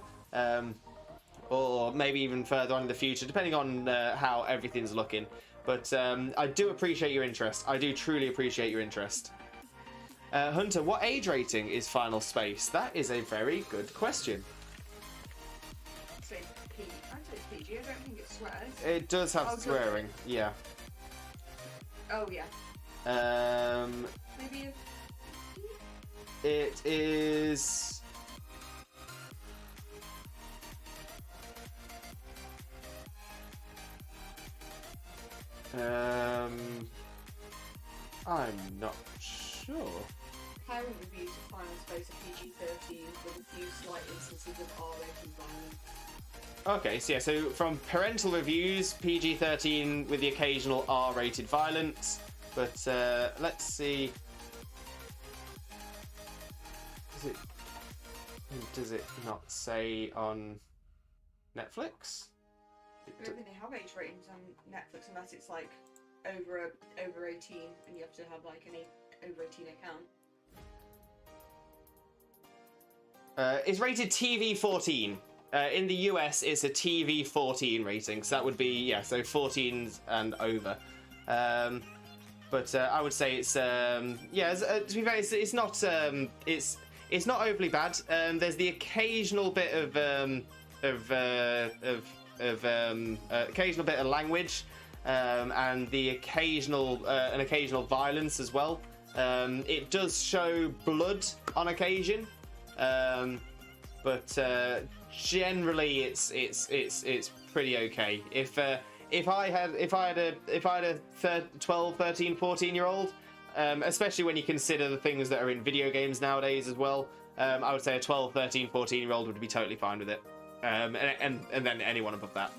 or maybe even further on in the future, depending on how everything's looking. But I do appreciate your interest. I do truly appreciate your interest. Hunter, what age rating is Final Space? That is a very good question.
I'd say PG. I don't think it swears.
It does have swearing, yeah.
Oh yeah. Maybe.
It is. I'm not sure.
Parent reviews of Final Space are PG-13 with a few slight instances of R-rated violence.
Okay, so yeah, so from parental reviews, PG-13 with the occasional R-rated violence, but let's see. Does it not say on Netflix?
I don't think they have age ratings on Netflix unless it's like over 18 and you have to have like an over 18 account.
It's rated TV 14. In the US, it's a TV 14 rating, so that would be, yeah, so 14 and over. But I would say it's, yeah, to be fair, it's not, it's not overly bad. There's the occasional bit occasional bit of language, and the occasional violence as well. It does show blood on occasion, but generally it's pretty okay. If I had a 12, 13, 14-year-old, especially when you consider the things that are in video games nowadays as well, I would say a 12, 13, 14-year-old would be totally fine with it. And then anyone above that.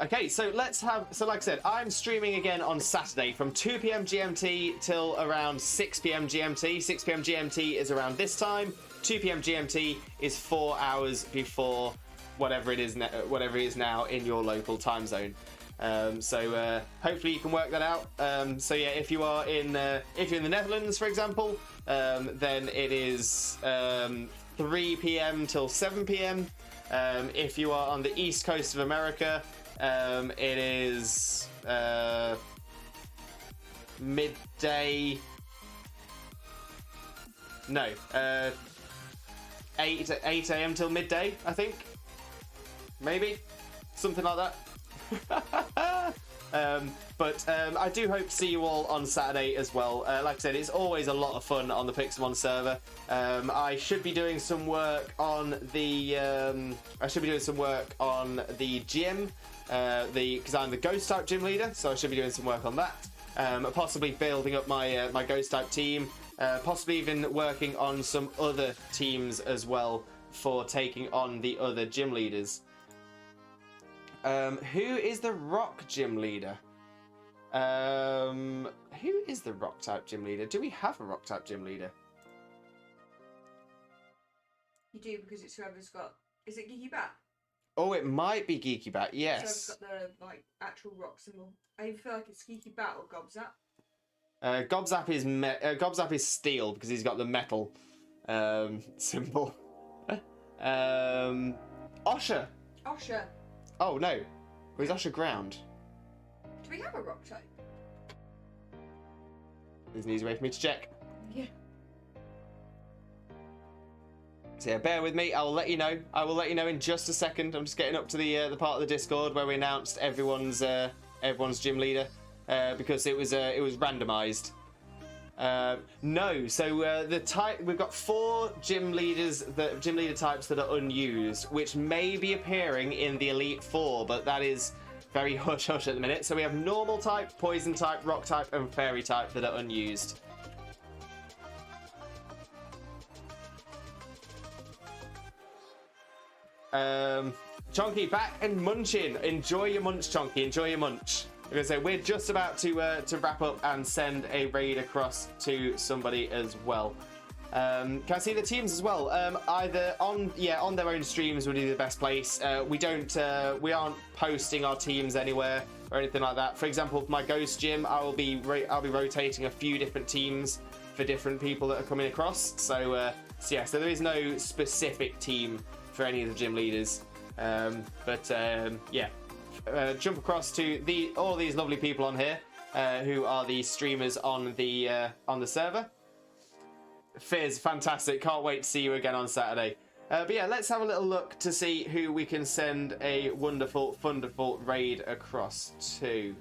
Okay, so like I said, I'm streaming again on Saturday from 2 p.m. GMT till around 6 p.m. GMT. 6 p.m. GMT is around this time. 2 p.m. GMT is 4 hours before whatever it is now in your local time zone. So hopefully you can work that out. So yeah, if you're in the Netherlands, for example, then it is 3 p.m. till 7 p.m. If you are on the east coast of America, it is midday. No, 8 a.m. till midday, I think. Maybe something like that. But I do hope to see you all on Saturday as well. Like I said, it's always a lot of fun on the Pixelmon server. I should be doing some work on the gym, because I'm the ghost type gym leader, so I should be doing some work on that. Possibly building up my ghost type team. Possibly even working on some other teams as well for taking on the other gym leaders. Who is the rock gym leader? Who is the rock type gym leader? Do we have a rock type gym leader?
You do, because it's whoever's got. Is it Geeky Bat?
Oh, it might be Geeky Bat. Yes.
So I've got the actual rock symbol. I feel like it's Geeky Bat or Gobzap.
Gobzap is steel because he's got the metal symbol. Osher.
Osher.
Oh no, or is Osher ground?
Do we have a rock type?
There's an easy way for me to check.
Yeah.
So yeah, bear with me. I will let you know. I will let you know in just a second. I'm just getting up to the part of the Discord where we announced everyone's gym leader because it was randomized. No, so we've got 4 gym leader types that are unused, which may be appearing in the Elite 4, but that is very hush hush at the minute. So we have normal type, poison type, rock type, and fairy type that are unused. Chonky back and munching. Enjoy your munch, Chonky. Enjoy your munch. So we're just about to wrap up and send a raid across to somebody as well. Can I see the teams as well? Either on their own streams would be the best place. We aren't posting our teams anywhere or anything like that. For example, for my Ghost Gym, I'll be rotating a few different teams for different people that are coming across. So there is no specific team for any of the gym leaders. Jump across to all these lovely people on here who are the streamers on the server. Fizz, fantastic. Can't wait to see you again on Saturday. Let's have a little look to see who we can send a wonderful, wonderful raid across to.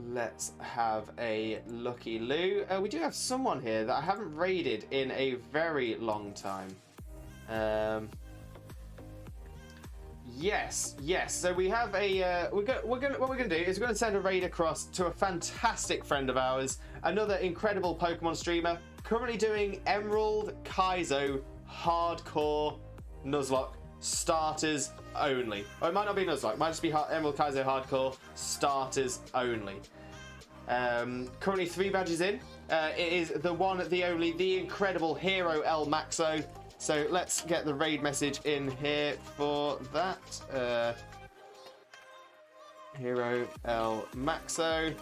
Let's have a looky loo. We do have someone here that I haven't raided in a very long time. Yes. So we have a. What we're gonna do is we're gonna send a raid across to a fantastic friend of ours, another incredible Pokemon streamer, currently doing Emerald Kaizo Hardcore Nuzlocke starters only. Or it might not be Nuzlocke, it might just be Emerald Kaizo Hardcore starters only. Currently 3 badges in. It is the one, the only, the incredible Hero L Maxo. So let's get the raid message in here for that. Hero L Maxo.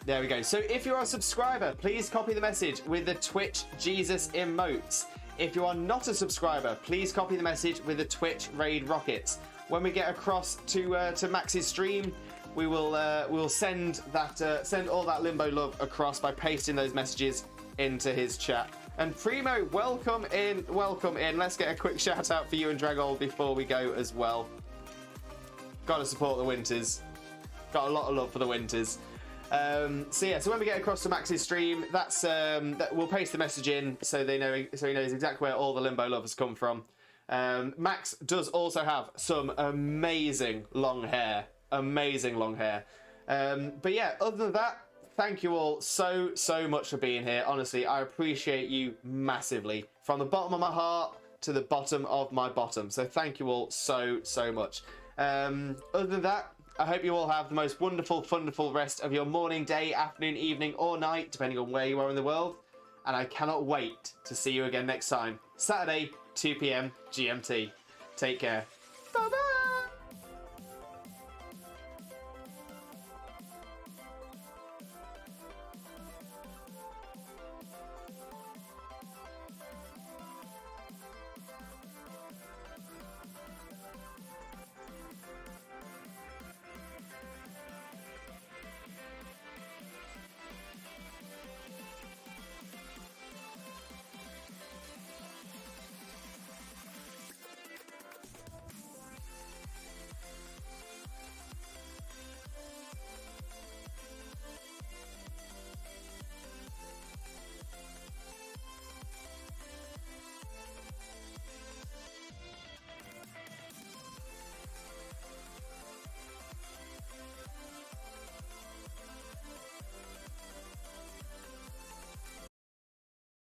There we go. So if you're a subscriber, please copy the message with the Twitch Jesus emotes. If you are not a subscriber, please copy the message with the Twitch Raid Rockets. When we get across to Max's stream, we will send all that Limbo love across by pasting those messages into his chat. And Primo, welcome in. Let's get a quick shout out for you and Dragol before we go as well. Got to support the Winters. Got a lot of love for the Winters. So when we get across to Max's stream, we'll paste the message in so he knows exactly where all the Limbo love has come from. Max does also have some amazing long hair. Other than that, thank you all so much for being here. Honestly, I appreciate you massively. From the bottom of my heart to the bottom of my bottom. So thank you all so much. Other than that, I hope you all have the most wonderful, wonderful rest of your morning, day, afternoon, evening, or night, depending on where you are in the world. And I cannot wait to see you again next time. Saturday, 2 p.m. GMT. Take care. Bye-bye.